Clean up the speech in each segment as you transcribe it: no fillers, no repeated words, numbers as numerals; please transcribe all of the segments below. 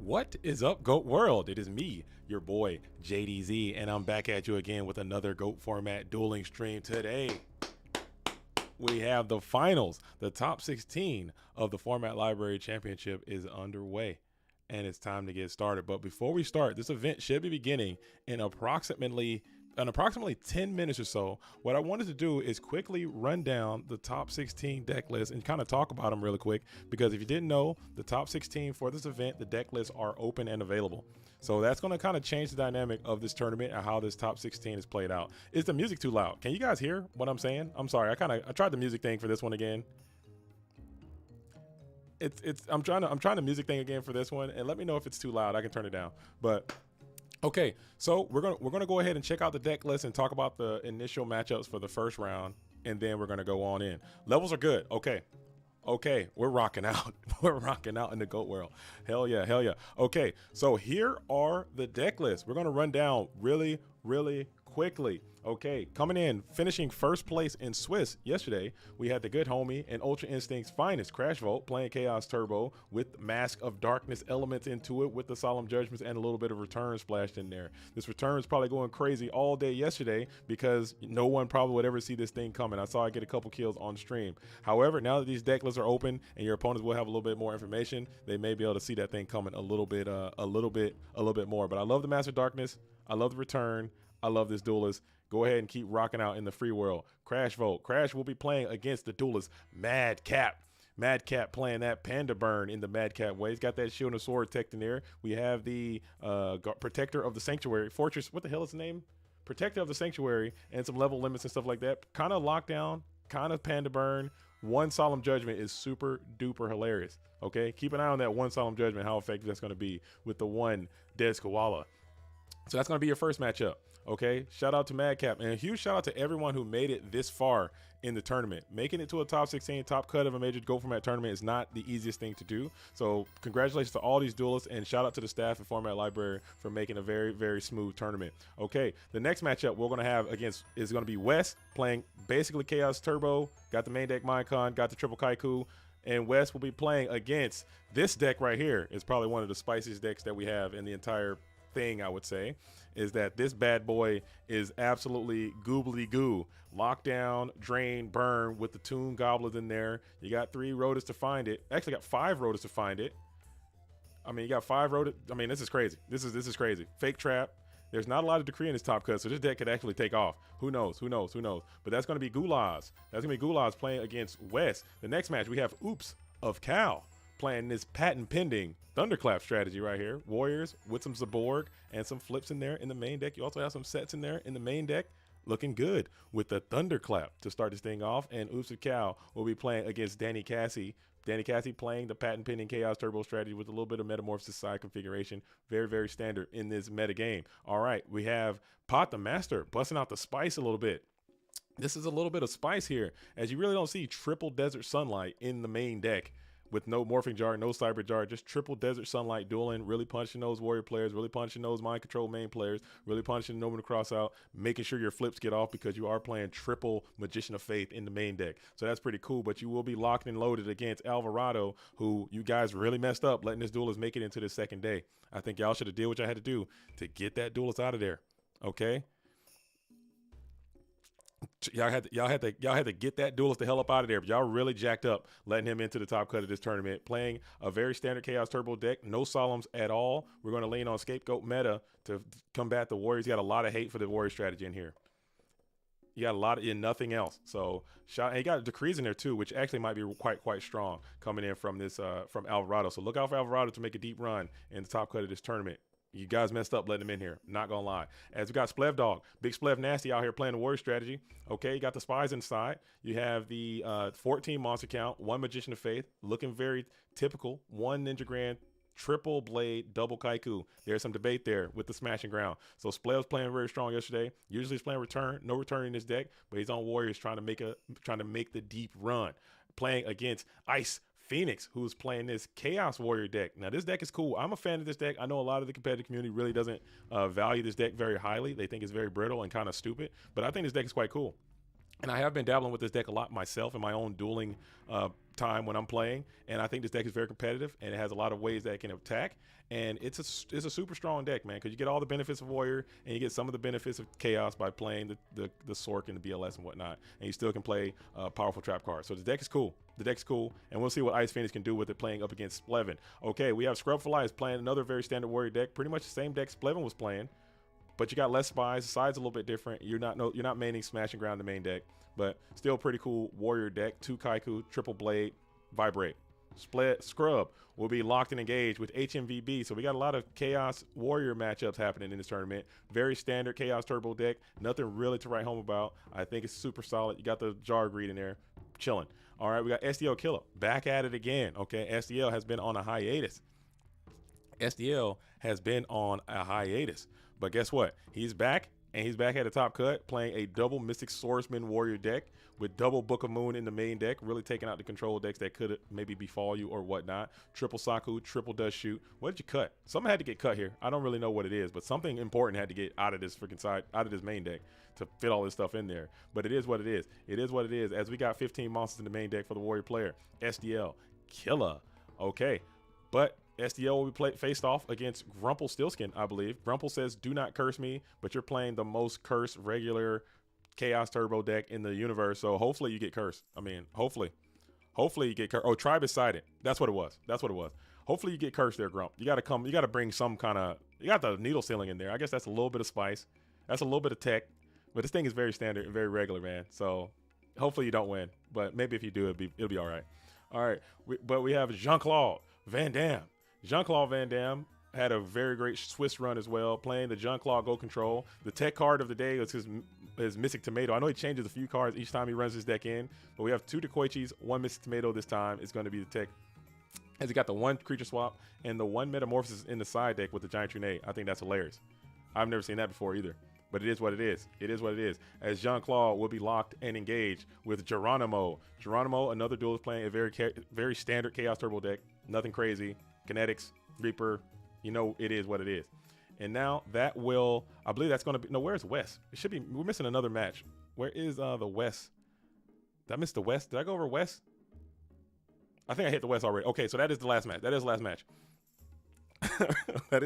What is up, GOAT World? It is me, your boy, JDZ, and I'm back at you again with another GOAT format dueling stream. Today, we have the finals. The top 16 of the Format Library Championship is underway, and it's time to get started. But before we start, this event should be beginning in approximately 10 minutes or so. What I wanted to do is quickly run down the top 16 deck lists and kind of talk about them really quick, because if you didn't know, the top 16 for this event, the deck lists are open and available. So that's going to kind of change the dynamic of this tournament and how this top 16 is played out. Is the music too loud? Can you guys hear what I'm saying? I'm sorry. I tried the music thing for this one again. I'm trying the music thing again for this one, and let me know if it's too loud. I can turn it down. But okay, so we're gonna go ahead and check out the deck list and talk about the initial matchups for the first round, and then we're gonna go on in. Levels are good. Okay, we're rocking out. We're rocking out in the GOAT world. Hell yeah, hell yeah. Okay, so here are the deck lists. We're gonna run down really quickly. Okay, coming in, finishing first place in Swiss yesterday, we had the good homie and Ultra Instinct's finest, Crash Vault, playing Chaos Turbo with Mask of Darkness elements into it, with the Solemn Judgments and a little bit of Return splashed in there. This Return is probably going crazy all day yesterday because no one probably would ever see this thing coming. I saw it get a couple kills on stream. However, now that these deck lists are open and your opponents will have a little bit more information, they may be able to see that thing coming a little bit more. But I love the Mask of Darkness. I love the Return. I love this duelist. Go ahead and keep rocking out in the free world. Crash Vote. Crash will be playing against the duelist Madcap. Madcap playing that Panda Burn in the Madcap way. He's got that shield and sword tech in there. We have the Protector of the Sanctuary. Fortress, what the hell is the name? Protector of the Sanctuary, and some level limits and stuff like that. Kind of lockdown, kind of Panda Burn. One Solemn Judgment is super duper hilarious. Okay, keep an eye on that one Solemn Judgment, how effective that's going to be with the one Des Koala. So that's going to be your first matchup. Okay, shout out to Madcap, and a huge shout out to everyone who made it this far in the tournament. Making it to a top 16, top cut of a major GOAT format tournament is not the easiest thing to do. So congratulations to all these duelists, and shout out to the staff at Format Library for making a very smooth tournament. Okay, the next matchup we're going to have against is going to be Wes playing basically Chaos Turbo. Got the main deck Minecon, got the triple Kaiku. And Wes will be playing against this deck right here. It's probably one of the spiciest decks that we have in the entire thing, I would say, is that this bad boy is absolutely goobly goo. Lockdown, drain, burn with the Toon Goblins in there. You got 3 Rotas to find it. Actually got 5 Rotas to find it. I mean, you got 5 Rotas. I mean, this is crazy. This is crazy. Fake Trap. There's not a lot of decree in this top cut, so this deck could actually take off. Who knows? But that's going to be Gulaz. That's going to be Gulaz playing against Wes. The next match, we have Oops of Cal playing this patent pending Thunderclap strategy right here. Warriors with some Zaborg and some flips in there in the main deck. You also have some sets in there in the main deck. Looking good with the Thunderclap to start this thing off. And Oops of Cal will be playing against Danny Cassie. Danny Cassie playing the patent pending Chaos Turbo strategy with a little bit of Metamorphosis side configuration. Very standard in this meta game. All right, we have Pot the Master busting out the spice a little bit. This is a little bit of spice here, as you really don't see triple Desert Sunlight in the main deck. With no Morphing Jar, no Cyber Jar, just triple Desert Sunlight dueling, really punching those Warrior players, really punching those Mind Control main players, really punching Nomen to cross out, making sure your flips get off because you are playing triple Magician of Faith in the main deck. So that's pretty cool, but you will be locked and loaded against Alvarado, who you guys really messed up letting this duelist make it into the second day. I think y'all should have did what y'all had to do to get that duelist out of there, okay? Y'all had to get that duelist the hell up out of there. But y'all really jacked up letting him into the top cut of this tournament. Playing a very standard Chaos Turbo deck, no Solemns at all. We're going to lean on Scapegoat meta to combat the Warriors. You got a lot of hate for the Warrior strategy in here. You got a lot of nothing else. So and you got decrees in there too, which actually might be quite strong coming in from this from Alvarado. So look out for Alvarado to make a deep run in the top cut of this tournament. You guys messed up letting him in here. Not gonna lie. As we got Splev Dog, Big Splev Nasty out here playing the Warrior strategy. Okay, you got the Spies inside. You have the 14 monster count, 1 Magician of Faith, looking very typical. 1 Ninja Grand, triple Blade, double Kaiku. There's some debate there with the Smashing Ground. So Splev's playing very strong yesterday. Usually he's playing Return, no Return in his deck, but he's on Warriors trying to make the deep run. Playing against Ice Phoenix, who's playing this Chaos Warrior deck. Now, this deck is cool. I'm a fan of this deck. I know a lot of the competitive community really doesn't value this deck very highly. They think it's very brittle and kind of stupid, but I think this deck is quite cool. And I have been dabbling with this deck a lot myself in my own dueling time when I'm playing. And I think this deck is very competitive, and it has a lot of ways that it can attack. And it's a super strong deck, man, because you get all the benefits of Warrior, and you get some of the benefits of Chaos by playing the Sork and the BLS and whatnot. And you still can play powerful trap cards. So the deck is cool. The deck's cool, and we'll see what Ice Phoenix can do with it playing up against Splevin. Okay, we have Scrub for Life playing another very standard Warrior deck, pretty much the same deck Splevin was playing. But you got less spies. The side's a little bit different. You're not maining Smash and Ground the main deck, but still pretty cool Warrior deck. 2 Kaiku, triple Blade, Vibrate. Scrub will be locked and engaged with HMVB. So we got a lot of Chaos Warrior matchups happening in this tournament. Very standard Chaos Turbo deck. Nothing really to write home about. I think it's super solid. You got the Jar Greed in there, chilling. All right, we got SDL Killer back at it again. Okay, SDL has been on a hiatus. SDL has been on a hiatus. But guess what? He's back, and he's back at the top cut, playing a double Mystic Swordsman Warrior deck with double Book of Moon in the main deck, really taking out the control decks that could maybe befall you or whatnot. Triple Saku, triple Does Shoot. What did you cut? Something had to get cut here. I don't really know what it is, but something important had to get out of this freaking side, out of this main deck to fit all this stuff in there. But it is what it is. It is what it is. As we got 15 monsters in the main deck for the Warrior player. SDL, Killer. Okay, but SDL will be faced off against Grumple Steelskin, I believe. Grumple says, do not curse me, but you're playing the most cursed regular Chaos Turbo deck in the universe, so hopefully you get cursed. I mean, hopefully you get cursed. Oh, Tribe is sided. That's what it was. Hopefully you get cursed there, Grump. You got to bring some kind of, you got the needle ceiling in there. I guess that's a little bit of spice. That's a little bit of tech, but this thing is very standard and very regular, man. So hopefully you don't win, but maybe if you do, it'll be all right. All right, but we have Jean-Claude Van Damme. Jean-Claude Van Damme had a very great Swiss run as well, playing the Jean-Claude Go Control. The tech card of the day was his Mystic Tomato. I know he changes a few cards each time he runs his deck in, but we have 2 Dekoichis, 1 Mystic Tomato this time. It's going to be the tech. As he got the 1 creature swap and the 1 Metamorphosis in the side deck with the Giant Trunade. I think that's hilarious. I've never seen that before either. But it is what it is. It is what it is. As Jean-Claude will be locked and engaged with Geronimo. Geronimo, another duelist playing a very standard Chaos Turbo deck. Nothing crazy. Kinetics, Reaper, you know it is what it is. And now that will, I believe that's going to be, no, where's West? It should be, we're missing another match. Where is the West? Did I miss the West? Did I go over West? I think I hit the West already. Okay, so that is the last match. That is the last match. that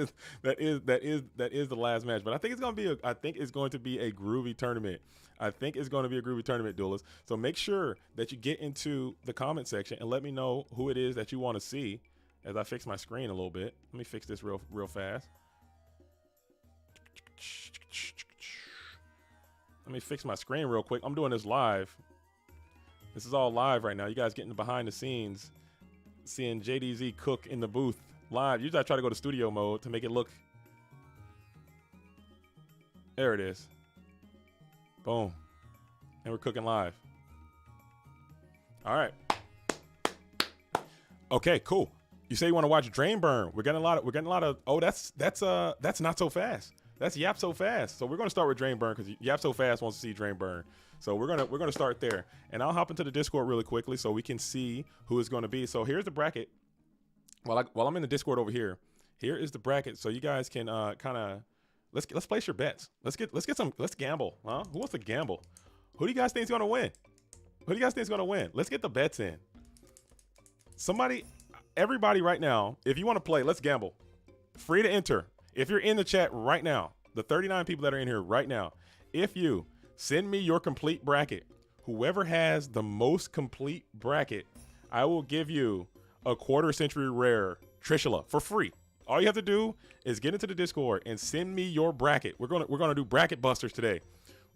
is the last match. But I think it's going to be a groovy tournament. I think it's going to be a groovy tournament, duelists. So make sure that you get into the comment section and let me know who it is that you want to see. As I fix my screen a little bit. Let me fix this real fast. Let me fix my screen real quick. I'm doing this live. This is all live right now. You guys getting behind the scenes, seeing JDZ cook in the booth live. Usually I try to go to studio mode to make it look. There it is. Boom. And we're cooking live. All right. Okay, cool. You say you want to watch Drain Burn. We're getting a lot of oh, that's not so fast. That's Yap So Fast. So we're gonna start with Drain Burn because Yap So Fast wants to see Drain Burn. So we're gonna start there. And I'll hop into the Discord really quickly so we can see who it's gonna be. So here's the bracket. While I'm in the Discord over here, here is the bracket. So you guys can kind of let's place your bets. Let's gamble. Huh? Who wants to gamble? Who do you guys think is gonna win? Let's get the bets in. Everybody right now, if you want to play, let's gamble. Free to enter. If you're in the chat right now, the 39 people that are in here right now, if you send me your complete bracket, whoever has the most complete bracket, I will give you a quarter century rare Trishula for free. All you have to do is get into the Discord and send me your bracket. We're gonna do bracket busters today.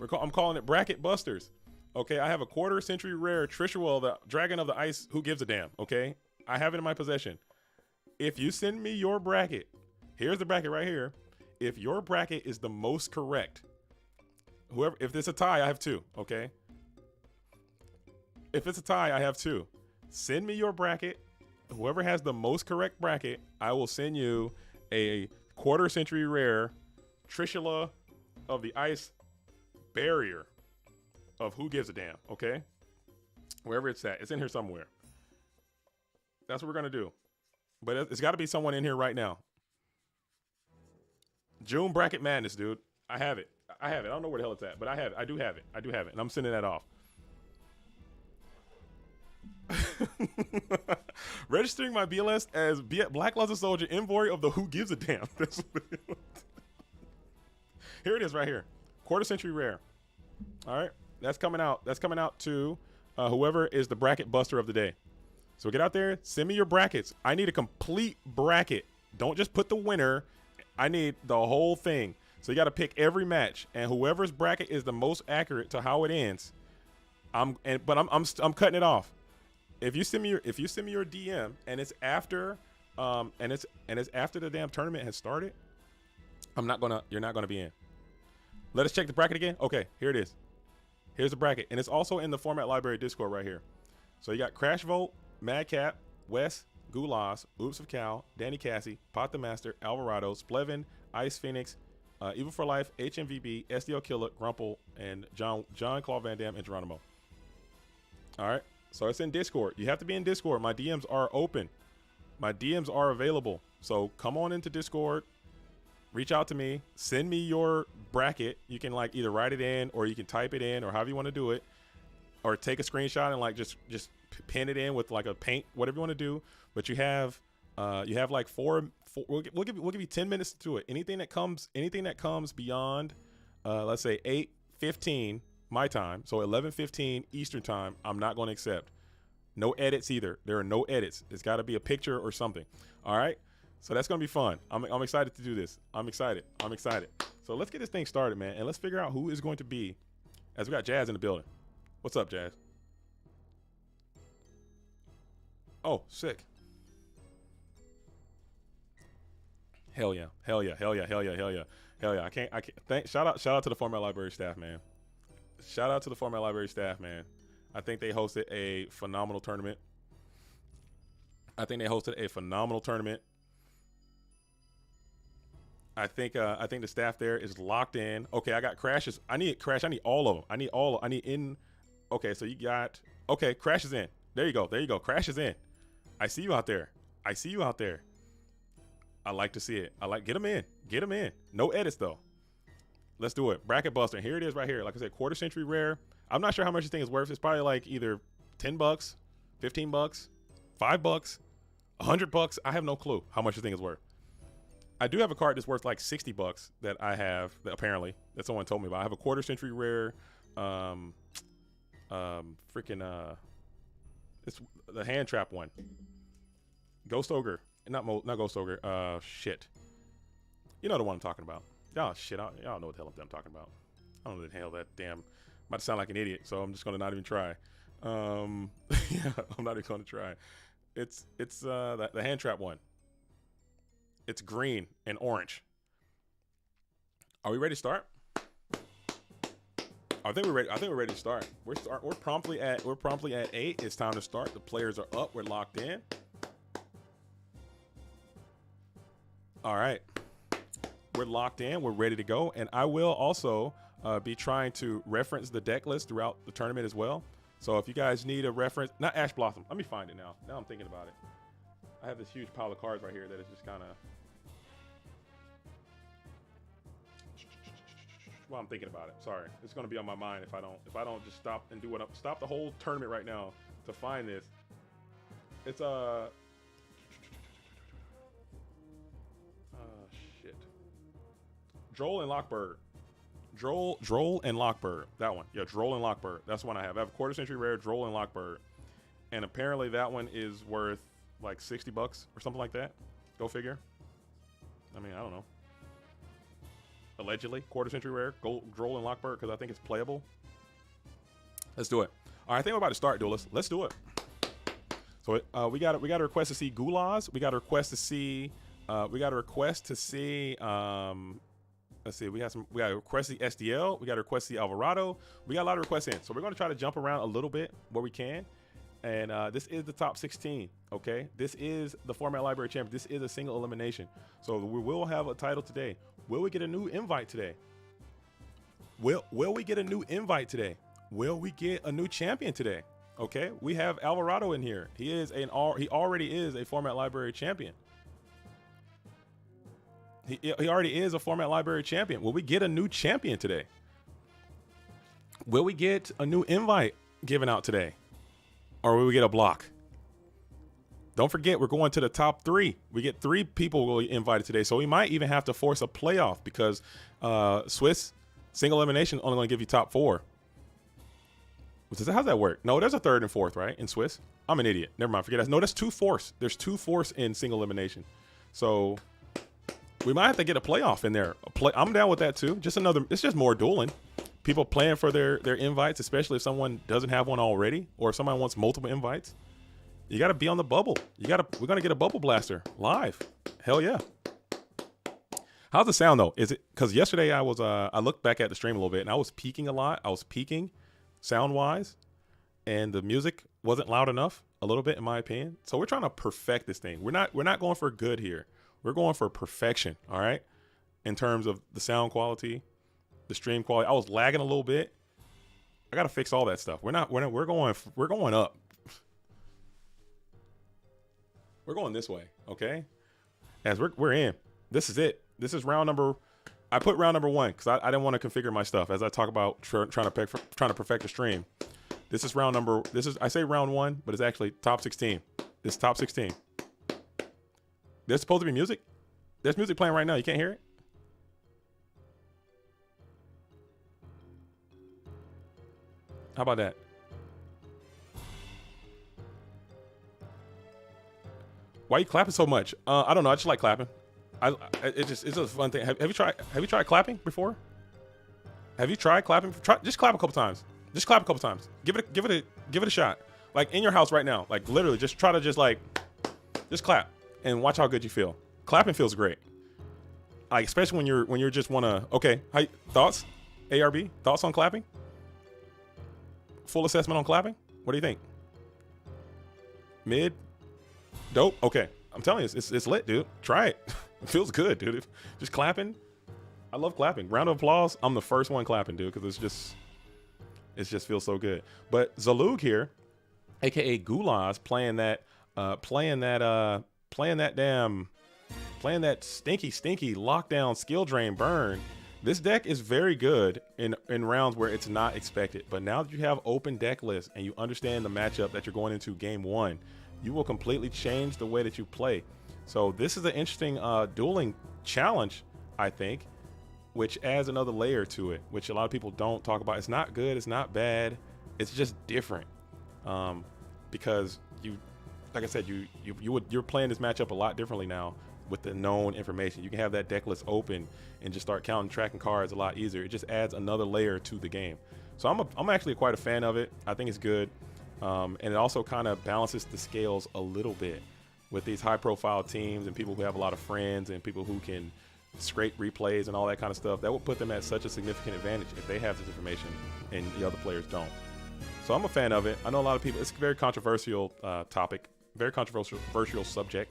I'm calling it bracket busters. Okay, I have a quarter century rare Trishula, the Dragon of the Ice. Who gives a damn? Okay. I have it in my possession. If you send me your bracket, here's the bracket right here. If your bracket is the most correct, if it's a tie, I have 2, okay? If it's a tie, I have 2. Send me your bracket. Whoever has the most correct bracket, I will send you a quarter century rare Trishula of the Ice Barrier of Who Gives a Damn, okay? Wherever it's at. It's in here somewhere. That's what we're going to do. But it's got to be someone in here right now. June Bracket Madness, dude. I have it. I don't know where the hell it's at, but I have it. I do have it. And I'm sending that off. Registering my BLS as Black Luster Soldier, Envoy of the Who Gives a Damn. Here it is right here. Quarter century rare. All right. That's coming out. That's coming out to whoever is the bracket buster of the day. So get out there. Send me your brackets. I need a complete bracket. Don't just put the winner. I need the whole thing. So you got to pick every match, and whoever's bracket is the most accurate to how it ends. I'm cutting it off. If you send me your DM and it's after and it's after the damn tournament has started, you're not gonna be in. Let us check the bracket again. Okay, here it is. Here's the bracket, and it's also in the Format Library Discord right here. So you got Crash Volt, Madcap, Wes, Gulas, Oops of Cal, Danny Cassie, Pot the Master, Alvarado, Splevin, Ice Phoenix, Evil for Life, HMVB, SDL Killer, Grumple, and John Claude Van Damme, and Geronimo. All right, so it's in Discord. You have to be in Discord. My DMs are open. My DMs are available. So come on into Discord. Reach out to me. Send me your bracket. You can like either write it in or you can type it in or however you want to do it, or take a screenshot and like just pin it in with like a paint, whatever you want to do. But you have like four. We'll give you 10 minutes to do it. Anything that comes beyond, let's say 8:15 my time, so 11:15 Eastern time, I'm not going to accept. No edits either. There are no edits. It's got to be a picture or something. All right. So that's going to be fun. I'm excited to do this. I'm excited. So let's get this thing started, man, and let's figure out who is going to be. As we got Jazz in the building. What's up, Jazz? Oh, sick. Hell yeah. I can't. Shout out to the Format Library staff, man. I think they hosted a phenomenal tournament. I think the staff there is locked in. Okay, I got Crashes. I need all of them. Okay, so you got. Okay, Crash is in. There you go. Crash is in. I see you out there. I like to see it. Get them in. No edits though. Let's do it. Bracket buster. Here it is right here. Like I said, quarter century rare. I'm not sure how much this thing is worth. It's probably like either $10, $15, $5, $100. I have no clue how much this thing is worth. I do have a card that's worth like $60 that I have that apparently that someone told me about. I have a quarter century rare, it's the hand trap one. Ghost Ogre. Not Ghost Ogre. Shit. You know the one I'm talking about. Y'all know what the hell I'm talking about. I don't know the hell that damn. I'm about to sound like an idiot, so I'm just gonna not even try. Yeah, I'm not even gonna try. It's the hand trap one. It's green and orange. Are we ready to start? I think we're ready to start. We're promptly at 8. It's time to start. The players are up. We're locked in. All right. We're locked in. We're ready to go. And I will also be trying to reference the deck list throughout the tournament as well. So if you guys need a reference, not Ash Blossom. Let me find it now. Now I'm thinking about it. I have this huge pile of cards right here that is just kind of. Well, I'm thinking about it. Sorry, it's gonna be on my mind if I don't just stop and do stop the whole tournament right now to find this. It's shit. Droll and Lockbird. Droll and Lockbird. That one. Yeah, Droll and Lockbird. That's the one I have. I have a quarter century rare Droll and Lockbird, and apparently that one is worth like $60 or something like that. Go figure. I mean, I don't know. Allegedly, quarter century rare, Droll and Lockbird, because I think it's playable. Let's do it. All right, I think we're about to start, duelists. Let's do it. So we got a request to see Gulas. We got a request to see. Let's see. We got a request to see SDL. We got a request to see Alvarado. We got a lot of requests in, so we're going to try to jump around a little bit where we can. And this is the top 16. Okay, this is the Format Library Champion. This is a single elimination, so we will have a title today. Will we get a new invite today? Will we get a new invite today? Will we get a new champion today? Okay, we have Alvarado in here. He already is a Format Library Champion. He already is a Format Library Champion. Will we get a new champion today? Will we get a new invite given out today? Or will we get a block? Don't forget, we're going to the top 3. We get 3 people invited today, so we might even have to force a playoff because Swiss single elimination only going to give you top 4. How's that work? No, there's a 3rd and 4th, right? In Swiss. I'm an idiot. Never mind. Forget that. No, that's 2 fourths. There's 2 fourths in single elimination. So we might have to get a playoff in there. I'm down with that too. It's just more dueling. People playing for their invites, especially if someone doesn't have one already, or if somebody wants multiple invites. You got to be on the bubble. We're going to get a bubble blaster live. Hell yeah. How's the sound though? Is it, because yesterday I looked back at the stream a little bit and I was peaking a lot. I was peaking sound wise, and the music wasn't loud enough a little bit in my opinion. So we're trying to perfect this thing. We're not going for good here. We're going for perfection. All right. In terms of the sound quality, the stream quality. I was lagging a little bit. I got to fix all that stuff. We're going up. We're going this way. Okay. As we're in, this is it. This is round number. I put round number 1 because I didn't want to configure my stuff as I talk about trying to perfect the stream. This is round number. I say round 1, but it's actually top 16. This is top 16. There's supposed to be music. There's music playing right now. You can't hear it. How about that? Why are you clapping so much? I don't know. I just like clapping. It's a fun thing. Have you tried clapping before? Have you tried clapping? Just clap a couple times. Just clap a couple times. Give it a shot. Like in your house right now. Like literally, just try to just clap and watch how good you feel. Clapping feels great. Like especially when you're just wanna. Okay, thoughts? ARB thoughts on clapping? Full assessment on clapping. What do you think? Mid. Dope. Okay, I'm telling you, it's lit, dude. Try it. It feels good, dude. Just clapping. I love clapping. Round of applause. I'm the first one clapping, dude, because it just feels so good. But Zalug here, aka Gulaz, playing that stinky lockdown skill drain burn. This deck is very good in rounds where it's not expected. But now that you have open deck list and you understand the matchup that you're going into game 1, you will completely change the way that you play. So this is an interesting dueling challenge, I think, which adds another layer to it, which a lot of people don't talk about. It's not good, it's not bad, it's just different. Because like I said, you're playing this matchup a lot differently now with the known information. You can have that deck list open and just start counting, tracking cards a lot easier. It just adds another layer to the game. So I'm actually quite a fan of it. I think it's good. And it also kind of balances the scales a little bit with these high-profile teams and people who have a lot of friends and people who can scrape replays and all that kind of stuff. That would put them at such a significant advantage if they have this information and the other players don't. So I'm a fan of it. I know a lot of people. It's a very controversial topic, very controversial subject.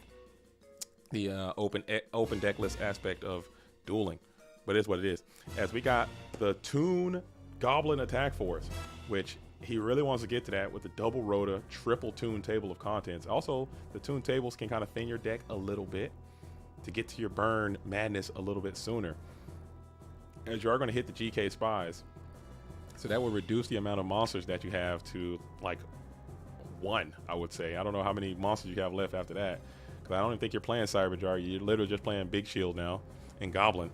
The open deck list aspect of dueling, but it's what it is. As we got the Toon Goblin Attack Force, which he really wants to get to that with the double Rota, triple Toon table of contents. Also, the Toon tables can kind of thin your deck a little bit to get to your burn madness a little bit sooner, as you are going to hit the GK spies. So that will reduce the amount of monsters that you have to like 1, I would say. I don't know how many monsters you have left after that, because I don't even think you're playing Cyberjar. You're literally just playing Big Shield now and Goblin.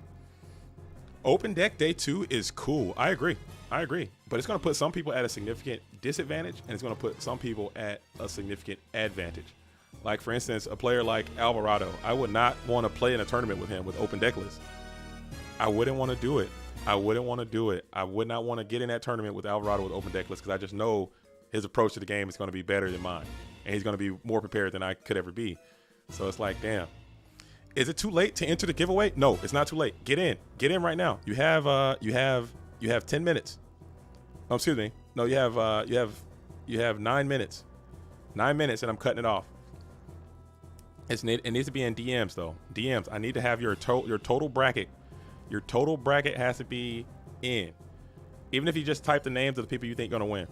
Open deck day 2 is cool. I agree. But it's going to put some people at a significant disadvantage, and it's going to put some people at a significant advantage. Like, for instance, a player like Alvarado. I would not want to play in a tournament with him with open deck list. I wouldn't want to do it. I would not want to get in that tournament with Alvarado with open deck list, because I just know his approach to the game is going to be better than mine, and he's going to be more prepared than I could ever be. So it's like, damn. Is it too late to enter the giveaway? No, it's not too late. Get in right now. You have 10 minutes. Oh, excuse me. No, you have 9 minutes. 9 minutes, and I'm cutting it off. It needs to be in DMs though. DMs. I need to have your total bracket. Your total bracket has to be in. Even if you just type the names of the people you think are gonna win.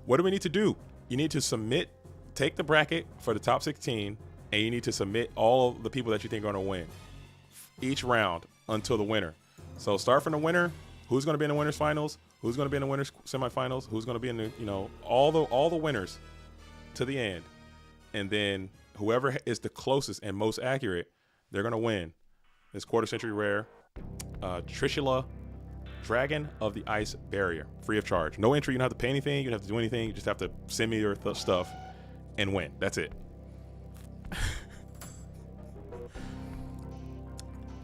What do we need to do? You need to take the bracket for the top 16, and you need to submit all the people that you think are gonna win each round until the winner. So start from the winner. Who's gonna be in the winners finals? Who's gonna be in the winners semifinals? Who's gonna be in the all the winners to the end, and then whoever is the closest and most accurate, they're gonna win this quarter century rare Trishula Dragon of the Ice Barrier, free of charge. No entry. You don't have to pay anything. You don't have to do anything. You just have to send me your stuff and win. That's it.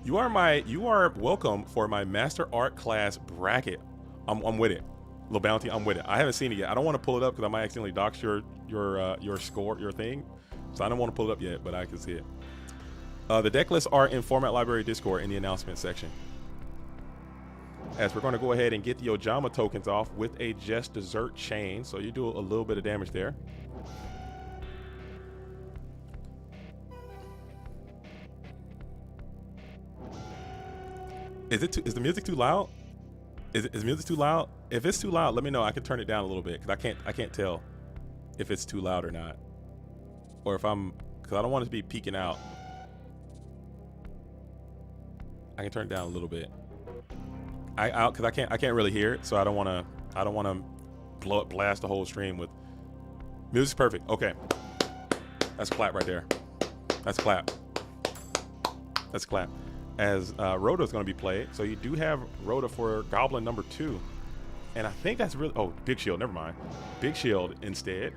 You are welcome for my Master Art class bracket. I'm with it. Little Bounty, I'm with it. I haven't seen it yet. I don't want to pull it up because I might accidentally dox your score, your thing. So I don't want to pull it up yet, but I can see it. The deck lists are in Format Library Discord in the announcement section. As we're going to go ahead and get the Ojama tokens off with a Just Dessert chain. So you do a little bit of damage there. Is the music too loud? Is music too loud? If it's too loud, let me know. I can turn it down a little bit because I can't tell if it's too loud or not, or if because I don't want it to be peeking out. I can turn it down a little bit. Because I can't really hear it, so I don't want to blast the whole stream with music's perfect. Okay, that's a clap right there. That's a clap. That's a clap. As Rhoda is going to be played. So you do have Rhoda for Goblin number 2. And I think that's really... Oh, Big Shield. Never mind. Big Shield instead.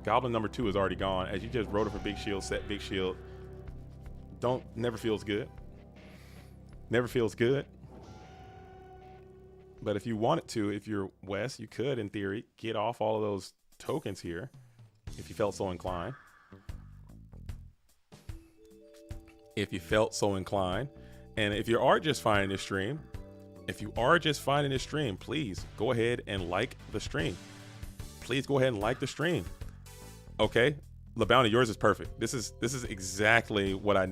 Goblin number 2 is already gone. As you just Rhoda for Big Shield, set Big Shield. Never feels good. Never feels good. But if you wanted to, if you're Wes, you could, in theory, get off all of those tokens here. If you felt so inclined. If you felt so inclined. And if you are just finding this stream, please go ahead and like the stream. Please go ahead and like the stream. Okay, LaBounty, yours is perfect. This is exactly what I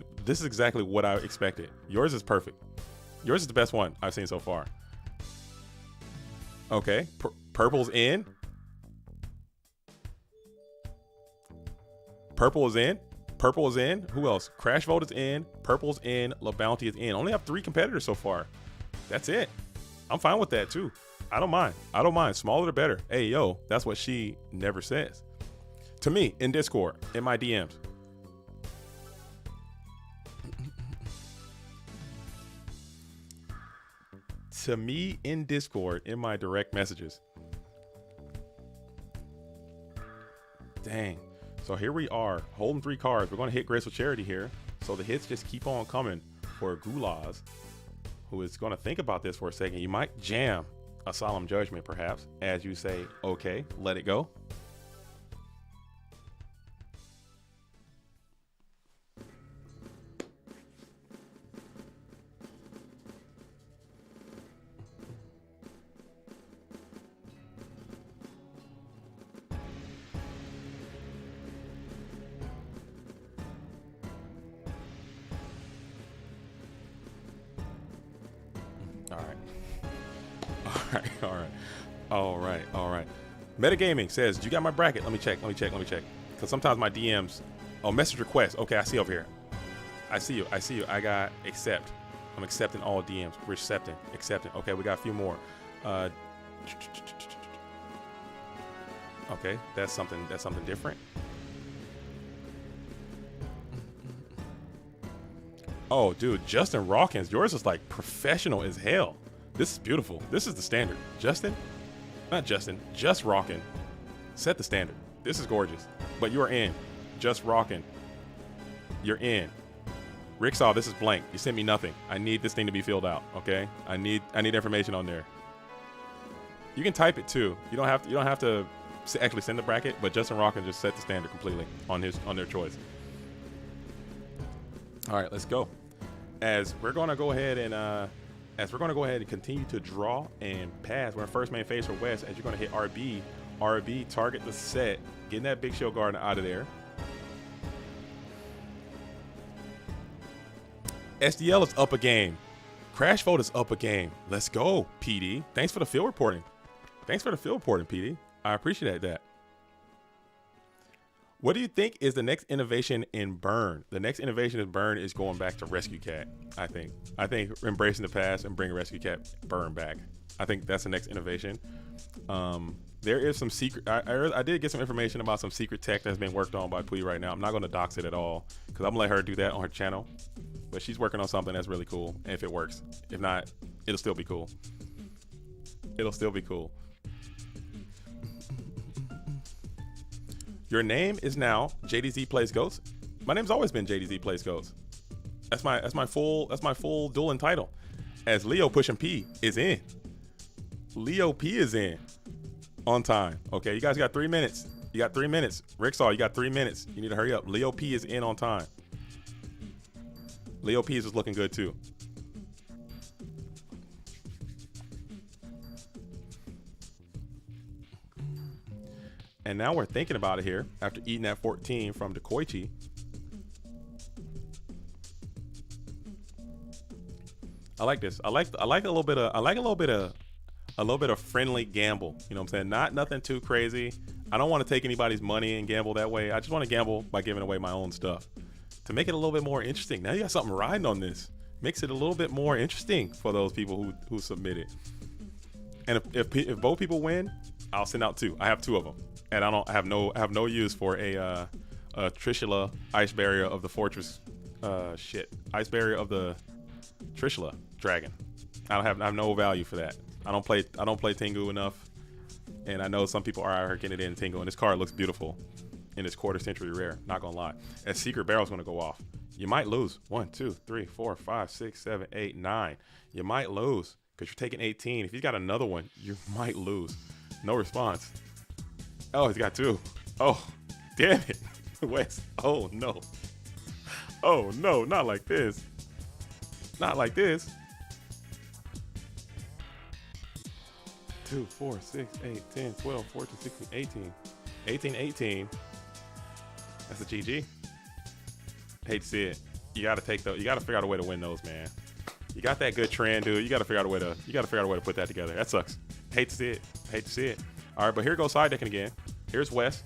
expected. Yours is perfect. Yours is the best one I've seen so far. Okay, purple's in. Purple is in. Purple is in. Who else? Crash Vote is in. Purple's in. LaBounty is in. Only have 3 competitors so far. That's it. I'm fine with that too. I don't mind. Smaller the better. Hey, yo, that's what she never says. To me, in Discord, in my DMs. To me, in Discord, in my direct messages. Dang. So here we are, holding 3 cards. We're going to hit Graceful Charity here. So the hits just keep on coming for Gulaz, who is going to think about this for a second. You might jam a Solemn Judgment, perhaps, as you say, okay, let it go. All right. Metagaming says, you got my bracket? Let me check. Because sometimes my DMs, message request. Okay, I see over here. I see you. I got accept. I'm accepting all DMs. We're accepting. Okay, we got a few more. Okay, that's something different. Oh, dude, Justin Rawkins, yours is like professional as hell. This is beautiful. This is the standard. Just rockin'. Set the standard. This is gorgeous. But you are in. Just rockin'. You're in. Ricksaw, this is blank. You sent me nothing. I need this thing to be filled out. Okay. I need information on there. You can type it too. You don't have to actually send the bracket. But Justin Rockin just set the standard completely on their choice. All right, let's go. As we're gonna go ahead and continue to draw and pass. We're in first main phase for West. As you're going to hit RB, target the set, getting that Big Shield Garden out of there. SDL is up a game. Crash Vote is up a game. Let's go, PD. Thanks for the field reporting. PD. I appreciate that. What do you think is the next innovation in Burn? The next innovation in Burn is going back to Rescue Cat, I think. I think embracing the past and bringing Rescue Cat Burn back. I think that's the next innovation. There is some secret. I did get some information about some secret tech that's being worked on by Pui right now. I'm not going to dox it at all because I'm going to let her do that on her channel. But she's working on something that's really cool. And if it works, if not, it'll still be cool. It'll still be cool. Your name is now JDZ Plays Goats. My name's always been JDZ Plays Goats. That's my full dueling title. As Leo Pushing P is in. Leo P is in on time. Okay, you guys got 3 minutes. You got 3 minutes. Ricksaw, you got 3 minutes. You need to hurry up. Leo P is in on time. Leo P is looking good too. And now we're thinking about it here after eating that 14 from Dekoichi. I like this. I like a little bit of friendly gamble. You know what I'm saying? Not nothing too crazy. I don't want to take anybody's money and gamble that way. I just want to gamble by giving away my own stuff to make it a little bit more interesting. Now you got something riding on this. Makes it a little bit more interesting for those people who submitted. And if both people win, I'll send out 2. I have 2 of them. And I have no use for a Trishula Ice Barrier of the Fortress Ice Barrier of the Trishula Dragon. I have no value for that. I don't play Tengu enough, and I know some people are out here getting it in Tengu, and this card looks beautiful in this quarter century rare, not gonna lie. As Secret Barrel's gonna go off, you might lose 1 2 3 4 5 6 7 8 9. You might lose because you're taking 18. If he's got another one, you might lose. No response. Oh, he's got 2. Oh, damn it. West. Oh, no. Oh, no. Not like this. Not like this. 2, 4, 6, 8, 10, 12, 14, 16, 18. 18, 18. That's a GG. Hate to see it. You got to figure out a way to win those, man. You got that good trend, dude. You got to figure out a way to put that together. That sucks. Hate to see it. Hate to see it. All right, but here goes side decking again. Here's Wes.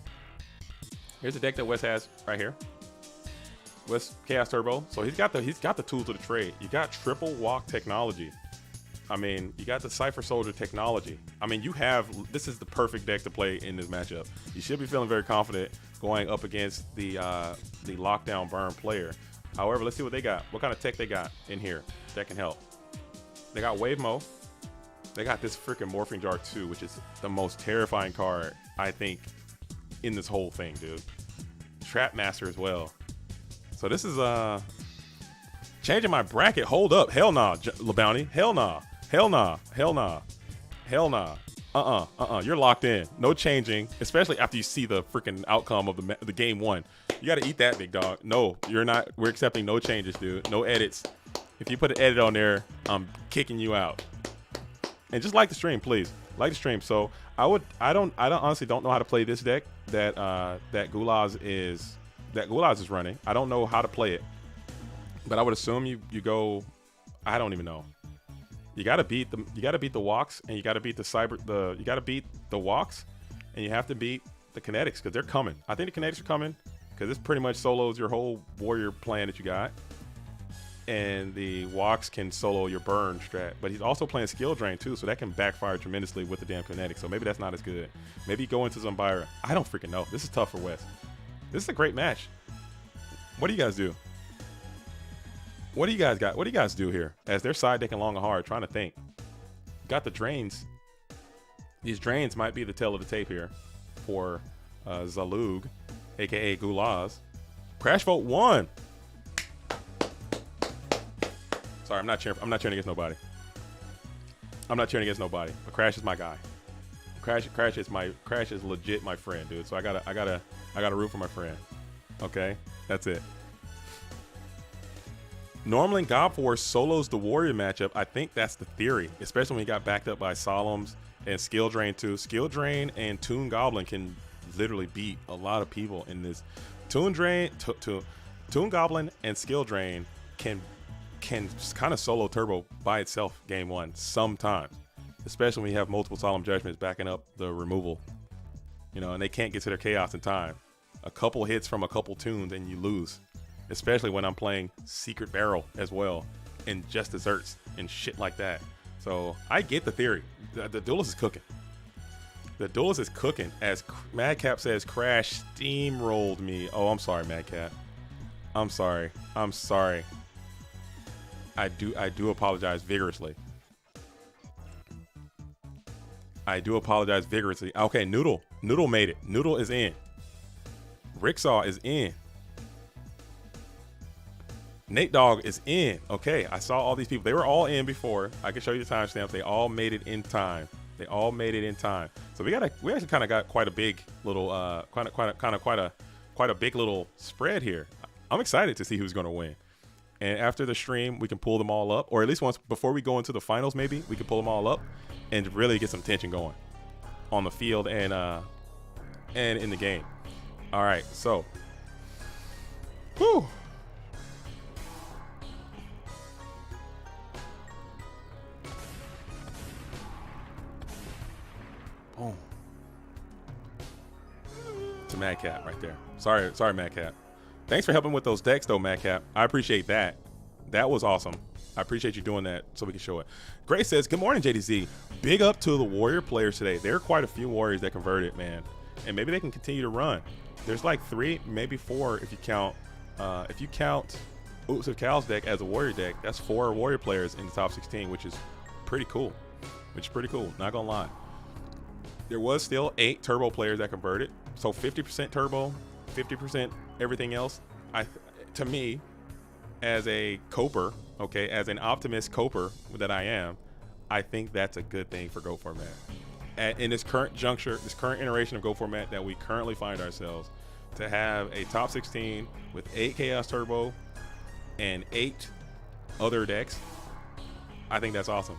Here's the deck that Wes has right here. Wes Chaos Turbo. So he's got the tools of the trade. You got triple walk technology. I mean, you got the Cypher Soldier technology. I mean, this is the perfect deck to play in this matchup. You should be feeling very confident going up against the lockdown burn player. However, let's see what they got. What kind of tech they got in here that can help. They got Wave Mo. They got this freaking Morphing Jar 2, which is the most terrifying card, I think, in this whole thing, dude. Trap Master as well. So this is changing my bracket. Hold up. Hell nah, LeBounty. Hell nah. Hell nah. Hell nah. Hell nah. You're locked in. No changing, especially after you see the freaking outcome of the game 1. You got to eat that, big dog. No, you're not. We're accepting no changes, dude. No edits. If you put an edit on there, I'm kicking you out. And just like the stream, please. Like the stream. So I honestly don't know how to play this deck that Gulaz is running. I don't know how to play it. But I would assume you go, I don't even know. You gotta beat the walks, and you gotta beat you gotta beat the walks, and you have to beat the kinetics because they're coming. I think the kinetics are coming because this pretty much solos your whole warrior plan that you got. And the walks can solo your burn strat, but he's also playing skill drain too, so that can backfire tremendously with the damn kinetics. So maybe that's not as good. Maybe go into Zumbira. I don't freaking know. This is tough for West. This is a great match. What do you guys do? What do you guys got? What do you guys do here? As they're side decking long and hard, trying to think. Got the drains. These drains might be the tail of the tape here for Zalug, aka Gulaz. Crash vote 1. Sorry, I'm not cheering against nobody. I'm not cheering against nobody. But Crash is my guy. Crash is legit my friend, dude. So I gotta root for my friend. Okay, that's it. Normally, God Force solos the Warrior matchup. I think that's the theory, especially when he got backed up by Solemns and Skill Drain too. Skill Drain and Toon Goblin can literally beat a lot of people in this. Toon Goblin and Skill Drain can kind of solo turbo by itself game 1 sometimes, especially when you have multiple Solemn Judgments backing up the removal, you know, and they can't get to their chaos in time. A couple hits from a couple tunes and you lose, especially when I'm playing Secret Barrel as well and just desserts and shit like that. So I get the theory. The duelist is cooking. The duelist is cooking. As Madcap says, Crash steamrolled me. Oh, I'm sorry, Madcap. I'm sorry. I'm sorry. I do apologize vigorously. I do apologize vigorously. Okay, Noodle made it. Noodle is in. Ricksaw is in. Nate Dogg is in. Okay, I saw all these people. They were all in before. I can show you the timestamps. They all made it in time. They all made it in time. So we actually kind of got quite a big little quite a big little spread here. I'm excited to see who's going to win. And after the stream, we can pull them all up, or at least once before we go into the finals, maybe we can pull them all up and really get some tension going on the field and in the game. All right, so, whew. Boom. To Madcap right there. Sorry, Madcap. Thanks for helping with those decks, though, Madcap. I appreciate that. That was awesome. I appreciate you doing that so we can show it. Grace says, good morning, JDZ. Big up to the Warrior players today. There are quite a few Warriors that converted, man. And maybe they can continue to run. There's like 3, maybe 4 if you count Oops of Cal's deck as a Warrior deck. That's 4 Warrior players in the top 16, which is pretty cool. Not gonna lie. There was still 8 turbo players that converted. So 50% turbo, 50% everything else. To me, as a coper, okay, as an optimist coper that I am, I think that's a good thing for Go format. In this current juncture, this current iteration of Go format that we currently find ourselves, to have a top 16 with 8 Chaos Turbo and 8 other decks, I think that's awesome.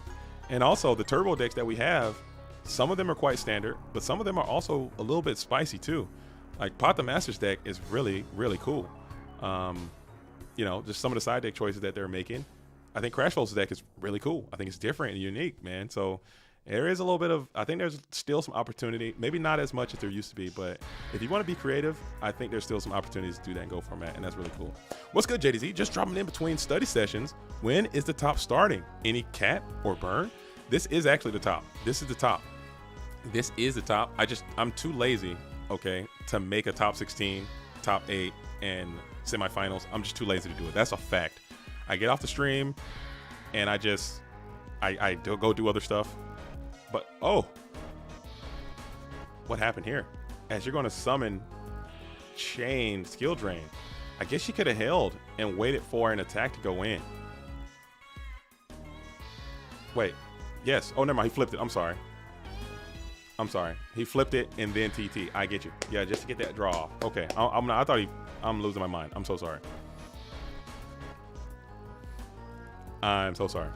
And also the turbo decks that we have, some of them are quite standard, but some of them are also a little bit spicy too. Like Pot the Master's deck is really, really cool. Just some of the side deck choices that they're making. I think Crash Volt's deck is really cool. I think it's different and unique, man. So there is a little bit of, I think there's still some opportunity, maybe not as much as there used to be, but if you want to be creative, I think there's still some opportunities to do that in Go format, and that's really cool. What's good, JDZ? Just dropping in between study sessions. When is the top starting? Any cat or burn? This is actually the top. This is the top. I'm too lazy, okay, to make a top 16, top 8, and semifinals. I'm just too lazy to do it. That's a fact. I get off the stream and I go do other stuff. But what happened here? As you're going to summon Chain Skill Drain, I guess she could have held and waited for an attack to go in. Wait, yes. Oh, never mind. He flipped it. I'm sorry. He flipped it and then TT. I get you. Yeah, just to get that draw off. Okay. I'm losing my mind. I'm so sorry. I'm so sorry.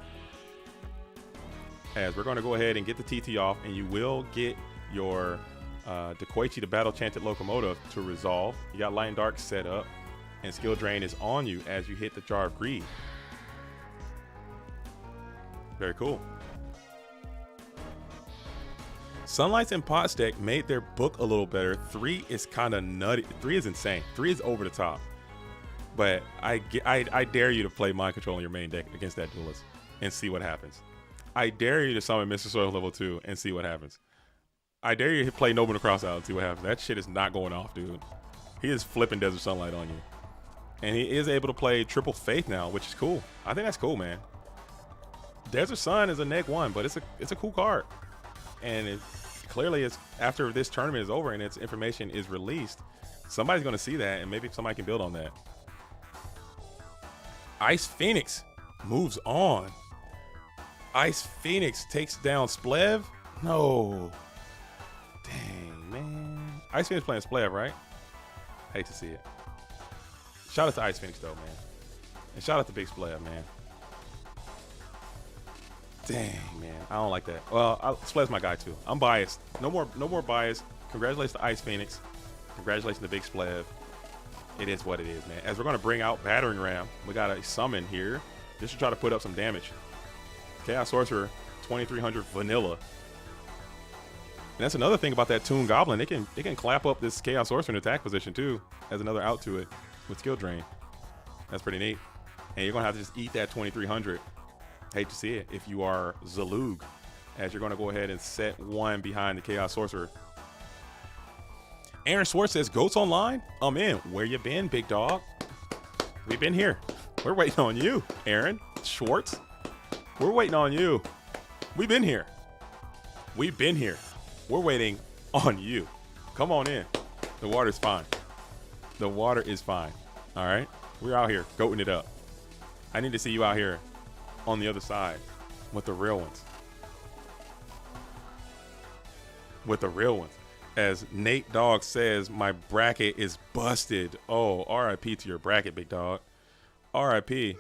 As we're going to go ahead and get the TT off, and you will get your Dekoichi, the Battle Chanted Locomotive, to resolve. You got Light and Dark set up, and Skill Drain is on you as you hit the Jar of Greed. Very cool. Sunlights and Pot's deck made their book a little better. 3 is kind of nutty. 3 is insane. 3 is over the top. But I dare you to play Mind Control in your main deck against that duelist and see what happens. I dare you to summon Mr. Soil level 2 and see what happens. I dare you to play Noble to Cross out and see what happens. That shit is not going off, dude. He is flipping Desert Sunlight on you. And he is able to play Triple Faith now, which is cool. I think that's cool, man. Desert Sun is a -1, but it's a cool card. And it clearly is, after this tournament is over and its information is released, somebody's going to see that and maybe somebody can build on that. Ice Phoenix moves on. Ice Phoenix takes down Splev. No. Dang, man. Ice Phoenix playing Splev, right? Hate to see it. Shout out to Ice Phoenix, though, man. And shout out to Big Splev, man. Dang, man. I don't like that. Well, Splev's my guy, too. I'm biased. No more bias. Congratulations to Ice Phoenix. Congratulations to Big Splev. It is what it is, man. As we're going to bring out Battering Ram, we got a summon here just to try to put up some damage. Chaos Sorcerer, 2300 vanilla. And that's another thing about that Toon Goblin. They can clap up this Chaos Sorcerer in attack position too, as another out to it with Skill Drain. That's pretty neat. And you're going to have to just eat that 2300. Hate to see it if you are Zalug, as you're going to go ahead and set one behind the Chaos Sorcerer. Aaron Schwartz says, Goats Online? I'm in. Where you been, big dog? We've been here. We're waiting on you, Aaron Schwartz. We're waiting on you. We've been here. We've been here. We're waiting on you. Come on in. The water's fine. The water is fine. All right? We're out here goating it up. I need to see you out here on the other side with the real ones. With the real ones. As Nate Dogg says, my bracket is busted. Oh, RIP to your bracket, big dog. RIP.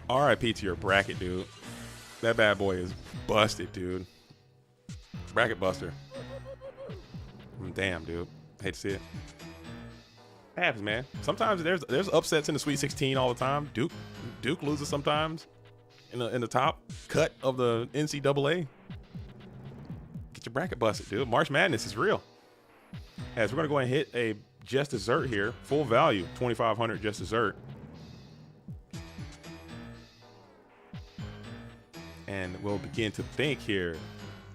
RIP to your bracket, dude. That bad boy is busted, dude. Bracket buster. Damn, dude. Hate to see it. Happens, man. Sometimes there's upsets in the Sweet 16 all the time. Duke loses sometimes in the top cut of the NCAA. Get your bracket busted, dude. March Madness is real. As we're gonna go ahead and hit a just dessert here, full value, 2,500 just dessert. And we'll begin to think here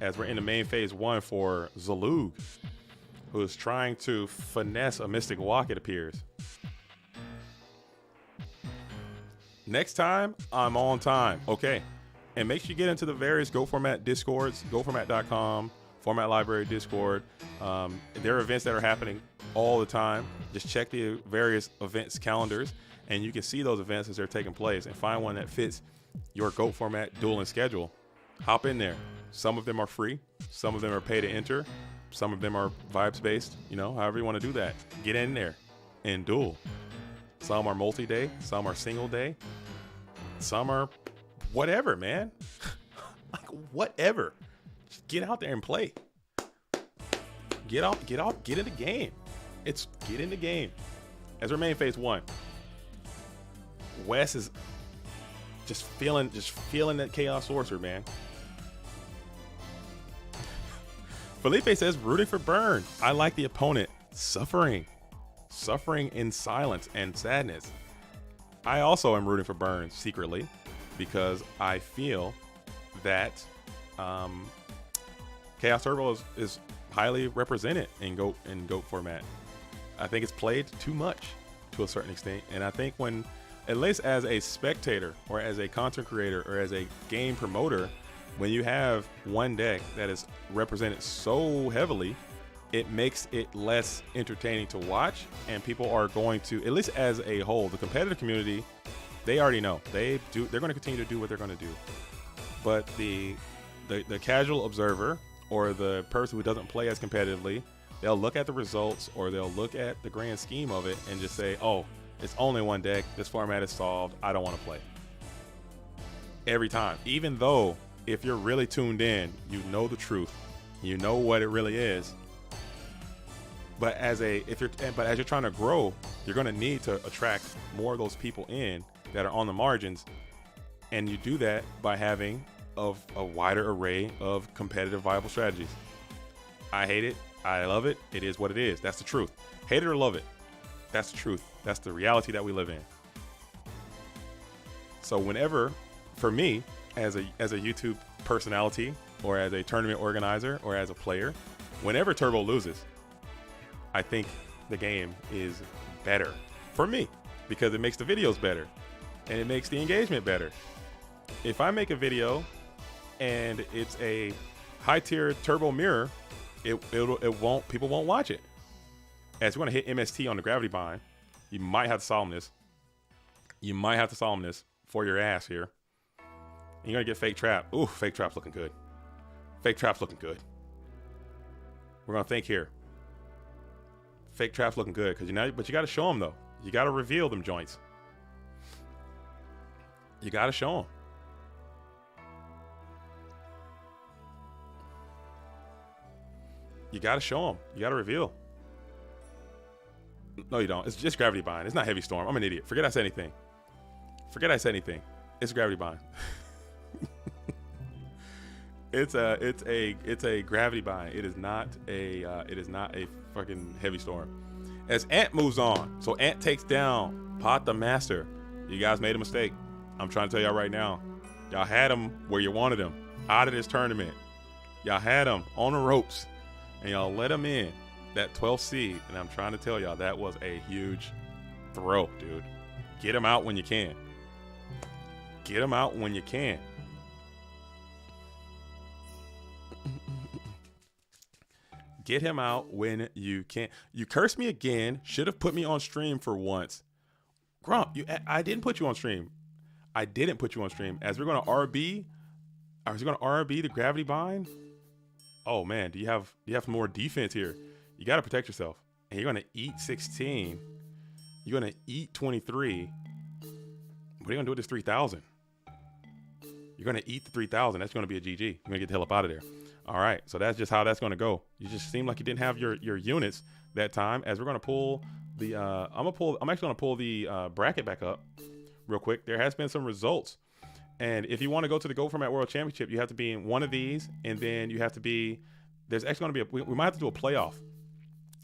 as we're in the main phase 1 for Zalug, who is trying to finesse a Mystic Walk, it appears. Next time, I'm on time. Okay. And make sure you get into the various Go Format Discords, goformat.com, Format Library Discord. There are events that are happening all the time. Just check the various events calendars, and you can see those events as they're taking place and find one that fits your Go Format dueling schedule. Hop in there. Some of them are free. Some of them are pay to enter. Some of them are vibes based. You know, however you want to do that. Get in there and duel. Some are multi-day. Some are single day. Some are whatever, man. Like whatever. Just get out there and play. Get in the game. Get in the game. As we remain phase 1. Wes is just feeling that Chaos Sorcerer, man. Felipe says, rooting for Burn. I like the opponent suffering in silence and sadness. I also am rooting for Burn secretly because I feel that Chaos Turbo is highly represented in GOAT format. I think it's played too much to a certain extent, and I think when, at least as a spectator or as a content creator or as a game promoter, when you have one deck that is represented so heavily, it makes it less entertaining to watch, and people are going to, at least as a whole, the competitive community, they already know they're going to continue to do what they're going to do. But the casual observer or the person who doesn't play as competitively, they'll look at the results or they'll look at the grand scheme of it and just say, oh, it's only one deck. This format is solved. I don't want to play. Every time. Even though if you're really tuned in, you know the truth. You know what it really is. But as you're trying to grow, you're going to need to attract more of those people in that are on the margins. And you do that by having a wider array of competitive viable strategies. I hate it. I love it. It is what it is. That's the truth. Hate it or love it. That's the truth. That's the reality that we live in. So whenever, for me, as a YouTube personality or as a tournament organizer or as a player, whenever Turbo loses, I think the game is better for me because it makes the videos better and it makes the engagement better. If I make a video and it's a high tier Turbo mirror, people won't watch it. As we're going to hit MST on the gravity bind, you might have to solemn this. You might have to solemn this for your ass here. And you're going to get Fake Trap. Ooh, Fake Trap's looking good. Fake Trap's looking good. We're going to think here. Fake Trap's looking good but you got to show them though. You got to reveal them joints. You got to show them. You got to show them. You got to reveal. No, you don't. It's just Gravity Bind. It's not Heavy Storm. I'm an idiot. Forget I said anything. It's Gravity Bind. It's a Gravity Bind. It is not a fucking Heavy Storm. As Ant moves on, so Ant takes down Pot the Master. You guys made a mistake. I'm trying to tell y'all right now. Y'all had him where you wanted him, out of this tournament. Y'all had him on the ropes, and y'all let him in that 12th seed. And I'm trying to tell y'all that was a huge throw, dude. Get him out when you can. Get him out when you can. Get him out when you can. You cursed me again. Should have put me on stream for once. Grump, I didn't put you on stream. I didn't put you on stream. As we're going to RB, are we going to RB the gravity bind? Oh man, do you have more defense here? You got to protect yourself. And you're going to eat 16. You're going to eat 23. What are you going to do with this 3,000? You're going to eat the 3,000. That's going to be a GG. You're going to get the hell up out of there. All right, so that's just how that's going to go. You just seem like you didn't have your units that time. As we're going to pull the, I'm actually going to pull the bracket back up real quick. There has been some results, and if you want to go to the Go Format World Championship, you have to be in one of these, and then you have to be. There's actually going to be we might have to do a playoff.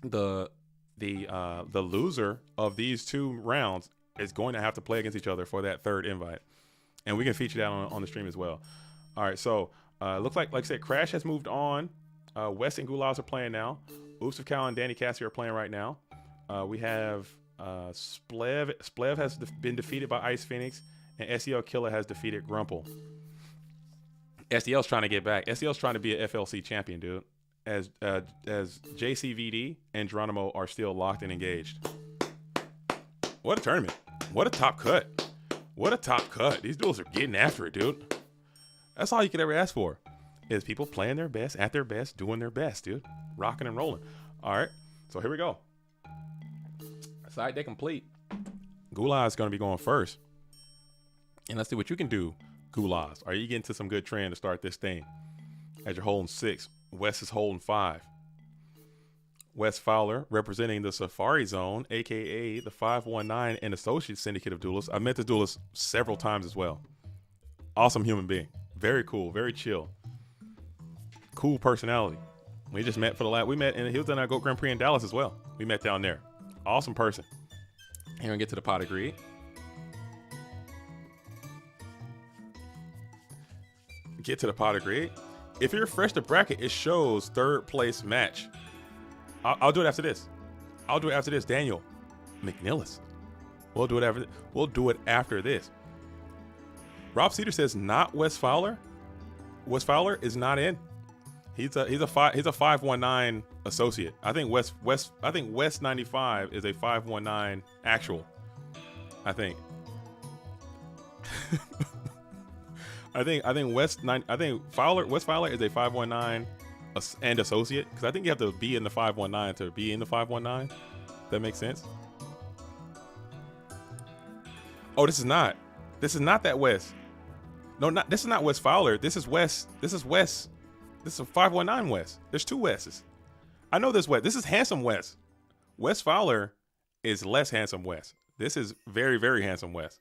The loser of these 2 rounds is going to have to play against each other for that 3rd invite, and we can feature that on the stream as well. All right, so. Looks like I said, Crash has moved on. Wes and Gulaz are playing now. Oops of Cal and Danny Cassie are playing right now. We have Splev. Splev has been defeated by Ice Phoenix, and SEL Killer has defeated Grumple. SEL's trying to get back. SEL's trying to be an FLC champion, dude. As JCVD and Geronimo are still locked and engaged. What a tournament. What a top cut. What a top cut. These duels are getting after it, dude. That's all you could ever ask for, is people playing their best, at their best, doing their best, dude. Rocking and rolling. All right, so here we go. Side deck complete. Gulaz is going to be going first. And let's see what you can do, Gulaz. Are you getting to some good trend to start this thing? As you're holding 6, Wes is holding 5. Wes Fowler representing the Safari Zone, a.k.a. the 519 and Associates Syndicate of Duelists. I've met this duelist several times as well. Awesome human being. Very cool, very chill. Cool personality. We just met we met, and he was in our GOAT Grand Prix in Dallas as well. We met down there. Awesome person. Here, gonna get to the pot of greed. Get to the pot of greed. If you're fresh to bracket, it shows 3rd place match. I'll do it after this. I'll do it after this. Daniel McNillis. We'll do it after this. Rob Cedar says not Wes Fowler. Wes Fowler is not in. He's a 519 associate. I think West 95 is a 519 actual. I think. West Fowler is a 519 and associate, because I think you have to be in the 519 to be in the 519. That makes sense. Oh, this is not that Wes. No, this is not Wes Fowler. This is Wes. This is Wes. This is a 519 Wes. There's 2 Wes's. I know this Wes. This is handsome Wes. Wes Fowler is less handsome Wes. This is very, very handsome Wes,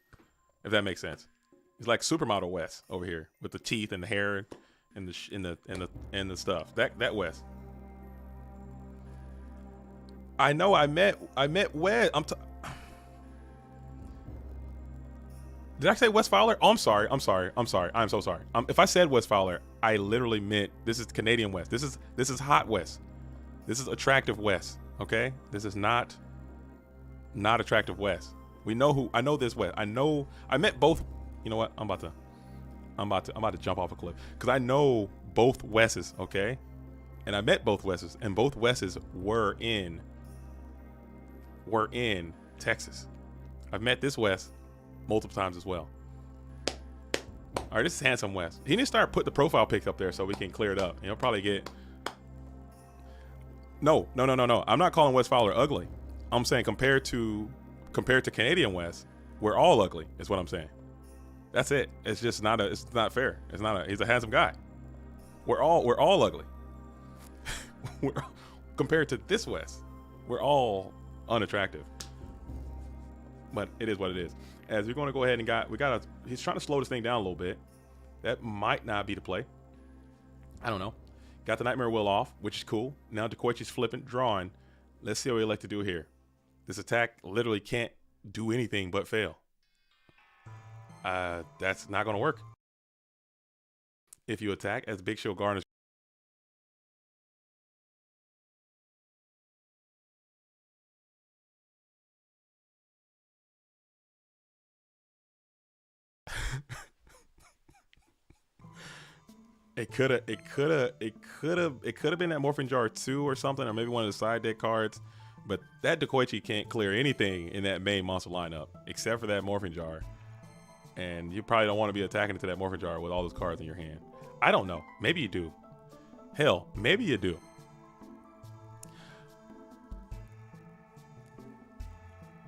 if that makes sense. He's like supermodel Wes over here with the teeth and the hair and the stuff. That Wes. I know. I met Wes. Did I say Wes Fowler? Oh, I'm sorry. I'm so sorry. If I said Wes Fowler, I literally meant this is Canadian Wes. This is hot Wes. This is attractive Wes. Okay? This is not attractive Wes. I know this Wes. I met both. You know what? I'm about to jump off a cliff, because I know both Wes's, okay? And I met both Wes's, and both Wes's were in Texas. I've met this Wes multiple times as well. All right, this is handsome Wes. He needs to start put the profile pics up there so we can clear it up. He'll probably get. No. I'm not calling Wes Fowler ugly. I'm saying compared to Canadian Wes, we're all ugly. Is what I'm saying. That's it. It's just not it's not fair. He's a handsome guy. We're all ugly. Compared to this Wes, we're all unattractive. But it is what it is. As we're going to go ahead and he's trying to slow this thing down a little bit. That might not be the play. I don't know. Got the Nightmare Wheel off, which is cool. Now DeQuetchy's flipping, drawing. Let's see what we like to do here. This attack literally can't do anything but fail. That's not going to work. If you attack as Big Show garnish, it could have been that Morphin Jar 2 or something, or maybe one of the side deck cards. But that Dekoichi can't clear anything in that main monster lineup except for that Morphin Jar. And you probably don't want to be attacking into that Morphin Jar with all those cards in your hand. I don't know. Maybe you do. Hell, maybe you do.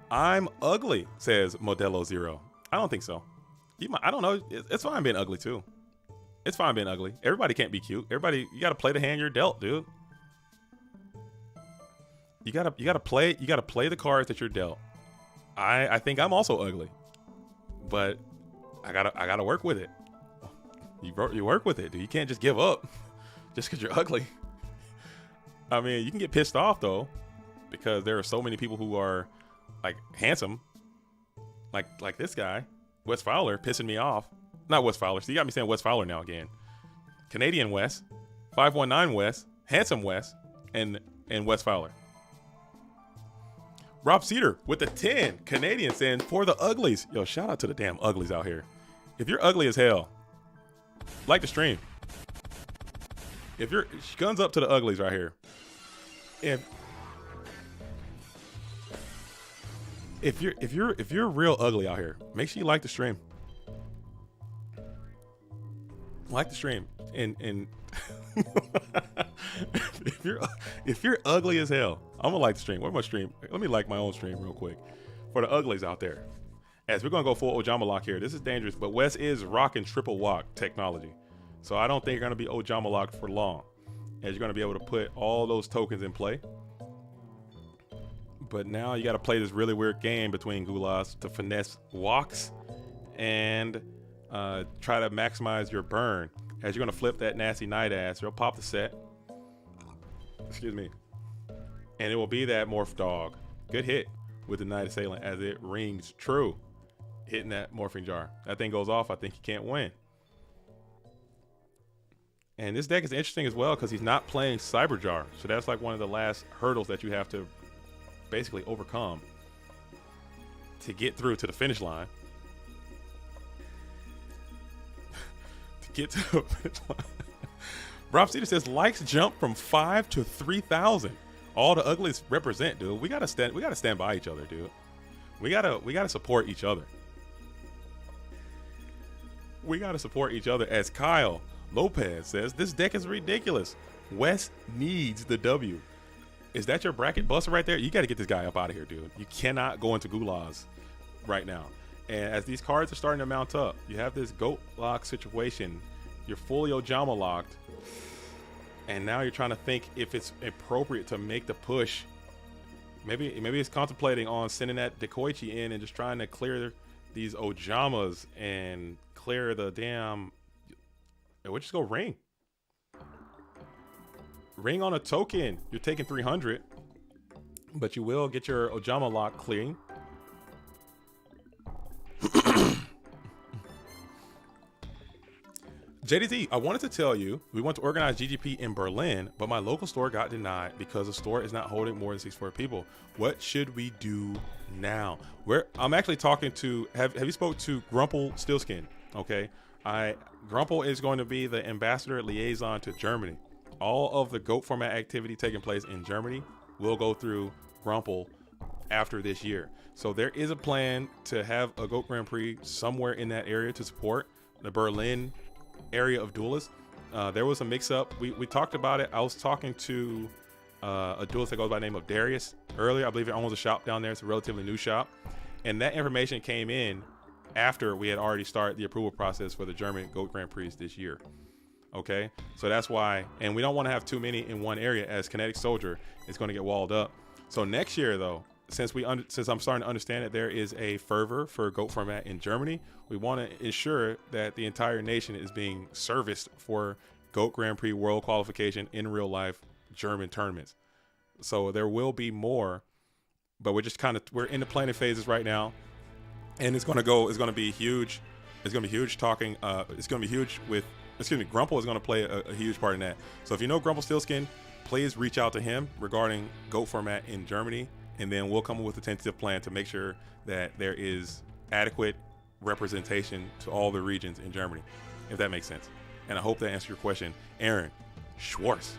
I'm ugly, says Modelo Zero. I don't think so. I don't know. It's fine being ugly too. It's fine being ugly. Everybody can't be cute. Everybody, you gotta play the hand you're dealt, dude. You gotta play the cards that you're dealt. I think I'm also ugly, but I gotta work with it. You work with it, dude. You can't just give up just because you're ugly. I mean, you can get pissed off though, because there are so many people who are like handsome, like this guy, Wes Fowler, pissing me off. Not Wes Fowler. So you got me saying Wes Fowler now again. Canadian Wes, 519 Wes, handsome Wes, and Wes Fowler. Rob Cedar with the 10. Canadian saying for the uglies. Yo, shout out to the damn uglies out here. If you're ugly as hell, like the stream. If you're guns up to the uglies right here. If you're real ugly out here, make sure you like the stream. Like the stream. And if you're ugly as hell, I'm gonna like the stream. Where's my stream? Let me like my own stream real quick for the uglies out there. As we're gonna go full Ojama lock here. This is dangerous, but Wes is rocking triple walk technology, so I don't think you're gonna be Ojama locked for long, as you're gonna be able to put all those tokens in play. But now you got to play this really weird game between Gulas to finesse walks and try to maximize your burn. As you're going to flip that nasty night ass, you'll pop the set. Excuse me. And it will be that Morph Dog. Good hit with the Night Assailant as it rings true. Hitting that Morphing Jar. That thing goes off, I think you can't win. And this deck is interesting as well because he's not playing Cyber Jar. So that's like one of the last hurdles that you have to basically overcome to get through to the finish line. To get to the finish line. Rob Cedar says likes jump from 5 to 3,000. All the uglies represent, dude. We gotta stand by each other, dude. We gotta support each other. We gotta support each other. As Kyle Lopez says, this deck is ridiculous. Wes needs the W. Is that your bracket buster right there? You got to get this guy up out of here, dude. You cannot go into Gulas right now. And as these cards are starting to mount up, you have this goat lock situation. You're fully Ojama locked. And now you're trying to think if it's appropriate to make the push. Maybe it's contemplating on sending that Dekoichi in and just trying to clear these Ojamas and clear the damn... We'll just go ring. Ring on a token. You're taking 300, but you will get your Ojama lock clean. JDZ, I wanted to tell you, we want to organize GGP in Berlin, but my local store got denied because the store is not holding more than 64 people. What should we do now? I'm actually talking to, have you spoke to Grumple Steelskin? Okay. Grumple is going to be the ambassador liaison to Germany. All of the GOAT format activity taking place in Germany will go through Grumple after this year. So there is a plan to have a GOAT Grand Prix somewhere in that area to support the Berlin area of duelists. There was a mix-up. We talked about it. I was talking to a duelist that goes by the name of Darius earlier. I believe he owns a shop down there. It's a relatively new shop. And that information came in after we had already started the approval process for the German GOAT Grand Prix this year. Okay, so that's why, and we don't want to have too many in one area, as Kinetic Soldier is going to get walled up. So next year, though, since I'm starting to understand that there is a fervor for GOAT format in Germany, we want to ensure that the entire nation is being serviced for GOAT Grand Prix World Qualification in real life German tournaments. So there will be more, but we're in the planning phases right now, and it's going to be huge It's going to be huge talking. It's going to be huge with, Grumple is going to play a huge part in that. So if you know Grumple Stillskin, please reach out to him regarding GOAT format in Germany, and then we'll come up with a tentative plan to make sure that there is adequate representation to all the regions in Germany, if that makes sense. And I hope that answers your question. Aaron, Schwartz,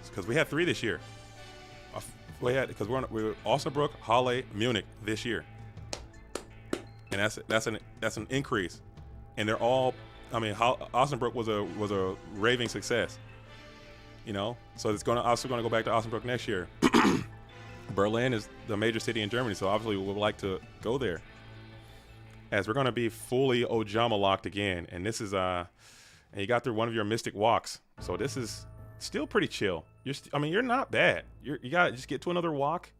because we had 3 this year. Because we were Osnabrück, Halle, Munich this year, and that's an increase. And they're all, I mean, Osnabrück was a raving success, you know. So it's also going to go back to Osnabrück next year. Berlin is the major city in Germany, so obviously we would like to go there. As we're going to be fully Ojama locked again, and this is and you got through one of your mystic walks, so this is still pretty chill. You're not bad. You gotta just get to another walk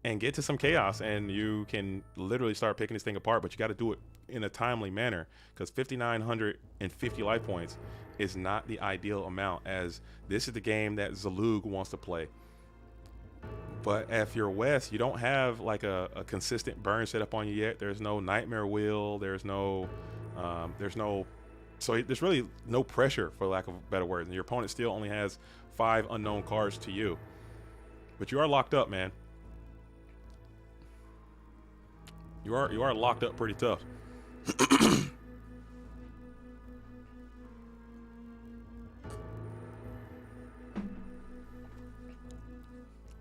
and get to some chaos, and you can literally start picking this thing apart. But you got to do it in a timely manner, because 5,950 life points is not the ideal amount, as this is the game that Zalug wants to play. But if you're West, you don't have like a consistent burn set up on you yet. There's no Nightmare Wheel. There's really no pressure, for lack of better words. And your opponent still only has 5 unknown cards to you. But you are locked up, man. You are locked up pretty tough.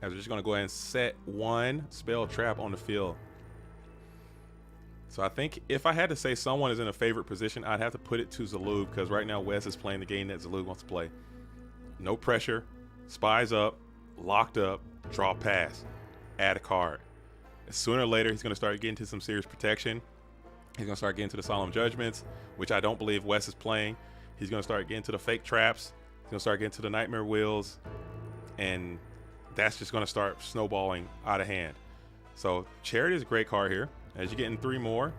As we're just going to go ahead and set 1 spell trap on the field. So I think if I had to say someone is in a favorite position, I'd have to put it to Zalug, because right now Wes is playing the game that Zalug wants to play. No pressure, spies up, locked up, draw pass, add a card. Sooner or later, he's going to start getting to some serious protection. He's going to start getting to the Solemn Judgments, which I don't believe Wes is playing. He's going to start getting to the fake traps. He's going to start getting to the Nightmare Wheels. And that's just going to start snowballing out of hand. So Charity is a great card here. As you're getting 3 more.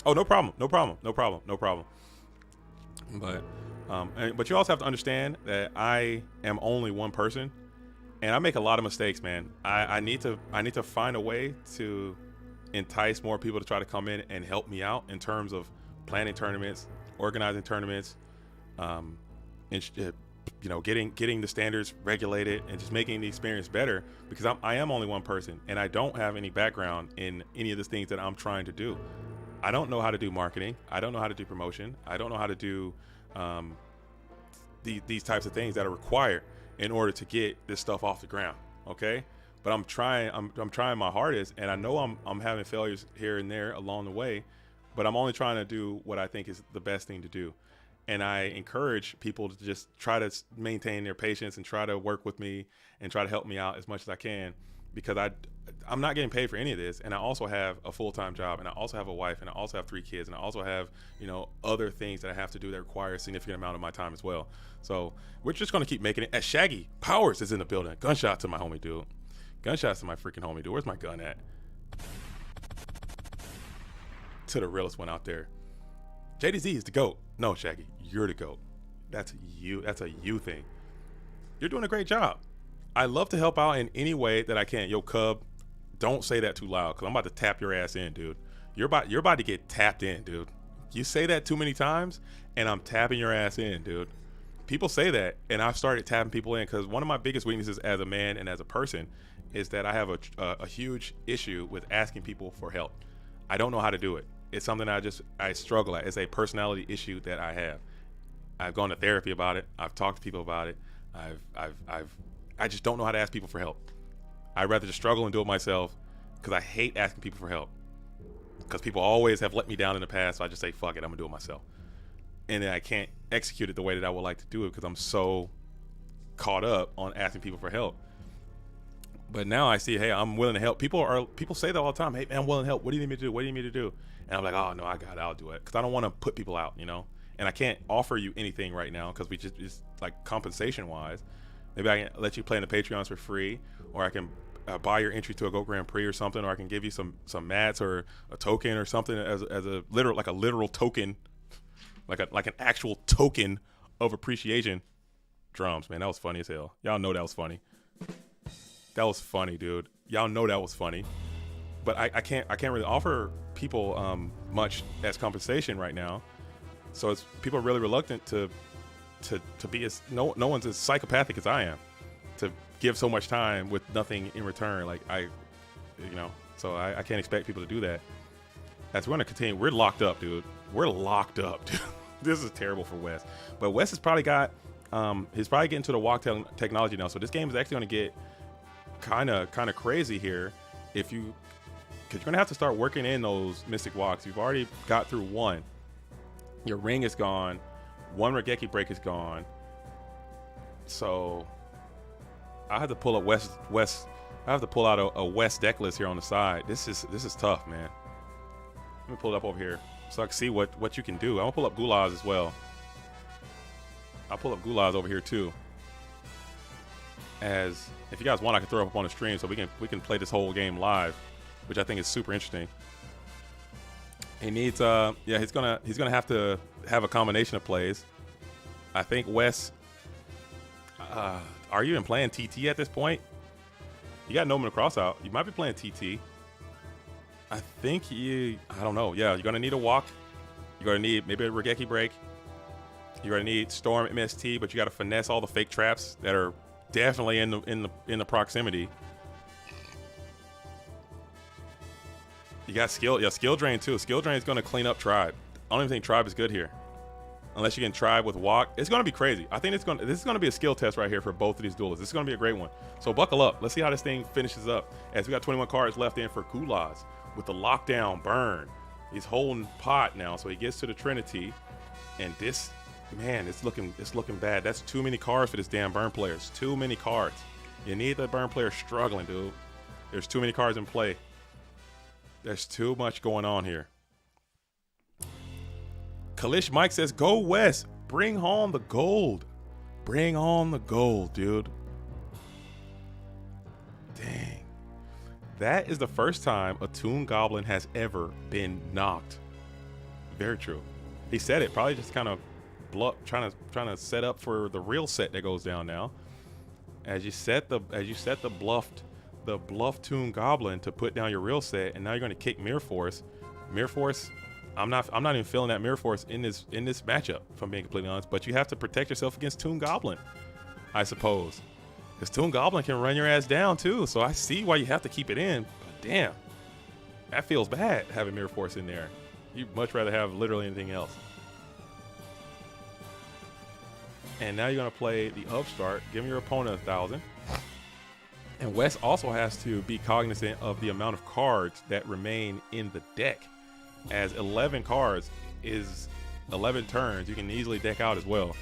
Oh, no problem. But you also have to understand that I am only one person, and I make a lot of mistakes, man. I need to find a way to entice more people to try to come in and help me out in terms of planning tournaments, organizing tournaments, getting the standards regulated, and just making the experience better, because I am only one person, and I don't have any background in any of the things that I'm trying to do. I don't know how to do marketing. I don't know how to do promotion. I don't know how to do these types of things that are required in order to get this stuff off the ground. Okay, but I'm trying my hardest, and I know I'm having failures here and there along the way, but I'm only trying to do what I think is the best thing to do. And I encourage people to just try to maintain their patience and try to work with me and try to help me out as much as I can, because I'm not getting paid for any of this. And I also have a full-time job, and I also have a wife, and I also have 3 kids, and I also have, other things that I have to do that require a significant amount of my time as well. So we're just going to keep making it. As Shaggy Powers is in the building. Gunshot to my homie, dude. Gunshots to my freaking homie, dude. Where's my gun at? To the realest one out there. JDZ is the GOAT. No, Shaggy, you're the GOAT. That's you. That's a you thing. You're doing a great job. I love to help out in any way that I can. Yo, Cub, don't say that too loud, because I'm about to tap your ass in, dude. You're about to get tapped in, dude. You say that too many times, and I'm tapping your ass in, dude. People say that, and I've started tapping people in, because one of my biggest weaknesses as a man and as a person is that I have a huge issue with asking people for help. I don't know how to do it. It's something I struggle at. It's a personality issue that I have. I've gone to therapy about it. I've talked to people about it. I just don't know how to ask people for help. I'd rather just struggle and do it myself, because I hate asking people for help, because people always have let me down in the past. So I just say, fuck it, I'm gonna do it myself. And then I can't execute it the way that I would like to do it, because I'm so caught up on asking people for help. But now I see, hey, I'm willing to help. People say that all the time. Hey, man, I'm willing to help. What do you need me to do? What do you need me to do? And I'm like, oh, no, I got it. I'll do it. Because I don't want to put people out, And I can't offer you anything right now, because we just like compensation-wise. Maybe I can let you play in the Patreons for free, or I can buy your entry to a Go Grand Prix or something, or I can give you some mats or a token or something as a literal token, like an actual token of appreciation. Drums, man, that was funny as hell. Y'all know that was funny. That was funny, dude. Y'all know that was funny. but I can't really offer people much as compensation right now. So it's people are really reluctant to be as no one's as psychopathic as I am to give so much time with nothing in return. Like so I can't expect people to do that. As we're going to continue, we're locked up, dude. We're locked up, dude. This is terrible for Wes. But Wes has probably got he's probably getting to the walk technology now. So this game is actually going to get kind of crazy here because you're going to have to start working in those mystic walks. You've already got through one. Your ring is gone. One Regeki break is gone. So I have to pull up West. I have to pull out a West deck list here on the side. This is tough, man. Let me pull it up over here so I can see what you can do. I'm gonna pull up Gulaz as well. I'll pull up Gulaz over here too. As if you guys want, I can throw it up on the stream so we can play this whole game live, which I think is super interesting. He needs he's gonna have to have a combination of plays. I think Wes. Are you even playing TT at this point? You got Noman Cross out. You might be playing TT. I think I don't know. Yeah, you're gonna need a walk. You're gonna need maybe a Regeki break. You're gonna need Storm MST, but you got to finesse all the fake traps that are definitely in the proximity. You got skill drain too. Skill drain is gonna clean up Tribe. I don't even think Tribe is good here, unless you can Tribe with walk. It's gonna be crazy. I think this is gonna be a skill test right here for both of these duelists. This is gonna be a great one. So buckle up. Let's see how this thing finishes up. As we got 21 cards left in for Gulaz with the lockdown burn. He's holding pot now, so he gets to the Trinity, and this, man, it's looking bad. That's too many cards for this damn burn player. It's too many cards. You need the burn player struggling, dude. There's too many cards in play. There's too much going on here. Kalish Mike says, "Go West, bring home the gold. Bring on the gold, dude." Dang. That is the first time a Toon Goblin has ever been knocked. Very true. He said it, probably just kind of trying to set up for the real set that goes down now. As you set the bluff Toon Goblin to put down your real set, and now you're going to kick Mirror Force. Mirror Force, I'm not even feeling that Mirror Force in this matchup, if I'm being completely honest. But you have to protect yourself against Toon Goblin, I suppose, because Toon Goblin can run your ass down too. So I see why you have to keep it in. But damn, that feels bad having Mirror Force in there. You'd much rather have literally anything else. And now you're going to play the upstart, giving your opponent 1,000. And Wes also has to be cognizant of the amount of cards that remain in the deck, as 11 cards is 11 turns. You can easily deck out as well.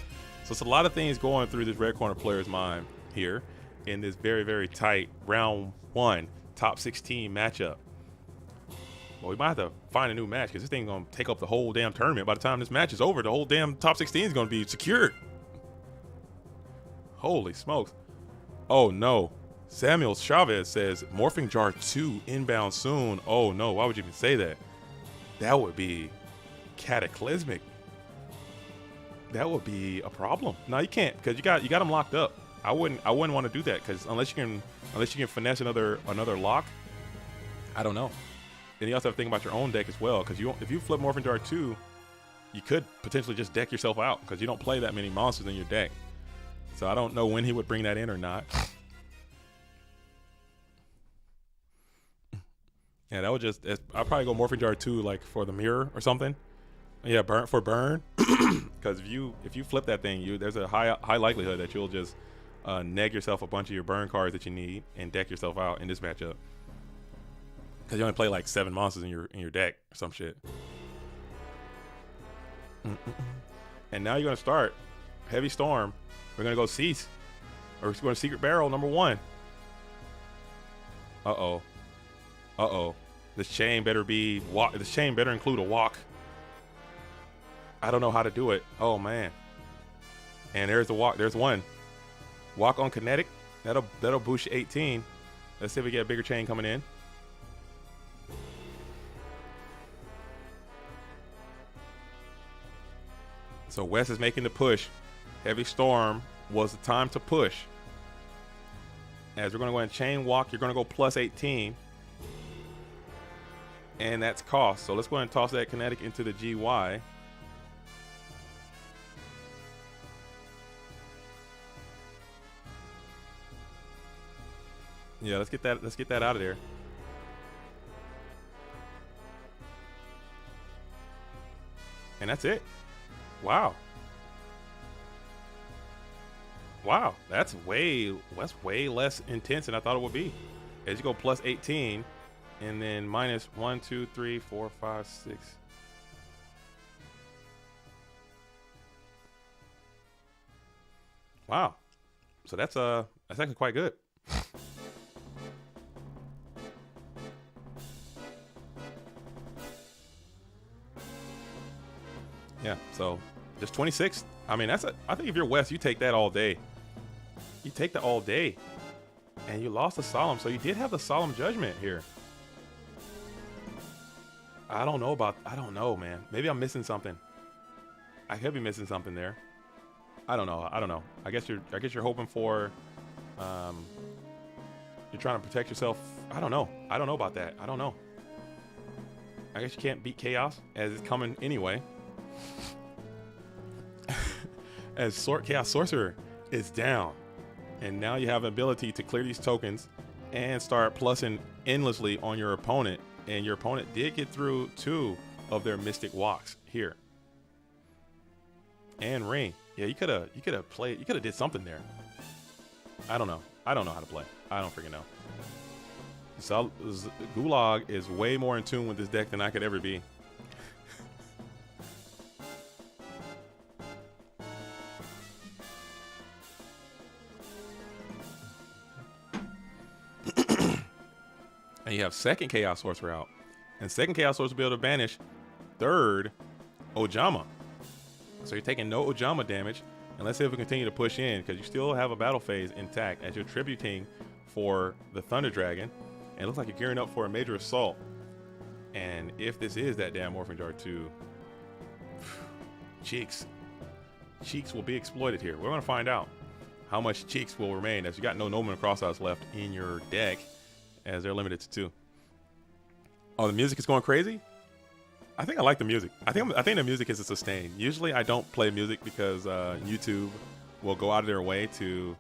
So it's a lot of things going through this red corner player's mind here in this very, very tight round 1 top 16 matchup. Well, we might have to find a new match because this thing's going to take up the whole damn tournament. By the time this match is over, the whole damn top 16 is going to be secured. Holy smokes. Oh, no. Samuel Chavez says, Morphing Jar 2 inbound soon. Oh, no. Why would you even say that? That would be cataclysmic. That would be a problem. No, you can't, because you got them locked up. I wouldn't want to do that, because unless you can finesse another lock, I don't know. Then you also have to think about your own deck as well, because if you flip Morphing Jar 2, you could potentially just deck yourself out, because you don't play that many monsters in your deck. So I don't know when he would bring that in or not. Yeah, that would just, I'd probably go Morphing Jar 2 like for the mirror or something. Yeah, burn. Because if you flip that thing, there's a high likelihood that you'll just neg yourself a bunch of your burn cards that you need and deck yourself out in this matchup. Because you only play like 7 monsters in your deck or some shit. And now you're gonna start Heavy Storm. We're gonna go Cease, or we're going to Secret Barrel number 1. Uh-oh. This chain better be walk. This chain better include a walk. I don't know how to do it. Oh man. And there's the walk. There's one. Walk on kinetic. That'll boost you 18. Let's see if we get a bigger chain coming in. So Wes is making the push. Heavy Storm was the time to push. As we're going to go and chain walk, you're going to go plus 18. and that's cost. So let's go ahead and toss that kinetic into the GY. Yeah, let's get that out of there. And that's it. Wow. Wow, that's way less intense than I thought it would be. As you go plus 18, and then minus 1, 2, 3, 4, 5, 6. Wow. So that's actually quite good. Yeah, so just 26. I mean, I think if you're West, you take that all day. You take that all day. And you lost the Solemn, so you did have the Solemn Judgment here. I don't know, man. Maybe I'm missing something. I could be missing something there. I don't know. I guess you're hoping for you're trying to protect yourself. I don't know about that. I don't know. I guess you can't beat Chaos as it's coming anyway. As Chaos Sorcerer is down. And now you have the ability to clear these tokens and start plussing endlessly on your opponent. And your opponent did get through 2 of their Mystic Walks here. And Ring. Yeah, you could have played, you could have did something there. I don't know. I don't know how to play. I don't freaking know. So Gulag is way more in tune with this deck than I could ever be. And you have second Chaos Sorcerer out. And second Chaos Sorcerer will be able to banish third Ojama. So you're taking no Ojama damage. And let's see if we continue to push in, because you still have a battle phase intact as you're tributing for the Thunder Dragon. And it looks like you're gearing up for a major assault. And if this is that damn Morphing Jar 2, Cheeks will be exploited here. We're going to find out how much Cheeks will remain, as you got no Nomen Crosshouse left in your deck, as they're limited to 2. Oh, the music is going crazy? I think I like the music. I think the music is a sustain. Usually I don't play music because YouTube will go out of their way to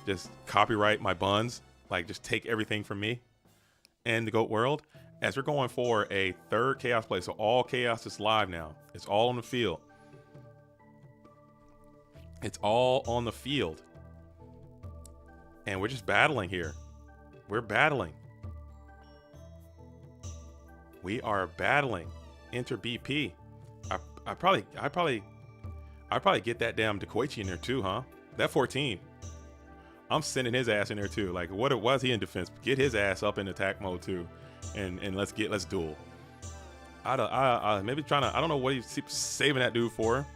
just copyright my buns, like just take everything from me and the GOAT world. As we're going for a third Chaos play, so all Chaos is live now. It's all on the field. It's all on the field. And we're just battling here. We're battling. We are battling. Enter BP. I probably get that damn Dekoichi in there too, huh? That 14. I'm sending his ass in there too. Like, why is he in defense? Get his ass up in attack mode too, and let's duel. Maybe trying to. I don't know what he's saving that dude for.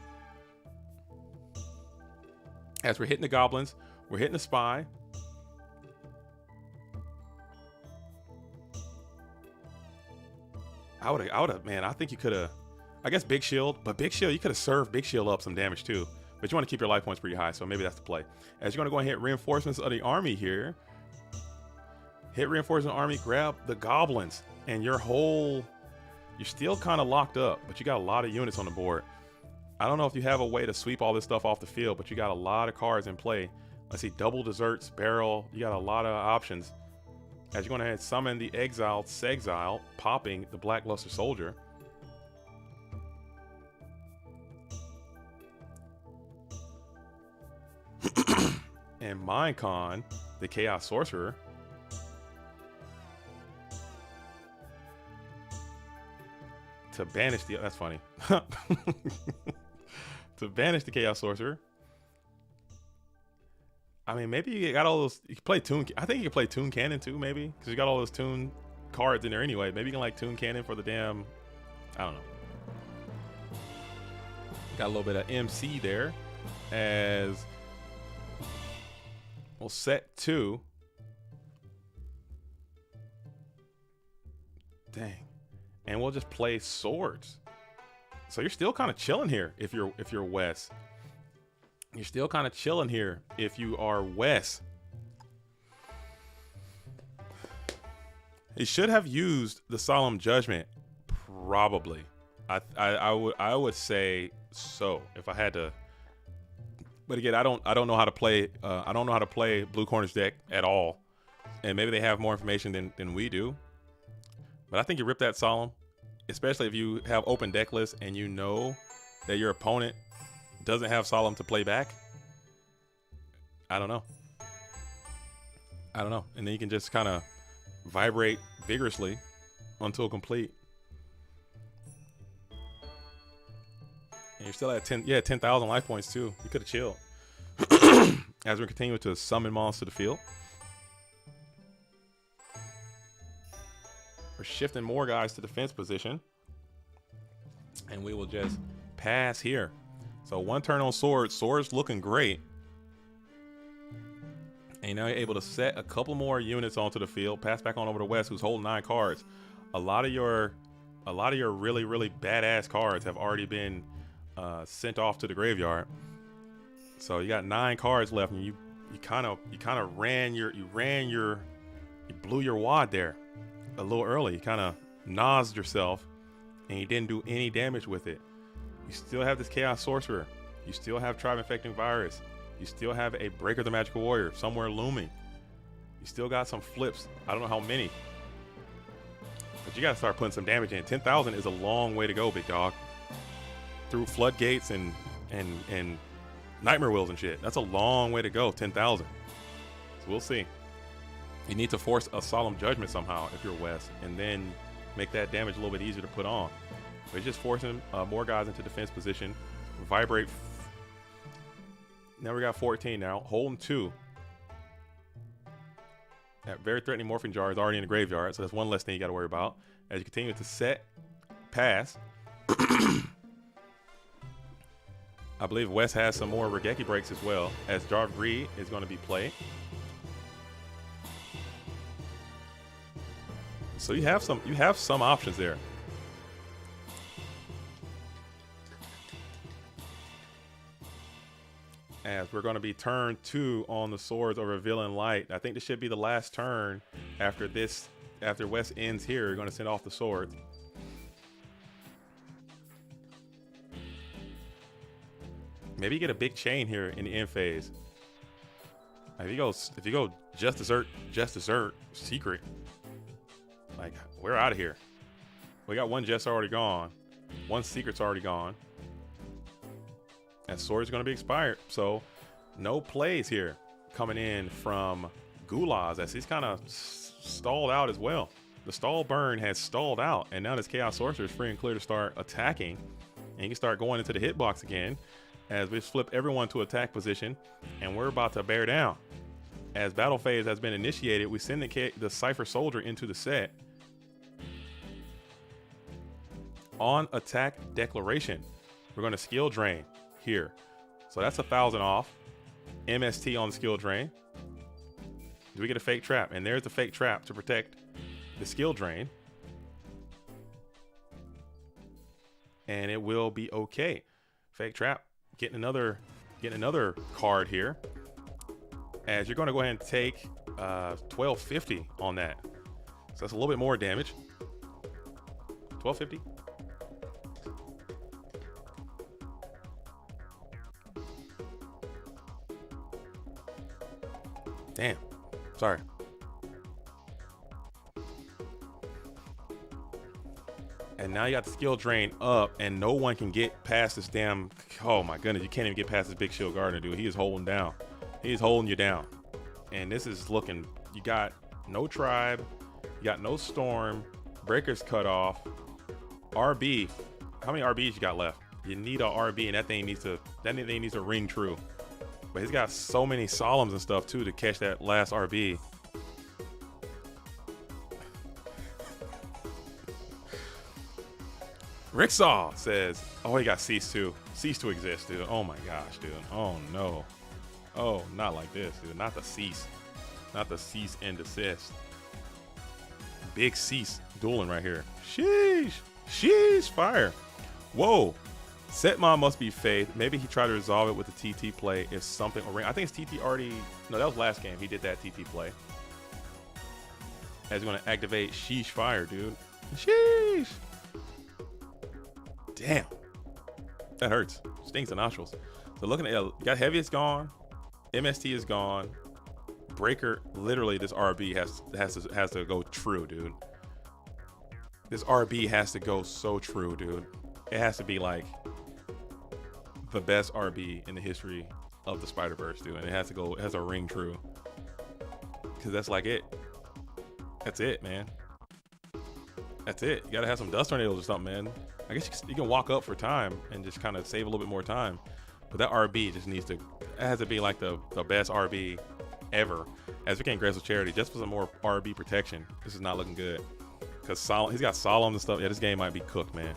As we're hitting the goblins, we're hitting the spy. I would have, man. I think you could have. I guess Big Shield, but Big Shield, you could have served Big Shield up some damage too. But you want to keep your life points pretty high, so maybe that's the play. As you're going to go and hit reinforcements of the army here. Hit reinforcement army, grab the goblins, and you're still kind of locked up, but you got a lot of units on the board. I don't know if you have a way to sweep all this stuff off the field, but you got a lot of cards in play. Let's see, double deserts, barrel. You got a lot of options. As you're going to ahead summon the exiled Sexile, popping the Blackluster Soldier. And Minecon, the Chaos Sorcerer. To banish the... That's funny. To banish the Chaos Sorcerer. I mean, maybe you got all those... You can play Toon... I think you can play Toon Cannon too, maybe. Because you got all those Toon cards in there anyway. Maybe you can like Toon Cannon for the damn... I don't know. Got a little bit of MC there. As... We'll set 2. Dang. And we'll just play swords. So you're still kind of chilling here if you're Wes. You're still kind of chilling here if you are Wes. He should have used the Solemn Judgment, probably. I would say so if I had to. But again, I don't know how to play. I don't know how to play Blue Corner's deck at all, and maybe they have more information than we do. But I think you rip that Solemn, especially if you have open deck lists and you know that your opponent doesn't have Solemn to play back. I don't know. And then you can just kind of vibrate vigorously until complete. And you're still at 10,000 life points too. You could have chilled. As we continue to summon monsters to the field. We're shifting more guys to defense position. And we will just pass here. So 1 turn on Swords. Swords looking great. And now you're able to set a couple more units onto the field. Pass back on over to West, who's holding 9 cards. A lot of your really, really badass cards have already been sent off to the graveyard. So you got 9 cards left, and you blew your wad there a little early. You kind of nosed yourself, and you didn't do any damage with it. You still have this Chaos Sorcerer. You still have Tribe Infecting Virus. You still have a Breaker the Magical Warrior somewhere looming. You still got some flips. I don't know how many. But you got to start putting some damage in. 10,000 is a long way to go, big dog. Through floodgates and nightmare wheels and shit. That's a long way to go, 10,000. So we'll see. You need to force a Solemn Judgment somehow if you're West, and then make that damage a little bit easier to put on. But it's just forcing more guys into defense position. Vibrate. Now we got 14 now. Holding 2. That very threatening Morphing Jar is already in the graveyard, so that's one less thing you got to worry about. As you continue to set, pass. I believe West has some more Regeki breaks as well, as Jarvri is going to be played. So you have some options there. As we're going to be turn 2 on the Swords over Villain Light. I think this should be the last turn after this. After West ends here, you're going to send off the Swords. Maybe you get a big chain here in the end phase. If you go just dessert, secret. Like, we're out of here. We got 1 Jester already gone. 1 Secret's already gone. And Sword's going to be expired. So no plays here coming in from Gulaz, as he's kind of stalled out as well. The stall burn has stalled out, and now this Chaos Sorcerer is free and clear to start attacking. And you can start going into the hitbox again as we flip everyone to attack position, and we're about to bear down. As battle phase has been initiated, we send the Cypher Soldier into the set. On attack declaration, we're going to skill drain here. So that's 1,000 off. MST on the skill drain. Do we get a fake trap? And there's the fake trap to protect the skill drain. And it will be okay. Fake trap. Getting another card here. As you're going to go ahead and take 1250 on that. So that's a little bit more damage. 1250. Damn. Sorry. And now you got the skill drain up, and no one can get past this damn... Oh my goodness, you can't even get past this Big Shield Gardener, dude. He is holding down. He's holding you down. And this is looking... You got no Tribe. You got no Storm. Breaker's cut off. RB. How many RBs you got left? You need a RB, and that thing needs to ring true. But he's got so many Solemns and stuff, too, to catch that last RB. Ricksaw says, oh, he got Cease to exist, dude. Oh, my gosh, dude. Oh, no. Oh, not like this, dude. Not the Cease. Not the Cease and desist. Big Cease dueling right here. Sheesh. Sheesh. Fire. Whoa. Setmon must be Faith. Maybe he tried to resolve it with the TT play if something. I think it's TT already. No, that was last game. He did that TT play. as we're going to activate Sheesh Fire, dude. Sheesh. Damn. That hurts. Stings the nostrils. So looking at you got Heavy, it's gone. MST is gone. Breaker, literally, this RB has to go true, dude. This RB has to go so true, dude. It has to be like the best RB in the history of the Spider-Verse, dude. And it has to ring true. Because that's like it. That's it, man. That's it. You gotta have some dust tornadoes or something, man. I guess you can walk up for time and just kind of save a little bit more time. But that RB just needs to, it has to be like the best RB ever. As we can grace with charity, just for some more RB protection. This is not looking good. Because he's got Solemn and stuff. Yeah, this game might be cooked, man.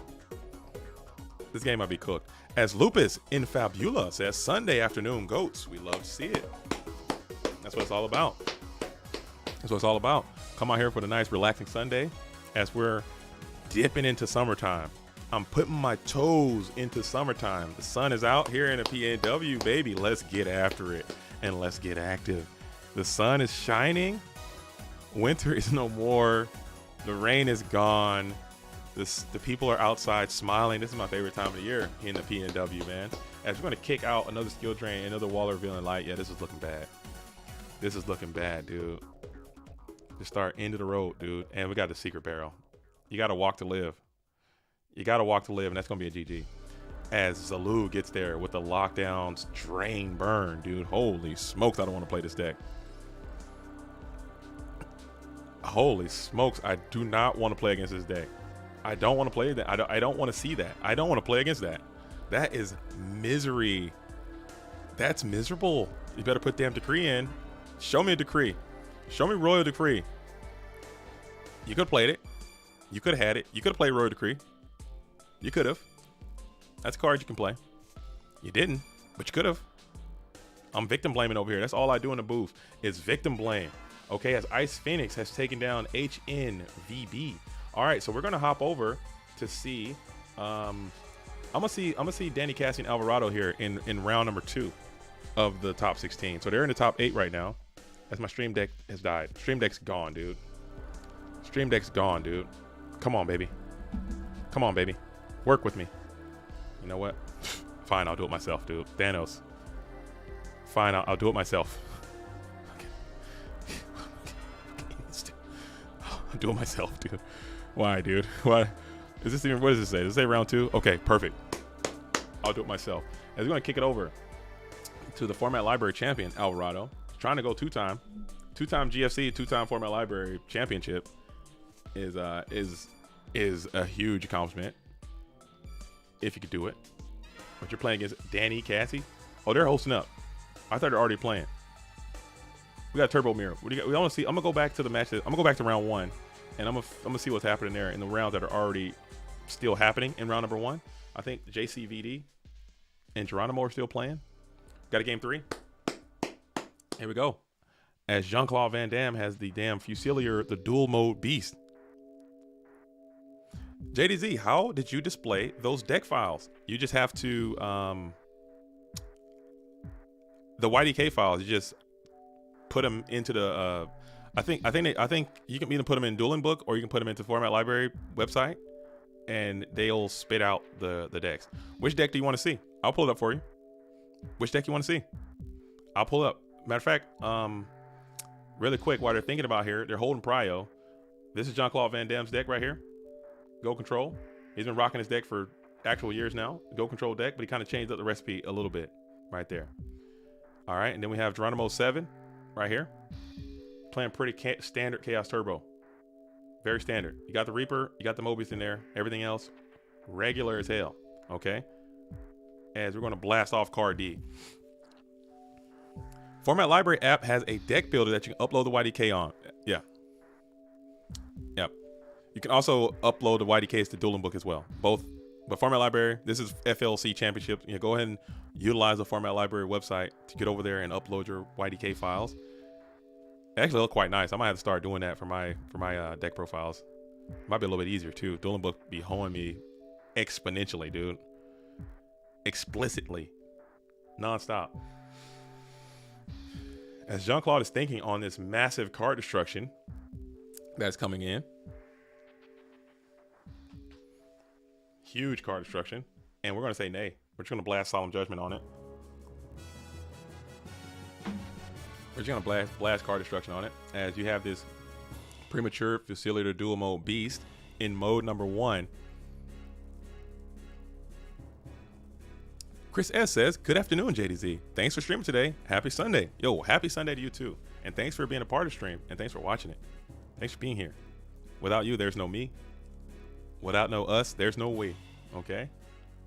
This game might be cooked. As Lupus in Fabula says, Sunday afternoon goats. We love to see it. That's what it's all about. That's what it's all about. Come out here for the nice relaxing Sunday as we're dipping into summertime. I'm putting my toes into summertime. The sun is out here in the PNW, baby. Let's get after it and let's get active. The sun is shining. Winter is no more. The rain is gone. The people are outside smiling. This is my favorite time of the year in the PNW, man. As we're going to kick out another skill drain, another Waller revealing light. Yeah, this is looking bad. This is looking bad, dude. Just start into the road, dude. And we got the secret barrel. You got to walk to live. You got to walk to live, and that's going to be a GG. As Zalu gets there with the lockdowns, drain, burn, dude. Holy smokes, I don't want to play this deck. Holy smokes, I do not want to play against this deck. I don't want to play that. I don't want to see that. I don't want to play against that. That is misery. That's miserable. You better put damn Decree in. Show me a Decree. Show me Royal Decree. You could have played it. You could have had it. You could have played Royal Decree. You could have. That's a card you can play. You didn't, but you could have. I'm victim blaming over here. That's all I do in the booth is victim blame. Okay, as Ice Phoenix has taken down HNVB. All right, so we're gonna hop over to see. I'm gonna see Danny Cassie and Alvarado here in round number 2 of the top 16. So they're in the top 8 right now. As my stream deck has died. Stream deck's gone, dude. Stream deck's gone, dude. Come on, baby. Come on, baby. Work with me. You know what? Fine, I'll do it myself, dude. Thanos. Fine, I'll do it myself. I'll do it myself, dude. Why, dude? Why? Is this even, what does it say? Does it say round 2? Okay, perfect. I'll do it myself. As we're going to kick it over to the Format Library champion, Alvarado. Trying to go two-time GFC, two-time Format Library championship is a huge accomplishment. If you could do it. But you're playing against Danny Cassie. Oh, they're hosting up. I thought they're already playing. We got Turbo Mirror. What do you got? We want to see. I'm gonna go back to the match. I'm gonna go back to round 1, and I'm gonna see what's happening there in the rounds that are already still happening in round number 1. I think JCVD and Geronimo are still playing. Got a game 3. Here we go. As Jean-Claude Van Damme has the damn Fusilier, the dual mode beast. JDZ, how did you display those deck files? You just have to the YDK files. You just put them into the I think you can either put them in Dueling Book or you can put them into Format Library website, and they'll spit out the decks. Which deck do you want to see? I'll pull it up for you. Which deck you want to see? I'll pull it up. Matter of fact, really quick, while they're thinking about here, they're holding Prio. This is Jean-Claude Van Damme's deck right here. Go Control. He's been rocking his deck for actual years now. Go Control deck, but he kind of changed up the recipe a little bit right there. All right, and then we have Geronimo 7 right here. Playing pretty standard Chaos Turbo. Very standard. You got the Reaper, you got the Mobius in there. Everything else, regular as hell. Okay? As we're going to blast off card D. Format Library app has a deck builder that you can upload the YDK on. Yeah. Yep. You can also upload the YDKs to Dueling Book as well. Both. But Format Library, this is FLC Championship. You know, go ahead and utilize the Format Library website to get over there and upload your YDK files. They actually look quite nice. I might have to start doing that for my deck profiles. Might be a little bit easier too. Dueling Book be hoeing me exponentially, dude. Explicitly. Non-stop. As Jean-Claude is thinking on this massive card destruction, that's coming in. Huge card destruction. And we're going to say nay. We're just going to blast Solemn Judgment on it. We're just going to blast card destruction on it. As you have this Premature Facilitator Dual Mode Beast in mode number 1. Chris S says, good afternoon, JDZ. Thanks for streaming today. Happy Sunday. Yo, happy Sunday to you too. And thanks for being a part of the stream. And thanks for watching it. Thanks for being here. Without you, there's no me. Without no us, there's no we. Okay?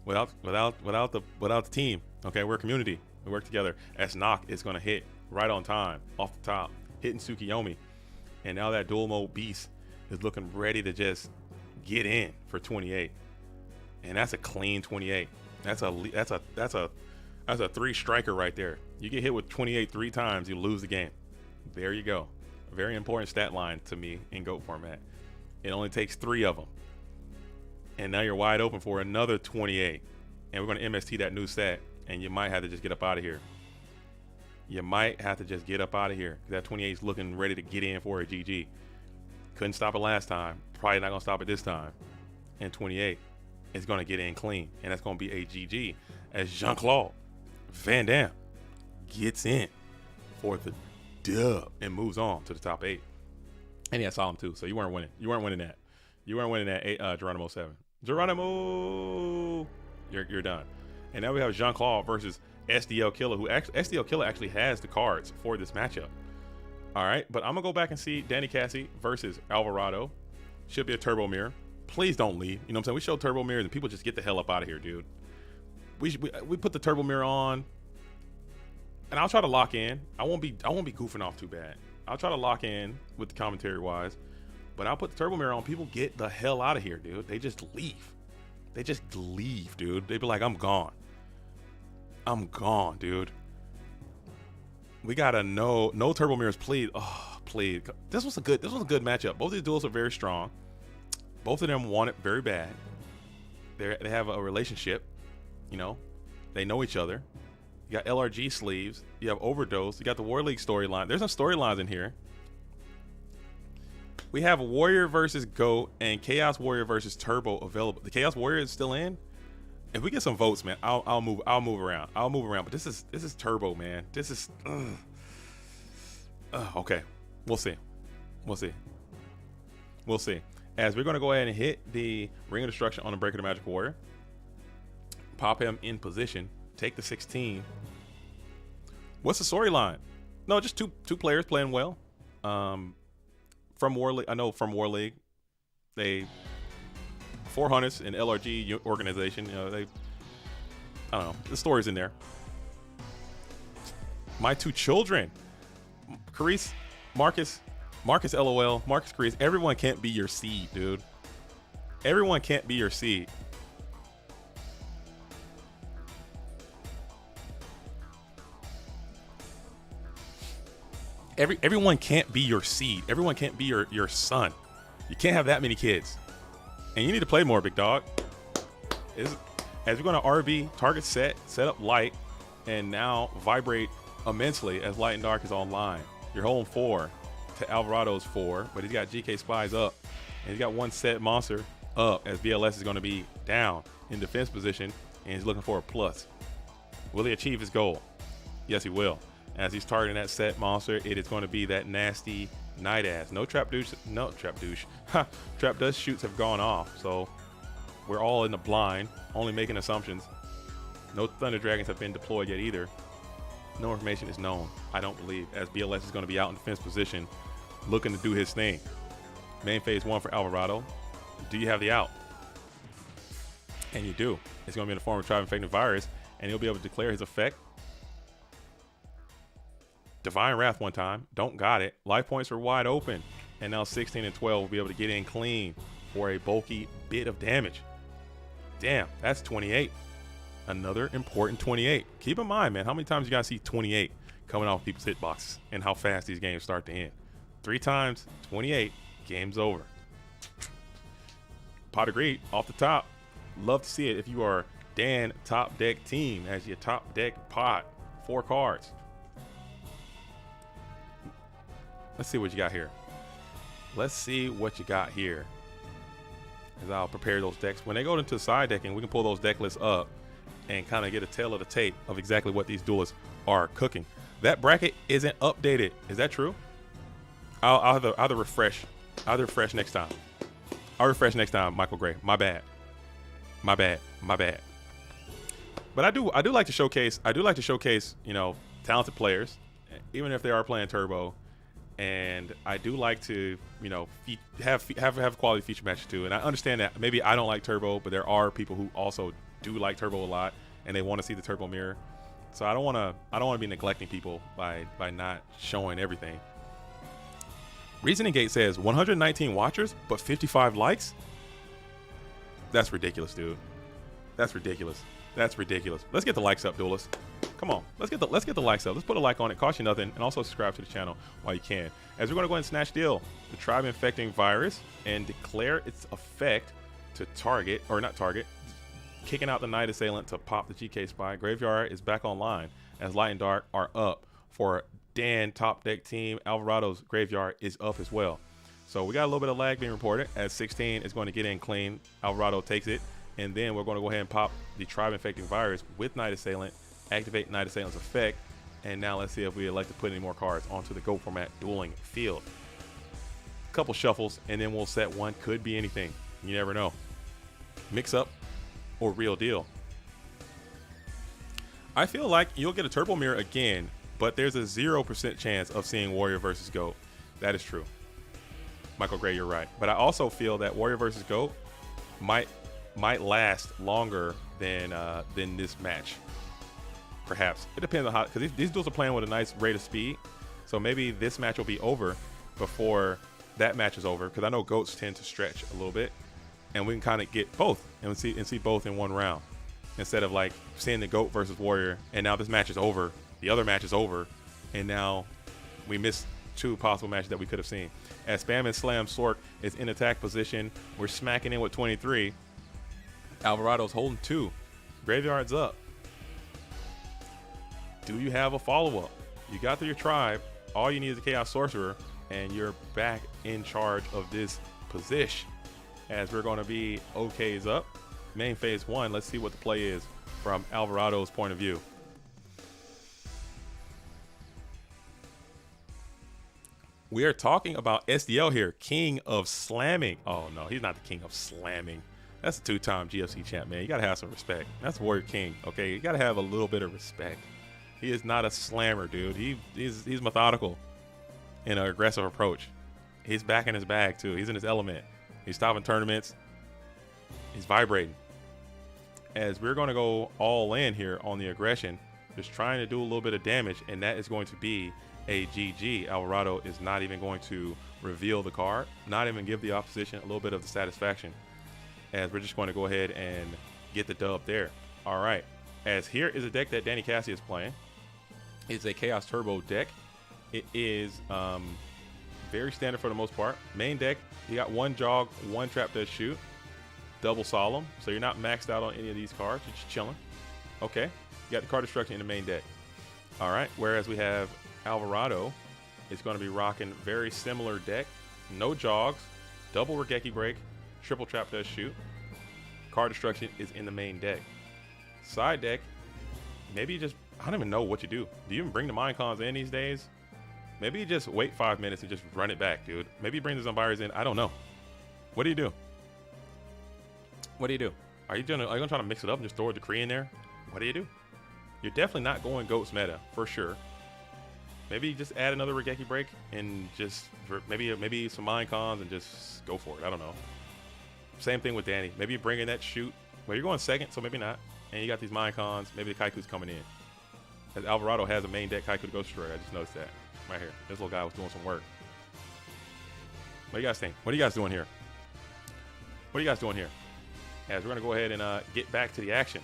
Without the team. Okay, we're a community. We work together. As Knock is gonna hit right on time, off the top, hitting Tsukiyomi. And now that dual mode beast is looking ready to just get in for 28. And that's a clean 28. That's a 3 striker right there. You get hit with 28 3 times, you lose the game. There you go. A very important stat line to me in GOAT format. It only takes 3 of them. And now you're wide open for another 28. And we're going to MST that new set. And you might have to just get up out of here. You might have to just get up out of here. That 28 is looking ready to get in for a GG. Couldn't stop it last time. Probably not going to stop it this time. And 28 is going to get in clean. And that's going to be a GG. As Jean-Claude Van Damme gets in for the dub and moves on to the top 8. And he had Solemn too. So you weren't winning. You weren't winning that. You weren't winning that Geronimo 7. Geronimo! You're done. And now we have Jean-Claude versus SDL Killer, who SDL Killer actually has the cards for this matchup. All right, but I'm going to go back and see Danny Cassie versus Alvarado. Should be a turbo mirror. Please don't leave. You know what I'm saying? We show turbo mirrors and people just get the hell up out of here, dude. We put the turbo mirror on, and I'll try to lock in. I won't be goofing off too bad. I'll try to lock in with the commentary wise, but I'll put the turbo mirror on. People get the hell out of here, dude. They just leave. They just leave, dude. They be like, I'm gone. I'm gone, dude. We gotta no turbo mirrors, please. Oh, please. This was a good matchup. Both these duels are very strong. Both of them want it very bad. They have a relationship. You know, they know each other. You got LRG sleeves. You have Overdose. You got the War League storyline. There's some storylines in here. We have Warrior versus GOAT and Chaos Warrior versus Turbo available. The Chaos Warrior is still in. If we get some votes, man, I'll move around. I'll move around. But this is Turbo, man. This is okay. We'll see. As we're gonna go ahead and hit the Ring of Destruction on the Breaker the Magic Warrior. Pop him in position. Take the 16. What's the storyline? No, just two players playing well. From War League, I know from War League, they 400s and LRG organization. You know, I don't know. The story's in there. My 2 children, Carice, Marcus, LOL, Marcus, Carice. Everyone can't be your seed, dude. Everyone can't be your seed. Everyone can't be your seed. Everyone can't be your son. You can't have that many kids. And you need to play more, big dog. As we're going to RB, target set up light, and now vibrate immensely as light and dark is online. You're holding 4 to Alvarado's 4, but he's got GK Spies up. And he's got 1 set monster up as BLS is going to be down in defense position, and he's looking for a plus. Will he achieve his goal? Yes, he will. As he's targeting that set monster, it is going to be that nasty Night Ass. No Trap Douche. Trap Dust shoots have gone off, so we're all in the blind, only making assumptions. No Thunder Dragons have been deployed yet either. No information is known, I don't believe, as BLS is going to be out in defense position, looking to do his thing. Main phase 1 for Alvarado. Do you have the out? And you do. It's going to be in the form of Tribe Infected Virus, and he'll be able to declare his effect. Divine Wrath one time. Don't got it. Life points are wide open. And now 16 and 12 will be able to get in clean for a bulky bit of damage. Damn, that's 28. Another important 28. Keep in mind, man, how many times you got to see 28 coming off people's hitboxes and how fast these games start to end. 3 times, 28, game's over. Pot of Greed off the top. Love to see it if you are Dan Top Deck Team as your top deck pot. 4 cards. Let's see what you got here. let's see what you got here. As I'll prepare those decks. When they go into side decking, we can pull those deck lists up and kind of get a tail of the tape of exactly what these duelists are cooking. That bracket isn't updated. Is that true? I'll have to refresh. I'll refresh next time. I'll refresh next time, Michael Gray. My bad. My bad. My bad. But I do like to showcase. I do like to showcase, you know, talented players, even if they are playing Turbo. And I do like to, you know, have quality feature matches too. And I understand that maybe I don't like Turbo, but there are people who also do like Turbo a lot, and they want to see the Turbo mirror. So I don't want to be neglecting people by not showing everything. Reasoning Gate says 119 watchers, but 55 likes. That's ridiculous, dude. That's ridiculous. That's ridiculous. Let's get the likes up, duelists. Come on, let's get the likes up. Let's put a like on it. Cost you nothing, and also subscribe to the channel while you can. As we're going to go ahead and snatch deal the tribe infecting virus and declare its effect to target, or not target, kicking out the Night Assailant to pop the GK Spy. Graveyard is back online as Light and Dark are up. For Dan top deck team, Alvarado's Graveyard is up as well. So we got a little bit of lag being reported as 16 is going to get in clean. Alvarado takes it, and then we're going to go ahead and pop the tribe infecting virus with Night Assailant, activate Night Assailant's effect, and now let's see if we elect to put any more cards onto the Go format dueling field. Couple shuffles, and then we'll set one. Could be anything. You never know. Mix up or real deal. I feel like you'll get a Turbo Mirror again, but there's a 0% chance of seeing Warrior versus Goat. That is true. Michael Gray, you're right. But I also feel that Warrior versus Goat might last longer than this match. Perhaps. It depends on how, because these duels are playing with a nice rate of speed. So maybe this match will be over before that match is over, because I know Goats tend to stretch a little bit, and we can kind of get both and see both in one round, instead of like seeing the Goat versus Warrior, and now this match is over, the other match is over, and now we missed two possible matches that we could have seen. As Spam and Slam Sork is in attack position, we're smacking in with 23. Alvarado's holding 2. Graveyard's up. Do you have a follow-up? You got through your tribe. All you need is a Chaos Sorcerer, and you're back in charge of this position. As we're going to be OKs up. Main phase 1. Let's see what the play is from Alvarado's point of view. We are talking about SDL here, king of slamming. Oh, no, he's not the king of slamming. That's a 2-time GFC champ, man. You got to have some respect. That's Warrior King, okay? You got to have a little bit of respect. He is not a slammer, dude. He's methodical in an aggressive approach. He's back in his bag, too. He's in his element. He's stopping tournaments. He's vibrating. As we're going to go all in here on the aggression, just trying to do a little bit of damage, and that is going to be a GG. Alvarado is not even going to reveal the card, not even give the opposition a little bit of the satisfaction, as we're just going to go ahead and get the dub there. All right, as here is a deck that Danny Cassie is playing. It's a Chaos Turbo deck. It is very standard for the most part. Main deck, you got 1 Jog, 1 Trap Does Shoot, double Solemn, so you're not maxed out on any of these cards. You're just chilling. Okay, you got the card destruction in the main deck. All right, whereas we have Alvarado is going to be rocking very similar deck. No Jogs, double Regeki Break, triple Trap Does Shoot. Card destruction is in the main deck. Side deck, maybe you just, I don't even know what you do. Do you even bring the Mind Cons in these days? Maybe you just wait 5 minutes and just run it back, dude. Maybe you bring the Zombies in. I don't know. What do you do? What do you do? Are you gonna try to mix it up and just throw a Decree in there? What do you do? You're definitely not going Goats meta for sure. Maybe just add another Regeki Break and just maybe some Mind Cons and just go for it. I don't know. Same thing with Danny. Maybe you bring in that shoot. Well, you're going second, so maybe not. And you got these Mind Cons. Maybe the Kaiku's coming in. As Alvarado has a main deck Kaiku to Ghost Destroyer. I just noticed that right here. This little guy was doing some work. What do you guys think? What are you guys doing here? What are you guys doing here? As we're going to go ahead and get back to the action.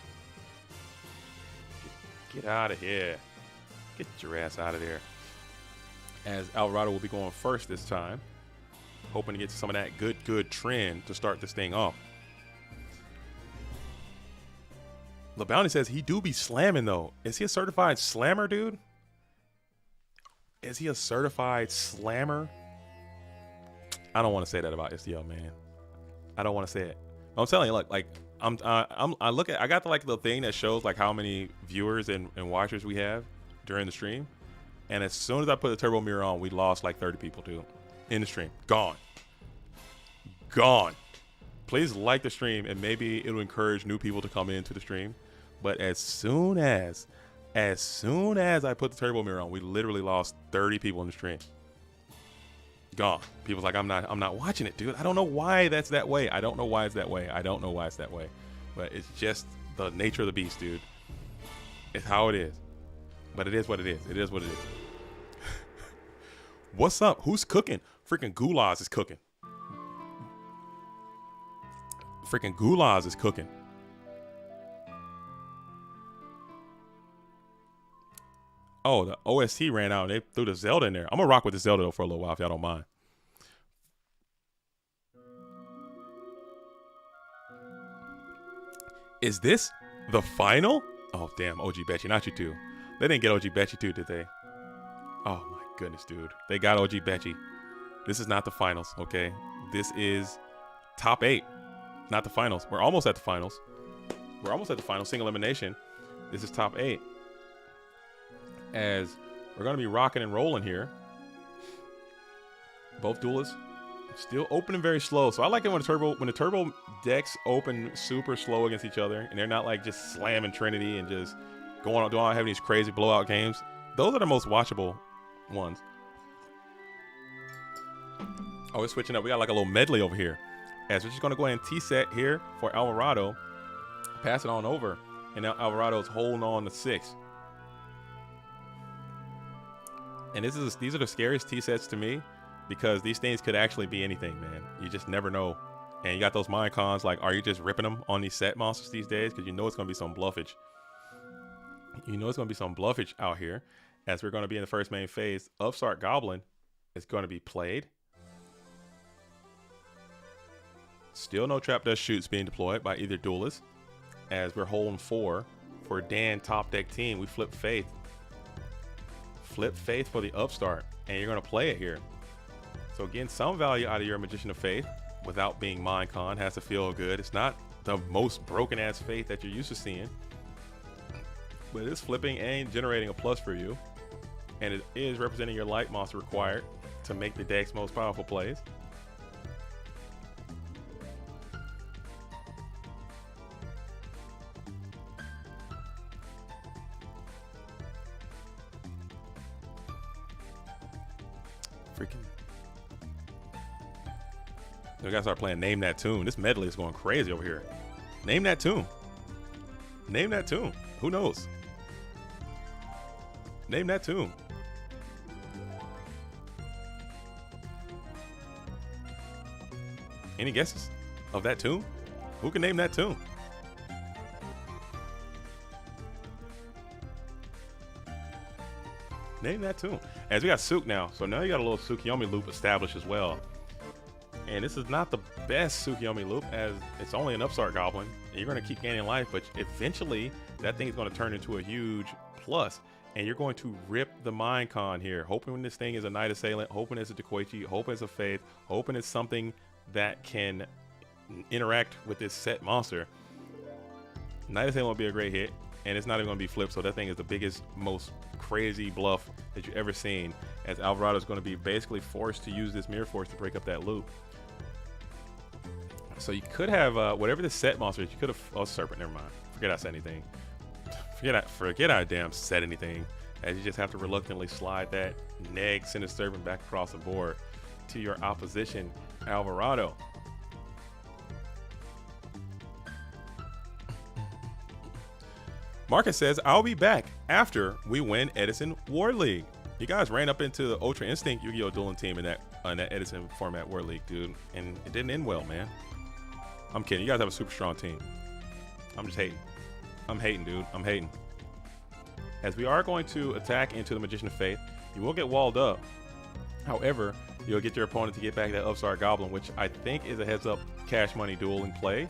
Get out of here. Get your ass out of there. As Alvarado will be going first this time. Hoping to get some of that good trend to start this thing off. LeBounty says he do be slamming, though. Is he a certified slammer, dude? Is he a certified slammer? I don't want to say that about STL, man. I don't want to say it. I'm telling you, look, like I look at, I got the thing that shows like how many viewers and watchers we have during the stream, and as soon as I put the turbo mirror on, we lost like 30 people, dude, in the stream. Gone. Please like the stream, and maybe it'll encourage new people to come into the stream. But as soon as I put the turbo mirror on, we literally lost 30 people in the stream. Gone. People's like, I'm not watching it, dude. I don't know why that's that way. I don't know why it's that way. But it's just the nature of the beast, dude. It's how it is. But it is what it is. It is what it is. What's up? Who's cooking? Freaking Goulash is cooking. Oh, the OST ran out and they threw the Zelda in there. I'm going to rock with the Zelda, though, for a little while, if y'all don't mind. Is this the final? Oh, damn, OG Betchy, not you two. They didn't get OG Betchy too, did they? Oh, my goodness, dude. They got OG Betchy. This is not the finals, okay? This is top 8, not the finals. We're almost at the finals. Single elimination. This is top 8. As we're going to be rocking and rolling here. Both duelists still opening very slow. So I like it when the turbo decks open super slow against each other, and they're not like just slamming Trinity and just doing having these crazy blowout games. Those are the most watchable ones. Oh, we're switching up. We got like a little medley over here. As we're just going to go ahead and T-set here for Alvarado. Pass it on over. And now Alvarado's holding on to 6. And these are the scariest T-sets to me, because these things could actually be anything, man. You just never know. And you got those mind cons, like, are you just ripping them on these set monsters these days? Because you know it's going to be some bluffage. Out here, as we're going to be in the first main phase. Upstart Goblin is going to be played. Still no Trap Dust Shoots being deployed by either duelist. As we're holding 4 for Dan top deck team. We flip Faith. Flip Faith for the Upstart, and you're going to play it here. So getting some value out of your Magician of Faith without being Mind Con has to feel good. It's not the most broken ass Faith that you're used to seeing, but it's flipping and generating a plus for you, and it is representing your light monster required to make the deck's most powerful plays. We gotta start playing Name That Tune. This medley is going crazy over here. Name that tune. Who knows? Name that tune. Any guesses of that tune? Who can name that tune? Name that tune. As we got Suk now. So now you got a little Tsukiyomi loop established as well. And this is not the best Tsukiyomi loop, as it's only an Upstart Goblin. And you're going to keep gaining life, but eventually that thing is going to turn into a huge plus. And you're going to rip the Mind Con here, hoping this thing is a Night Assailant, hoping it's a Dekoichi, hoping it's a Faith, hoping it's something that can interact with this set monster. Night Assailant will be a great hit, and it's not even going to be flipped. So that thing is the biggest, most crazy bluff that you've ever seen, as Alvarado is going to be basically forced to use this Mirror Force to break up that loop. So you could have whatever the set monster is. You could have, oh, Serpent, never mind. Forget I said anything. Forget I damn said anything. As you just have to reluctantly slide that neg, send a Serpent back across the board to your opposition, Alvarado. Marcus says, I'll be back after we win Edison War League. You guys ran up into the Ultra Instinct Yu-Gi-Oh! Dueling team in that Edison format War League, dude. And it didn't end well, man. I'm kidding. You guys have a super strong team. I'm just hating. I'm hating, dude. I'm hating. As we are going to attack into the Magician of Faith, you will get walled up. However, you'll get your opponent to get back that Upstart Goblin, which I think is a heads-up cash money duel in play,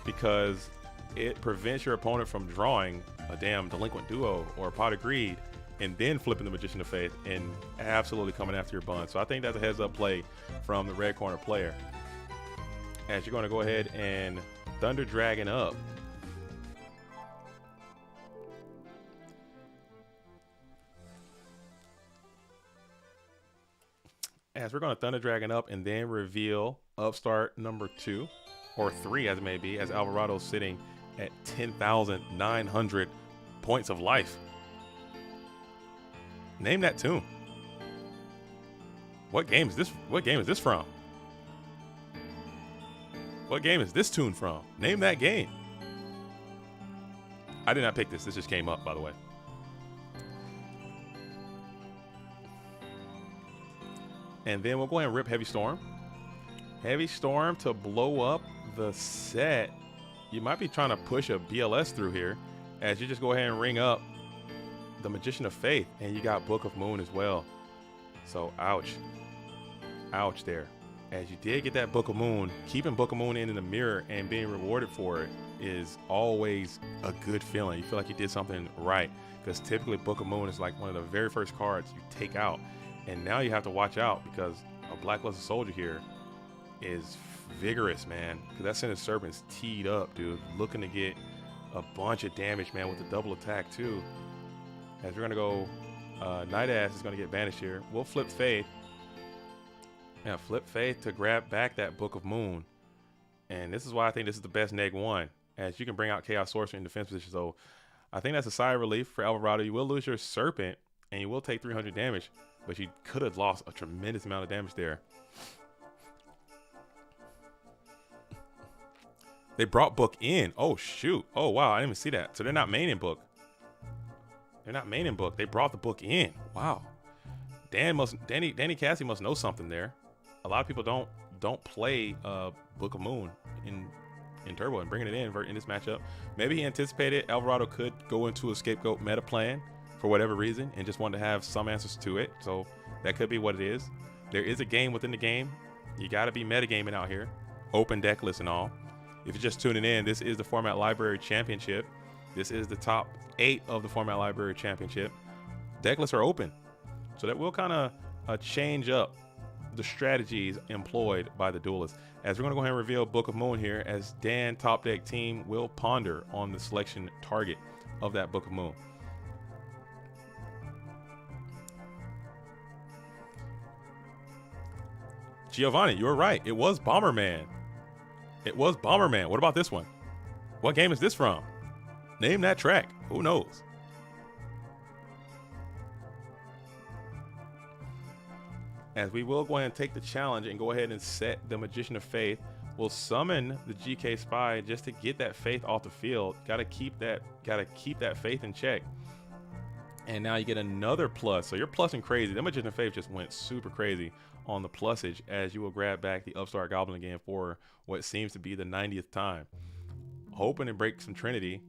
because it prevents your opponent from drawing a damn Delinquent Duo or a Pot of Greed and then flipping the Magician of Faith and absolutely coming after your bun. So I think that's a heads-up play from the red corner player. As you're going to go ahead and Thunder Dragon up. As we're going to Thunder Dragon up and then reveal Upstart number 2 or 3 as it may be, as Alvarado's sitting at 10,900 points of life. Name that tune. What game is this? What game is this from? What game is this tune from? Name that game. I did not pick this. This just came up, by the way. And then we'll go ahead and rip Heavy Storm. Heavy Storm to blow up the set. You might be trying to push a BLS through here as you just go ahead and ring up the Magician of Faith, and you got Book of Moon as well. So ouch. Ouch there. As you did get that Book of Moon, keeping Book of Moon in the mirror and being rewarded for it is always a good feeling. You feel like you did something right, because typically Book of Moon is like one of the very first cards you take out. And now you have to watch out because a Blackluster Soldier here is vigorous, man. Because that Sinister Serpent's teed up, dude. Looking to get a bunch of damage, man, with the double attack, too. As we're going to go, Night Ass is going to get banished here. We'll flip Faith. Yeah, flip Faith to grab back that Book of Moon. And this is why I think this is the best neg 1. As you can bring out Chaos Sorcery in defense position. So I think that's a sigh of relief for Alvarado. You will lose your Serpent, and you will take 300 damage. But you could have lost a tremendous amount of damage there. They brought Book in. Oh, shoot. Oh, wow. I didn't even see that. So they're not main in Book. They're not main in Book. They brought the Book in. Wow. Danny Cassie must know something there. A lot of people don't play Book of Moon in Turbo, and bringing it in this matchup. Maybe he anticipated Alvarado could go into a scapegoat meta plan for whatever reason and just wanted to have some answers to it. So that could be what it is. There is a game within the game. You got to be metagaming out here. Open deck list and all. If you're just tuning in, this is the Format Library Championship. This is the top 8 of the Format Library Championship. Deck lists are open. So that will kind of change up the strategies employed by the duelists. As we're going to go ahead and reveal Book of Moon here, as Dan Top Deck team will ponder on the selection target of that Book of Moon. Giovanni, you were right. It was Bomberman. It was Bomberman. What about this one? What game is this from? Name that track. Who knows? As we will go ahead and take the challenge and go ahead and set the Magician of Faith. We'll summon the GK Spy just to get that Faith off the field. Gotta keep that Faith in check. And now you get another plus. So you're plussing crazy. The Magician of Faith just went super crazy on the plusage, as you will grab back the Upstart Goblin again for what seems to be the 90th time. Hoping to break some Trinity.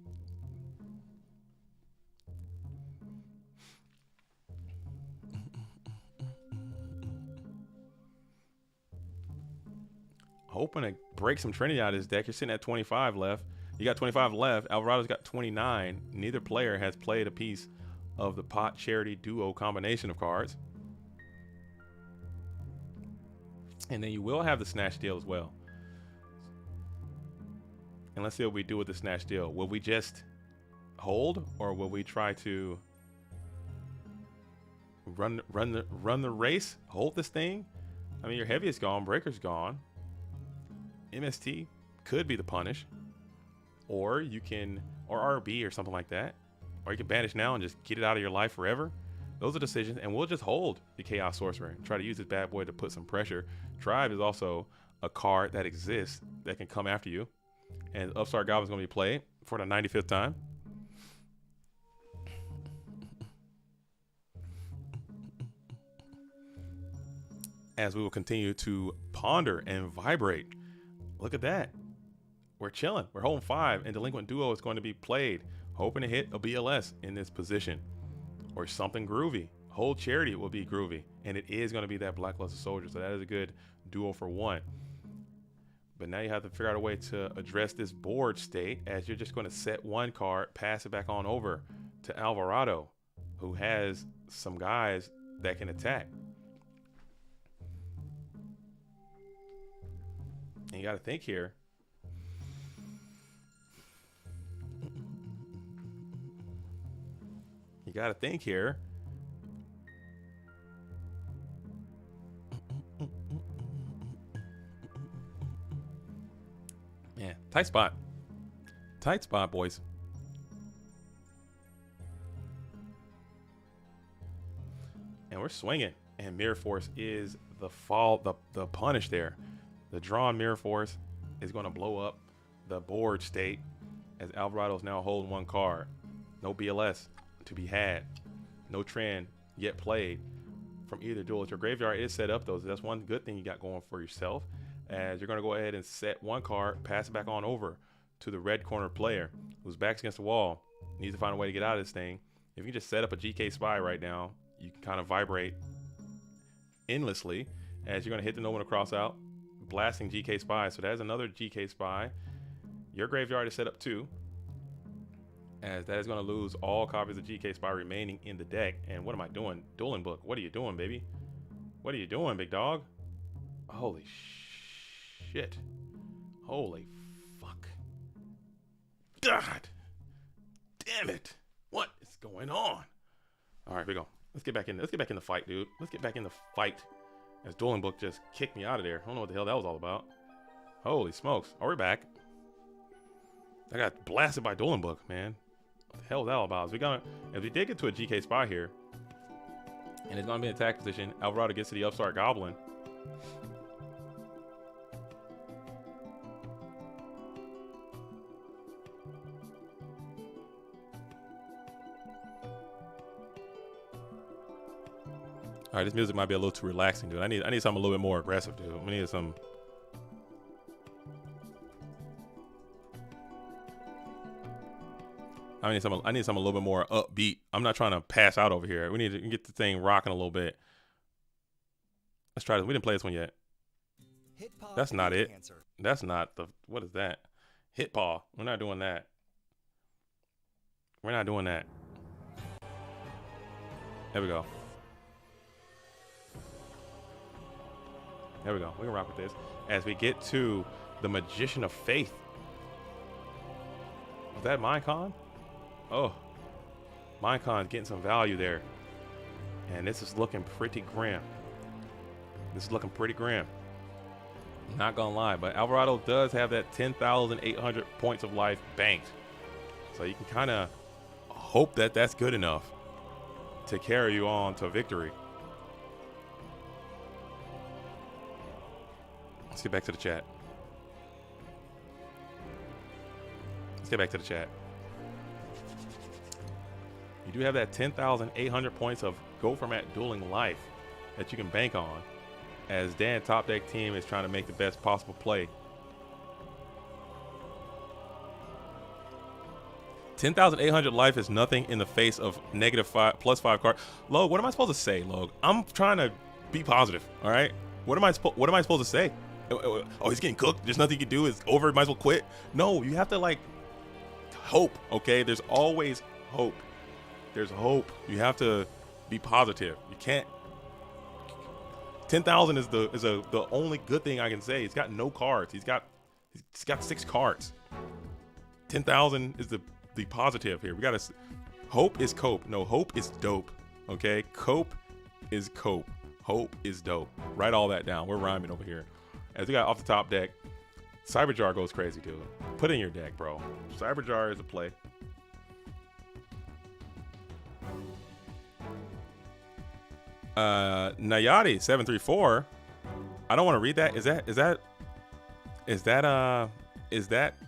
Hoping to break some Trinity out of this deck. You're sitting at 25 left. You got 25 left. Alvarado's got 29. Neither player has played a piece of the Pot Charity Duo combination of cards. And then you will have the Snatch Deal as well. And let's see what we do with the Snatch Deal. Will we just hold, or will we try to run the race? Hold this thing? I mean, your Heavy is gone, Breaker's gone. MST could be the punish. Or you can, or RB or something like that. Or you can banish now and just get it out of your life forever. Those are decisions, and we'll just hold the Chaos Sorcerer and try to use this bad boy to put some pressure. Tribe is also a card that exists that can come after you. And Upstart Goblin is going to be played for the 95th time. As we will continue to ponder and vibrate. Look at that. We're chilling. We're holding 5, and Delinquent Duo is going to be played. Hoping to hit a BLS in this position. Or something groovy. Hold Charity will be groovy. And it is going to be that Blackluster Soldier. So that is a good duo for 1. But now you have to figure out a way to address this board state, as you're just going to set 1 card, pass it back on over to Alvarado. who has some guys that can attack. And you got to think here. You got to think here. Man, tight spot. Tight spot, boys. And we're swinging. And Mirror Force is the punish there. The drawn Mirror Force is going to blow up the board state as Alvarado's now holding one card. No BLS to be had. No trend yet played from either duelist. Your graveyard is set up, though. So that's one good thing you got going for yourself, as you're going to go ahead and set one card, pass it back on over to the red corner player whose back's against the wall, needs to find a way to get out of this thing. If you just set up a GK Spy right now, you can kind of vibrate endlessly as you're going to hit the no one to cross out, blasting GK Spy. So that's another GK Spy. Your graveyard is set up too, as that is going to lose all copies of GK Spy remaining in the deck. And what am I doing? Dueling Book. What are you doing, baby? What are you doing, big dog? Holy shit. Holy fuck. God damn it. What is going on? All right, here we go. Let's get back in the fight, dude. Let's get back in the fight. As Dueling Book just kicked me out of there. I don't know what the hell that was all about. Holy smokes. Oh, we're back. I got blasted by Dueling Book, man. What the hell is that all about? If we did get to a GK Spy here, and it's gonna be in attack position, Alvarado gets to the Upstart Goblin. All right, this music might be a little too relaxing, dude. I need something a little bit more aggressive, dude. We need some. I need something a little bit more upbeat. I'm not trying to pass out over here. We need to get the thing rocking a little bit. Let's try this. We didn't play this one yet. That's not it. That's not the. What is that? Hit paw. We're not doing that. We're not doing that. There we go. There we go. We can rock with this as we get to the Magician of Faith. Was that Minecon? Oh, Minecon getting some value there. And this is looking pretty grim. Not gonna lie, but Alvarado does have that 10,800 points of life banked. So you can kind of hope that that's good enough to carry you on to victory. Let's get back to the chat. You do have that 10,800 points of Go Format Dueling Life that you can bank on, as Dan Top Deck team is trying to make the best possible play. 10,800 life is nothing in the face of -5 +5 card. Log, what am I supposed to say, Log? I'm trying to be positive. All right. What am I supposed to say? Oh, he's getting cooked. There's nothing you can do. It's over. Might as well quit. No, you have to like hope. Okay, there's always hope. There's hope. You have to be positive. You can't. 10,000 is the only good thing I can say. He's got no cards. He's got 6 cards. 10,000 is the positive here. We gotta. Hope is cope. No, hope is dope. Okay, cope is cope. Hope is dope. Write all that down. We're rhyming over here. As we got off the top deck, Cyberjar goes crazy, dude. Put it in your deck, bro. Cyberjar is a play. Nayati 734. I don't want to read that. Is that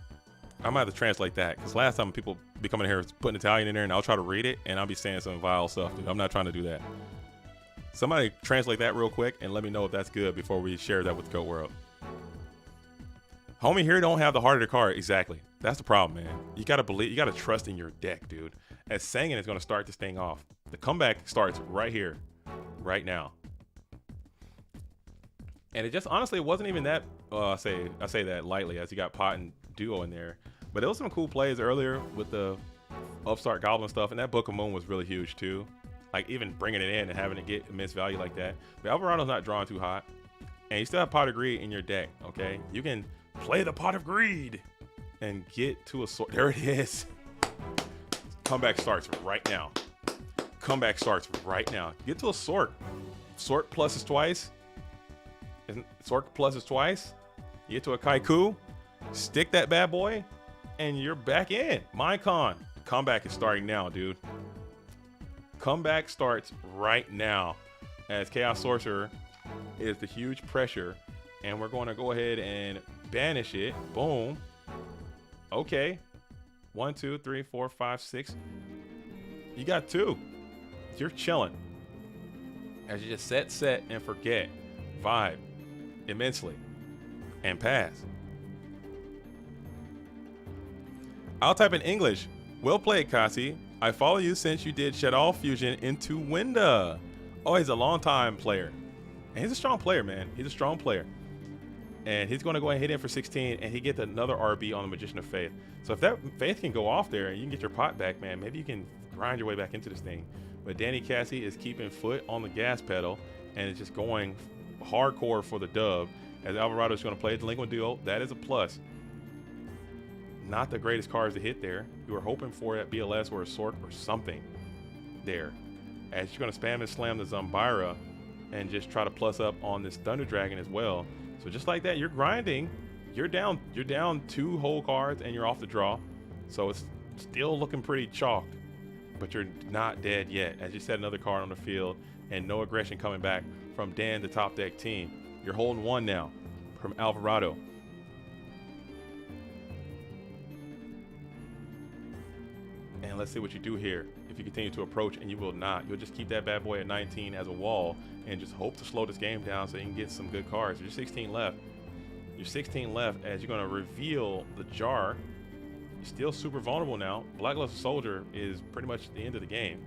I might have to translate that, because last time people be coming here putting Italian in there and I'll try to read it and I'll be saying some vile stuff, dude. I'm not trying to do that. Somebody translate that real quick and let me know if that's good before we share that with Goat World. Homie here don't have the heart of the card. Exactly. That's the problem, man. You gotta believe, you gotta trust in your deck, dude. As Sangin is gonna start this thing off. The comeback starts right here, right now. And it just honestly, it wasn't even that I say that lightly, as you got Pot and Duo in there. But there was some cool plays earlier with the Upstart Goblin stuff, and that Book of Moon was really huge too. like even bringing it in and having it get immense value like that. But Alvarado's not drawing too hot, and you still have Pot of Greed in your deck. Okay, you can play the Pot of Greed and get to a sort. There it is. Comeback starts right now. Comeback starts right now. Get to a sort. Sort plus is twice. Sort plus is twice. You get to a Kaiku. Stick that bad boy, and you're back in. Minecon. Comeback is starting now, dude. Comeback starts right now as Chaos Sorcerer is the huge pressure, and we're going to go ahead and banish it. Boom. Okay. 1, 2, 3, 4, 5, 6. You got 2. You're chilling. As you just set, and forget. Vibe immensely. And pass. I'll type in English. Well played, Kasi. I follow you since you did Shadow Fusion into Winda. Oh, he's a long-time player. And he's a strong player, man. He's a strong player. And he's going to go ahead and hit in for 16, and he gets another RB on the Magician of Faith. So if that Faith can go off there and you can get your pot back, man, maybe you can grind your way back into this thing. But Danny Cassie is keeping foot on the gas pedal, and it's just going hardcore for the dub. As Alvarado is going to play a Delinquent Duo, that is a plus. Not the greatest cards to hit there. You were hoping for that BLS or a Sort or something there. As you're going to spam and slam the Zumbira and just try to plus up on this Thunder Dragon as well. So just like that, you're grinding. You're down 2 whole cards and you're off the draw. So it's still looking pretty chalked, but you're not dead yet. As you set another card on the field and no aggression coming back from Dan, the top deck team. You're holding 1 now from Alvarado. And let's see what you do here. If you continue to approach, and you will not, you'll just keep that bad boy at 19 as a wall and just hope to slow this game down so you can get some good cards. You're 16 left. You're 16 left as you're going to reveal the jar. You're still super vulnerable now. Blackluster Soldier is pretty much the end of the game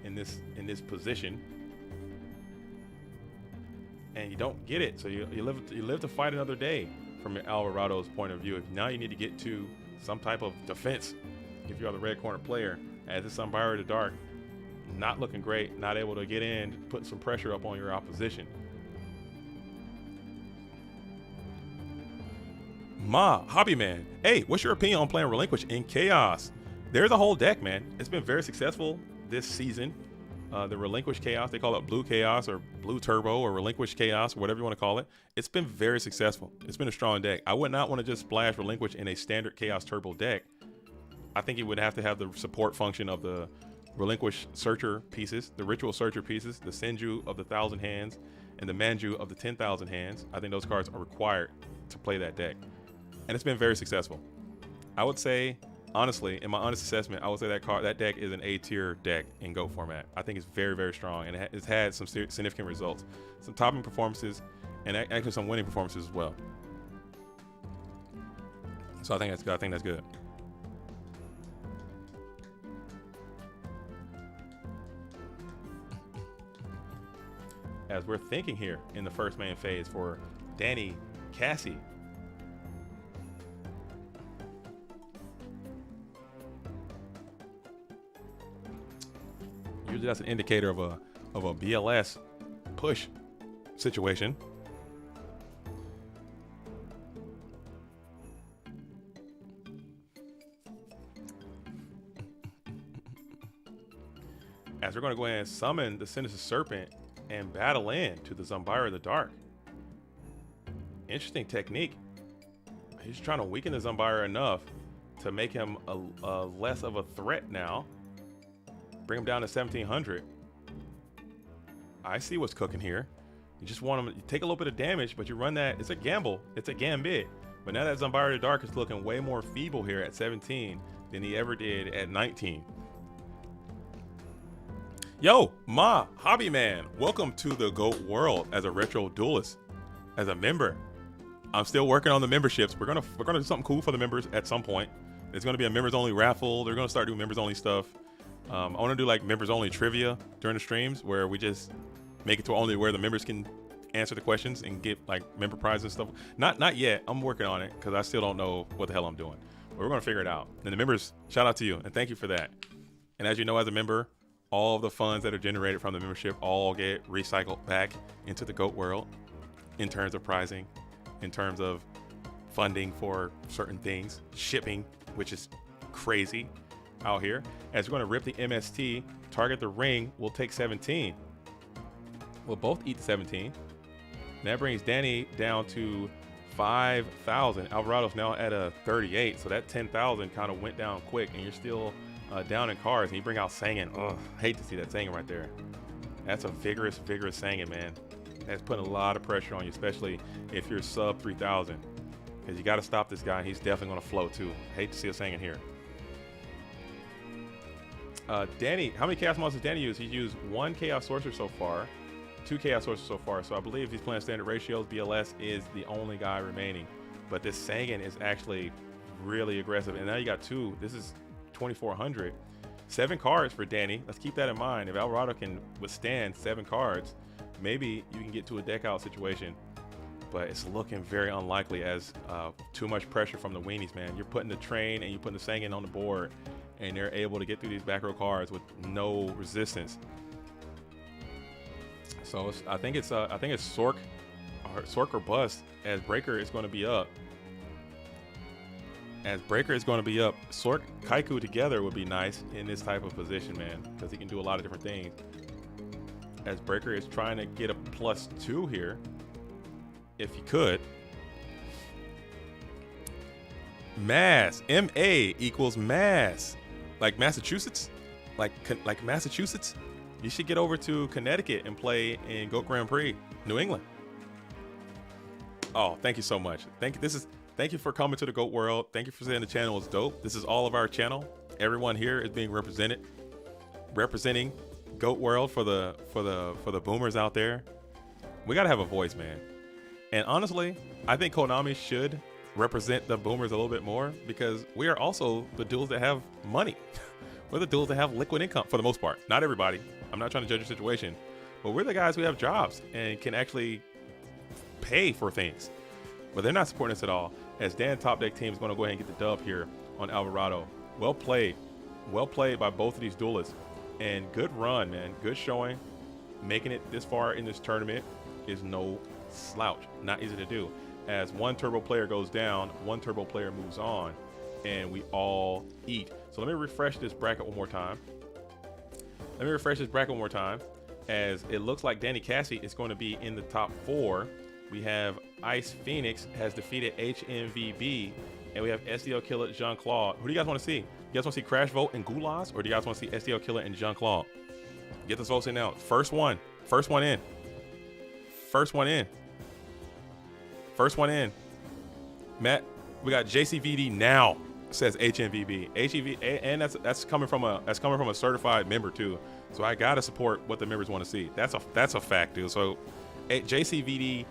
in this position. And you don't get it, so you live to fight another day from Alvarado's point of view. Now you need to get to some type of defense if you're the red corner player, as this Zumbira the Dark not looking great, not able to get in, put some pressure up on your opposition. Hobby Man, hey, what's your opinion on playing Relinquish in Chaos? There's a whole deck, man. It's been very successful this season. The Relinquish Chaos, they call it Blue Chaos or Blue Turbo or Relinquish Chaos, or whatever you want to call it. It's been very successful. It's been a strong deck. I would not want to just splash Relinquish in a standard Chaos Turbo deck. I think you would have to have the support function of the Relinquish Searcher pieces, the Ritual Searcher pieces, the Senju of the 1,000 hands, and the Manju of the 10,000 hands. I think those cards are required to play that deck. And it's been very successful. I would say, honestly, in my honest assessment, I would say that deck is an A-tier deck in GOAT format. I think it's very, very strong, and it's had some significant results. Some topping performances, and actually some winning performances as well. So I think that's good. I think that's good. As we're thinking here in the first main phase for Danny Cassie. Usually that's an indicator of a BLS push situation. As we're going to go ahead and summon the Sinister Serpent and battle in to the Zumbira the Dark. Interesting technique. He's trying to weaken the Zumbira enough to make him a less of a threat now. Bring him down to 1,700. I see what's cooking here. You just want him to take a little bit of damage, but you run that. It's a gamble. It's a gambit. But now that Zumbira the Dark is looking way more feeble here at 17 than he ever did at 19. Yo, Hobby Man, welcome to the GOAT world as a retro duelist, as a member. I'm still working on the memberships. We're gonna do something cool for the members at some point. It's gonna be a members only raffle. They're gonna start doing members only stuff. I want to do like members only trivia during the streams where we just make it to only where the members can answer the questions and get like member prizes and stuff. Not yet. I'm working on it because I still don't know what the hell I'm doing. But we're gonna figure it out. And the members, shout out to you and thank you for that. And as you know, as a member, all of the funds that are generated from the membership all get recycled back into the GOAT world in terms of pricing, in terms of funding for certain things, shipping, which is crazy out here. As we're going to rip the MST, target the ring, we'll take 17. We'll both eat 17. And that brings Danny down to 5,000. Alvarado's now at a 38, so that 10,000 kind of went down quick, and you're still down in cards. And you bring out Sangin. Ugh, hate to see that Sangin right there. That's a vigorous Sangin, man. That's putting a lot of pressure on you, especially if you're sub 3,000, because you got to stop this guy, and he's definitely going to flow too. Hate to see a Sangin here. Danny, how many Chaos Monsters Danny used? He's used 1 Chaos Sorcerer so far, 2 Chaos Sorcerers so far. So I believe if he's playing standard ratios, BLS is the only guy remaining. But this Sangin is actually really aggressive. And now you got 2. This is 2,400. 7 cards for Danny. Let's keep that in mind. If Alvarado can withstand 7 cards, maybe you can get to a deck out situation. But it's looking very unlikely, as too much pressure from the weenies, man. You're putting the train and you're putting the Sangin on the board, and they're able to get through these back row cards with no resistance. So I think it's Sork or bust, as Breaker is going to be up. Sork Kaiku together would be nice in this type of position, man, because he can do a lot of different things. As Breaker is trying to get a +2 here, if he could. Mass, M-A equals mass. Like Massachusetts? Like Massachusetts? You should get over to Connecticut and play in GOAT Grand Prix, New England. Oh, thank you so much. Thank you for coming to the GOAT world. Thank you for saying the channel is dope. This is all of our channel. Everyone here is being representing GOAT world for the boomers out there. We gotta have a voice, man. And honestly, I think Konami should represent the boomers a little bit more, because we are also the duels that have money. We're the duels that have liquid income for the most part. Not everybody. I'm not trying to judge your situation, but we're the guys who have jobs and can actually pay for things. But they're not supporting us at all. As Dan Top Deck team is going to go ahead and get the dub here on Alvarado. Well played by both of these duelists, and good run, man. Good showing. Making it this far in this tournament is no slouch. Not easy to do. As one turbo player goes down, one turbo player moves on, and we all eat. So let me refresh this bracket one more time. As it looks like Danny Cassie is going to be in the top 4. We have Ice Phoenix has defeated HMVB, and we have SDL Killer Jean-Claude. Who do you guys want to see? You guys want to see Crash Vote and Goulas, or do you guys want to see SDL Killer and Jean-Claude? Get those votes in now. First one in. Matt, we got JCVD now, says HMVB. HEV, and that's coming from a certified member too. So I gotta support what the members want to see. That's a fact, dude. So JCVD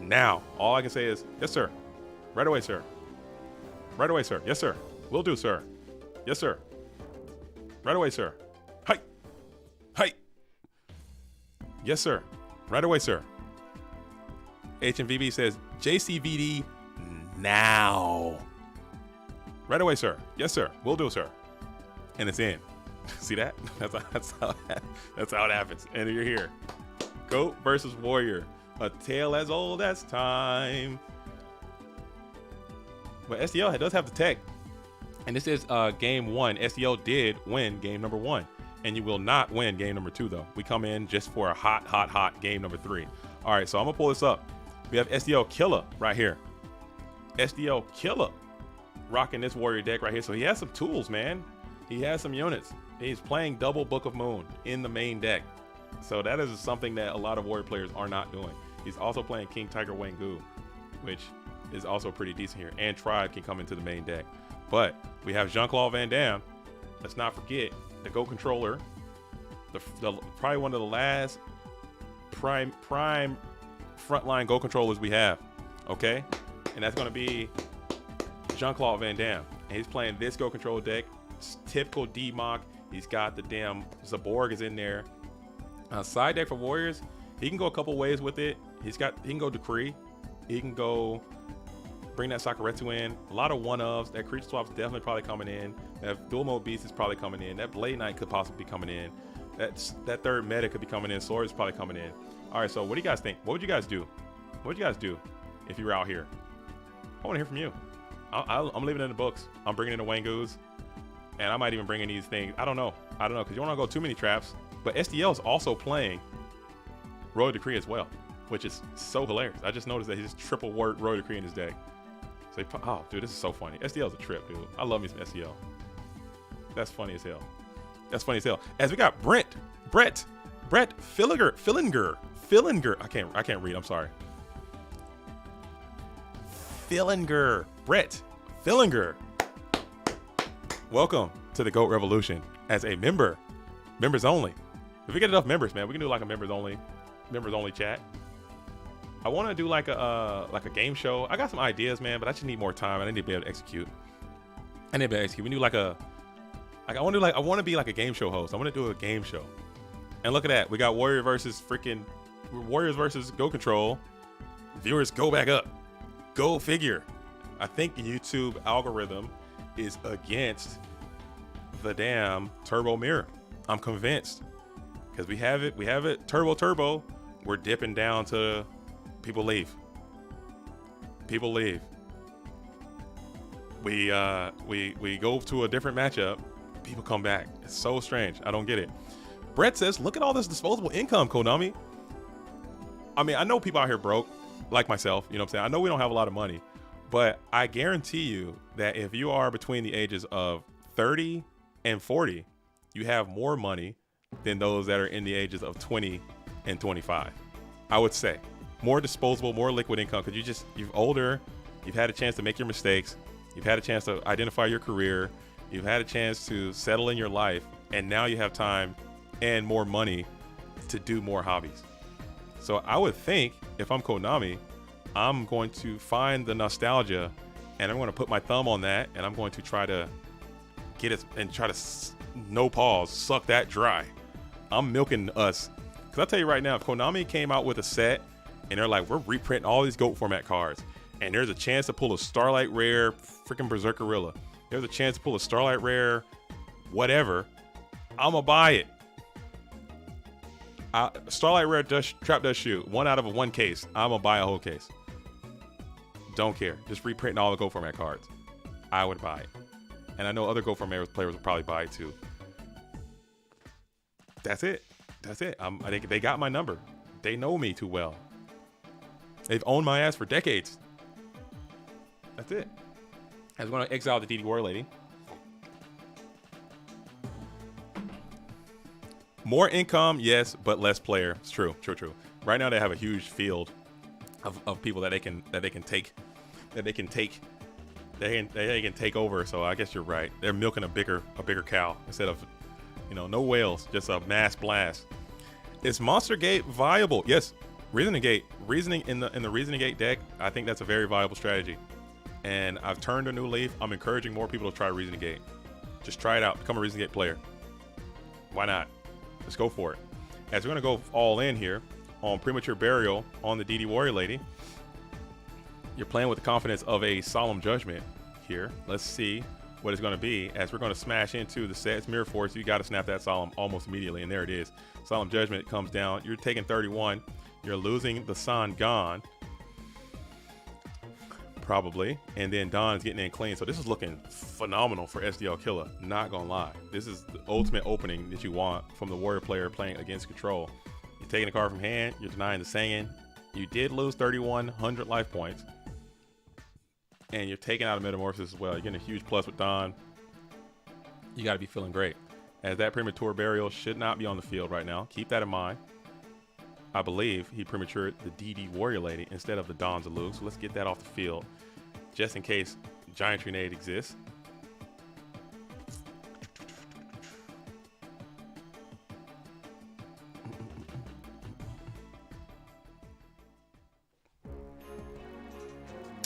now. All I can say is yes, sir. Right away, sir. Yes, sir. Will do, sir. Yes, sir. Right away, sir. Hi. Yes, sir. Right away, sir. HMVB says JCVD now. Right away, sir. Yes, sir. Will do, sir. And it's in. See that? That's how it happens. And you're here. GOAT versus Warrior. A tale as old as time. But SDL does have the tech. And this is game 1. SDL did win game number 1. And you will not win game number 2, though. We come in just for a hot game number 3. All right, so I'm going to pull this up. We have SDL Killer right here. SDL Killer rocking this Warrior deck right here. So he has some tools, man. He has some units. He's playing double Book of Moon in the main deck. So that is something that a lot of Warrior players are not doing. He's also playing King Tiger Wangu, which is also pretty decent here. And Tribe can come into the main deck. But we have Jean-Claude Van Damme. Let's not forget the GOAT controller. Probably one of the last prime frontline GOAT controllers we have. Okay? And that's going to be Jean-Claude Van Damme. And he's playing this GOAT control deck. It's typical D-Mock. He's got the damn Zaborg is in there. Side deck for Warriors, he can go a couple ways with it. He can go Decree. He can go bring that Sakuretsu in. A lot of one-ofs. That creature swap's definitely probably coming in. That dual mode beast is probably coming in. That Blade Knight could possibly be coming in. That third meta could be coming in. Sword is probably coming in. All right, so what do you guys think? What would you guys do? What would you guys do if you were out here? I want to hear from you. I'm leaving it in the books. I'm bringing in the Wangoos, and I might even bring in these things. I don't know, because you don't want to go too many traps. But SDL is also playing Royal Decree as well, which is so hilarious. I just noticed that he's triple word Royal Decree in his deck. So oh, dude, this is so funny. SDL is a trip, dude. I love me some SDL. That's funny as hell. That's funny as hell. As we got Brett Fillinger. I can't read. I'm sorry. Brett Fillinger. Welcome to the GOAT Revolution as a member. Members only. If we get enough members, man, we can do like a members only chat. I want to do like a game show. I got some ideas, man, but I just need more time. I need to be able to execute. We do I want to be like a game show host. I want to do a game show. And look at that. We got Warriors versus Go Control. Viewers go back up. Go figure. I think YouTube algorithm is against the damn Turbo Mirror. I'm convinced. Because we have it. Turbo. We're dipping down to people leave. We go to a different matchup. People come back. It's so strange. I don't get it. Brett says, look at all this disposable income, Konami. I mean, I know people out here broke, like myself. You know what I'm saying? I know we don't have a lot of money, but I guarantee you that if you are between the ages of 30 and 40, you have more money than those that are in the ages of 20 and 25. I would say more disposable, more liquid income, because you're older, you've had a chance to make your mistakes, you've had a chance to identify your career, you've had a chance to settle in your life, and now you have time and more money to do more hobbies. So I would think if I'm Konami, I'm going to find the nostalgia and I'm going to put my thumb on that and I'm going to try to get it and try to no pause, suck that dry. I'm milking us. Because I'll tell you right now, if Konami came out with a set and they're like, we're reprinting all these GOAT format cards and there's a chance to pull a Starlight Rare freaking Berserkerilla. There's a chance to pull a Starlight Rare whatever. I'm going to buy it. Starlight Rare Trap does shoot. 1 out of 1 case. I'm going to buy a whole case. Don't care. Just reprinting all the GOAT format cards. I would buy it. And I know other GOAT format players would probably buy it too. That's it. They got my number. They know me too well. They've owned my ass for decades. That's it. I was going to exile the DD Warrior Lady. More income, yes, but less player. It's true. Right now they have a huge field of people that they can take over. So I guess you're right. They're milking a bigger cow instead of, no whales, just a mass blast. Is Monster Gate viable? Yes. Reasoning in the Reasoning Gate deck, I think that's a very viable strategy. And I've turned a new leaf. I'm encouraging more people to try Reasoning Gate. Just try it out. Become a Reasoning Gate player. Why not? Let's go for it. As we're going to go all in here on Premature Burial on the DD Warrior Lady. You're playing with the confidence of a Solemn Judgment here. Let's see what it's going to be as we're going to smash into the sets. Mirror Force, you got to snap that Solemn almost immediately, and there it is. Solemn Judgment comes down. You're taking 31. You're losing the San-Gan. Probably. And then Don's getting in clean. So this is looking phenomenal for SDL Killer. Not gonna lie. This is the ultimate opening that you want from the Warrior player playing against Control. You're taking a card from hand. You're denying the Saiyan. You did lose 3,100 life points. And you're taking out a Metamorphosis as well. You're getting a huge plus with Don. You gotta be feeling great. As that Premature Burial should not be on the field right now. Keep that in mind. I believe he prematured the DD Warrior Lady instead of the Dawn Zalug. So let's get that off the field just in case Giant Trinade exists.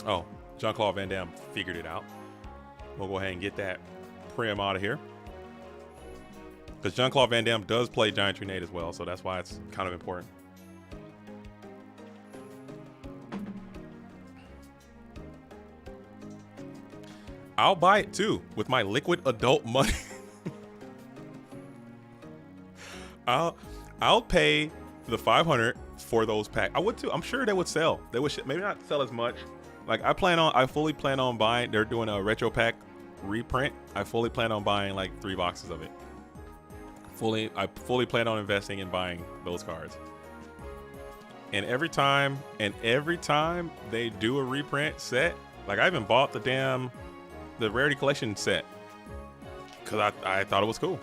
Oh, Jean-Claude Van Damme figured it out. We'll go ahead and get that Prim out of here. Because Jean-Claude Van Damme does play Giant Trinade as well, so that's why it's kind of important. I'll buy it too with my liquid adult money. I'll pay the 500 for those packs. I would too. I'm sure they would sell. They would maybe not sell as much. Like I fully plan on buying. They're doing a retro pack reprint. I fully plan on buying like 3 boxes of it. I fully plan on investing in buying those cards. And every time they do a reprint set, like I even bought the Rarity Collection set because I thought it was cool.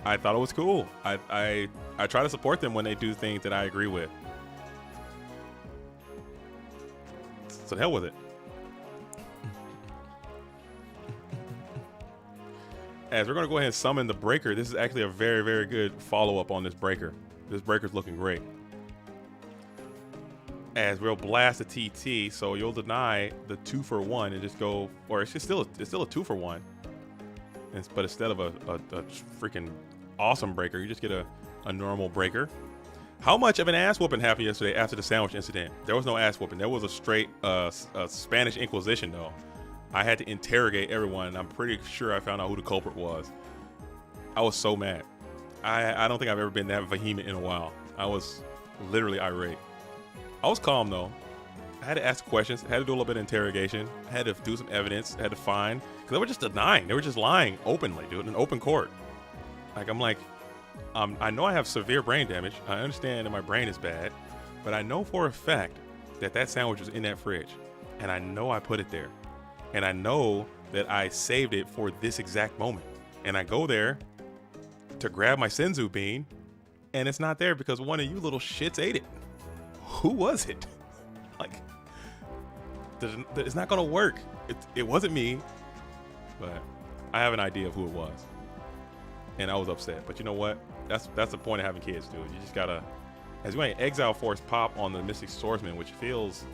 I thought it was cool. I try to support them when they do things that I agree with. So the hell with it. As we're going to go ahead and summon the breaker, this is actually a very, very good follow-up on this breaker. This breaker's looking great. As we'll blast the TT, so you'll deny the 2-for-1 and just go, or it's still a 2-for-1. But instead of a freaking awesome breaker, you just get a normal breaker. How much of an ass whooping happened yesterday after the sandwich incident? There was no ass whooping. There was a straight Spanish Inquisition, though. I had to interrogate everyone, and I'm pretty sure I found out who the culprit was. I was so mad. I don't think I've ever been that vehement in a while. I was literally irate. I was calm, though. I had to ask questions. I had to do a little bit of interrogation. I had to do some evidence. I had to find. Because they were just denying. They were just lying openly, dude, in open court. I know I have severe brain damage. I understand that my brain is bad. But I know for a fact that sandwich was in that fridge. And I know I put it there. And I know that I saved it for this exact moment. And I go there to grab my Senzu bean. And it's not there because one of you little shits ate it. Who was it? Like, it's not gonna work. It wasn't me, but I have an idea of who it was, and I was upset. But you know what? That's the point of having kids, dude. You just gotta, as you ain't Exile Force pop on the Mystic Swordsman, which feels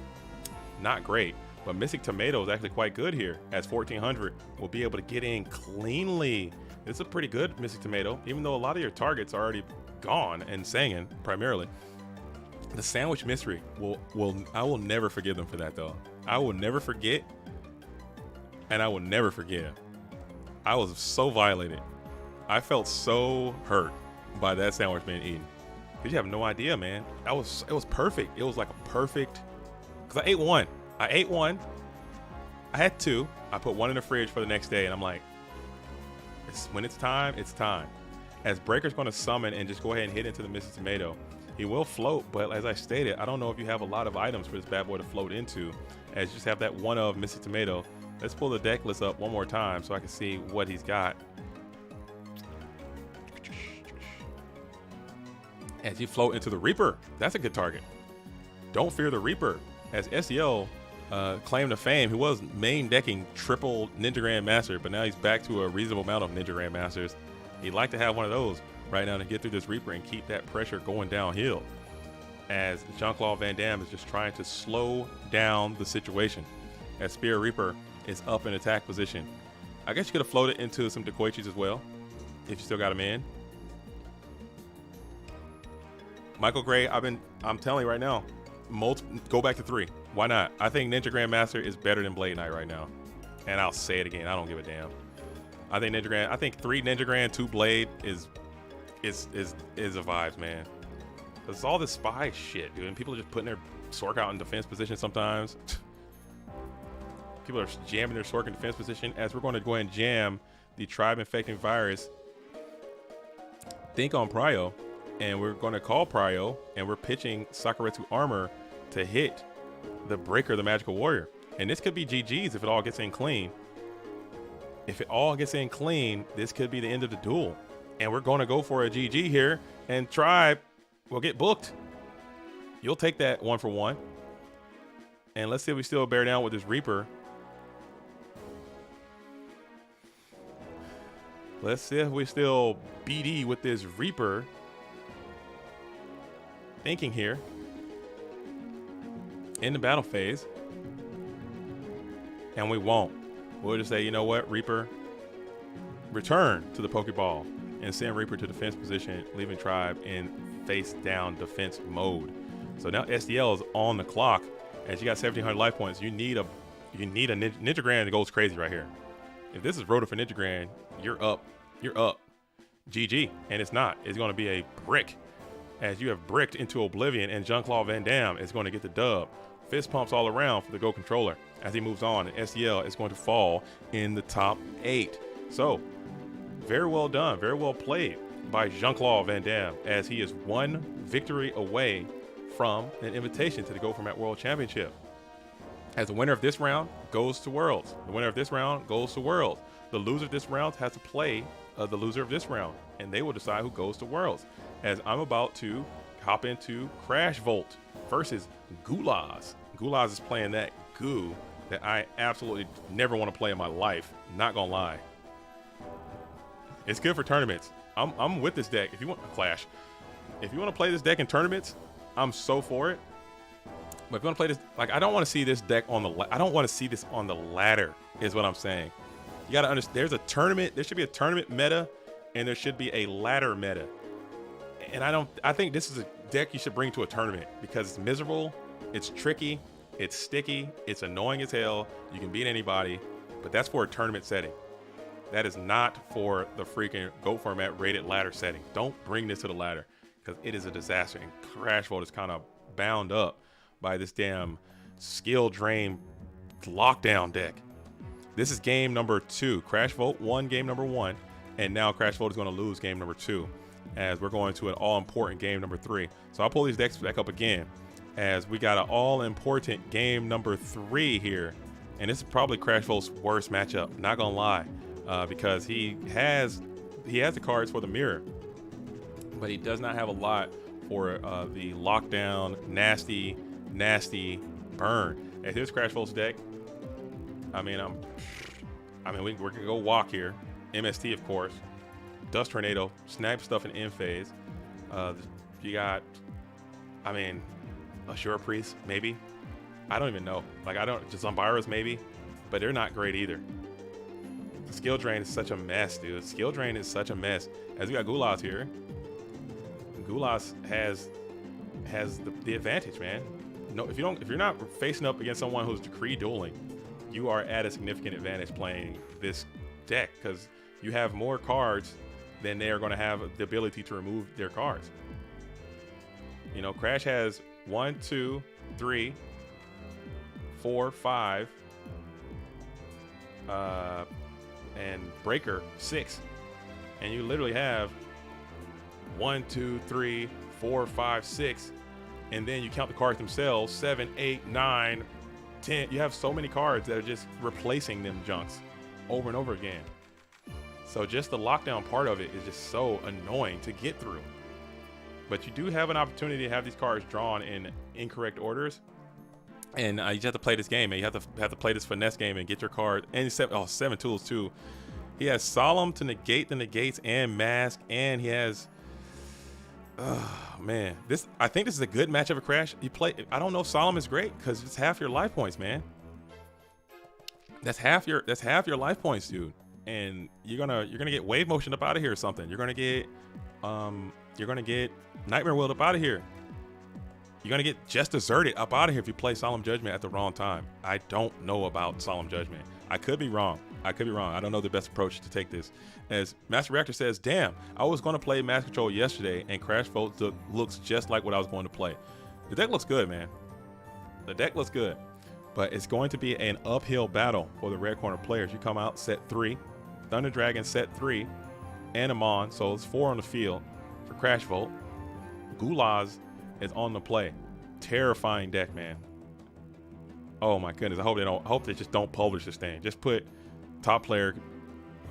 not great, but Mystic Tomato is actually quite good here. As 1400 will be able to get in cleanly. It's a pretty good Mystic Tomato, even though a lot of your targets are already gone and singing primarily. The sandwich mystery I will never forgive them for that, though. I will never forget, and I will never forgive. I was so violated. I felt so hurt by that sandwich being eaten. Cause you have no idea, man. It was perfect. It was like a perfect. Cause I ate one. I had 2. I put 1 in the fridge for the next day, and I'm like, when it's time, it's time. As Breaker's going to summon and just go ahead and hit into the Mystic Tomato. He will float, but as I stated, I don't know if you have a lot of items for this bad boy to float into, as you just have that one of Mystic Tomato. Let's pull the deck list up one more time so I can see what he's got. As you float into the Reaper, that's a good target. Don't fear the Reaper. As SEL claim to fame, he was main decking triple Ninja Grandmaster, but now he's back to a reasonable amount of Ninja Grandmasters. He'd like to have one of those right now to get through this Reaper and keep that pressure going downhill, as Jean-Claude Van Damme is just trying to slow down the situation. As Spear Reaper is up in attack position. I guess you could have floated into some Dequaches as well, if you still got him in. Michael Gray, I'm telling you right now, go back to 3. Why not? I think Ninja Grandmaster is better than Blade Knight right now. And I'll say it again, I don't give a damn. I think 3 Ninja Grand, 2 Blade is a vibes, man. It's all this spy shit, dude. And people are just putting their Sork out in defense position sometimes. People are jamming their Sork in defense position. As we're going to go ahead and jam the Tribe Infecting Virus, think on Pryo, and we're going to call Pryo, and we're pitching Sakuretsu Armor to hit the Breaker, the Magical Warrior. And this could be GG's if it all gets in clean. If it all gets in clean, this could be the end of the duel. And we're going to go for a GG here, and Tribe will get booked. You'll take that 1-for-1. And let's see if we still bear down with this Reaper. Let's see if we still BD with this Reaper. Thinking here. In the battle phase. And we won't. We'll just say, you know what, Reaper, return to the Pokeball and send Reaper to defense position, leaving Tribe in face down defense mode. So now SDL is on the clock. As you got 1,700 life points, you need a Ninja Grand that goes crazy right here. If this is Roto for Ninja Grand, you're up. You're up. GG. And it's not. It's going to be a brick, as you have bricked into oblivion, and Jean-Claude Van Damme is going to get the dub. Fist pumps all around for the Go controller as he moves on, and SEL is going to fall in the top 8. So, very well done, very well played by Jean-Claude Van Damme, as he is one victory away from an invitation to the Go Format World Championship. As the winner of this round goes to Worlds. The winner of this round goes to Worlds. The loser of this round has to play the loser of this round, and they will decide who goes to Worlds. As I'm about to hop into Crash Volt versus Gulaz. Gulaz is playing that goo that I absolutely never want to play in my life. Not gonna lie. It's good for tournaments. I'm with this deck. If you want a Clash, if you want to play this deck in tournaments, I'm so for it. But if you want to play this, like, I don't want to see this deck on the I don't want to see this on the ladder, is what I'm saying. You got to understand, there's a tournament, there should be a tournament meta, and there should be a ladder meta. And I think this is a deck you should bring to a tournament, because it's miserable, it's tricky, it's sticky, it's annoying as hell. You can beat anybody, but that's for a tournament setting. That is not for the freaking Go Format rated ladder setting. Don't bring this to the ladder, because it is a disaster. And Crash Volt is kind of bound up by this damn skill drain lockdown deck. This is game number 2. Crash Volt won game number 1, and now Crash Volt is going to lose game number 2, as we're going to an all-important game number 3. So I'll pull these decks back up again, as we got an all-important game number 3 here, and this is probably Crash Volt's worst matchup. Not gonna lie, because he has the cards for the mirror, but he does not have a lot for the lockdown nasty burn. And here's Crash Volt's deck. I mean, we're gonna go walk here. MST, of course. Dust Tornado, snap stuff in end phase. You got, Assure Priest, maybe. I don't even know. Like, just Zombiras, maybe. But they're not great either. The skill drain is such a mess, dude. Skill drain is such a mess. As we got Gulaz here. Gulaz has the advantage, man. No, if you're not facing up against someone who's decree dueling, you are at a significant advantage playing this deck, because you have more cards than they are going to have the ability to remove their cards. You know, Crash has 1, 2, 3, 4, 5, and Breaker 6, and you literally have 1, 2, 3, 4, 5, 6, and then you count the cards themselves, 7, 8, 9, 10. You have so many cards that are just replacing them junks over and over again. So just the lockdown part of it is just so annoying to get through. But you do have an opportunity to have these cards drawn in incorrect orders, and you just have to play this game, and you have to play this finesse game and get your card. And 7 tools too. He has Solemn to negate the negates and Mask, and he has. Oh man, I think this is a good matchup of Crash. I don't know if Solemn is great, because it's half your life points, man. That's half your life points, dude. And you're gonna get Wave Motion up out of here or something. You're gonna get Nightmare Wheel up out of here. You're gonna get Just Deserted up out of here if you play Solemn Judgment at the wrong time. I don't know about Solemn Judgment. I could be wrong. I don't know the best approach to take this. As Master Reactor says, damn, I was going to play Mass Control yesterday, and Crash Volt looks just like what I was going to play. The deck looks good, man. The deck looks good. But it's going to be an uphill battle for the red corner players. You come out set 3, Thunder Dragon set 3, and Amon, so it's 4 on the field for Crash Volt. Gulaz is on the play. Terrifying deck, man. Oh my goodness. I hope they just don't publish this thing. Just put top player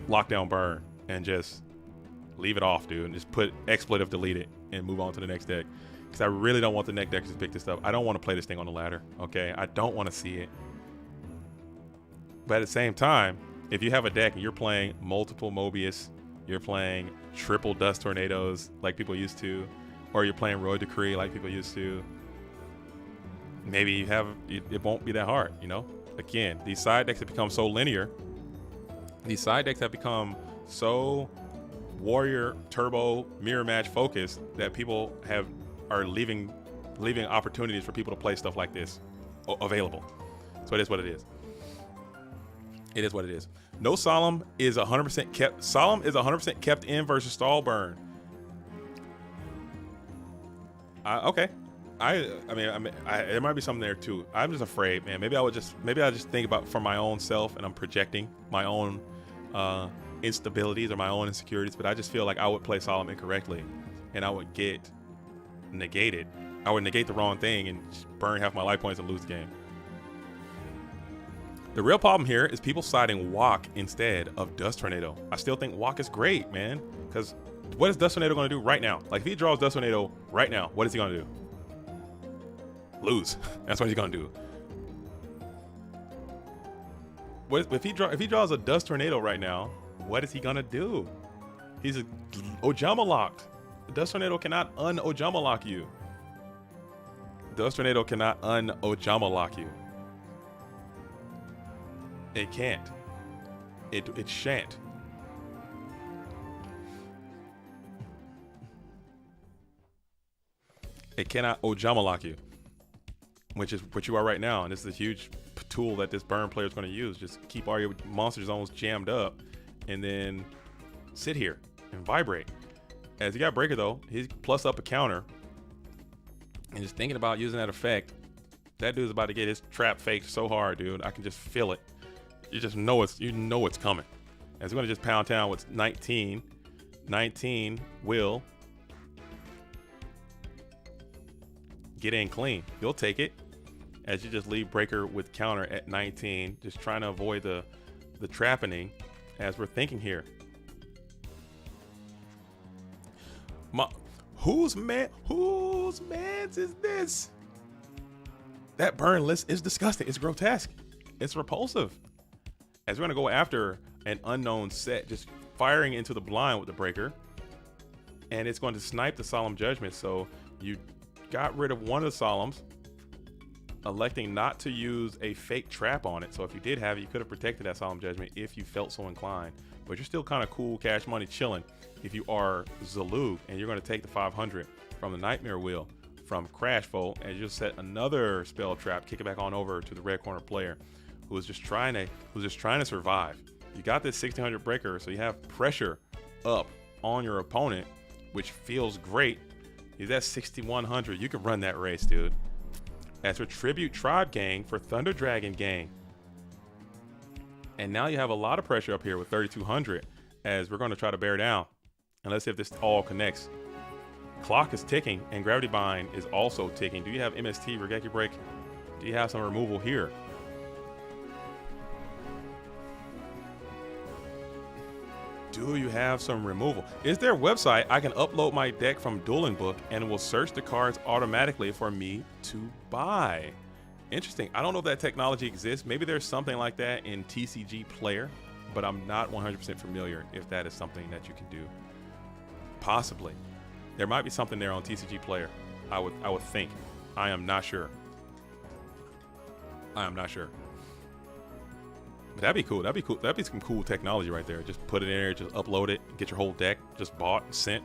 lockdown burn and just leave it off, dude, and just put expletive delete it and move on to the next deck, because I really don't want the next deck to pick this up. I don't want to play this thing on the ladder. Okay, I don't want to see it. But at the same time, if you have a deck and you're playing multiple Mobius, you're playing triple Dust Tornadoes like people used to, or you're playing Royal Decree like people used to, maybe it won't be that hard, you know? Again, these side decks have become so linear. These side decks have become so Warrior, Turbo, Mirror Match focused that people are leaving opportunities for people to play stuff like this available. So it is what it is. It is what it is. No solemn is 100% kept. Solemn is 100% kept in versus stall burn. Okay. There might be something there too. I'm just afraid, man. Maybe I just think about for my own self, and I'm projecting my own instabilities or my own insecurities. But I just feel like I would play solemn incorrectly, and I would get negated. I would negate the wrong thing and just burn half my life points and lose the game. The real problem here is people citing Walk instead of Dust Tornado. I still think Walk is great, man. Because what is Dust Tornado going to do right now? Like, if he draws Dust Tornado right now, what is he going to do? Lose. That's what he's going to do. If he draws a Dust Tornado right now, what is he going to do? He's a Ojama locked. Dust Tornado cannot un-Ojama lock you. Dust Tornado cannot un-Ojama lock you. It can't. It shan't. It cannot Ojama lock you, which is what you are right now. And this is a huge tool that this burn player is going to use. Just keep all your monster zones jammed up and then sit here and vibrate. As he got Breaker though, he's plus up a counter. And just thinking about using that effect, that dude's about to get his trap faked so hard, dude. I can just feel it. You just know it's coming. As we're gonna just pound town with 19. 19 will get in clean. You'll take it. As you just leave Breaker with counter at 19, just trying to avoid the trappening as we're thinking here. Whose man's is this? That burn list is disgusting. It's grotesque. It's repulsive. As we're gonna go after an unknown set, just firing into the blind with the Breaker, and it's going to snipe the Solemn Judgment. So you got rid of one of the Solemns, electing not to use a fake trap on it. So if you did have it, you could have protected that Solemn Judgment if you felt so inclined. But you're still kind of cool, cash money, chilling. If you are Zalug and you're going to take the 500 from the Nightmare Wheel from Crashful, and you'll set another spell trap, kick it back on over to the red corner player who's just trying to survive. You got this 1600 Breaker, so you have pressure up on your opponent, which feels great. He's at 6100. You can run that race, dude. As for Tribute Tribe Gang for Thunder Dragon Gang. And now you have a lot of pressure up here with 3200 as we're going to try to bear down. And let's see if this all connects. Clock is ticking and Gravity Bind is also ticking. Do you have MST, Regeki Break? Do you have some removal here? Do you have some removal? Is there a website I can upload my deck from Dueling Book and it will search the cards automatically for me to buy? Interesting. I don't know if that technology exists. Maybe there's something like that in TCG Player, but I'm not 100% familiar if that is something that you can do. Possibly. There might be something there on TCG Player. I would think. I am not sure. I am not sure. But that'd be cool. That'd be cool. That'd be some cool technology right there. Just put it in there, just upload it, get your whole deck just bought and sent.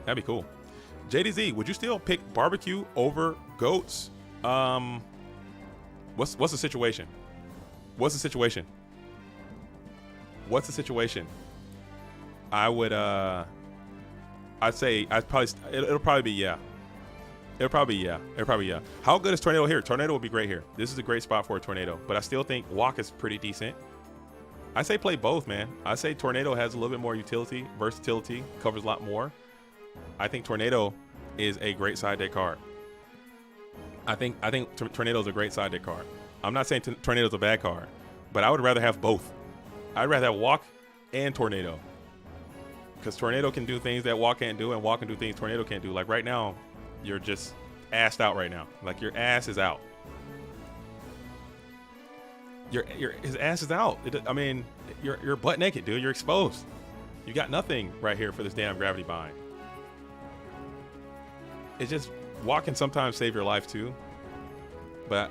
That'd be cool. JDZ, would you still pick barbecue over goats? What's the situation? What's the situation? What's the situation? I would I'd say it'll probably be yeah. It'll probably be yeah. How good is Tornado here? Tornado would be great here. This is a great spot for a Tornado, but I still think Walk is pretty decent. I say play both, man. I say Tornado has a little bit more utility, versatility, covers a lot more. I think Tornado is a great side deck card. I think Tornado is a great side deck card. I'm not saying Tornado is a bad card, but I would rather have both. I'd rather have Walk and Tornado, because Tornado can do things that Walk can't do, and Walk can do things Tornado can't do. Like right now, you're just assed out right now. Like your ass is out. His ass is out. I mean, you're butt naked, dude. You're exposed. You got nothing right here for this damn Gravity Bind. It's just Walk can sometimes save your life too. But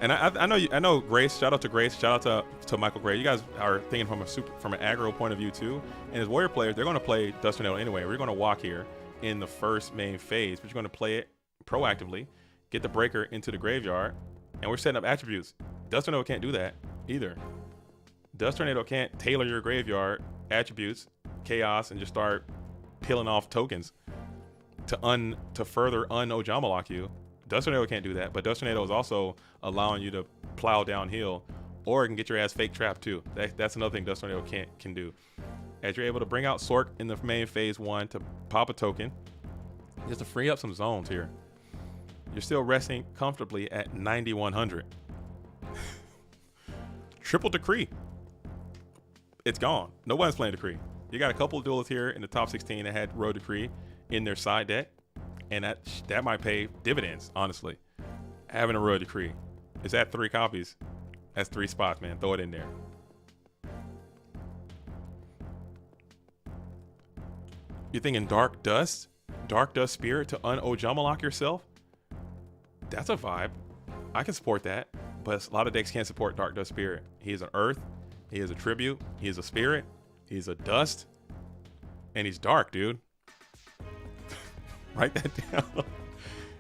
and I know Grace. Shout out to Grace. Shout out to Michael Gray. You guys are thinking from an aggro point of view too. And as Warrior players, they're going to play Dust Tornado anyway. We're going to Walk here in the first main phase, but you're going to play it proactively, get the Breaker into the graveyard, and we're setting up attributes. Dust Tornado can't do that either. Dust Tornado can't tailor your graveyard attributes, chaos, and just start peeling off tokens to further un-Ojama lock you. Dust Tornado can't do that, but Dust Tornado is also allowing you to plow downhill, or it can get your ass fake trapped too. That's another thing Dust Tornado can do. As you're able to bring out Sork in the main phase 1 to pop a token, just to free up some zones here. You're still resting comfortably at 9,100. Triple Decree. It's gone. No one's playing Decree. You got a couple of duelists here in the top 16 that had Road Decree in their side deck, and that might pay dividends, honestly. Having a Road Decree. It's at 3 copies. That's 3 spots, man. Throw it in there. You're thinking Dark Dust? Dark Dust Spirit to un-Ojama lock yourself? That's a vibe. I can support that, but a lot of decks can't support Dark Dust Spirit. He is an Earth. He is a Tribute. He is a Spirit. He's a Dust. And he's dark, dude. Write that down.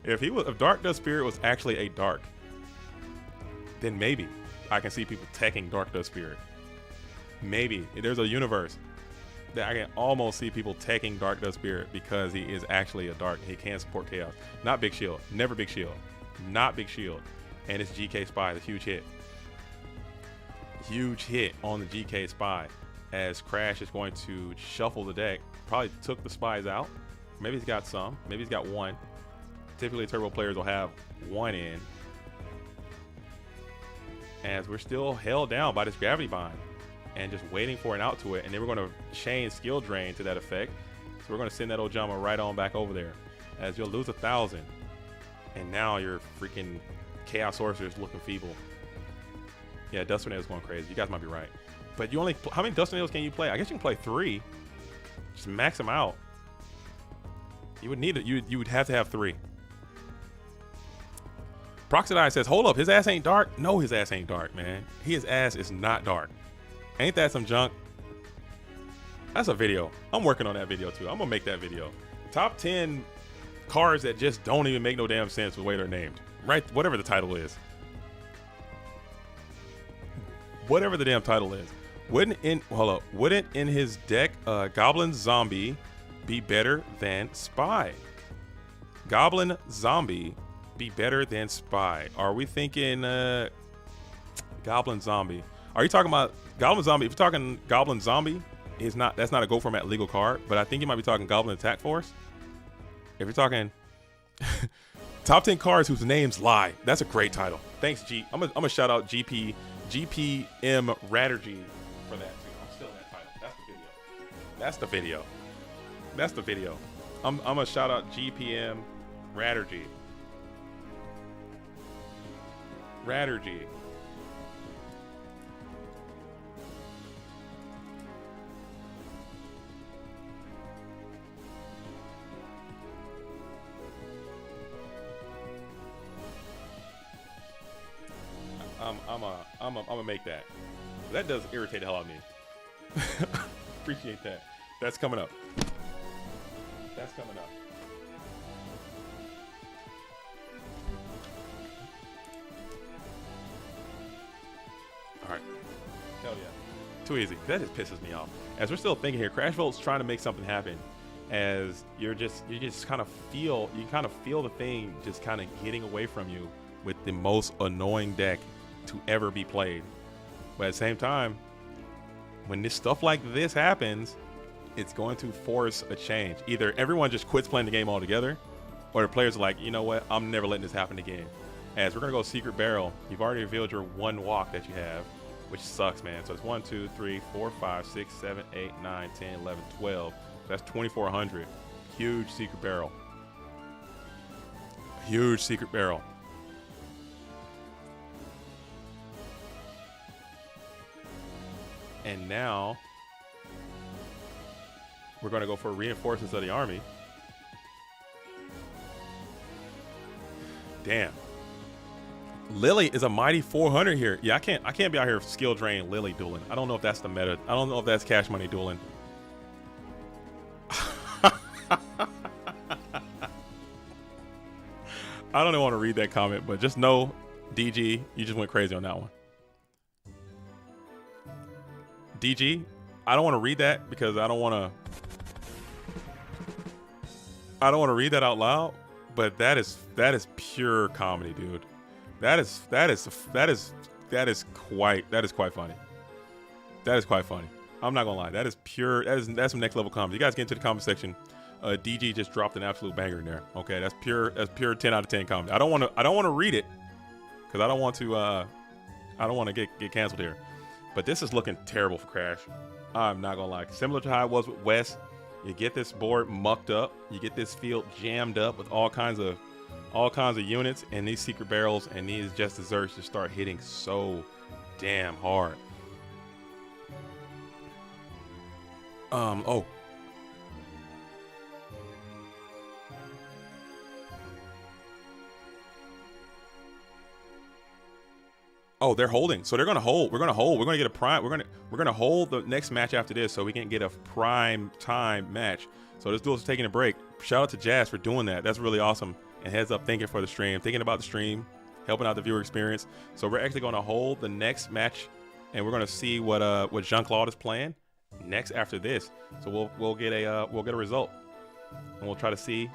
If Dark Dust Spirit was actually a dark, then maybe I can see people teching Dark Dust Spirit. Maybe. There's a universe that I can almost see people teching Dark Dust Spirit because he is actually a dark. He can support chaos. Not Big Shield. Never Big Shield. Not Big Shield. And it's GK Spy, the huge hit. Huge hit on the GK Spy, as Crash is going to shuffle the deck. Probably took the spies out. Maybe he's got some. Maybe he's got one. Typically, turbo players will have one in. As we're still held down by this Gravity Bind and just waiting for an out to it. And then we're going to chain Skill Drain to that effect. So we're going to send that Ojama right on back over there, as you'll lose 1,000. And now your freaking Chaos Sorcerer is looking feeble. Yeah, Dust Tornado's going crazy. You guys might be right. But you only, how many Dust Tornadoes can you play? I guess you can play 3. Just max them out. You would need it. You would have to have 3. Proxidine says, hold up, his ass ain't dark? No, his ass ain't dark, man. His ass is not dark. Ain't that some junk? That's a video. I'm working on that video too. I'm gonna make that video. Top 10 cards that just don't even make no damn sense with the way they're named. Right? Whatever the title is. Whatever the damn title is. Wouldn't in his deck Goblin Zombie be better than Spy? Goblin Zombie be better than Spy? Are we thinking Goblin Zombie? Are you talking about Goblin Zombie? If you're talking Goblin Zombie, that's not a go format legal card, but I think you might be talking Goblin Attack Force. If you're talking top 10 cards whose names lie, that's a great title. Thanks, G. I'm gonna shout out GPM Rattergy for that too. I'm still in that title. That's the video. That's the video. I'm gonna shout out GPM Rattergy. Rattergy. I'm gonna make that. That does irritate the hell out of me. Appreciate that. That's coming up. That's coming up. All right. Hell yeah. Too easy. That just pisses me off. As we're still thinking here, Crash Volt's trying to make something happen. As you just kind of feel the thing just kind of getting away from you with the most annoying deck to ever be played. But at the same time, when this stuff like this happens, it's going to force a change. Either everyone just quits playing the game altogether, or the players are like, you know what, I'm never letting this happen again. As we're gonna go Secret Barrel, you've already revealed your one walk that you have, which sucks, man. So it's 1, 2, 3, 4, 5, 6, 7, 8, 9, 10, 11, 12. That's 2,400. Huge Secret Barrel. Huge Secret Barrel. And now we're going to go for reinforcements of the army. Damn. Lily is a mighty 400 here. Yeah, I can't be out here skill drain Lily dueling. I don't know if that's the meta. I don't know if that's cash money dueling. I don't even want to read that comment, but just know, DG, you just went crazy on that one. DG. I don't want to read that because I don't want to read that out loud. But that is pure comedy, dude. That is quite funny. That is quite funny. I'm not gonna lie. That's some next level comedy. You guys get into the comment section. DG just dropped an absolute banger in there. Okay, that's pure 10 out of 10 comedy. I don't want to read it because I don't want to get canceled here. But this is looking terrible for Crash. I'm not gonna lie. Similar to how it was with Wes, you get this board mucked up, you get this field jammed up with all kinds of units, and these secret barrels and these just desserts just start hitting so damn hard. Oh, they're holding. So they're gonna hold. We're gonna hold. We're gonna get a prime. We're gonna hold the next match after this, so we can get a prime time match. So this duel's taking a break. Shout out to Jazz for doing that. That's really awesome. And heads up, thinking for the stream, thinking about the stream, helping out the viewer experience. So we're actually gonna hold the next match, and we're gonna see what Jean-Claude is playing next after this. So we'll get a result, and we'll try to see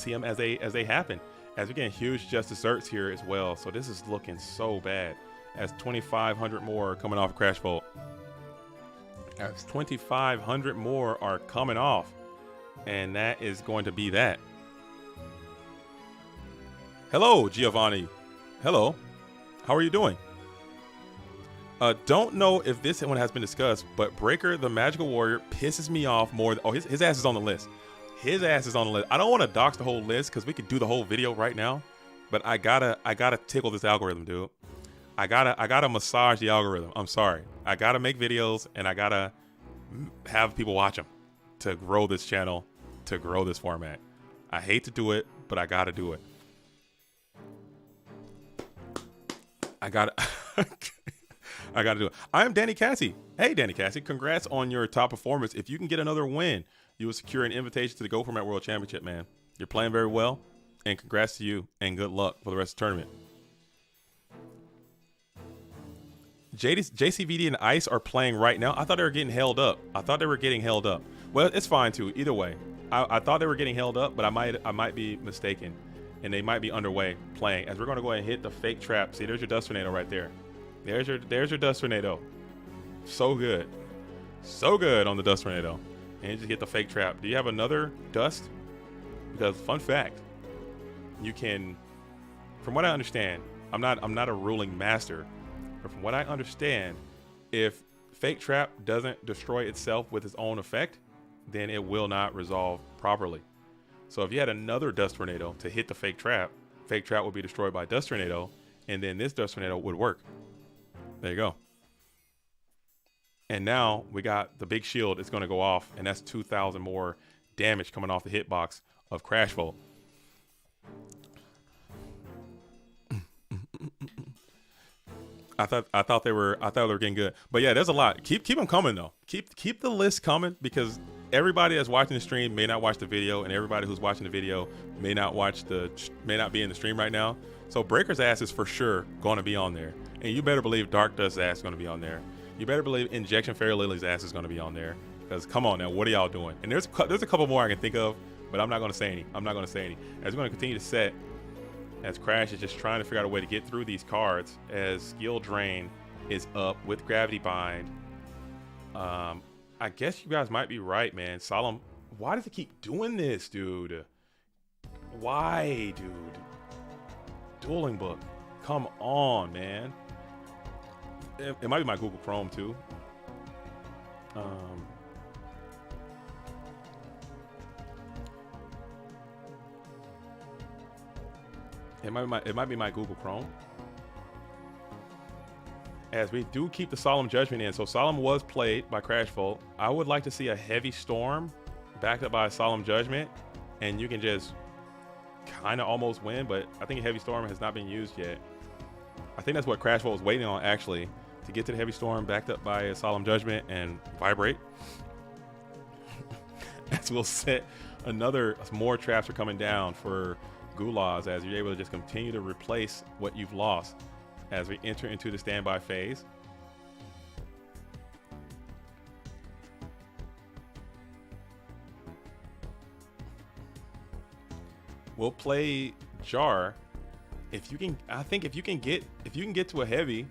them as they happen. As we're getting huge just desserts here as well. So this is looking so bad. As 2,500 more are coming off Crash Vault. As 2,500 more are coming off. And that is going to be that. Hello, Giovanni. Hello. How are you doing? Don't know if this one has been discussed, but Breaker the Magical Warrior pisses me off more. Oh, his ass is on the list. His ass is on the list. I don't want to dox the whole list because we could do the whole video right now. But I gotta tickle this algorithm, dude. I gotta massage the algorithm. I'm sorry. I gotta make videos and I gotta have people watch them to grow this channel, to grow this format. I hate to do it, but I gotta do it. I gotta do it. I am Danny Cassie. Hey, Danny Cassie, congrats on your top performance. If you can get another win, you will secure an invitation to the Go Format World Championship, man. You're playing very well, and congrats to you, and good luck for the rest of the tournament. JCVD and Ice are playing right now. I thought they were getting held up. Well, it's fine too. Either way, I thought they were getting held up, but I might be mistaken, and they might be underway playing. As we're going to go ahead and hit the fake trap. See, there's your dust tornado right there. There's your dust tornado. So good on the dust tornado, and you just hit the fake trap. Do you have another dust? Because fun fact, you can, from what I understand, I'm not a ruling master. But from what I understand, if fake trap doesn't destroy itself with its own effect, then it will not resolve properly. So if you had another dust tornado to hit the fake trap would be destroyed by dust tornado, and then this dust tornado would work. There you go. And now we got the big shield. It's going to go off, and that's 2,000 more damage coming off the hitbox of Crash Vault. I thought they were getting good, but yeah, there's a lot. Keep them coming though. Keep the list coming, because everybody that's watching the stream may not watch the video, and everybody who's watching the video may not be in the stream right now. So Breaker's ass is for sure going to be on there, and you better believe Dark Dust's ass is going to be on there. You better believe Injection Fairy Lily's ass is going to be on there, because come on now, what are y'all doing? And there's a couple more I can think of, but I'm not going to say any. As we're going to continue to set. As Crash is just trying to figure out a way to get through these cards, as Skill Drain is up with Gravity Bind. I guess you guys might be right, man. Solemn, why does it keep doing this, dude? Why, dude? Dueling Book, come on, man. It might be my Google Chrome too. It might be my Google Chrome. As we do keep the Solemn Judgment in. So Solemn was played by Crash Vault. I would like to see a Heavy Storm backed up by a Solemn Judgment, and you can just kind of almost win, but I think a Heavy Storm has not been used yet. I think that's what Crash Vault was waiting on, actually, to get to the Heavy Storm backed up by a Solemn Judgment and Vibrate. As we'll set more traps are coming down for Gulaws, as you're able to just continue to replace what you've lost as we enter into the standby phase. we'll play Jar. If you can, I think if you can get to a heavy,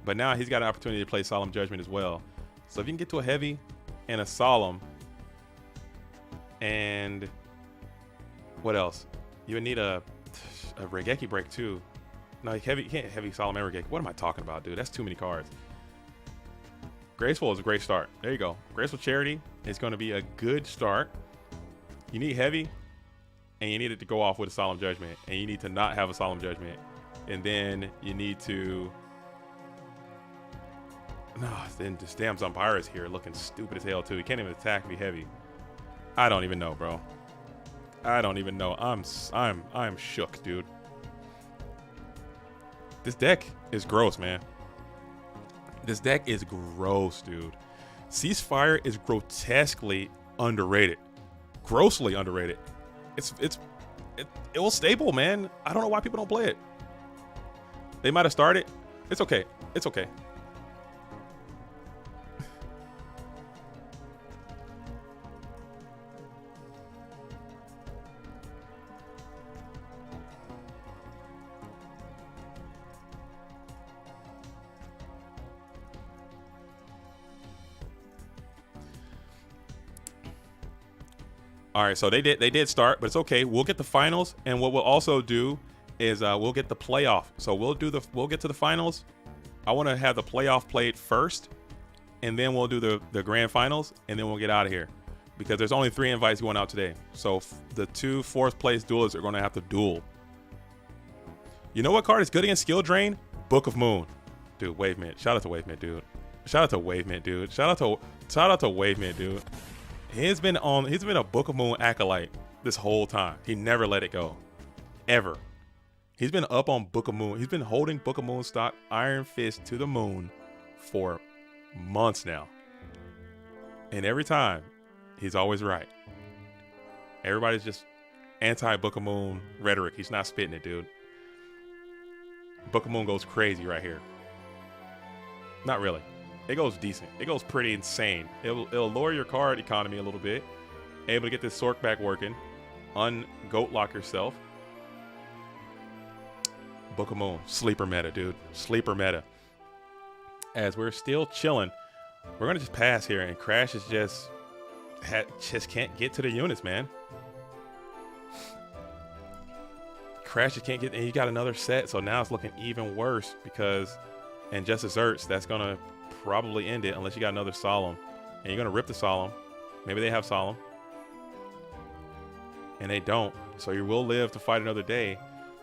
but now he's got an opportunity to play Solemn Judgment as well. So if you can get to a heavy and a solemn, and what else? You would need a Regeki break too. No, you can't heavy solemn and Regeki. What am I talking about, dude? That's too many cards. Graceful is a great start. There you go. Graceful Charity is going to be a good start. You need heavy, and you need it to go off with a Solemn Judgment, and you need to not have a Solemn Judgment, and then you need to. No, then this damn Zumpire is here looking stupid as hell too. He can't even attack me heavy. I don't even know, bro. I don't even know. I'm shook, dude. This deck is gross, man. This deck is gross, dude. Ceasefire is grotesquely underrated. Grossly underrated. It was stable, man. I don't know why people don't play it. They might have started. It's okay. It's okay. All right, so they did start, but it's okay. We'll get the finals, and what we'll also do is we'll get the playoff. So we'll get to the finals. I want to have the playoff played first, and then we'll do the grand finals, and then we'll get out of here because there's only 3 invites going out today. So the 2 fourth place duelists are going to have to duel. You know what card is good against skill drain? Book of Moon, dude. Wave Mint. Shout out to Wave Mint, dude. Shout out to Wave Mint, dude. Shout out to Wave Mint, dude. He's been a Book of Moon acolyte this whole time. He never let it go. Ever. He's been up on Book of Moon. He's been holding Book of Moon stock Iron Fist to the moon for months now. And every time, he's always right. Everybody's just anti-Book of Moon rhetoric. He's not spitting it, dude. Book of Moon goes crazy right here. Not really. It goes decent. It goes pretty insane. It'll lower your card economy a little bit. Able to get this Sork back working. Un-goat lock yourself. Book of Moon. Sleeper meta, dude. Sleeper meta. As we're still chilling, we're going to just pass here. And Crash is just can't get to the units, man. Crash just can't get. And you got another set. So now it's looking even worse because. And just desserts, that's going to probably end it unless you got another Solemn. And you're going to rip the Solemn. Maybe they have Solemn. And they don't. So you will live to fight another day.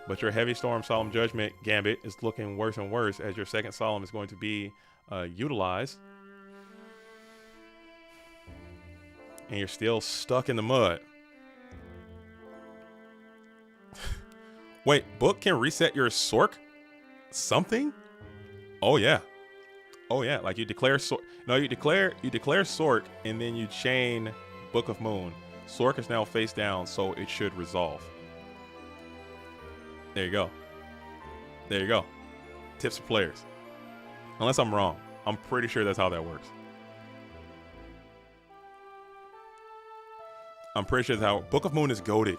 But your Heavy Storm Solemn Judgment Gambit is looking worse and worse as your second Solemn is going to be utilized. And you're still stuck in the mud. Wait, Book can reset your Sork? Something? Oh, yeah. Oh yeah, like you declare Sork. No, you declare Sork, and then you chain Book of Moon. Sork is now face down, so it should resolve. There you go. There you go. Tips for players. Unless I'm wrong, I'm pretty sure that's how that works. I'm pretty sure that's how. Book of Moon is goated.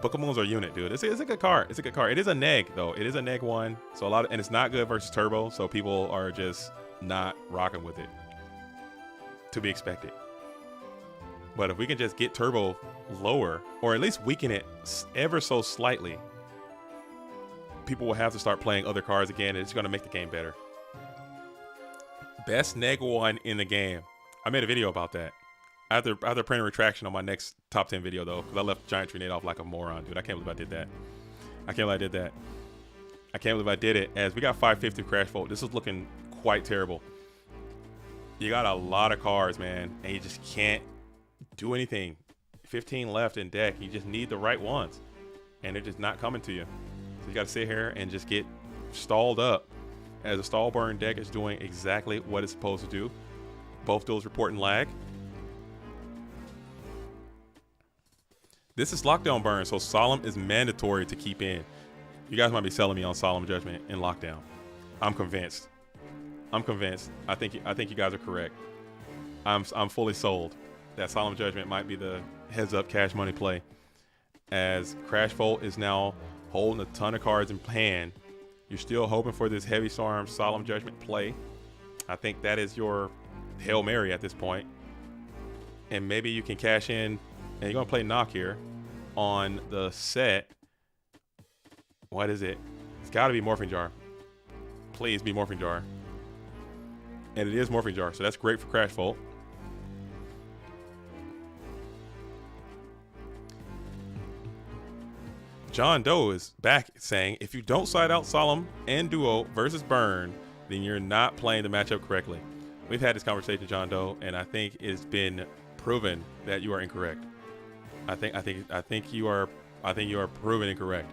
Book of Moon's our unit, dude. It's a good card. It's a good card. It is a neg though. It is a neg 1, so and it's not good versus Turbo, so people are just not rocking with it. To be expected. But if we can just get Turbo lower, or at least weaken it ever so slightly, people will have to start playing other cards again, and it's going to make the game better. Best neg 1 in the game. I made a video about that. I have to print a retraction on my next top 10 video though, because I left Giant Tree Nate off like a moron, dude. I can't believe I did that. I can't believe I did that. I can't believe I did it. As we got 550 Crash Vote, this is looking quite terrible. You got a lot of cards, man, and you just can't do anything. 15 left in deck. You just need the right ones, and they're just not coming to you. So you got to sit here and just get stalled up, as a stall burn deck is doing exactly what it's supposed to do. Both duels reporting lag. This is lockdown burn, so Solemn is mandatory to keep in. You guys might be selling me on Solemn Judgment in lockdown. I'm convinced. I'm convinced. I think you guys are correct. I'm fully sold that Solemn Judgment might be the heads up cash money play. as Crash Volt is now holding a ton of cards in hand. You're still hoping for this Heavy Storm Solemn Judgment play. I think that is your Hail Mary at this point. And maybe you can cash in, and you're going to play Knock here on the set. What is it? It's got to be Morphing Jar. Please be Morphing Jar. And it is Morphing Jar, so that's great for Crash Volt. John Doe is back saying, if you don't side out Solemn and Duo versus Burn, then you're not playing the matchup correctly. We've had this conversation, John Doe, and I think it's been proven that you are incorrect. I think you are proven incorrect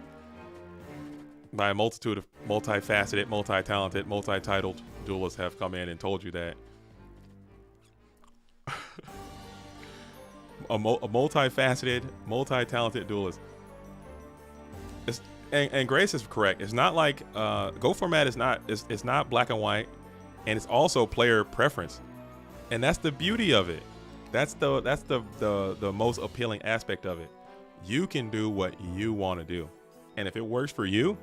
by a multitude of multifaceted, multi-talented, multi-titled duelists have come in and told you that. a multifaceted, multi-talented duelist. And Grace is correct. It's not like Go format is not it's not black and white, and it's also player preference, and that's the beauty of it. That's the most appealing aspect of it. You can do what you want to do, and if it works for you,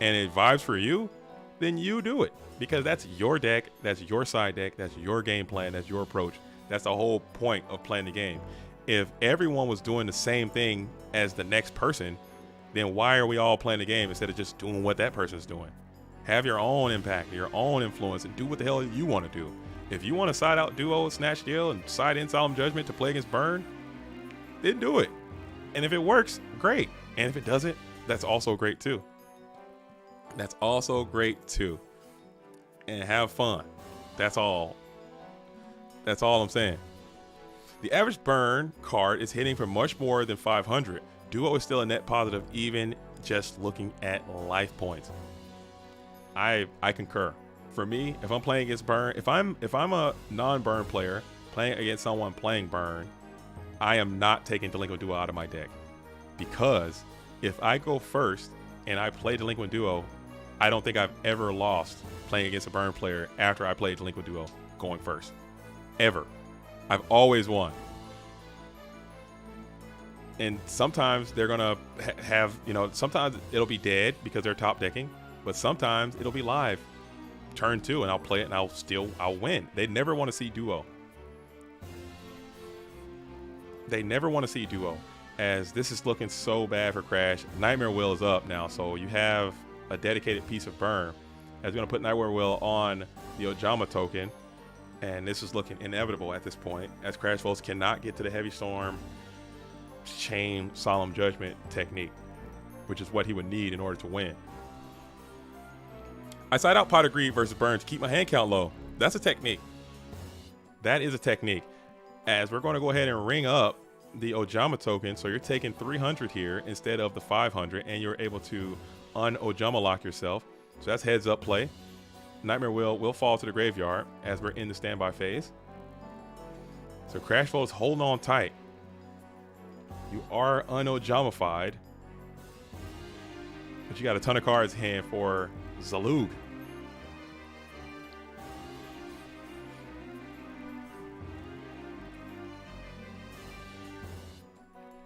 and it vibes for you, then you do it, because that's your deck, that's your side deck, that's your game plan, that's your approach. That's the whole point of playing the game. If everyone was doing the same thing as the next person, then why are we all playing the game instead of just doing what that person's doing? Have your own impact, your own influence, and do what the hell you want to do. If you want to side out Duo, Snatch Deal, and side in Solemn Judgment to play against Burn, then do it. And if it works, great. And if it doesn't, that's also great too. That's also great too. And have fun. That's all. That's all I'm saying. The average Burn card is hitting for much more than 500. Duo is still a net positive, even just looking at life points. I concur. For me, if I'm playing against Burn, if I'm a non-Burn player playing against someone playing Burn, I am not taking Delinquent Duo out of my deck, because if I go first and I play Delinquent Duo, I don't think I've ever lost playing against a Burn player after I played Delinquent Duo going first. Ever. I've always won. And sometimes they're going to have, sometimes it'll be dead because they're top decking, but sometimes it'll be live turn 2 and I'll play it and I'll win. They never want to see Duo. They never want to see Duo, as this is looking so bad for Crash. Nightmare Wheel is up now, so you have a dedicated piece of Burn. As we're going to put Nightmare Wheel on the Ojama token, and this is looking inevitable at this point, as Crash Volts cannot get to the Heavy Storm chain Solemn Judgment technique, which is what he would need in order to win. I side out Pot of Greed versus Burn to keep my hand count low. That's a technique. That is a technique. As we're going to go ahead and ring up the Ojama token, so you're taking 300 here instead of the 500, and you're able to un-Ojama lock yourself. So that's heads up play. Nightmare Wheel will fall to the graveyard as we're in the standby phase. So Crash Volt's holding on tight. You are un-Ojamified, but you got a ton of cards in hand for Zalug.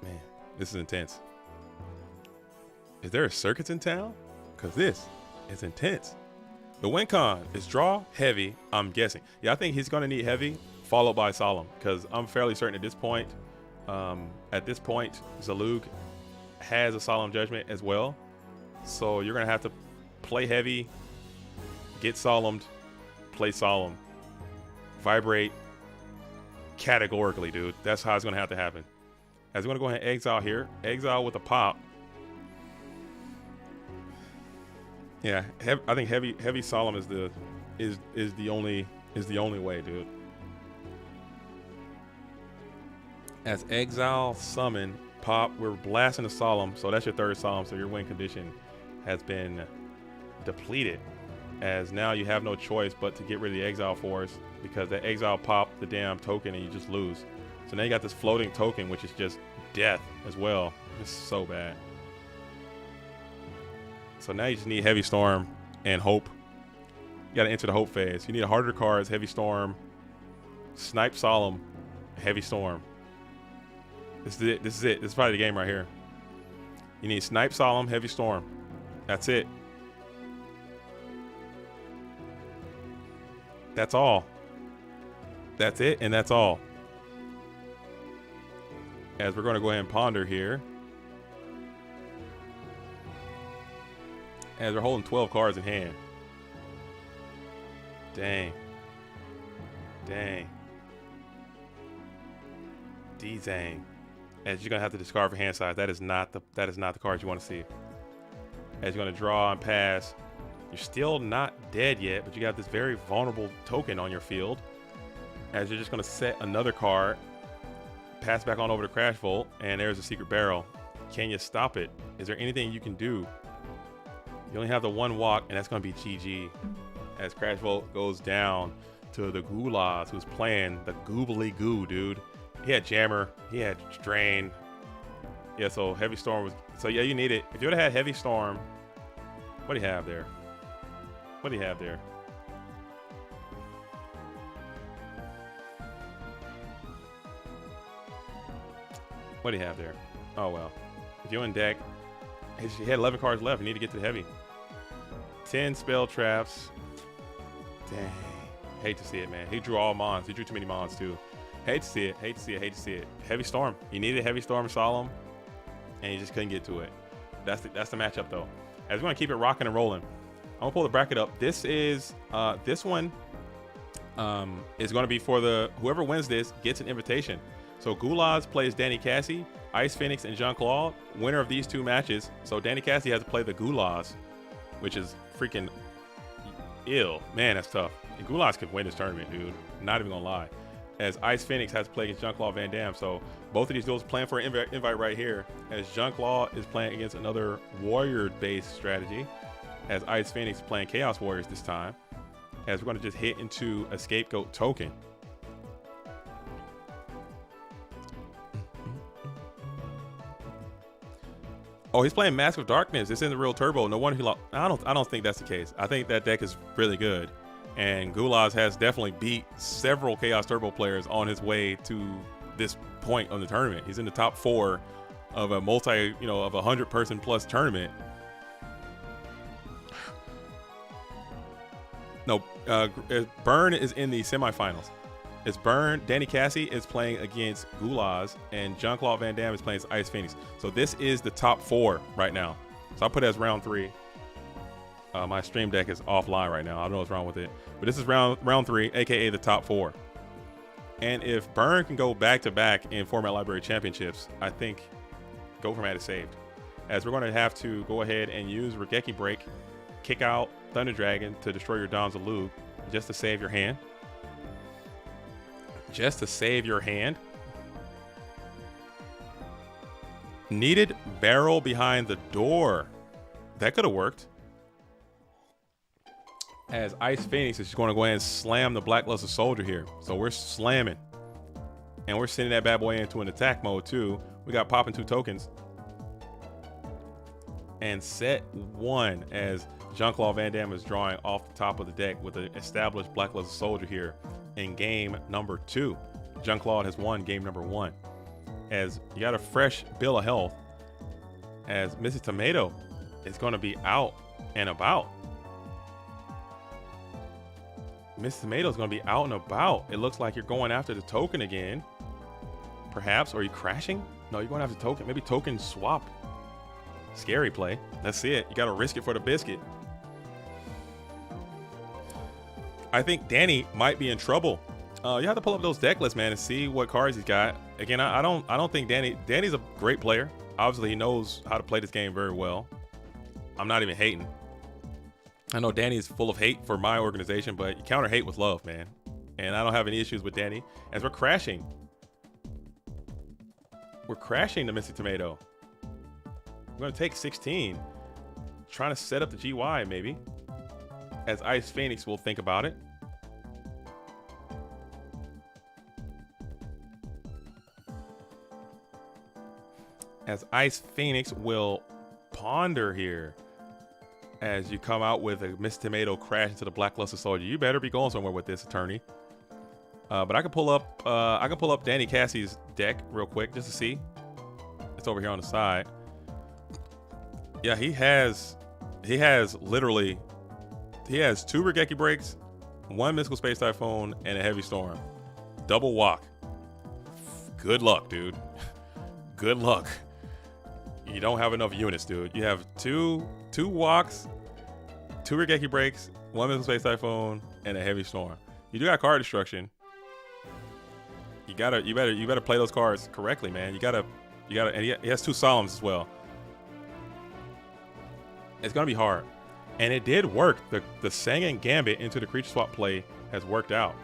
Man, this is intense. Is there a circuits in town? Because this is intense. The win con is draw heavy, I'm guessing. Yeah, I think he's going to need heavy followed by Solemn, because I'm fairly certain at this point, Zalug has a Solemn Judgment as well. So you're going to have to play heavy, get Solemned, play Solemn, vibrate categorically, dude. That's how it's going to have to happen. As we're going to go ahead and exile here. Exile with a pop. Yeah, I think heavy Solemn is the only way, dude. As exile, summon, pop, we're blasting the Solemn, so that's your third Solemn, so your win condition has been depleted, as now you have no choice but to get rid of the exile force, because that exile popped the damn token and you just lose. So now you got this floating token, which is just death as well. It's so bad. So now you just need Heavy Storm and Hope. You got to enter the Hope phase. You need a harder cards, Heavy Storm, Snipe Solemn, Heavy Storm. This is it. This is probably the game right here. You need Snipe, Solemn, Heavy Storm. That's it. That's all. That's it, and that's all. As we're going to go ahead and ponder here. As we're holding 12 cards in hand. Dang. Dang. D-Zang. As you're gonna have to discard for hand size. That is not the card you want to see. As you're gonna draw and pass. You're still not dead yet, but you got this very vulnerable token on your field. As you're just gonna set another card, pass back on over to Crash Volt, and there's a secret barrel. Can you stop it? Is there anything you can do? You only have the one walk, and that's gonna be GG. As Crash Volt goes down to the Gulas, who's playing the Goobly Goo, dude. He had Jammer, he had Drain. Yeah, so Heavy Storm was, so yeah, you need it. If you would have had Heavy Storm, what do you have there? What do you have there? What do you have there? Oh, well. If you're in deck, he had 11 cards left. You need to get to the heavy. 10 spell traps. Dang. Hate to see it, man. He drew all mons. He drew too many mons, too. Hate to see it. Hate to see it. Hate to see it. Heavy Storm. You needed Heavy Storm Solemn, and you just couldn't get to it. That's the matchup, though. As we're going to keep it rocking and rolling. I'm going to pull the bracket up. This is, this one is going to be for the, whoever wins this gets an invitation. So Gulaz plays Danny Cassie, Ice Phoenix, and Jean-Claude. Winner of these two matches. So Danny Cassie has to play the Gulaz, which is freaking ill. Man, that's tough. And Gulaz could win this tournament, dude. Not even gonna lie. As Ice Phoenix has to play against Jean-Claude Van Damme. So both of these duels playing for an invite right here. As Jean-Claude is playing against another warrior-based strategy. As Ice Phoenix is playing Chaos Warriors this time. As we're gonna just hit into a Scapegoat token. Oh, he's playing Mask of Darkness. It's in the real turbo. No wonder he lost. I don't think that's the case. I think that deck is really good. And Gulaz has definitely beat several Chaos Turbo players on his way to this point of the tournament. He's in the top 4 of a multi, of a 100-person plus tournament. No, Burn is in the semifinals. It's Burn. Danny Cassie is playing against Gulaz, and Jean-Claude Van Damme is playing against Ice Phoenix. So this is the top 4 right now. So I'll put it as round 3. My stream deck is offline right now. I don't know what's wrong with it. But this is round 3, aka the top 4. And if Burn can go back-to-back in Format Library Championships, I think Go Format is saved. As we're going to have to go ahead and use Regeki Break, kick out Thunder Dragon to destroy your Dons of Lug, just to save your hand. Just to save your hand. Needed barrel behind the door. That could have worked. As Ice Phoenix is just going to go ahead and slam the Blackluster Soldier here. So we're slamming. And we're sending that bad boy into an attack mode too. We got popping 2 tokens. And set 1 as Jean-Claude Van Damme is drawing off the top of the deck with an established Blackluster Soldier here in game number 2. Jean-Claude has won game number 1. As you got a fresh bill of health. As Mrs. Tomato is going to be out and about. Mrs. Tomato is going to be out and about. It looks like you're going after the token again. Perhaps. Or are you crashing? No, you're going after token. Maybe token swap. Scary play. That's it. You got to risk it for the biscuit. I think Danny might be in trouble. You have to pull up those deck lists, man, and see what cards he's got. Again, I don't think Danny's a great player. Obviously, he knows how to play this game very well. I'm not even hating. I know Danny is full of hate for my organization, but you counter hate with love, man. And I don't have any issues with Danny. As we're crashing. We're crashing the Missy Tomato. We're going to take 16. Trying to set up the GY, maybe. As Ice Phoenix will think about it. As Ice Phoenix will ponder here. As you come out with a Miss Tomato crash into the Blackluster Soldier. You better be going somewhere with this, attorney. But I can pull up Danny Cassie's deck real quick just to see. It's over here on the side. Yeah, literally, he has 2 Regeki breaks, 1 Mystical Space Typhoon, and a Heavy Storm. Double walk. Good luck, dude. Good luck. You don't have enough units, dude. You have two walks, 2 Regeki breaks, 1 Mystical Space Typhoon, and a Heavy Storm. You do got card destruction. You better play those cards correctly, man. You gotta, and he has 2 Solemns as well. It's gonna be hard, and it did work. The Sangan Gambit into the creature swap play has worked out.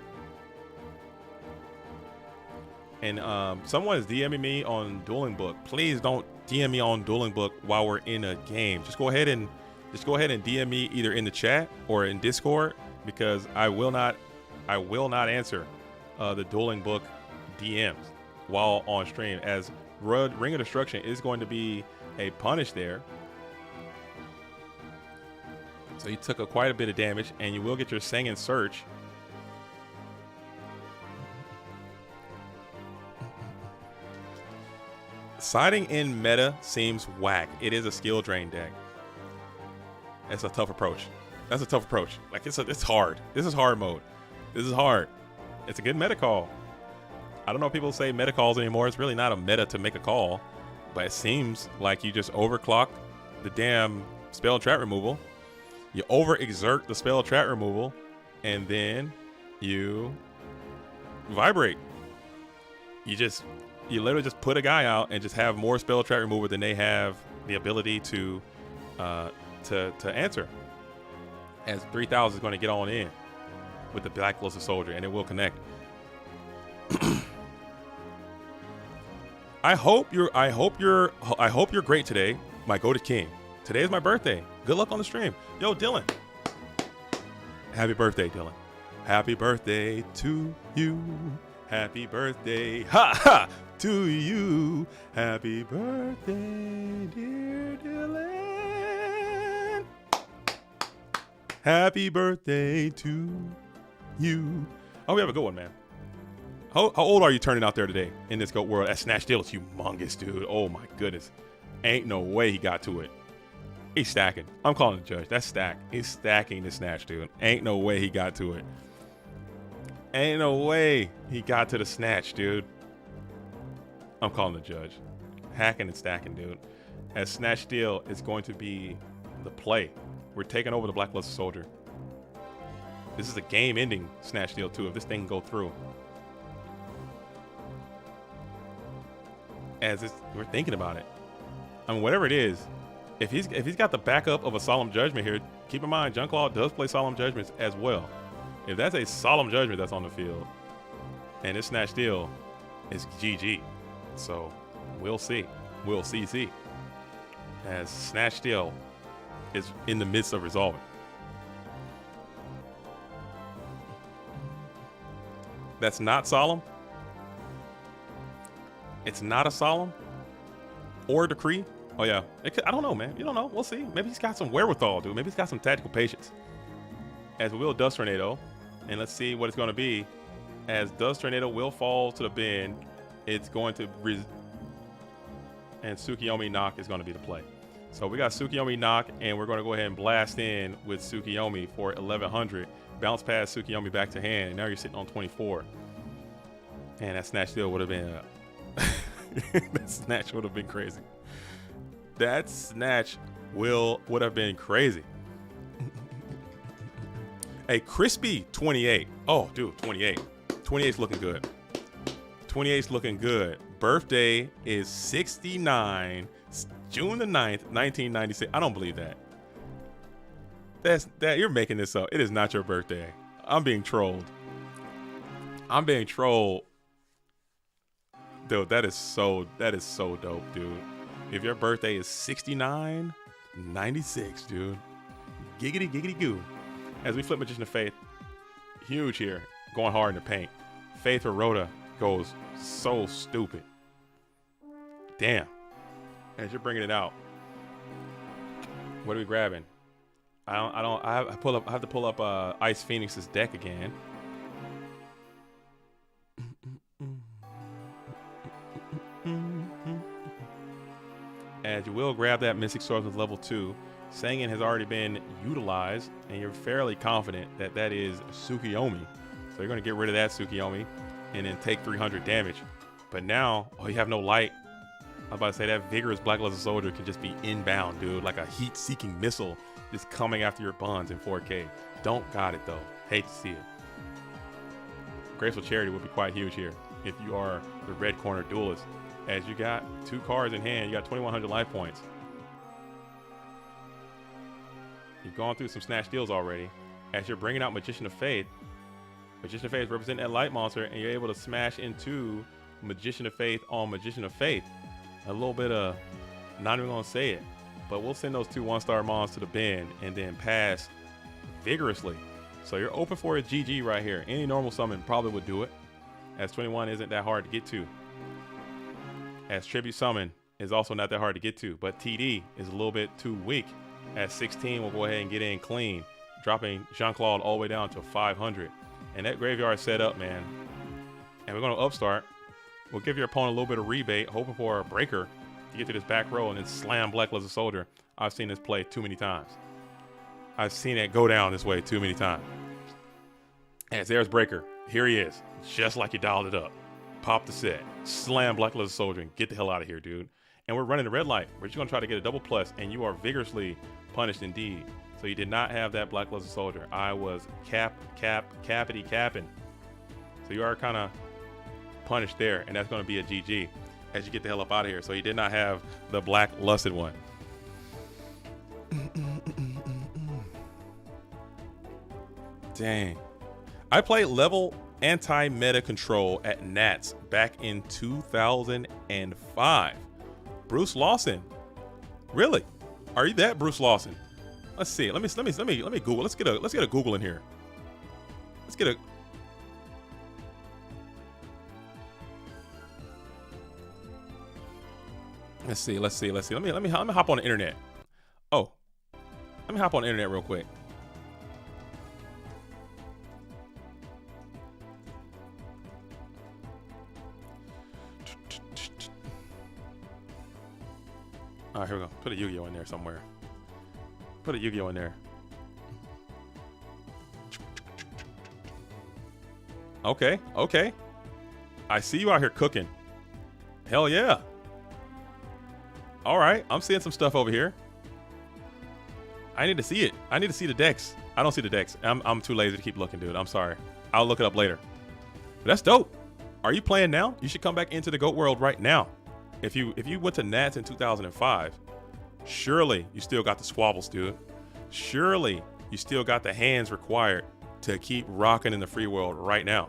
And someone is DMing me on Dueling Book. Please don't DM me on Dueling Book while we're in a game. Just go ahead and DM me either in the chat or in Discord, because I will not answer the Dueling Book DMs while on stream, as Ring of Destruction is going to be a punish there. So you took quite a bit of damage, and you will get your Sangan Search. Siding in meta seems whack. It is a skill drain deck. That's a tough approach. That's a tough approach. Like, it's hard. This is hard mode. This is hard. It's a good meta call. I don't know if people say meta calls anymore. It's really not a meta to make a call, but it seems like you just overclock the damn spell trap removal. You overexert the spell trap removal, and then you vibrate. You literally just put a guy out and just have more spell trap removal than they have the ability to answer. As 3000 is going to get on in with the Blacklisted Soldier, and it will connect. I hope you're great today, my goated king. Today is my birthday. Good luck on the stream. Yo, Dylan. Happy birthday, Dylan. Happy birthday to you. Happy birthday, to you. Happy birthday, dear Dylan. Happy birthday to you. Oh, we have a good one, man. How old are you turning out there today in this GOAT world? That Snatch Deal is humongous, dude. Oh my goodness. Ain't no way he got to it. He's stacking. I'm calling the judge. That's stack. He's stacking the Snatch, dude. Ain't no way he got to it. Ain't no way he got to the Snatch, dude. I'm calling the judge. Hacking and stacking, dude. As Snatch Deal is going to be the play. We're taking over the Blacklisted Soldier. This is a game-ending Snatch Deal, too, if this thing can go through. We're thinking about it. I mean, whatever it is, if he's got the backup of a Solemn Judgment here, keep in mind, Junklaw does play Solemn Judgments as well. If that's a Solemn Judgment that's on the field, and this Snatch Deal is GG. So we'll see. We'll see. As Snatch Deal is in the midst of resolving. That's not Solemn. It's not a Solemn or a Decree. Oh yeah, I don't know, man. You don't know. We'll see. Maybe he's got some wherewithal, dude. Maybe he's got some tactical patience. As we will Dust Tornado, and let's see what it's going to be. As Dust Tornado will fall to the bin, it's going to and Tsukiyomi Knock is going to be the play. So we got Tsukiyomi Knock, and we're going to go ahead and blast in with Tsukiyomi for 1100. Bounce past Tsukiyomi back to hand, and now you're sitting on 24. And that Snatch Deal would have been that Snatch would have been crazy. That Snatch would have been crazy. A crispy 28. Oh, dude, 28. 28's looking good. 28's looking good. Birthday is 69. June the 9th, 1996. I don't believe that. You're making this up. It is not your birthday. I'm being trolled. Dude, that is so dope, dude. If your birthday is 69, 96, dude. Giggity goo. As we flip Magician of Faith, huge here, going hard in the paint. Faith or Rhoda goes so stupid. Damn. As you're bringing it out, what are we grabbing? I have to pull up Ice Phoenix's deck again. as you will grab that Mystic Sword with level 2. Sangan has already been utilized, and you're fairly confident that that is Tsukiyomi. So you're going to get rid of that Tsukiyomi and then take 300 damage. But now, oh, you have no light. I was about to say that vigorous Black Luster Soldier can just be inbound, dude, like a heat-seeking missile just coming after your buns in 4K. Don't got it, though. Hate to see it. Graceful Charity would be quite huge here if you are the red corner duelist, as you got 2 cards in hand. You got 2,100 life points. You've gone through some snatch deals already. As you're bringing out Magician of Faith, Magician of Faith represents that light monster, and you're able to smash into Magician of Faith on Magician of Faith. A little bit of, not even gonna say it, but we'll send those 2 1-star mons to the bin and then pass vigorously. So you're open for a GG right here. Any normal summon probably would do it, as 21 isn't that hard to get to. As Tribute Summon is also not that hard to get to, but TD is a little bit too weak. At 16, we'll go ahead and get in clean, dropping Jean-Claude all the way down to 500. And that graveyard set up, man. And we're going to upstart. We'll give your opponent a little bit of rebate, hoping for a breaker to get to this back row and then slam Black Luster Soldier. I've seen this play too many times. I've seen it go down this way too many times. As there's breaker. Here he is, just like you dialed it up. Pop the set, slam Black Luster Soldier, and get the hell out of here, dude. And we're running the red light. We're just going to try to get a double plus, and you are vigorously punished indeed. So you did not have that Black Luster Soldier. I was cappity capping. So you are kind of punished there, and that's going to be a GG as you get the hell up out of here. So you did not have the Black Lusted one. Dang. I played level anti-meta control at Nats back in 2005. Bruce Lawson. Really? Are you that Bruce Lawson? Let's see. Let me Google. Let's get a Google in here. Let's get a Let's see. Let me hop on the internet. Oh. Let me hop on the internet real quick. All right, here we go. Put a Yu-Gi-Oh in there somewhere. Put a Yu-Gi-Oh in there. Okay. I see you out here cooking. Hell yeah. All right, I'm seeing some stuff over here. I need to see it. I need to see the decks. I don't see the decks. I'm too lazy to keep looking, dude. I'm sorry. I'll look it up later. But that's dope. Are you playing now? You should come back into the GOAT world right now. If you went to Nats in 2005, surely you still got the squabbles, dude. Surely you still got the hands required to keep rocking in the free world right now.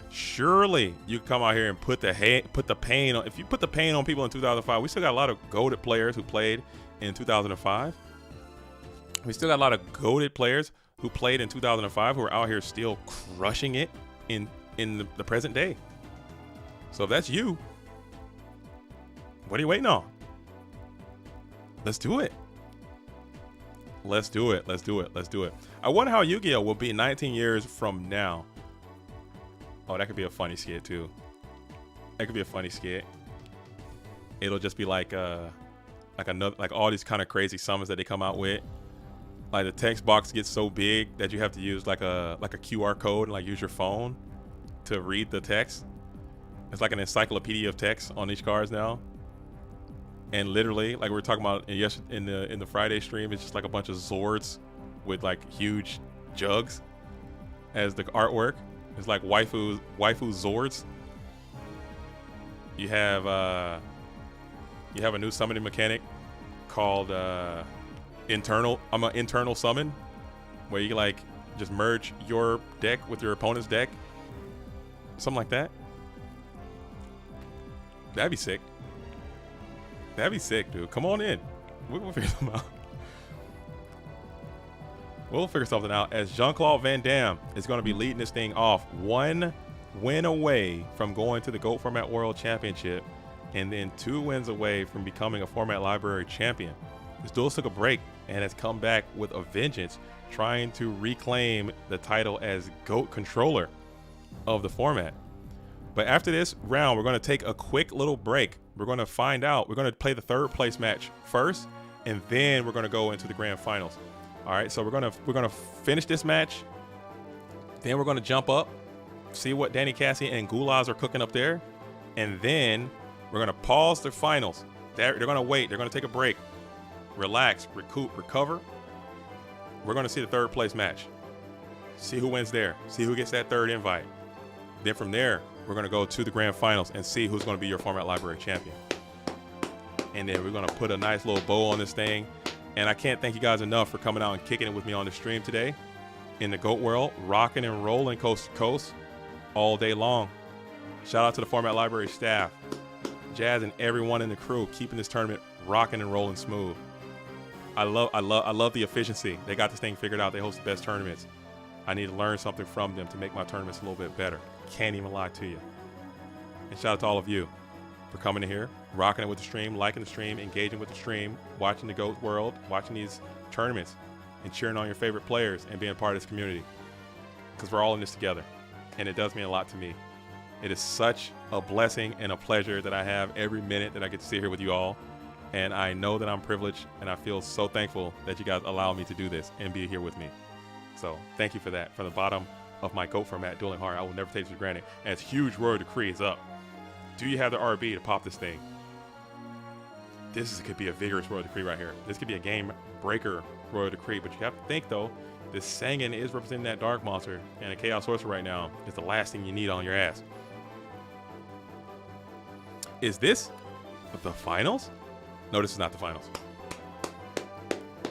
Surely you come out here and put the pain on. If you put the pain on people in 2005, we still got a lot of goated players who played in 2005. We still got a lot of goated players who played in 2005 who are out here still crushing it in the present day. So if that's you, what are you waiting on? Let's do it. Let's do it. I wonder how Yu-Gi-Oh will be 19 years from now. Oh, that could be a funny skit too. That could be a funny skit. It'll just be like all these kind of crazy summons that they come out with. Like the text box gets so big that you have to use like a QR code and like use your phone to read the text. It's like an encyclopedia of text on these cards now. And literally, like we were talking about in the Friday stream, it's just like a bunch of Zords with like huge jugs as the artwork. It's like waifu Zords. You have a new summoning mechanic called internal summon, where you like just merge your deck with your opponent's deck. Something like that. That'd be sick. That'd be sick, dude. Come on in. We'll figure something out. We'll figure something out, as Jean-Claude Van Damme is going to be leading this thing off, 1 win away from going to the GOAT Format World Championship, and then 2 wins away from becoming a Format Library champion. This duelist took a break and has come back with a vengeance, trying to reclaim the title as GOAT controller of the format. But after this round, we're going to take a quick little break. we're going to find out. We're going to play the third place match first, and then we're going to go into the grand finals. All right, so we're gonna finish this match. Then we're going to jump up, see what Danny Cassie and Gulaz are cooking up there, and then we're going to pause the finals. They're going to wait. They're going to take a break, relax, recoup, recover. We're going to see the third place match. See who wins there. See who gets that third invite. Then from there, we're going to go to the grand finals and see who's going to be your format library champion. And then we're going to put a nice little bow on this thing. And I can't thank you guys enough for coming out and kicking it with me on the stream today in the GOAT world, rocking and rolling coast to coast all day long. Shout out to the format library staff, Jazz and everyone in the crew keeping this tournament rocking and rolling smooth. I love the efficiency. They got this thing figured out. They host the best tournaments. I need to learn something from them to make my tournaments a little bit better. Can't even lie to you. And shout out to all of you for coming in here, rocking it with the stream, liking the stream, engaging with the stream, watching the GOAT world, watching these tournaments, and cheering on your favorite players and being a part of this community. Because we're all in this together. And it does mean a lot to me. It is such a blessing and a pleasure that I have every minute that I get to sit here with you all. And I know that I'm privileged, and I feel so thankful that you guys allow me to do this and be here with me. So thank you for that. From the bottom of my GOAT format, Dueling Heart, I will never take this for granted. And it's huge. Royal Decree is up. Do you have the RB to pop this thing? Could be a vigorous Royal Decree right here. This could be a game breaker Royal Decree, but you have to think though, this Sangan is representing that Dark Monster, and a Chaos Sorcerer right now is the last thing you need on your ass. Is this the finals? No, this is not the finals.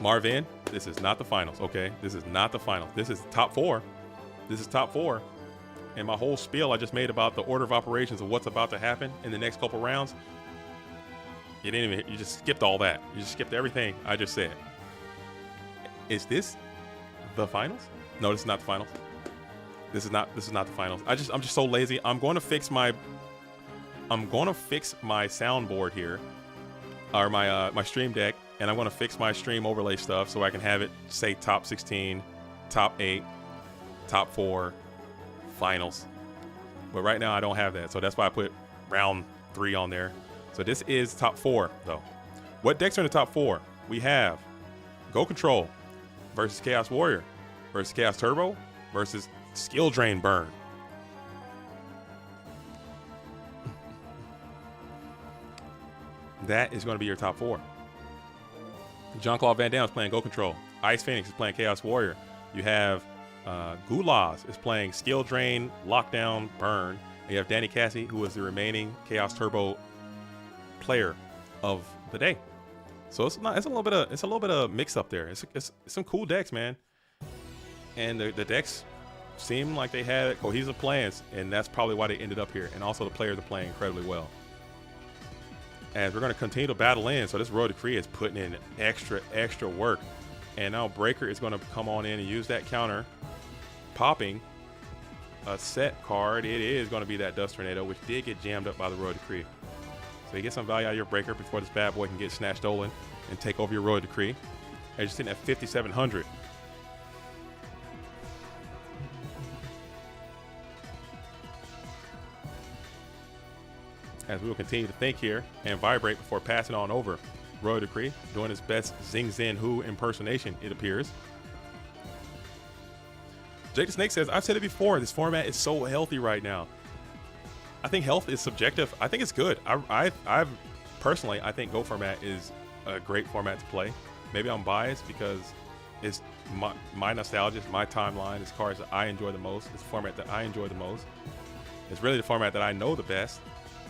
Marvin, this is not the finals, okay? This is not the finals. This is top four. This is top four. And my whole spiel I just made about the order of operations of what's about to happen in the next couple rounds, you just skipped all that. You just skipped everything I just said. Is this the finals? No, this is not the finals. This is not the finals. I'm just so lazy. I'm going to fix my soundboard here, or my stream deck, and I'm going to fix my stream overlay stuff so I can have it say top 16, top 8, top 4, finals. But right now I don't have that, so that's why I put round 3 on there. So this is top 4 though. What decks are in the top 4? We have Go Control versus Chaos Warrior versus Chaos Turbo versus Skill Drain Burn. That is going to be your top 4. Jean-Claude Van Damme is playing Go Control. Ice Phoenix is playing Chaos Warrior. You have Gulaz is playing Skill Drain, Lockdown, Burn. And you have Danny Cassie, who is the remaining Chaos Turbo player of the day. So it's a little bit of mix up there. It's some cool decks, man. And the decks seem like they had cohesive plans, and that's probably why they ended up here. And also the players are playing incredibly well. As we're going to continue to battle in, so this Royal Decree is putting in extra work. And now Breaker is going to come on in and use that counter, popping a set card. It is going to be that Dust Tornado, which did get jammed up by the Royal Decree. So you get some value out of your Breaker before this bad boy can get snatched stolen and take over your Royal Decree. And you're sitting at 5,700. As we will continue to think here and vibrate before passing on over. Royal Decree doing his best Zing Zin Hu impersonation, it appears. Jake the Snake says, I've said it before, this format is so healthy right now. I think health is subjective. I think it's good. I've personally, I think Go format is a great format to play. Maybe I'm biased because it's my nostalgia, it's my timeline, it's cards that I enjoy the most, it's the format that I enjoy the most. It's really the format that I know the best.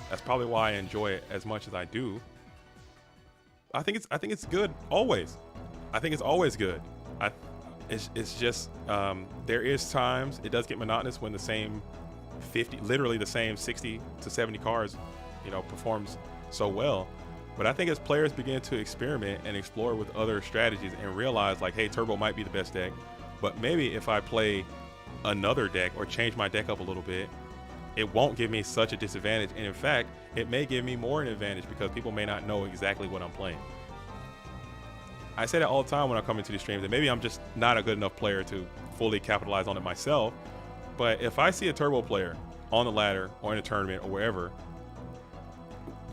That's probably why I enjoy it as much as I do. I think it's good always. I think it's always good. It's just there is times it does get monotonous when the same 50, literally the same 60 to 70 cards, performs so well. But I think as players begin to experiment and explore with other strategies and realize like, hey, Turbo might be the best deck, but maybe if I play another deck or change my deck up a little bit, it won't give me such a disadvantage. And in fact, it may give me more an advantage because people may not know exactly what I'm playing. I say that all the time when I come into these streams, that maybe I'm just not a good enough player to fully capitalize on it myself. But if I see a Turbo player on the ladder or in a tournament or wherever,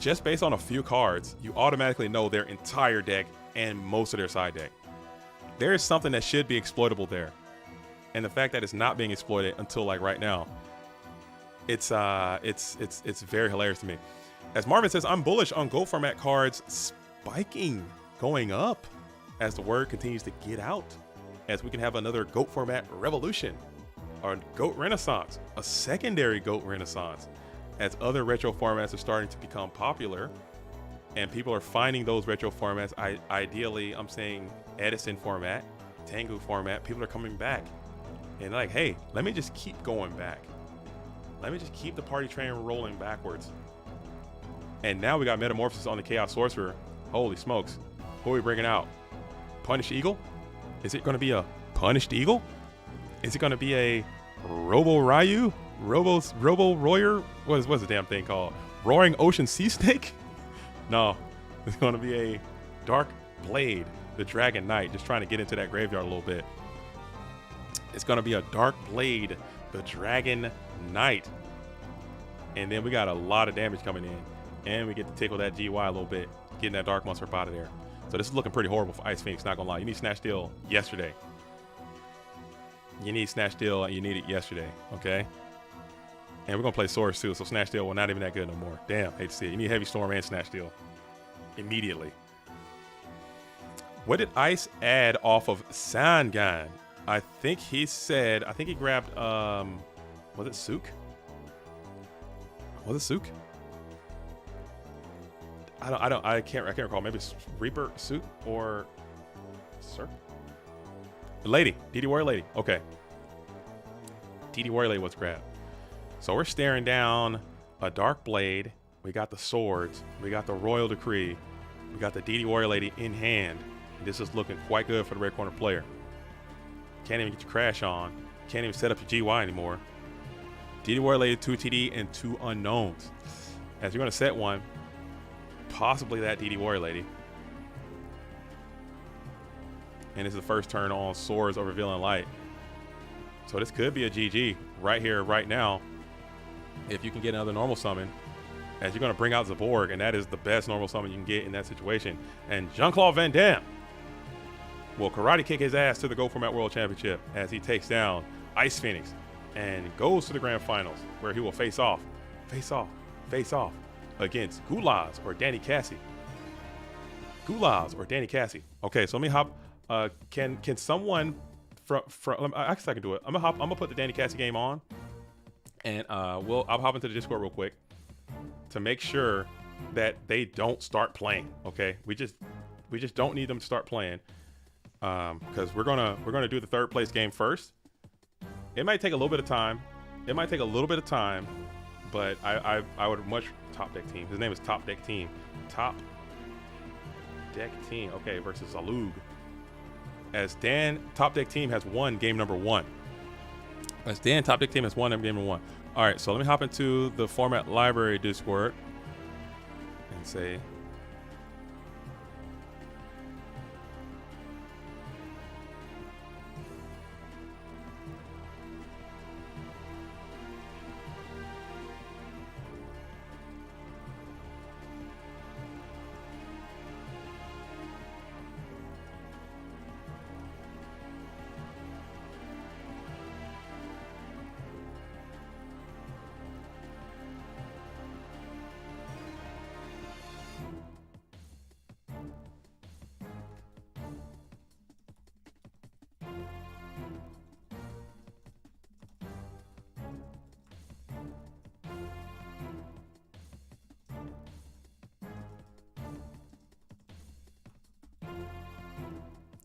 just based on a few cards, you automatically know their entire deck and most of their side deck. There is something that should be exploitable there. And the fact that it's not being exploited until like right now, it's very hilarious to me. As Marvin says, I'm bullish on GOAT format cards spiking, going up as the word continues to get out, as we can have another GOAT format revolution or GOAT renaissance, a secondary GOAT renaissance, as other retro formats are starting to become popular and people are finding those retro formats. Ideally, I'm saying Edison format, Tengu format, people are coming back and like, hey, let me just keep going back. Let me just keep the party train rolling backwards. And now we got Metamorphosis on the Chaos Sorcerer. Holy smokes. Who are we bringing out? Punished Eagle? Is it going to be a Punished Eagle? Is it going to be a Robo Ryu? Robo Royer? What's the damn thing called? Roaring Ocean Sea Snake? No, it's going to be a Dark Blade, the Dragon Knight. Just trying to get into that graveyard a little bit. It's going to be a Dark Blade, the Dragon Knight. And then we got a lot of damage coming in. And we get to tickle that GY a little bit, getting that Dark Monster up out of there. So this is looking pretty horrible for Ice Phoenix, not gonna lie. You need Snatch Steal yesterday. You need Snatch Steal and you need it yesterday, okay? And we're gonna play Swords too, so Snatch Steal, well, not even that good no more. Damn, hate to see it. You need Heavy Storm and Snatch Steal immediately. What did Ice add off of Sangan? I think he grabbed, was it Sook? Was it Sook? I can't recall. Maybe it's Reaper, Suit, or Sir? Lady, DD Warrior Lady. Okay. DD Warrior Lady was grabbed. So we're staring down a Dark Blade. We got the swords. We got the Royal Decree. We got the DD Warrior Lady in hand. And this is looking quite good for the red corner player. Can't even get your Crash on. Can't even set up your GY anymore. DD Warrior Lady, 2 TD and 2 unknowns. As you're going to set one, possibly that DD Warrior Lady. And this is the first turn on Swords over Villain Light. So this could be a GG right here, right now. If you can get another normal summon, as you're going to bring out Zaborg, and that is the best normal summon you can get in that situation. And Jean-Claude Van Damme will karate kick his ass to the Go Format World Championship as he takes down Ice Phoenix and goes to the grand finals, where he will face off against Gulaz or Danny Cassie. Okay, so let me hop. Can someone from I guess I can do it. I'm gonna put the Danny Cassie game on, and I'll hop into the Discord real quick to make sure that they don't start playing. Okay, we just don't need them to start playing, because we're gonna do the third place game first. It might take a little bit of time. But I would much Top Deck Team. His name is Top Deck Team. Top Deck Team. Okay, versus Zalug. As Dan, Top Deck Team has won game number 1. Top Deck Team has won game number 1. All right, so let me hop into the Format Library Discord and say.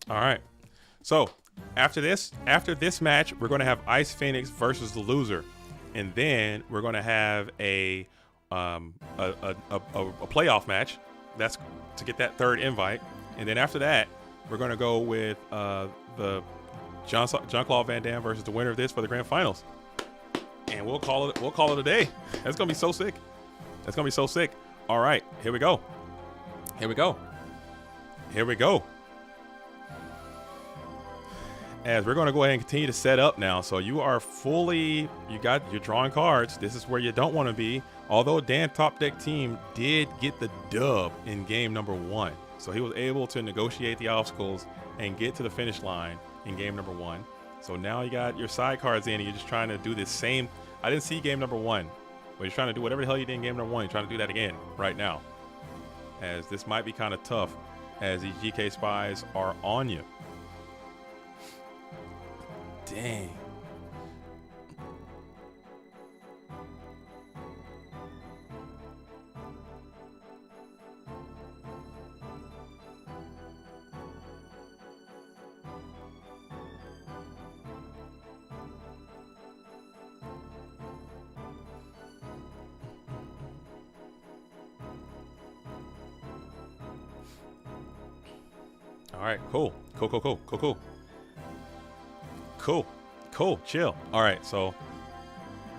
All right. So after this match, we're going to have Ice Phoenix versus the loser, and then we're going to have a playoff match. That's to get that third invite, and then after that, we're going to go with the Jean-Claude Van Damme versus the winner of this for the grand finals, and we'll call it a day. That's going to be so sick. All right, here we go. as we're going to go ahead and continue to set up now. So you are fully, you're drawing cards. This is where you don't want to be. Although Dan Top Deck Team did get the dub in game number 1. So he was able to negotiate the obstacles and get to the finish line in game number 1. So now you got your side cards in and you're just trying to do this same. I didn't see game number 1, but you're trying to do whatever the hell you did in game number 1. You're trying to do that again right now, as this might be kind of tough as these GK spies are on you. Dang. All right, cool. Cool, chill. All right, so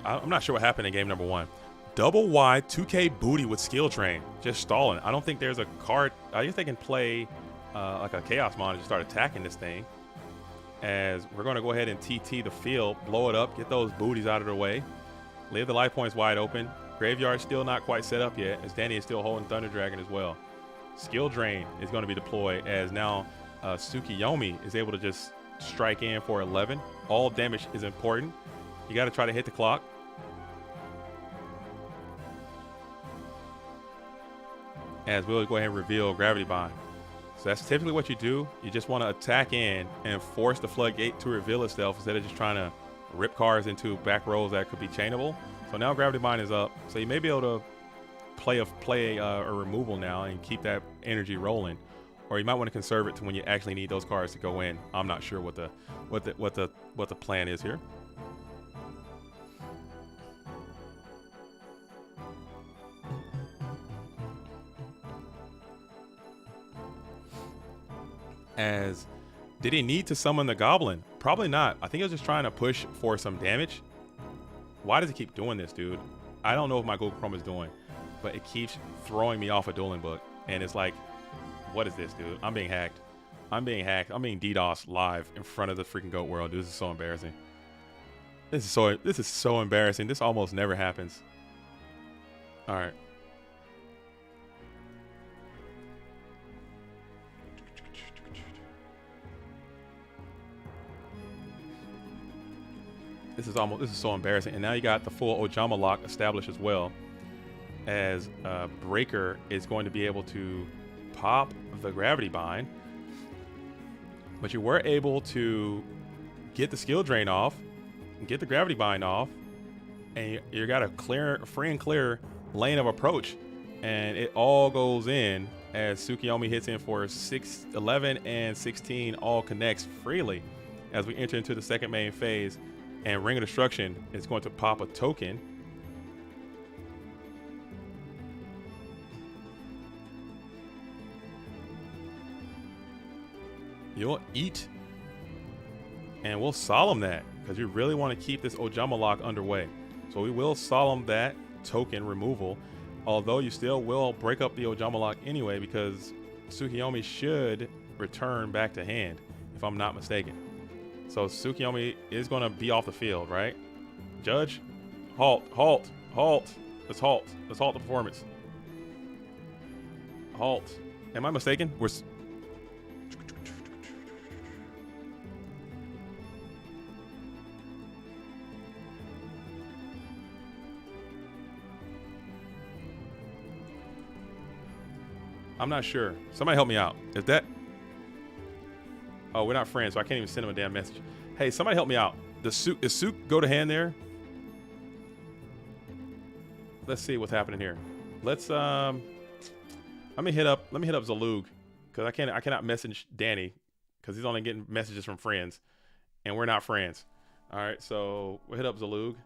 I'm not sure what happened in game number 1. Double wide 2K booty with skill train, just stalling. I don't think there's a card. I guess they can play like a chaos mod and just start attacking this thing. As we're going to go ahead and TT the field, blow it up, get those booties out of the way, leave the life points wide open. Graveyard still not quite set up yet, as Danny is still holding Thunder Dragon as well. Skill drain is going to be deployed, as now Tsukiyomi is able to just strike in for 11. All damage is important. You got to try to hit the clock. As we'll go ahead and reveal Gravity Bind. So that's typically what you do. You just want to attack in and force the floodgate to reveal itself instead of just trying to rip cards into back rows that could be chainable. So now Gravity Bind is up. So you may be able to play a removal now and keep that energy rolling, or you might want to conserve it to when you actually need those cards to go in. I'm not sure what the plan is here. As did he need to summon the goblin? Probably not. I think he was just trying to push for some damage. Why does he keep doing this, dude? I don't know what my Google Chrome is doing, but it keeps throwing me off a dueling book. And it's like, what is this, dude? I'm being hacked. I'm being DDoS live in front of the freaking goat world. Dude, this is so embarrassing. This is so embarrassing. This almost never happens. All right. This is so embarrassing. And now you got the full Ojama lock established as well, as Breaker is going to be able to pop the Gravity Bind. But you were able to get the skill drain off, get the Gravity Bind off, and you got a free and clear lane of approach. And it all goes in as Tsukiyomi hits in for 11 and 16, all connects freely as we enter into the second main phase. And Ring of Destruction is going to pop a token. You'll eat, and we'll solemn that because you really want to keep this Ojama lock underway. So we will solemn that token removal, although you still will break up the Ojama lock anyway because Tsukiyomi should return back to hand, if I'm not mistaken. So Tsukiyomi is going to be off the field, right? Judge, halt. Let's halt the performance. Halt. Am I mistaken? I'm not sure. Somebody help me out. Is that... Oh, we're not friends, so I can't even send him a damn message. Hey, somebody help me out. Is Suk go to hand there? Let's see what's happening here. Let's let me hit up Zalug, because I cannot message Danny because he's only getting messages from friends, and we're not friends. All right, so we'll hit up Zalug.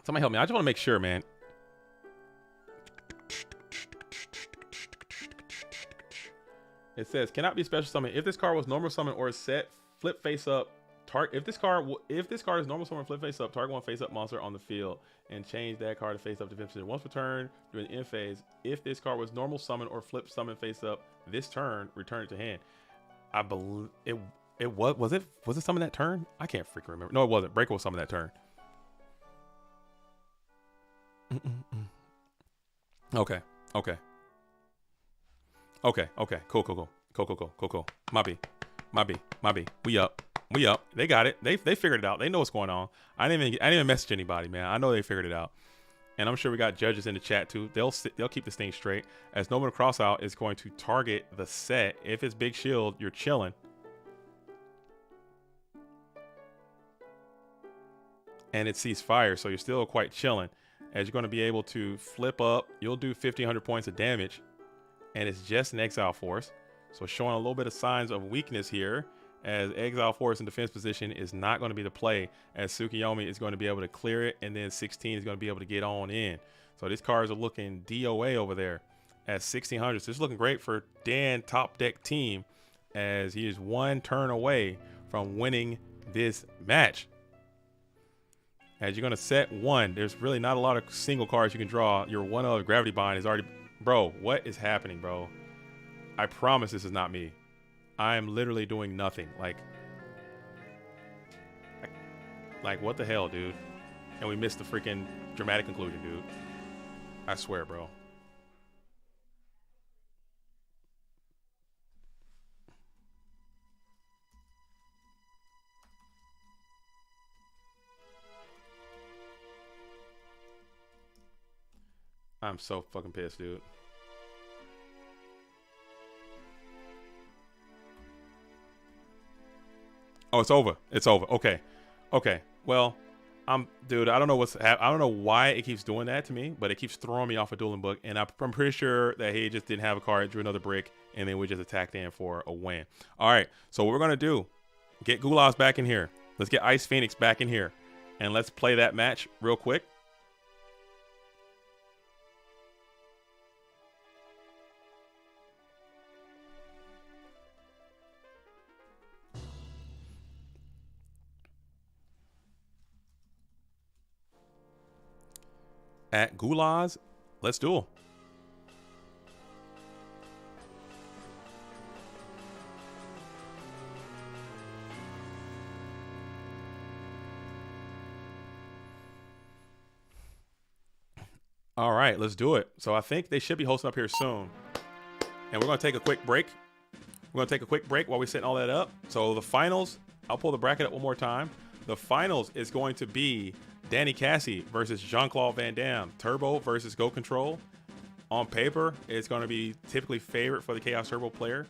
Somebody help me. I just want to make sure, man. It says cannot be special summon if this card was normal summon or set flip face up. If this card is normal summon flip face up, target one face up monster on the field and change that card to face up to 50%. Once per turn during the end phase, if this card was normal summon or flip summon face up this turn, return it to hand. I believe it was it summon that turn? I can't freaking remember. No, it wasn't. Breaker was summon that turn. Okay. Cool. My B. We up. They got it. They figured it out. They know what's going on. I didn't even message anybody, man. I know they figured it out. And I'm sure we got judges in the chat too. They'll keep this thing straight. As Nobleman Crossout is going to target the set. If it's Big Shield, you're chilling. And it sees fire, so you're still quite chilling. As you're going to be able to flip up, you'll do 1,500 points of damage. And it's just an Exile Force. So showing a little bit of signs of weakness here. As Exile Force in defense position is not going to be the play, as Tsukuyomi is going to be able to clear it, and then 16 is going to be able to get on in. So these cards are looking DOA over there at 1,600. So it's looking great for Dan Top Deck Team, as he is one turn away from winning this match. As you're going to set one, there's really not a lot of single cards you can draw. Your one of Gravity Bind is already... Bro, what is happening, bro? I promise this is not me. I am literally doing nothing. Like what the hell, dude? And we missed the freaking dramatic conclusion, dude. I swear, bro. I'm so fucking pissed, dude. Oh, it's over. It's over. Okay. Well, dude, I don't know I don't know why it keeps doing that to me, but it keeps throwing me off a dueling book, and I'm pretty sure that he just didn't have a card, drew another brick, and then we just attacked in for a win. All right. So what we're gonna do? Get Gulaz back in here. Let's get Ice Phoenix back in here, and let's play that match real quick. At Gulaz, let's duel. All right, let's do it. So I think they should be hosting up here soon. And we're going to take a quick break. We're going to take a quick break while we're setting all that up. So the finals, I'll pull the bracket up one more time. The finals is going to be Danny Cassie versus Jean-Claude Van Damme. Turbo versus Go Control. On paper, it's going to be typically favorite for the Chaos Turbo player.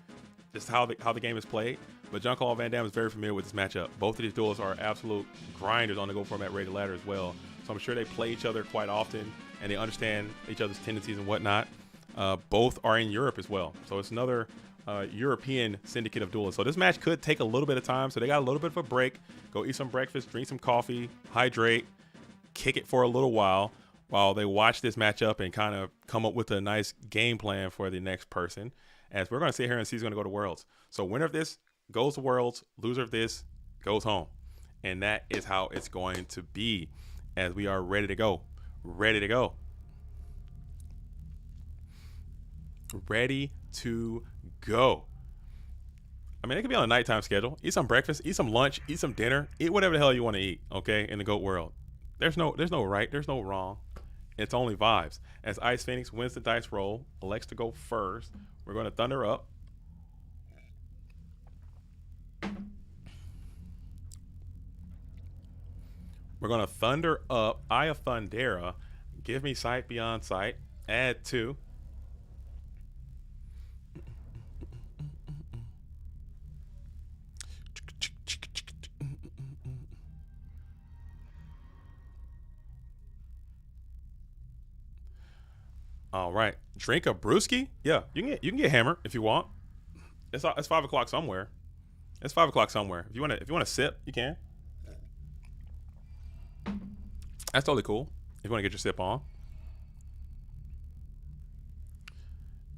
Just how the game is played. But Jean-Claude Van Damme is very familiar with this matchup. Both of these duelists are absolute grinders on the Go format rated ladder as well. So I'm sure they play each other quite often, and they understand each other's tendencies and whatnot. Both are in Europe as well. So it's another European syndicate of duelists. So this match could take a little bit of time. So they got a little bit of a break. Go eat some breakfast, drink some coffee, hydrate, kick it for a little while they watch this matchup and kind of come up with a nice game plan for the next person. As we're going to sit here and see who's going to go to Worlds. So winner of this goes to Worlds, loser of this goes home. And that is how it's going to be, as we are ready to go. Ready to go. Ready to go. I mean, it could be on a nighttime schedule. Eat some breakfast, eat some lunch, eat some dinner, eat whatever the hell you want to eat, okay, in the GOAT world. There's no right, there's no wrong. It's only vibes. As Ice Phoenix wins the dice roll, elects to go first. We're going to thunder up. We're going to thunder up Eye of Thundera. Give me Sight Beyond Sight. Add 2. All right, drink a brewski. Yeah, you can get hammered if you want. It's 5 o'clock somewhere. It's 5 o'clock somewhere. If you want to sip, you can. That's totally cool. If you want to get your sip on.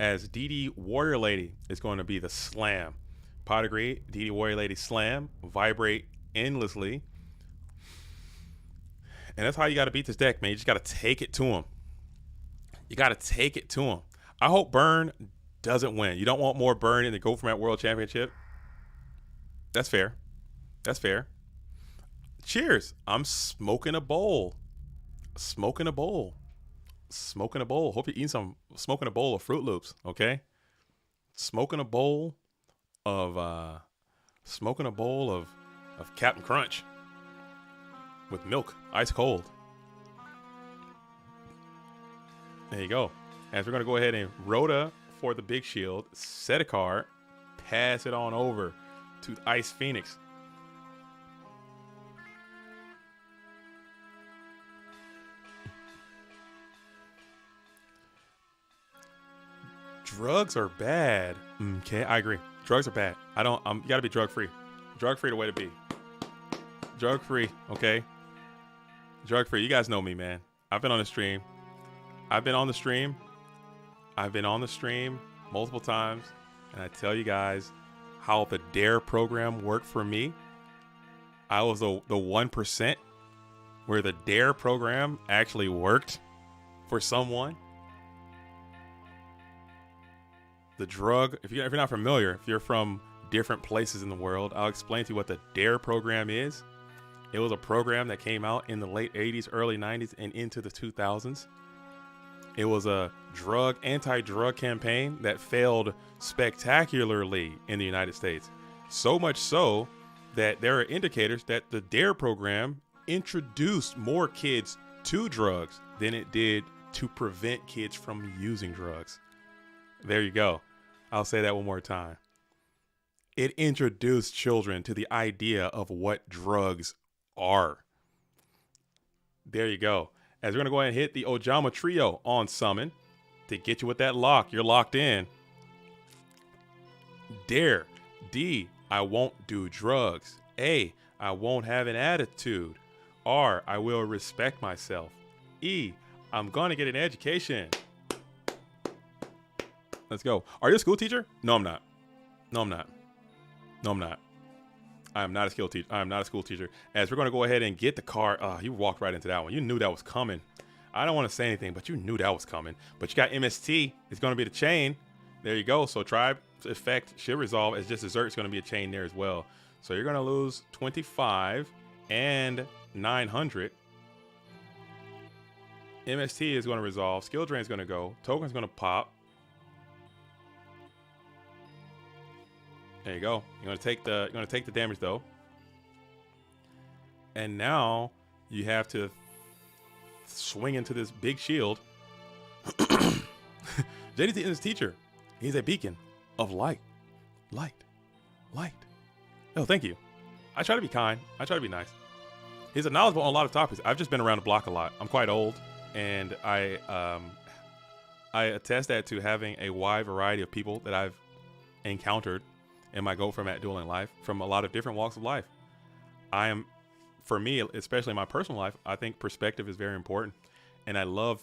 as DD Warrior Lady is going to be the Slam. Pot agree. DD Warrior Lady Slam. Vibrate endlessly. And that's how you got to beat this deck, man. You just got to take it to him. You got to take it to him. I hope Burn doesn't win. You don't want more Burn in the Go Format World Championship. That's fair. That's fair. Cheers. I'm smoking a bowl. Smoking a bowl. Smoking a bowl. Hope you're eating some. Smoking a bowl of Fruit Loops, okay? Smoking a bowl of Captain Crunch with milk, ice cold. There you go. As we're gonna go ahead and Rhoda for the big shield, set a card, pass it on over to Ice Phoenix. Drugs are bad. Okay, I agree. Drugs are bad. You gotta be drug free. Drug free the way to be. Drug free, okay? Drug free. You guys know me, man. I've been on the stream. I've been on the stream multiple times, and I tell you guys how the DARE program worked for me. I was the 1% where the DARE program actually worked for someone. The drug, if you're not familiar, if you're from different places in the world, I'll explain to you what the DARE program is. It was a program that came out in the late 80s, early 90s, and into the 2000s. It was a anti-drug campaign that failed spectacularly in the United States. So much so that there are indicators that the DARE program introduced more kids to drugs than it did to prevent kids from using drugs. There you go. I'll say that one more time. It introduced children to the idea of what drugs are. There you go. As we're going to go ahead and hit the Ojama Trio on summon to get you with that lock. You're locked in. DARE. D, I won't do drugs. A, I won't have an attitude. R, I will respect myself. E, I'm going to get an education. Let's go. Are you a school teacher? No, I'm not. No, I'm not. No, I'm not. I am not a skill teacher. I am not a school teacher. As we're going to go ahead and get the card. You walked right into that one. You knew that was coming. I don't want to say anything, but you knew that was coming. But you got MST. It's going to be the chain. There you go. So tribe effect should resolve as just dessert. It's going to be a chain there as well. So you're going to lose 25 and 900. MST is going to resolve. Skill drain is going to go. Token is going to pop. There you go. You're gonna take the damage though. And now you have to swing into this big shield. JDT is his teacher. He's a beacon of light. Light. Light. Oh, thank you. I try to be kind. I try to be nice. He's knowledgeable on a lot of topics. I've just been around the block a lot. I'm quite old, and I attest that to having a wide variety of people that I've encountered in my Go Format dueling life from a lot of different walks of life. For me, especially in my personal life, I think perspective is very important. And I love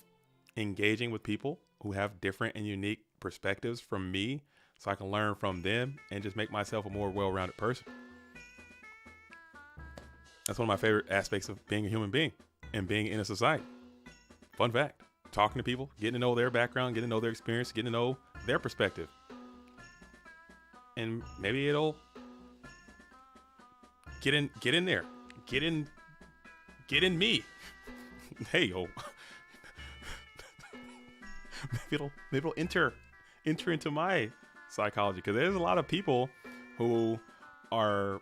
engaging with people who have different and unique perspectives from me so I can learn from them and just make myself a more well-rounded person. That's one of my favorite aspects of being a human being and being in a society. Fun fact, talking to people, getting to know their background, getting to know their experience, getting to know their perspective. And maybe it'll get in there. Get in me. Hey, yo. maybe it'll enter into my psychology, because there's a lot of people who are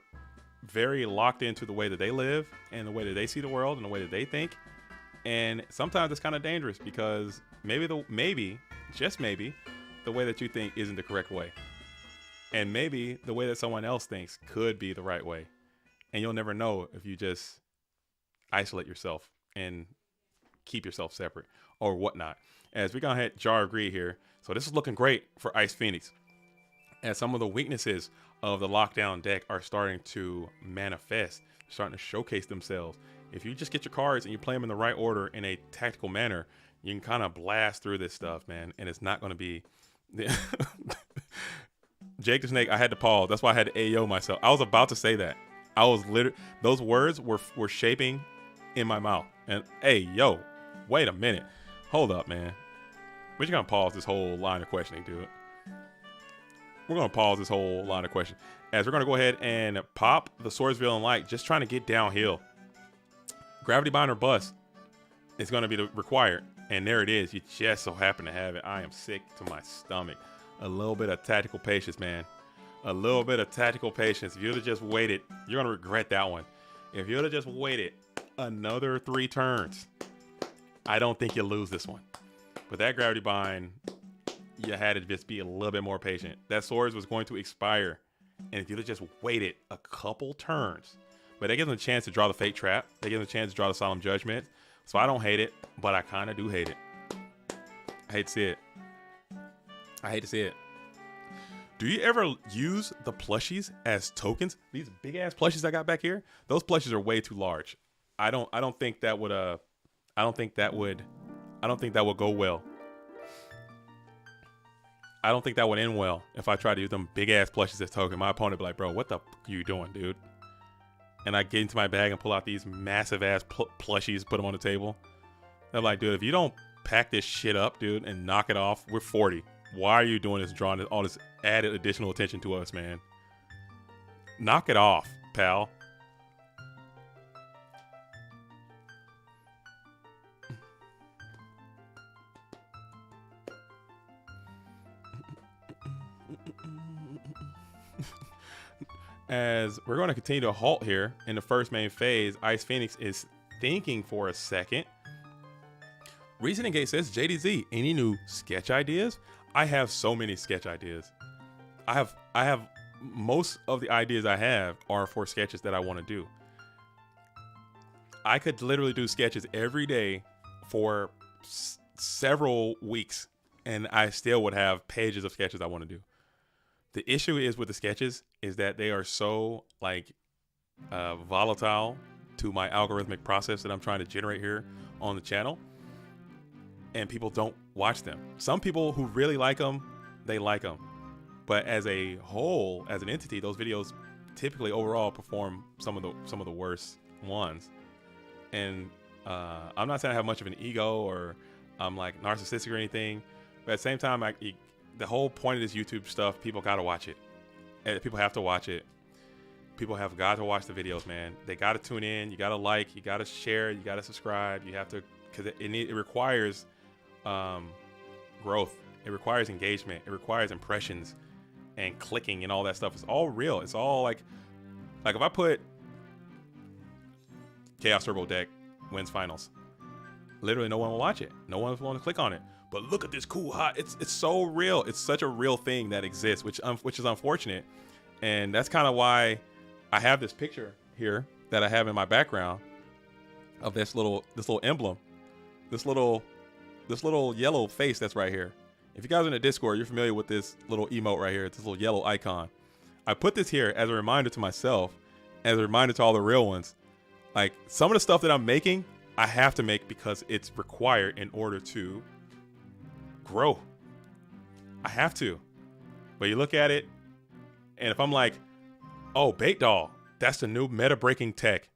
very locked into the way that they live and the way that they see the world and the way that they think. And sometimes it's kind of dangerous, because just maybe the way that you think isn't the correct way. And maybe the way that someone else thinks could be the right way. And you'll never know if you just isolate yourself and keep yourself separate or whatnot. As we're going to hit Jar of Greed here. So this is looking great for Ice Phoenix. As some of the weaknesses of the lockdown deck are starting to manifest, starting to showcase themselves. If you just get your cards and you play them in the right order in a tactical manner, you can kind of blast through this stuff, man. And it's not going to be Yeah. Jake the Snake, I had to pause. That's why I had to AO myself. I was about to say that. I was literally, those words were shaping in my mouth. And hey, yo, wait a minute. Hold up, man. We're just going to pause this whole line of questioning, dude. We're going to pause this whole line of questioning. As we're going to go ahead and pop the Swordsville and Light, just trying to get downhill. Gravity Bind or Bust is going to be required. And there it is. You just so happen to have it. I am sick to my stomach. A little bit of tactical patience, man. A little bit of tactical patience. If you'd have just waited, you're going to regret that one. If you'd have just waited another 3 turns, I don't think you'll lose this one. But that Gravity Bind, you had to just be a little bit more patient. That Swords was going to expire. And if you'd have just waited a couple turns, but that gives them a chance to draw the Fate Trap. They give them a chance to draw the Solemn Judgment. So I don't hate it, but I kind of do hate it. I hate to see it. I hate to see it. Do you ever use the plushies as tokens? These big ass plushies I got back here, those plushies are way too large. I don't think that would go well. I don't think that would end well if I tried to use them big ass plushies as tokens. My opponent would be like, bro, what the f are you doing, dude? And I get into my bag and pull out these massive ass plushies, put them on the table. They're like, dude, if you don't pack this shit up, dude, and knock it off, we're 40. Why are you doing this, drawing all this added additional attention to us, man? Knock it off, pal. As we're going to continue to halt here in the first main phase, Ice Phoenix is thinking for a second. Reasoning Gate says, JDZ, any new sketch ideas? I have so many sketch ideas. I have most of the ideas I have are for sketches that I want to do. I could literally do sketches every day for several weeks, and I still would have pages of sketches I want to do. The issue is with the sketches is that they are so like volatile to my algorithmic process that I'm trying to generate here on the channel, and people don't watch them. Some people who really like them, they like them, but as a whole, as an entity, those videos typically overall perform some of the worst ones. And I'm not saying I have much of an ego or I'm like narcissistic or anything, but at the same time, the whole point of this YouTube stuff, people gotta watch it. And people have to watch it. People have got to watch the videos, man. They gotta tune in. You gotta like. You gotta share. You gotta subscribe. You have to, because it requires growth. It requires engagement. It requires impressions and clicking and all that stuff. It's all real. It's all like if I put Chaos Turbo deck wins finals, literally no one will watch it. No one will want to click on it. But look at this cool hot. It's so real. It's such a real thing that exists, which is unfortunate. And that's kind of why I have this picture here that I have in my background of this little emblem, this little yellow face that's right here. If you guys are in the Discord, you're familiar with this little emote right here. It's this little yellow icon. I put this here as a reminder to myself, as a reminder to all the real ones. Like some of the stuff that I'm making, I have to make because it's required in order to grow. I have to. But you look at it, and if I'm like, oh, Bait Doll, that's the new meta breaking tech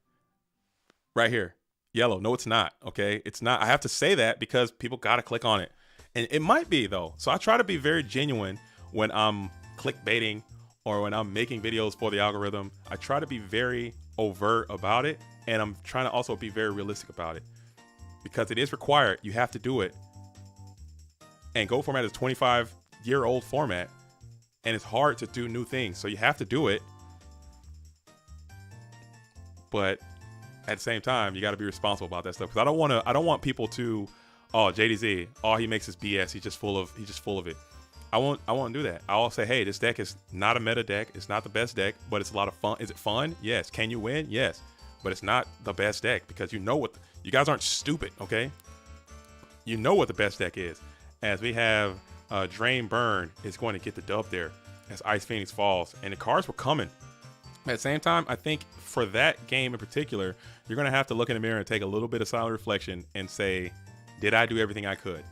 right here. Yellow. No, it's not. Okay. It's not. I have to say that because people got to click on it. And it might be though. So I try to be very genuine when I'm clickbaiting or when I'm making videos for the algorithm. I try to be very overt about it. And I'm trying to also be very realistic about it because it is required. You have to do it. And Go format is a 25-year-old format, and it's hard to do new things. So you have to do it. But at the same time, you got to be responsible about that stuff. Because I don't want people to, oh, JDZ, all he makes is BS. He's just full of it. I won't do that. I'll say, hey, this deck is not a meta deck. It's not the best deck, but it's a lot of fun. Is it fun? Yes. Can you win? Yes. But it's not the best deck because you guys aren't stupid, okay? You know what the best deck is. As we have Drain Burn is going to get the dub there as Ice Phoenix falls. And the cards were coming. At the same time, I think for that game in particular, you're going to have to look in the mirror and take a little bit of silent reflection and say, did I do everything I could?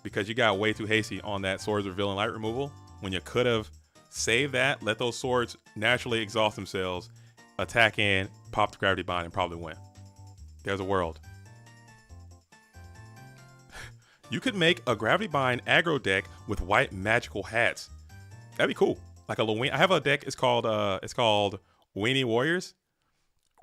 because you got way too hasty on that swords revealing light removal when you could have saved that, let those swords naturally exhaust themselves, attack in, pop the gravity bind, and probably win. There's a world. You could make a gravity bind aggro deck with white magical hats. That'd be cool. Like a little I have a deck. It's called Weenie Warriors.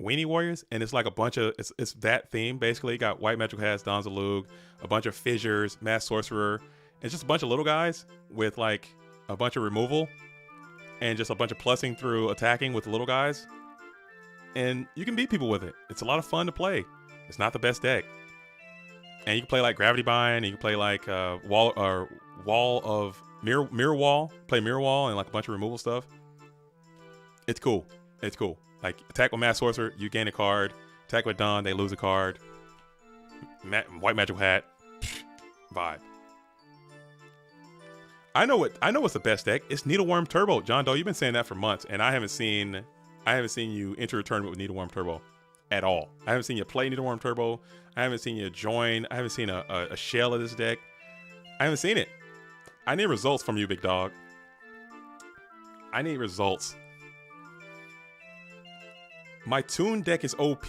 Weenie Warriors, and it's like a bunch of it's that theme basically. Got white magical hats, Donzalug, a bunch of fissures, mass sorcerer. It's just a bunch of little guys with like a bunch of removal and just a bunch of plussing through attacking with the little guys. And you can beat people with it. It's a lot of fun to play. It's not the best deck. And you can play like Gravity Bind, and you can play like Wall of Mirror Wall. Play Mirror Wall and like a bunch of removal stuff. It's cool. It's cool. Like attack with Mass Sorcerer, you gain a card. Attack with Dawn, they lose a card. White Magical Hat, vibe. I know what's the best deck. It's Needleworm Turbo. John Doe, you've been saying that for months, and I haven't seen you enter a tournament with Needleworm Turbo at all. I haven't seen you play Needleworm Turbo. I haven't seen you join. I haven't seen a shell of this deck. I haven't seen it. I need results from you, big dog. I need results. My Toon deck is OP,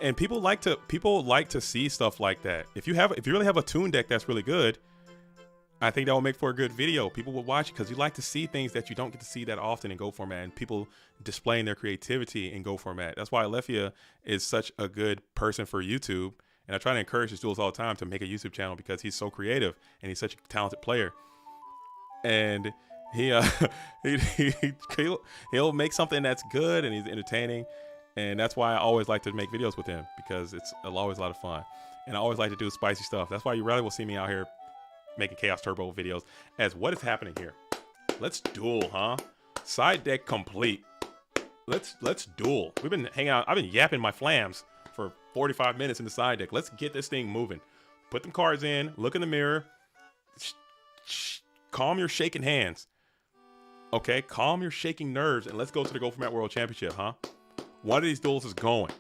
and people like to see stuff like that. If you really have a Toon deck that's really good, I think that will make for a good video. People will watch it because you like to see things that you don't get to see that often in Go format, and people displaying their creativity in Go format. That's why Alethea is such a good person for YouTube, and I try to encourage his duels all the time to make a YouTube channel because he's so creative and he's such a talented player. And he'll make something that's good and he's entertaining, and that's why I always like to make videos with him, because it's always a lot of fun, and I always like to do spicy stuff. That's why you rarely will see me out here making Chaos Turbo videos. As what is happening here? Let's duel, huh? Side deck complete. Let's duel. We've been hanging out. I've been yapping my flams for 45 minutes in the side deck. Let's get this thing moving. Put them cards in. Look in the mirror. Calm your shaking hands. Okay, calm your shaking nerves, and let's go to the Go Format World Championship, huh? One of these duels is going.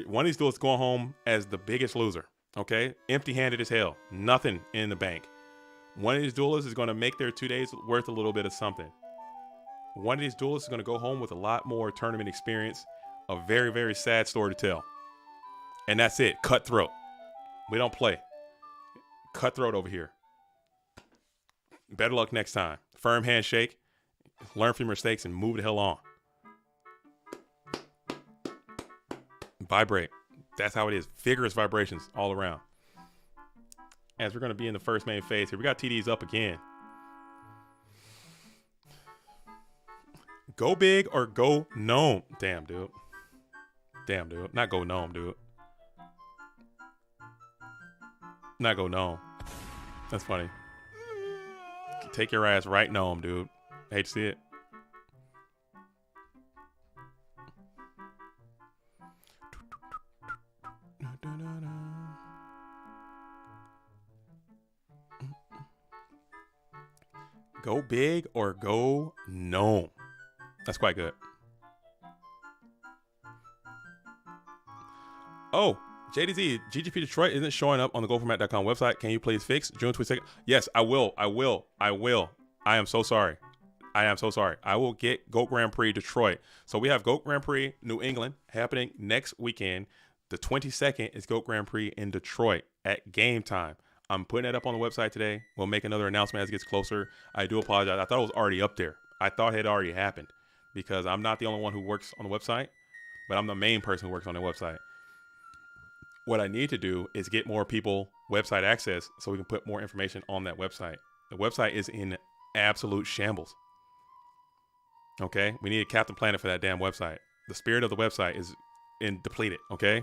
One of these duels is going home as the biggest loser. Okay, empty-handed as hell. Nothing in the bank. One of these duelists is going to make their 2 days worth a little bit of something. One of these duelists is going to go home with a lot more tournament experience. A very, very sad story to tell. And that's it. Cutthroat. We don't play. Cutthroat over here. Better luck next time. Firm handshake. Learn from your mistakes and move the hell on. Vibrate. That's how it is. Vigorous vibrations all around. As we're going to be in the first main phase here. We got TDs up again. Go big or go gnome. Damn, dude. Damn, dude. Not go gnome, dude. Not go gnome. That's funny. Take your ass right gnome, dude. Hate to see it. Go big or go gnome. That's quite good. Oh, JDZ, GGP Detroit isn't showing up on the GoFormat.com website. Can you please fix June 22nd? Yes, I will. I am so sorry. I will get GOAT Grand Prix Detroit. So we have GOAT Grand Prix New England happening next weekend. The 22nd is GOAT Grand Prix in Detroit at game time. I'm putting it up on the website today. We'll make another announcement as it gets closer. I do apologize. I thought it was already up there. I thought it had already happened because I'm not the only one who works on the website, but I'm the main person who works on the website. What I need to do is get more people website access so we can put more information on that website. The website is in absolute shambles. Okay? We need a Captain Planet for that damn website. The spirit of the website is depleted, okay?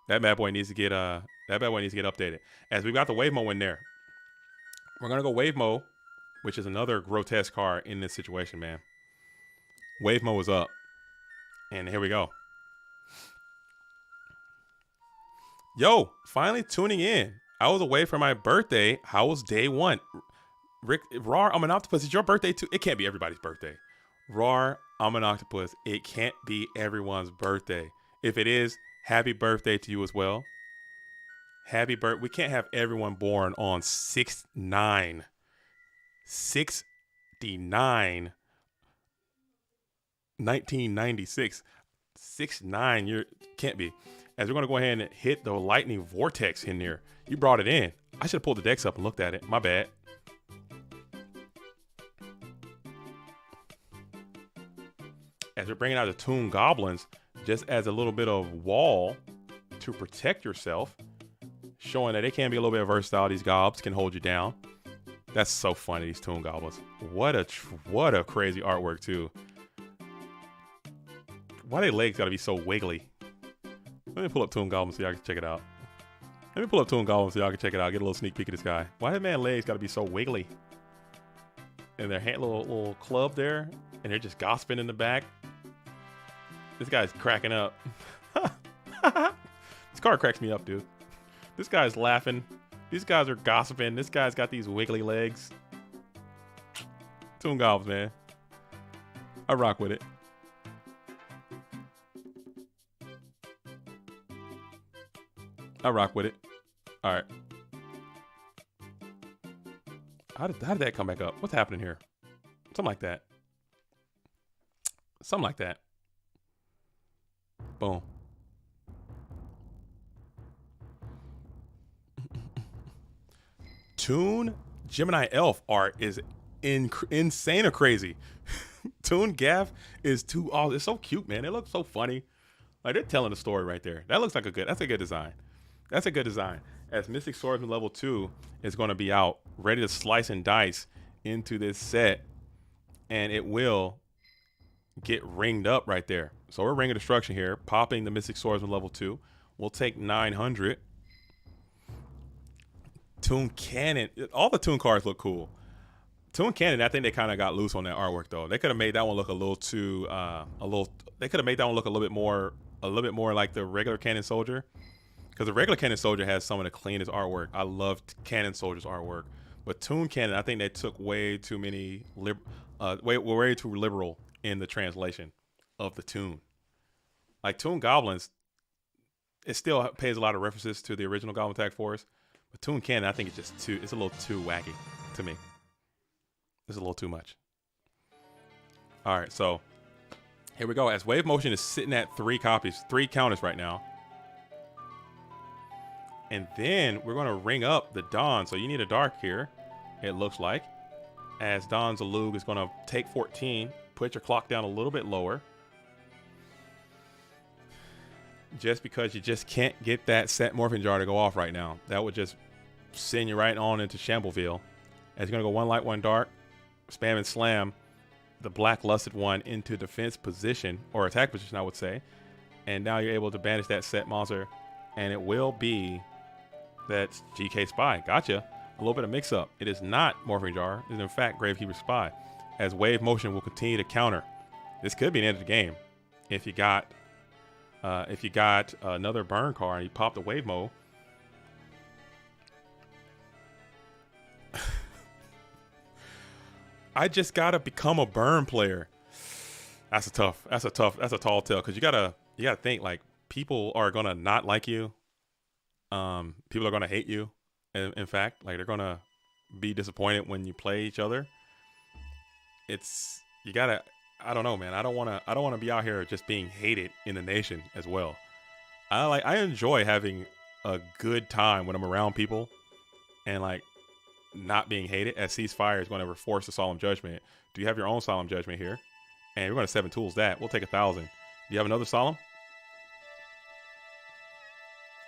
That bad boy needs to get updated. As we've got the Wave Mo in there. We're gonna go Wave Mo, which is another grotesque card in this situation, man. Wave Mo is up. And here we go. Yo, finally tuning in. I was away for my birthday. How was day one? Rick, Rar, I'm an octopus. It's your birthday too? It can't be everybody's birthday. Rar, I'm an octopus. It can't be everyone's birthday. If it is, happy birthday to you as well. Happy birthday. We can't have everyone born on 6/9. 6/9. 1996. 6/9. You can't be. As we're going to go ahead and hit the lightning vortex in there. You brought it in. I should have pulled the decks up and looked at it. My bad. As we're bringing out the Toon Goblins, just as a little bit of wall to protect yourself, showing that they can be a little bit versatile. These gobs can hold you down. That's so funny, these Toon Goblins. What a crazy artwork, too. Why their legs got to be so wiggly? Let me pull up Toon Goblins so y'all can check it out. Get a little sneak peek of this guy. Why that man legs got to be so wiggly? And their hand, little club there, and they're just gossiping in the back. This guy's cracking up. This card cracks me up, dude. This guy's laughing. These guys are gossiping. This guy's got these wiggly legs. Toon Goblins, man. I rock with it. All right. How did that come back up? What's happening here? Something like that. Boom. Toon Gemini Elf art is insane or crazy. Toon Gaff is too awesome. It's so cute, man. It looks so funny. Like, they're telling a story right there. That looks like that's a good design. As Mystic Swordsman level 2 is going to be out, ready to slice and dice into this set, and it will get ringed up right there. So we're Ring of Destruction here, popping the Mystic Swordsman level 2. We'll take 900. Toon Cannon. All the Toon cards look cool. Toon Cannon, I think they kind of got loose on that artwork though. They could have made that one look a little too, they could have made that one look a little bit more like the regular Cannon Soldier. Because the regular Cannon Soldier has some of the cleanest artwork. I love Cannon Soldier's artwork. But Toon Cannon, I think they took way too liberal in the translation of the Toon. Like Toon Goblins, it still pays a lot of references to the original Goblin Attack Force. But Toon Cannon, I think it's a little too wacky to me. It's a little too much. All right, so here we go. As Wave Motion is sitting at 3 counters right now. And then we're going to ring up the Dawn. So you need a Dark here, it looks like. As Dawn Zalug is going to take 14. Put your clock down a little bit lower. Just because you just can't get that set Morphing Jar to go off right now. That would just send you right on into Shambleville. As you're going to go 1 light, 1 dark. Spam and slam the Black Lusted one into defense position. Or attack position, I would say. And now you're able to banish that set monster. And it will be... That's GK Spy. Gotcha. A little bit of mix-up. It is not Morphing Jar. It is, in fact, Gravekeeper Spy. As Wave Motion will continue to counter. This could be the end of the game. If you got another burn card and you pop the Wave Mo. I just gotta become a burn player. That's a tall tale, because you gotta think, like, people are gonna not like you. People are gonna hate you. In fact, like, they're gonna be disappointed when you play each other. I don't know, man. I don't wanna be out here just being hated in the nation as well. I enjoy having a good time when I'm around people and, like, not being hated. As Ceasefire is going to force the Solemn Judgment. Do you have your own Solemn Judgment here? And we're going to 7 tools that. We'll take 1,000. Do you have another Solemn?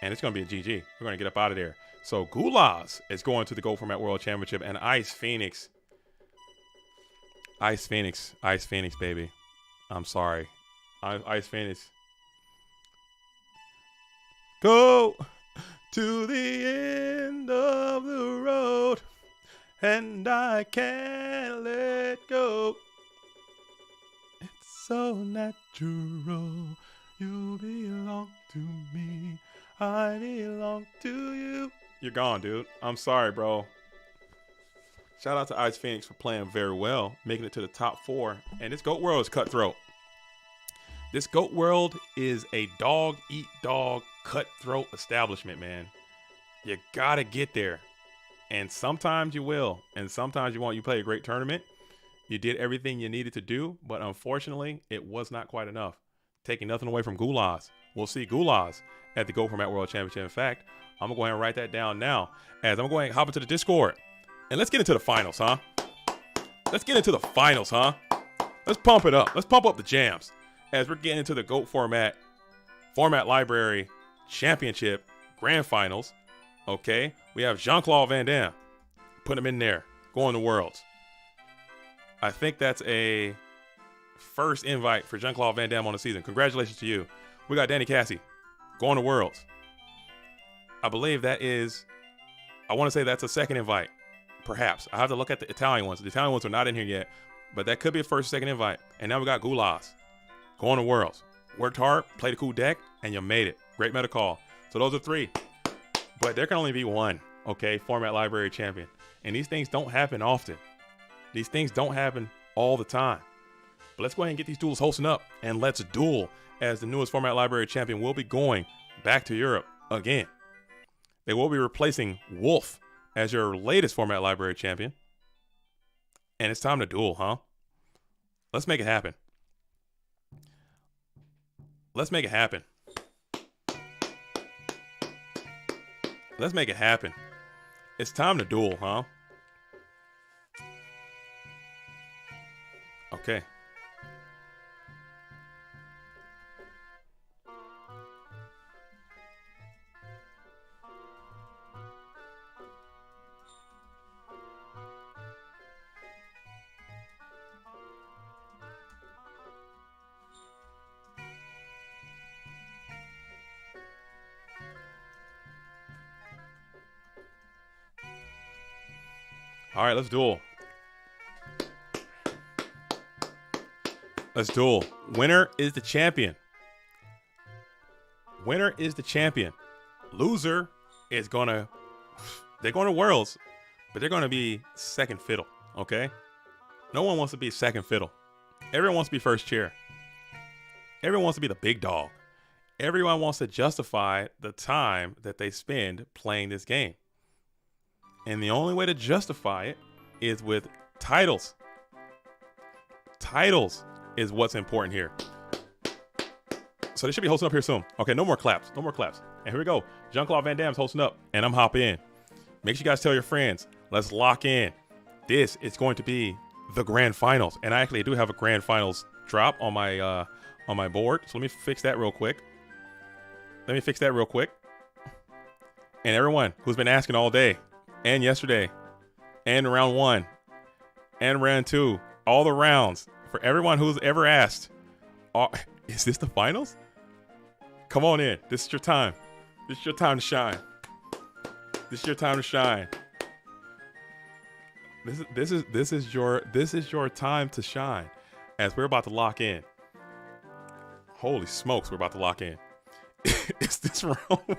And it's going to be a GG. We're going to get up out of there. So Gulaz is going to the Gold Format World Championship, and Ice Phoenix, baby. I'm sorry. Ice Phoenix. Go to the end of the road, and I can't let go. It's so natural. You belong to me. I belong to you. You're gone, dude. I'm sorry, bro. Shout out to Ice Phoenix for playing very well, making it to the top 4. And this Goat World is cutthroat. This Goat World is a dog-eat-dog cutthroat establishment, man. You gotta get there. And sometimes you will, and sometimes you won't. You play a great tournament. You did everything you needed to do, but unfortunately, it was not quite enough. Taking nothing away from Gulaz. We'll see Gulaz at the Go Format World Championship. In fact, I'm going to go ahead and write that down now, as I'm going to hop into the Discord. And let's get into the finals, huh? Let's get into the finals, huh? Let's pump it up. Let's pump up the jams as we're getting into the GOAT Format Library Championship Grand Finals. Okay, we have Jean-Claude Van Damme. Put him in there. Going to Worlds. I think that's a first invite for Jean-Claude Van Damme on the season. Congratulations to you. We got Danny Cassie going to Worlds. I believe that is, I want to say that's a second invite. Perhaps. I have to look at the Italian ones. The Italian ones are not in here yet, but that could be a first, second invite. And now we got Gulaz going to Worlds. Worked hard, played a cool deck, and you made it. Great meta call. So those are 3. But there can only be 1, okay, Format Library Champion. And these things don't happen often. These things don't happen all the time. But let's go ahead and get these duels hosting up, and let's duel, as the newest Format Library Champion will be going back to Europe again. They will be replacing Wolf as your latest Format Library Champion. And it's time to duel, huh? Let's make it happen. Let's make it happen. Let's make it happen. It's time to duel, huh? Okay. All right, let's duel. Let's duel. Winner is the champion. Winner is the champion. Loser is gonna, they're going to Worlds, but they're gonna be second fiddle, okay? No one wants to be second fiddle. Everyone wants to be first chair. Everyone wants to be the big dog. Everyone wants to justify the time that they spend playing this game. And the only way to justify it is with titles. Titles is what's important here. So they should be hosting up here soon. Okay, no more claps. No more claps. And here we go. Jean-Claude Van Damme's hosting up, and I'm hopping in. Make sure you guys tell your friends. Let's lock in. This is going to be the grand finals. And I actually do have a grand finals drop on my board. So let me fix that real quick. And everyone who's been asking all day, and yesterday, and round 1, and round 2, all the rounds, for everyone who's ever asked, is this the finals? Come on in. This is your time. This is your time to shine. This is your time to shine. This is your time to shine, as we're about to lock in. Holy smokes, we're about to lock in. Is this wrong?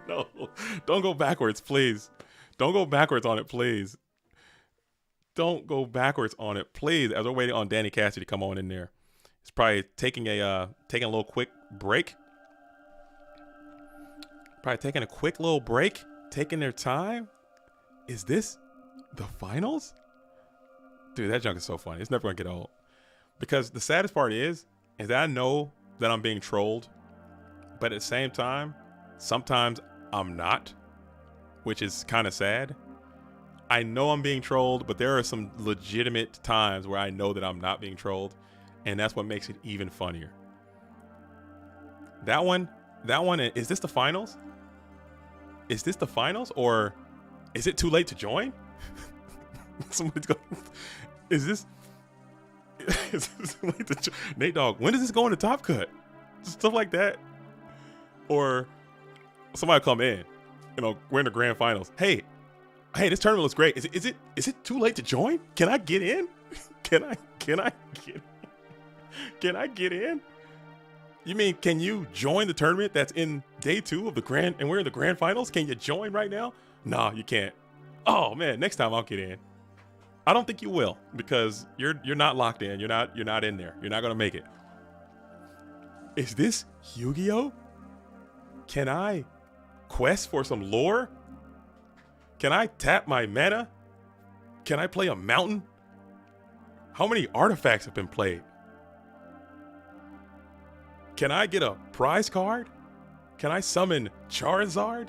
No, don't go backwards, please. Don't go backwards on it, please. Don't go backwards on it, please. As we're waiting on Danny Cassidy to come on in there, he's probably taking a little quick break. Taking their time. Is this the finals? Dude, that junk is so funny. It's never gonna get old. Because the saddest part is that I know that I'm being trolled, but at the same time, sometimes I'm not, which is kind of sad. I know I'm being trolled, but there are some legitimate times where I know that I'm not being trolled, and that's what makes it even funnier. That one, is this the finals? Is this the finals, or is it too late to join? Somebody's going, is this too late to join? Nate Dogg, when does this go into Top Cut? Stuff like that. Or somebody come in, we're in the grand finals. Hey, this tournament looks great. Is it too late to join? Can I get in? Can I get in? You mean, can you join the tournament that's in day 2 of the grand, and we're in the grand finals? Can you join right now? No, you can't. Oh man, next time I'll get in. I don't think you will, because you're not locked in. You're not in there. You're not gonna make it. Is this Yu-Gi-Oh? Can I quest for some lore Can I tap my mana? Can I play a mountain? How many artifacts have been played? Can I get a prize card? Can I summon Charizard?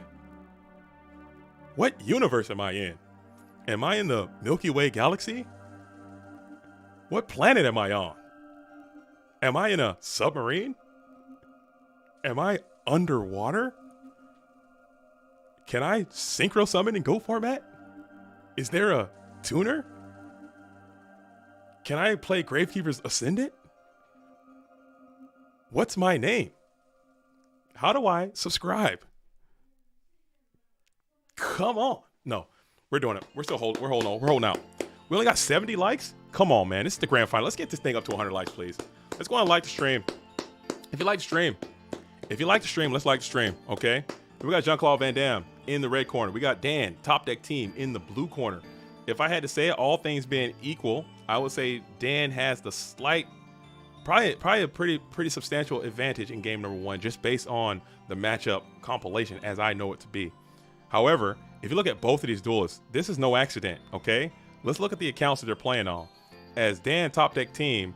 What universe am I in? Am I in the Milky Way galaxy? What planet am I on? Am I in a submarine? Am I underwater? Can I synchro summon in Go format? Is there a tuner? Can I play Gravekeeper's Ascendant? What's my name? How do I subscribe? Come on. No, we're doing it. We're holding out. We only got 70 likes? Come on, man. This is the grand final. Let's get this thing up to 100 likes, please. Let's go and like the stream. If you like the stream, let's like the stream, okay? We got Jean-Claude Van Damme in the red corner. We got Dan, Top Deck Team, in the blue corner. If I had to say it, all things being equal, I would say Dan has the slight, probably a pretty substantial advantage in game number 1, just based on the matchup compilation as I know it to be. However, if you look at both of these duelists, this is no accident, okay? Let's look at the accounts that they're playing on. As Dan, Top Deck Team,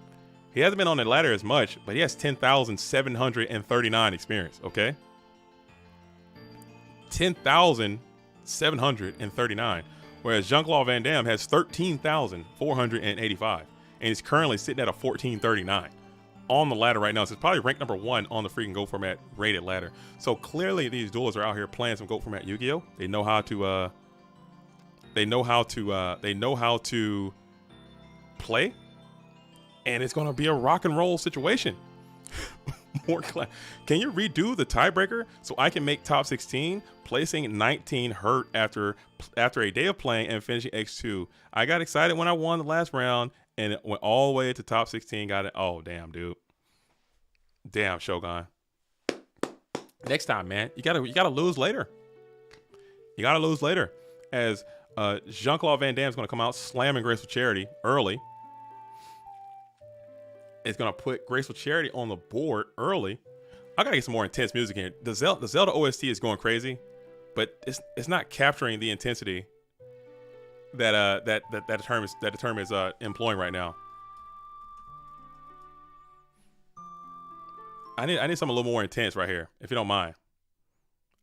he hasn't been on the ladder as much, but he has 10,739 experience, okay? 10,739. Whereas Jean-Claude Van Damme has 13,485. And he's currently sitting at a 1439 on the ladder right now. So it's probably ranked number 1 on the freaking Go format rated ladder. So clearly these duelists are out here playing some Go format Yu-Gi-Oh! They know how to play. And it's gonna be a rock and roll situation. Can you redo the tiebreaker so I can make top 16, placing 19 hurt after a day of playing and finishing X2? I got excited when I won the last round and it went all the way to top 16. Got it. Oh, damn, dude. Damn, Shogun. Next time, man, you gotta lose later. You gotta lose later. As Jean-Claude Van Damme is gonna come out slamming Graceful Charity early. It's gonna put Graceful Charity on the board early. I gotta get some more intense music in here. The Zelda OST is going crazy, but it's not capturing the intensity that the term is employing right now. I need something a little more intense right here, if you don't mind.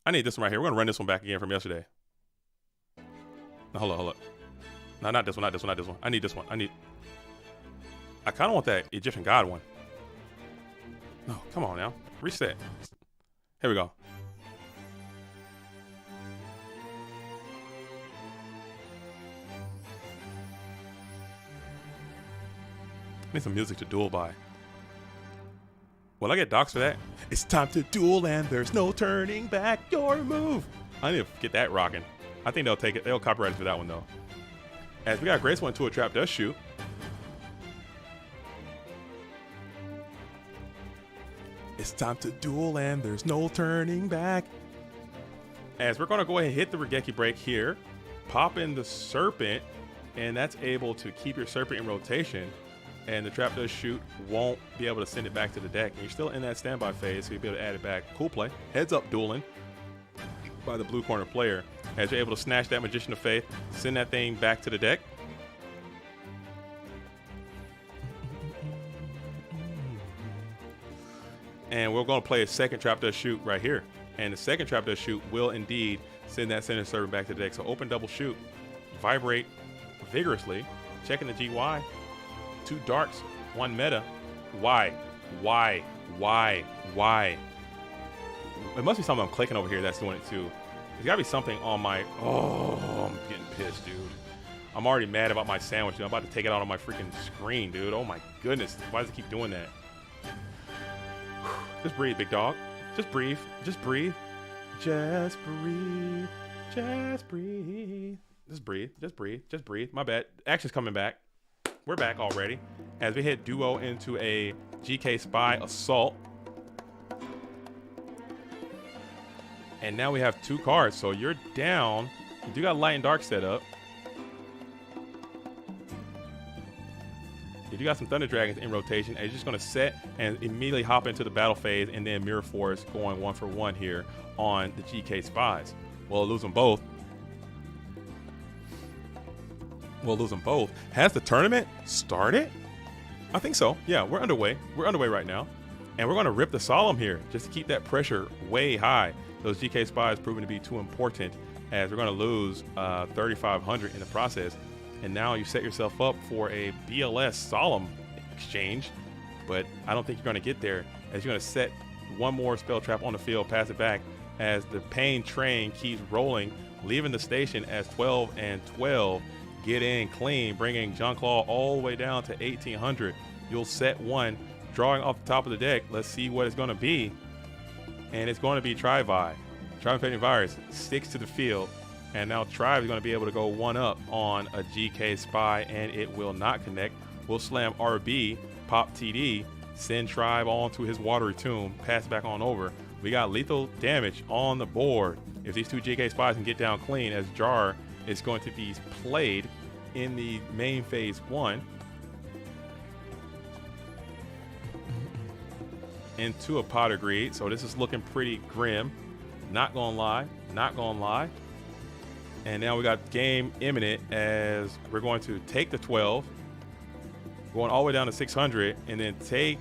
I need this one right here. We're gonna run this one back again from yesterday. No, hold up. No, not this one. I need this one. I kind of want that Egyptian God one. No, come on now. Reset. Here we go. I need some music to duel by. Will I get doxxed for that? It's time to duel and there's no turning back. Your move. I need to get that rocking. I think they'll take it. They'll copyright us for that one though. As we got Graceful into a trap does shoot. It's time to duel and there's no turning back. As we're going to go ahead and hit the Regeki break here, pop in the Serpent, and that's able to keep your Serpent in rotation, and the trap does shoot won't be able to send it back to the deck. And you're still in that standby phase, so you'll be able to add it back. Cool play. Heads up dueling by the blue corner player, as you're able to snatch that Magician of Faith, send that thing back to the deck. And we're going to play a second trap does shoot right here. And the second trap does shoot will indeed send that center servant back to the deck. So open double shoot, vibrate vigorously, checking the GY. 2 darks, 1 meta. Why? It must be something I'm clicking over here that's doing it too. There's got to be something on my... Oh, I'm getting pissed, dude. I'm already mad about my sandwich, dude. I'm about to take it out on my freaking screen, dude. Oh my goodness. Why does it keep doing that? Just breathe, big dog. Just breathe. Just breathe. Just breathe. Just breathe. Just breathe. Just breathe. Just breathe. My bad. Action's coming back. We're back already. As we hit duo into a GK Spy Assault. And now we have 2 cards. So you're down. You do got Light and Dark set up. You do got some Thunder Dragons in rotation, and you're just going to set and immediately hop into the battle phase, and then Mirror Force going 1 for 1 here on the GK Spies. Well, lose them both. We'll lose them both. Has the tournament started? I think so. Yeah, we're underway. We're underway right now. And we're going to rip the Solemn here just to keep that pressure way high. Those GK Spies proving to be too important, as we're going to lose 3,500 in the process. And now you set yourself up for a BLS Solemn exchange, but I don't think you're going to get there, as you're going to set one more spell trap on the field, pass it back, as the Pain train keeps rolling, leaving the station as 12 and 12. Get in clean, bringing Jean-Claude all the way down to 1,800. You'll set one, drawing off the top of the deck. Let's see what it's going to be. And it's going to be Trivi. Tribe-Infecting Virus sticks to the field. And now Tribe is going to be able to go one up on a GK Spy, and it will not connect. We'll slam RB, pop TD, send Tribe on to his Watery Tomb, pass it back on over. We got lethal damage on the board. If these two GK Spies can get down clean, as Jar is going to be played in the main phase 1 into a Pot of Greed. So this is looking pretty grim. Not gonna lie, not gonna lie. And now we got game imminent, as we're going to take the 12, going all the way down to 600, and then take,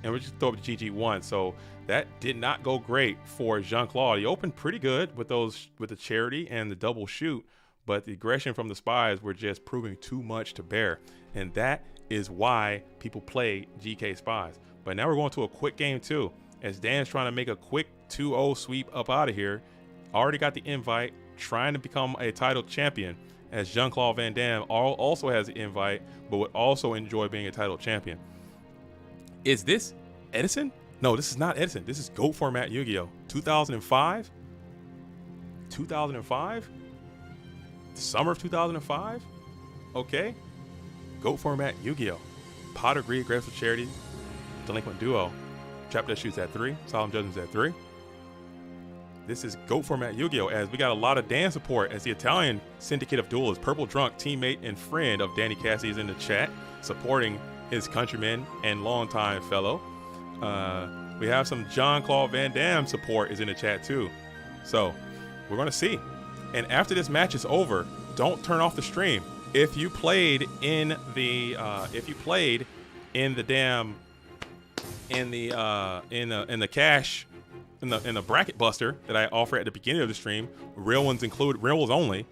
and we're just throw up the GG1. So that did not go great for Jean-Claude. He opened pretty good with those, with the Charity and the double shoot, but the aggression from the Spies were just proving too much to bear. And that is why people play GK Spies. But now we're going to a quick game 2, as Dan's trying to make a quick 2-0 sweep up out of here. Already got the invite, trying to become a title champion, as Jean-Claude Van Damme also has the invite, but would also enjoy being a title champion. Is this Edison? No, this is not Edison. This is GOAT format Yu-Gi-Oh! 2005? 2005? Summer of 2005? Okay. GOAT format Yu-Gi-Oh! Pot of Greed, Grateful Charity, Delinquent Duo. Trap Death Shoots at 3. Solemn Judgments at 3. This is GOAT format Yu-Gi-Oh! As we got a lot of Dan support, as the Italian syndicate of duelists, Purple Drunk, teammate and friend of Danny Cassidy, is in the chat, supporting his countryman and longtime fellow. We have some Jean-Claude Van Damme support is in the chat too. So we're going to see. And after this match is over, don't turn off the stream. If you played in the cash, in the bracket buster that I offer at the beginning of the stream, real ones include, real ones only,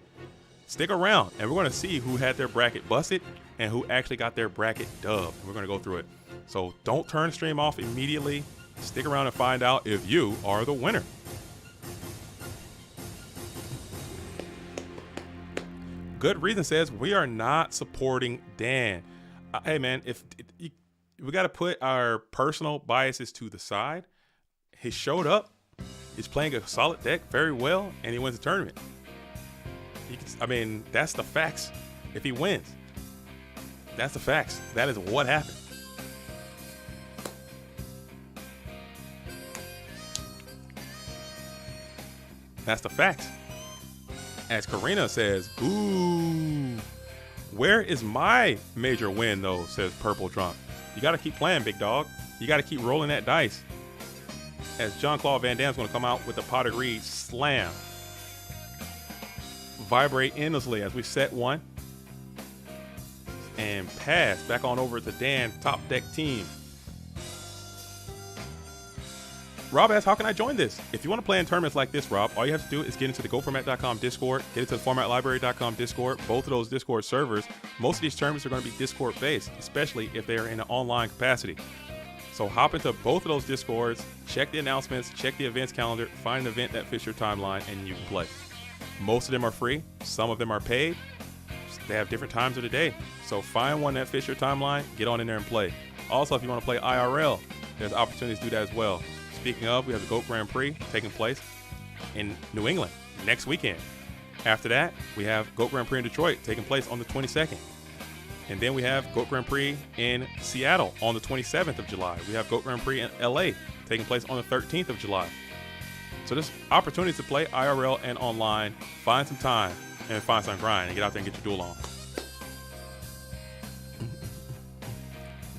stick around and we're going to see who had their bracket busted and who actually got their bracket dubbed. We're going to go through it. So don't turn the stream off immediately. Stick around and find out if you are the winner. Good Reason says we are not supporting Dan. Hey man, we got to put our personal biases to the side. He showed up. He's playing a solid deck very well, and he wins the tournament. That's the facts. If he wins, that's the facts. That is what happened. That's the facts. As Karina says, ooh, where is my major win though, says Purple Drunk. You got to keep playing, big dog. You got to keep rolling that dice. As Jean-Claude Van Damme's going to come out with a Pot of Greed slam. Vibrate endlessly as we set one. And pass back on over to Dan, top deck team. Rob asks, how can I join this? If you want to play in tournaments like this, Rob, all you have to do is get into the GoFormat.com Discord, get into the FormatLibrary.com Discord, both of those Discord servers. Most of these tournaments are going to be Discord based, especially if they're in an online capacity. So hop into both of those Discords, check the announcements, check the events calendar, find an event that fits your timeline, and you can play. Most of them are free. Some of them are paid. They have different times of the day. So find one that fits your timeline, get on in there and play. Also, if you want to play IRL, there's opportunities to do that as well. Speaking of, we have the GOAT Grand Prix taking place in New England next weekend. After that, we have GOAT Grand Prix in Detroit taking place on the 22nd. And then we have GOAT Grand Prix in Seattle on the 27th of July. We have GOAT Grand Prix in LA taking place on the 13th of July. So there's opportunities to play IRL and online. Find some time and find some grind and get out there and get your duel on.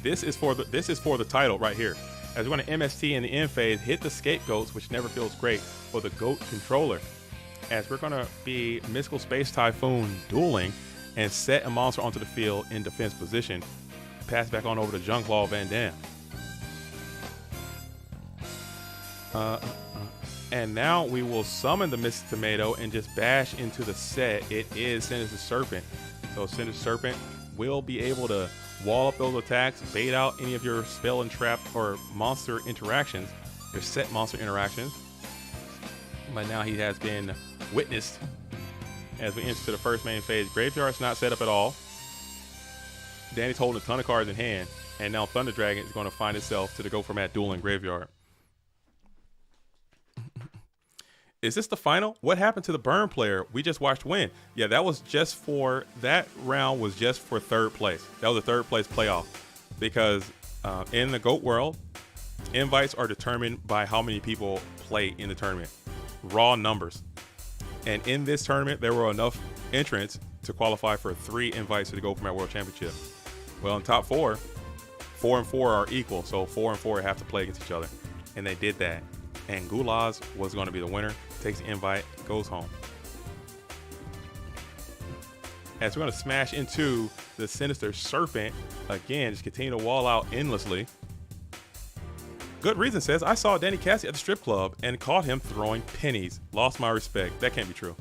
This is for the title right here. As we're going to MST in the end phase, hit the scapegoats, which never feels great, for the GOAT controller. as we're going to be Mystical Space Typhoon dueling and set a monster onto the field in defense position. Pass back on over to Jean-Claude Van Damme. And now we will summon the Mystic Tomato and just bash into the set. It is Sinister Serpent. So Sinister Serpent will be able to wall up those attacks, bait out any of your spell and trap or monster interactions, your set monster interactions. But now he has been witnessed as we enter the first main phase. Graveyard's not set up at all. Danny's holding a ton of cards in hand, and now Thunder Dragon is going to find itself to the Go for Mat dueling graveyard. Is this the final? What happened to the Burn player we just watched win? Yeah, that was just for, that round was just for third place. That was a third place playoff because in the GOAT world, invites are determined by how many people play in the tournament. Raw numbers. And in this tournament, there were enough entrants to qualify for 3 invites to the Go for Mat World Championship. Well, in top 4, 4 and 4 are equal. So 4 and 4 have to play against each other. And they did that. And Gulaz was going to be the winner. Takes the invite, goes home. As we're going to smash into the Sinister Serpent, again, just continue to wall out endlessly. Good Reason says, I saw Danny Cassie at the strip club and caught him throwing pennies. Lost my respect. That can't be true.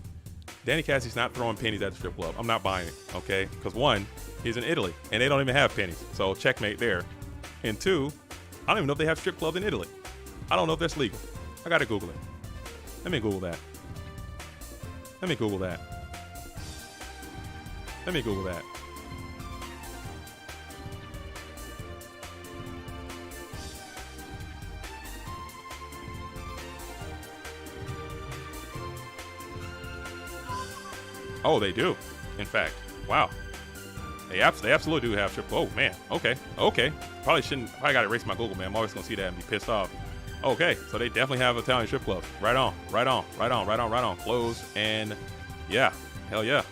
Danny Cassie's not throwing pennies at the strip club. I'm not buying it, okay? Because 1, he's in Italy, and they don't even have pennies. So checkmate there. And 2, I don't even know if they have strip clubs in Italy. I don't know if that's legal. I got to Google it. Let me Google that. Let me Google that. Let me Google that. Oh, they do. In fact, wow. They absolutely do have strip. Oh man. Okay. Probably got to erase my Google, man. I'm always gonna see that and be pissed off. Okay, so they definitely have Italian strip club. Right on. Close and yeah. Hell yeah.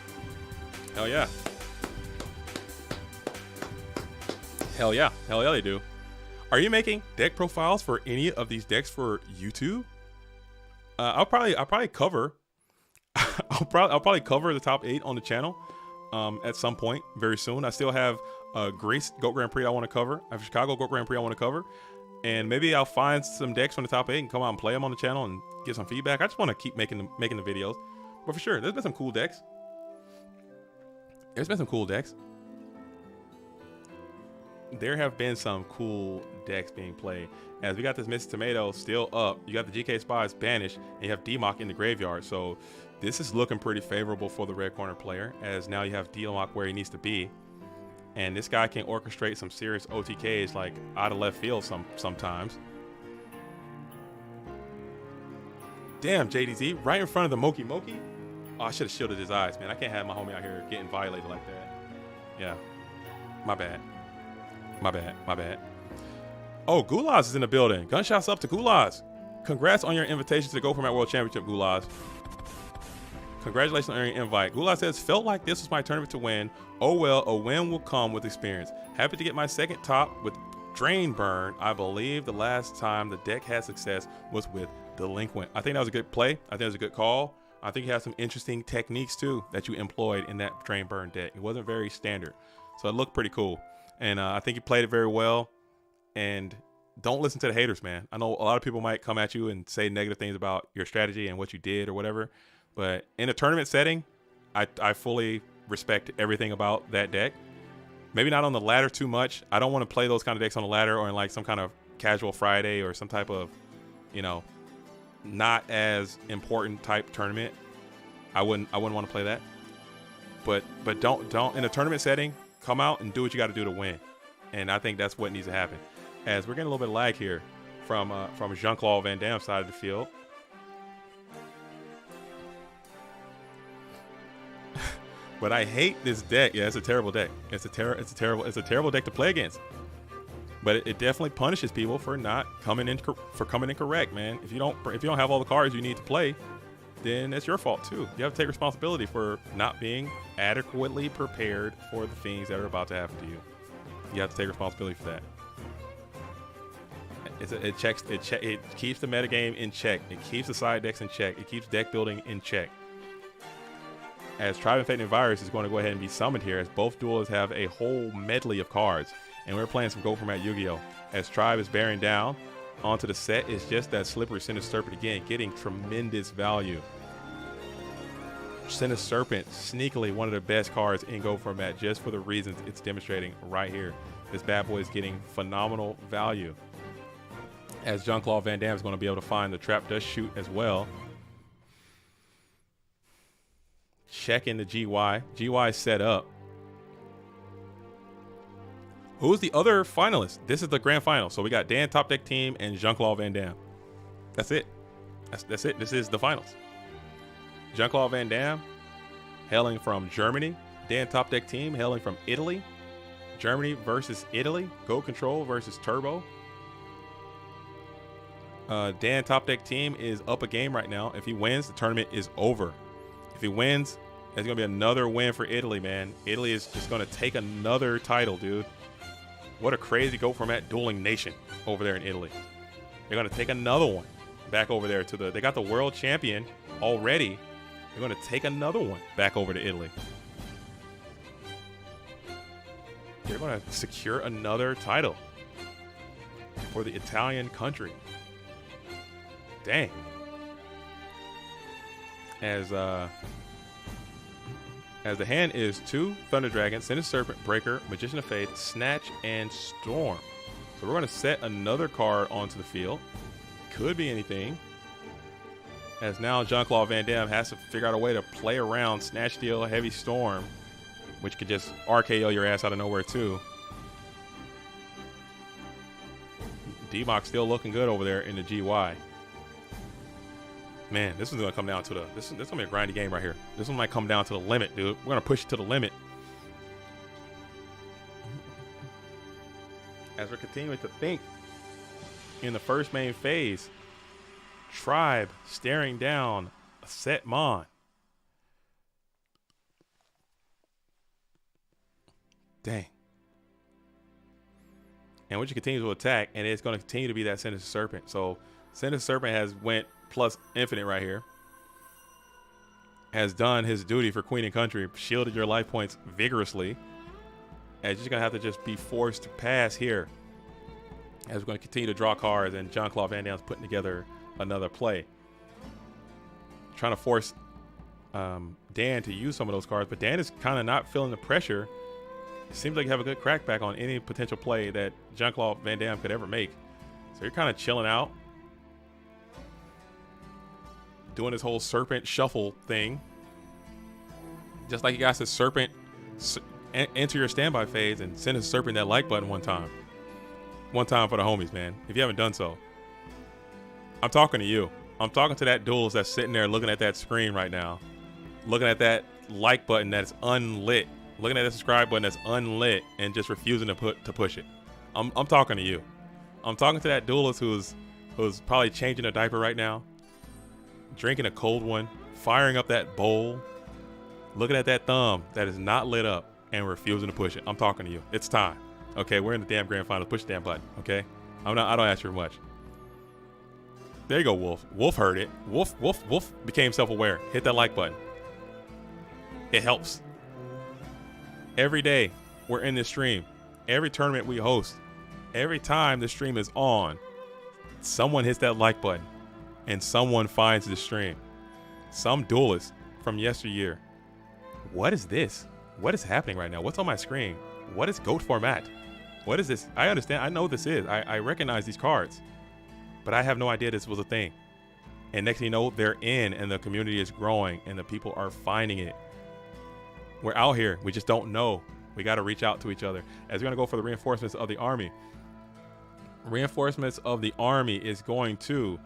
They do. Are you making deck profiles for any of these decks for YouTube? I'll probably cover I'll probably cover the top 8 on the channel at some point very soon. I still have Greece GOAT Grand Prix I want to cover. I have Chicago GOAT Grand Prix I want to cover. And maybe I'll find some decks from the top 8 and come out and play them on the channel and get some feedback. I just want to keep making the videos. But for sure, there's been some cool decks. There have been some cool decks being played. As we got this Mystic Tomato still up, you got the GK Spies banished, and you have D-Mock in the graveyard. So this is looking pretty favorable for the red corner player, as now you have D-Mock where he needs to be. And this guy can orchestrate some serious OTKs like out of left field sometimes. Damn, JDZ, right in front of the Moki Moki. Oh, I should have shielded his eyes, man. I can't have my homie out here getting violated like that. Yeah, my bad. Oh, Gulaz is in the building. Gunshots up to Gulaz. Congrats on your invitation to the Go for Mat World Championship, Gulaz. Congratulations on your invite. Gulaz says, felt like this was my tournament to win. Oh well, a win will come with experience. Happy to get my second top with Drain Burn. I believe the last time the deck had success was with Delinquent. I think that was a good play. I think it was a good call. I think you have some interesting techniques too that you employed in that Drain Burn deck. It wasn't very standard, so it looked pretty cool. And I think you played it very well. And don't listen to the haters, man. I know a lot of people might come at you and say negative things about your strategy and what you did or whatever. But in a tournament setting, I fully respect everything about that deck. Maybe not on the ladder too much. I don't want to play those kind of decks on the ladder or in like some kind of casual Friday or some type of, you know, not as important type tournament. I wouldn't want to play that. But don't in a tournament setting, come out and do what you got to do to win. And I think that's what needs to happen. As we're getting a little bit of lag here from Jean-Claude Van Damme's side of the field. But I hate this deck. Yeah, it's a terrible deck. It's a terrible deck to play against. But it definitely punishes people for not coming in correct, man. If you don't have all the cards you need to play, then it's your fault too. You have to take responsibility for not being adequately prepared for the things that are about to happen to you. You have to take responsibility for that. It keeps the metagame in check. It keeps the side decks in check. It keeps deck building in check. as Tribe Infected Virus is going to go ahead and be summoned here, as both duelists have a whole medley of cards. And we're playing some Go Format Yu-Gi-Oh! As Tribe is bearing down onto the set, it's just that Slippery Sinister Serpent again, getting tremendous value. Sinister Serpent, sneakily one of the best cards in Go Format, just for the reasons it's demonstrating right here. This bad boy is getting phenomenal value. As Jean-Claude Van Damme is going to be able to find the Trap Does Shoot as well. Checking the GY. GY set up. Who's the other finalist? This is the grand final. So we got Dan Top Deck Team and Jean-Claude Van Damme. That's it. That's it. This is the finals. Jean-Claude Van Damme hailing from Germany. Dan Top Deck Team hailing from Italy. Germany versus Italy. Go Control versus Turbo. Dan Top Deck Team is up a game right now. If he wins, the tournament is over. If he wins, it's going to be another win for Italy, man. Italy is just going to take another title, dude. What a crazy Go Format dueling nation over there in Italy. They're going to take another one back over there to the... They got the world champion already. They're going to take another one back over to Italy. They're going to secure another title for the Italian country. Dang. As the hand is 2 Thunder Dragon, Sinister Serpent, Breaker, Magician of Faith, Snatch, and Storm. So we're going to set another card onto the field. Could be anything. As now Jean-Claude Van Damme has to figure out a way to play around Snatch, Steal, Heavy Storm, which could just RKO your ass out of nowhere too. D-Mock still looking good over there in the GY. Man, this one's gonna come down to the. This gonna be a grindy game right here. This one might come down to the limit, dude. We're gonna push it to the limit. As we're continuing to think in the first main phase, Tribe staring down a set Mon. Dang. And which continues to attack, and it's going to continue to be that Sinister Serpent. So Sinister Serpent has went plus infinite right here. Has done his duty for Queen and Country, shielded your life points vigorously. And you're going to have to just be forced to pass here. As we're going to continue to draw cards, and Jean-Claude Van Damme's putting together another play. Trying to force Dan to use some of those cards, but Dan is kind of not feeling the pressure. It seems like you have a good crackback on any potential play that Jean-Claude Van Damme could ever make. So you're kind of chilling out, doing this whole Serpent shuffle thing. Just like you guys said, Serpent, enter your standby phase and send a Serpent that like button one time. One time for the homies, man. If you haven't done so. I'm talking to you. I'm talking to that duelist that's sitting there looking at that screen right now. Looking at that like button that's unlit. Looking at the subscribe button that's unlit and just refusing to push it. I'm talking to you. I'm talking to that duelist who's probably changing a diaper right now, drinking a cold one, firing up that bowl, looking at that thumb that is not lit up and refusing to push it. I'm talking to you. It's time. Okay, we're in the damn grand final. Push the damn button. Okay, I don't ask for much. There you go, Wolf. Wolf heard it. Wolf became self-aware. Hit that like button. It helps. Every day we're in this stream, every tournament we host, every time the stream is on, someone hits that like button and someone finds the stream. Some duelist from yesteryear. What is this? What is happening right now? What's on my screen? What is GOAT format? What is this? I understand. I know this is. I recognize these cards, but I have no idea this was a thing. And next thing you know, they're in and the community is growing and the people are finding it. We're out here. We just don't know. We got to reach out to each other. As we're going to go for the reinforcements of the army. Reinforcements of the army is going to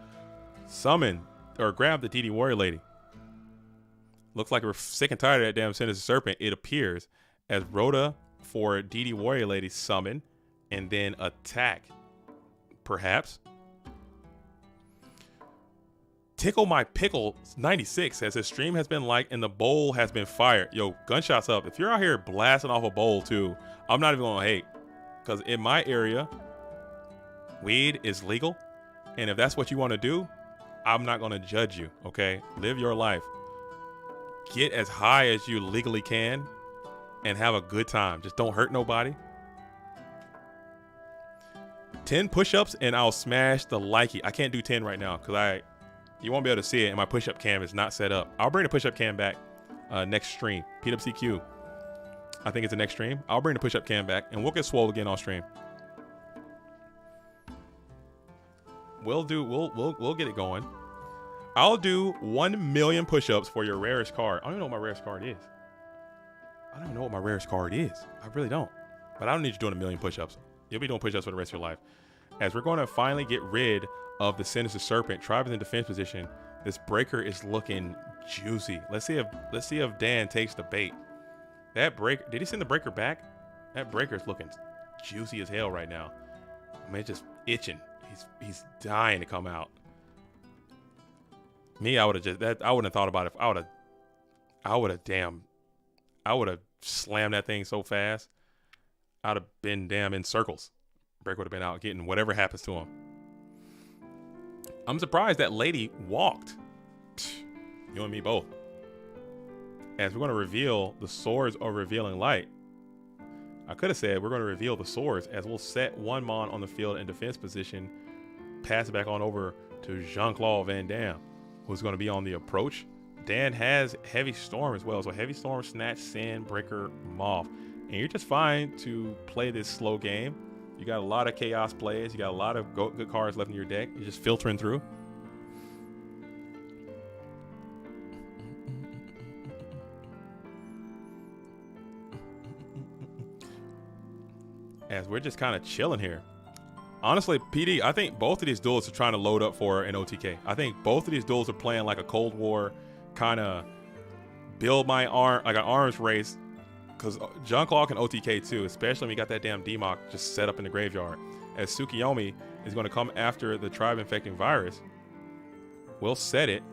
summon or grab the DD Warrior Lady. Looks like we're sick and tired of that damn Sinister Serpent. It appears as Rhoda for DD Warrior Lady summon and then attack. Perhaps. Tickle My Pickle 96 says his stream has been liked and the bowl has been fired. Yo, gunshots up. If you're out here blasting off a bowl too, I'm not even gonna hate. Because in my area, weed is legal. And if that's what you want to do, I'm not gonna judge you, okay? Live your life. get as high as you legally can and have a good time. Just don't hurt nobody. 10 push-ups and I'll smash the likey. I can't do 10 right now because you won't be able to see it and my push-up cam is not set up. I'll bring the push-up cam back next stream. PWCQ. I think it's the next stream. I'll bring the push-up cam back and we'll get swole again on stream. We'll get it going. I'll do 1 million push-ups for your rarest card. I don't even know what my rarest card is. I don't even know what my rarest card is. I really don't. But I don't need you doing 1 million push-ups. You'll be doing push-ups for the rest of your life. As we're going to finally get rid of the Sinister Serpent. Tribe is in defense position. This breaker is looking juicy. Let's see if Dan takes the bait. That breaker, did he send the breaker back? That breaker is looking juicy as hell right now. I mean, it's just itching. He's dying to come out. Me, I would have I wouldn't have thought about it. I would have slammed that thing so fast. I'd have been damn in circles. Break would have been out getting whatever happens to him. I'm surprised that lady walked. You and me both. As we're going to reveal the swords of revealing light. I could have said we're going to reveal the swords as we'll set one mon on the field in defense position. Pass it back on over to Jean-Claude Van Damme, who's going to be on the approach. Dan has Heavy Storm as well. So Heavy Storm, Snatch, Sand, Breaker, Moth. And you're just fine to play this slow game. You got a lot of chaos plays. You got a lot of good cards left in your deck. You're just filtering through. As we're just kind of chilling here. Honestly, PD, I think both of these duels are trying to load up for an OTK. I think both of these duels are playing like a Cold War kind of build my arm, like an arms race. Because Jean-Claude can OTK too, especially when we got that damn Demok just set up in the graveyard. As Tsukiyomi is going to come after the tribe infecting virus. We'll set it.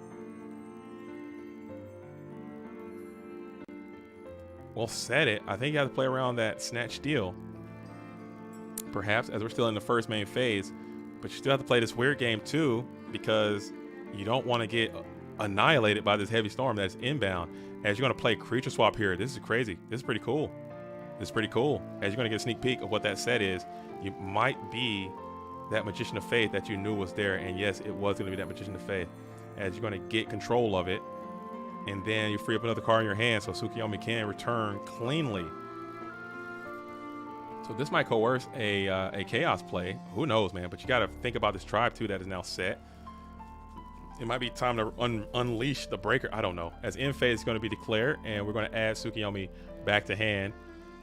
We'll set it. I think you have to play around that Snatch Steal. Perhaps, as we're still in the first main phase. But you still have to play this weird game too, because you don't want to get annihilated by this Heavy Storm that's inbound. As you're going to play Creature Swap here, this is crazy. This is pretty cool. This is pretty cool. As you're going to get a sneak peek of what that set is, you might be that Magician of Faith that you knew was there. And yes, it was going to be that Magician of Faith. As you're going to get control of it. And then you free up another card in your hand so Tsukiyomi can return cleanly. So this might coerce a chaos play. Who knows, man? But you got to think about this tribe too that is now set. It might be time to unleash the breaker. I don't know. As end phase is going to be declared, and we're going to add Tsukiyomi back to hand.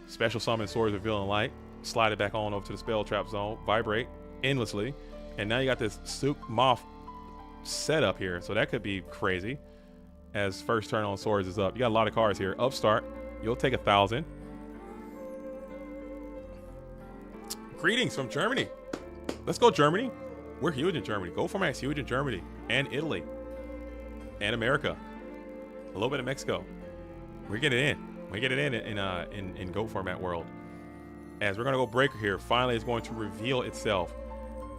Special summon Swords Revealing Light. Slide it back on over to the spell trap zone. Vibrate endlessly. And now you got this Moth setup here. So that could be crazy. As first turn on Swords is up. You got a lot of cards here. Upstart. You'll take 1,000. Greetings from Germany. Let's go, Germany. We're huge in Germany. Go Format's huge in Germany and Italy and America. A little bit of Mexico. We're getting in. We get it in Go Format world. As we're gonna go Breaker here. Finally, it's going to reveal itself.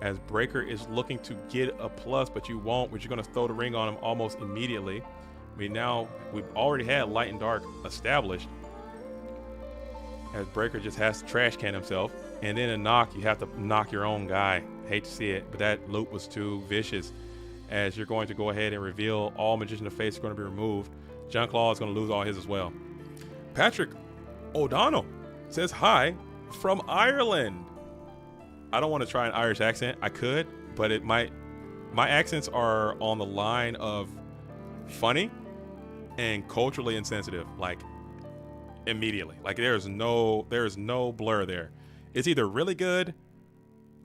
As Breaker is looking to get a plus, but you won't. But you're gonna throw the ring on him almost immediately. We've already had Light and Dark established. As Breaker just has to trash can himself. And then a knock, you have to knock your own guy. Hate to see it, but that loop was too vicious. As you're going to go ahead and reveal all Magician of Faith is going to be removed. Jean-Claude is going to lose all his as well. Patrick O'Donnell says hi from Ireland. I don't want to try an Irish accent. I could, but my accents are on the line of funny and culturally insensitive. Like immediately. Like there is no blur there. It's either really good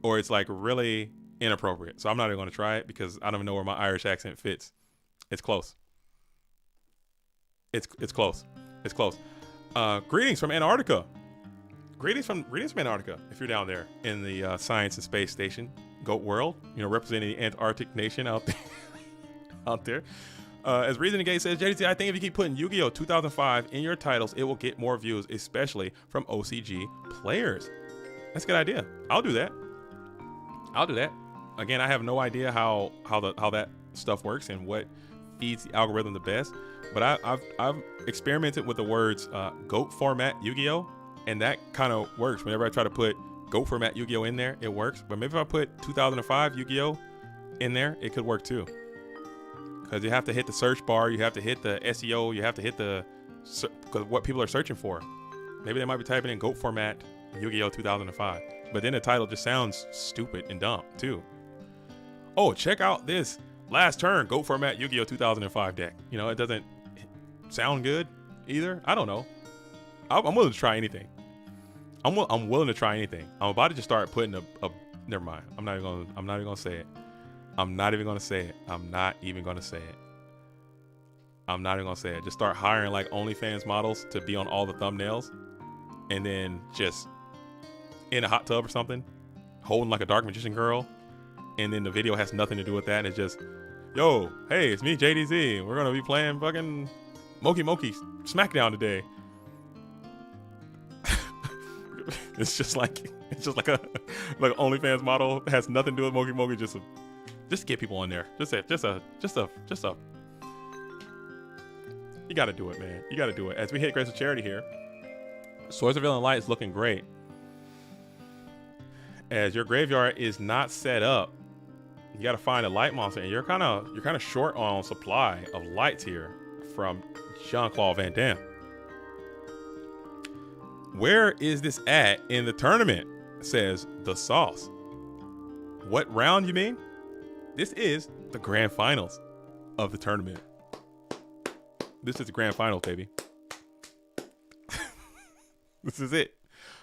or it's like really inappropriate. So I'm not even going to try it because I don't even know where my Irish accent fits. It's close. It's close. It's close. Greetings from Antarctica. Greetings from Antarctica. If you're down there in the Science and Space Station, Goat World, representing the Antarctic nation out there. out there. As Reasoning Gate says, JDC, I think if you keep putting Yu-Gi-Oh! 2005 in your titles, it will get more views, especially from OCG players. That's a good idea. I'll do that. Again, I have no idea how that stuff works and what feeds the algorithm the best. But I've experimented with the words GOAT format Yu-Gi-Oh, and that kind of works. Whenever I try to put GOAT format Yu-Gi-Oh in there, it works. But maybe if I put 2005 Yu-Gi-Oh in there, it could work too. Because you have to hit the search bar, you have to hit the SEO, you have to hit because what people are searching for. Maybe they might be typing in GOAT format Yu-Gi-Oh 2005. But then the title just sounds stupid and dumb too. Oh, check out this last turn GOAT format Yu-Gi-Oh 2005 deck. You know, it doesn't sound good either. I don't know. I'm willing to try anything. I'm willing to try anything. I'm about to just start putting a never mind. I'm not even gonna say it. I'm not even gonna say it. Just start hiring like OnlyFans models to be on all the thumbnails, and then just in a hot tub or something, holding like a dark magician girl, and then the video has nothing to do with that, and it's just, yo, hey, it's me, JDZ. We're gonna be playing fucking Moki Smackdown today. It's just like a OnlyFans model, has nothing to do with Moki. Just get people on there. Just a. You got to do it, man. You got to do it. As we hit Grace of Charity here, Swords of Villain Light is looking great. As your graveyard is not set up, you got to find a light monster, and you're kind of short on supply of lights here from Jean-Claude Van Damme. Where is this at in the tournament? Says the sauce. What round you mean? This is the grand finals of the tournament. This is the grand finals, baby. This is it.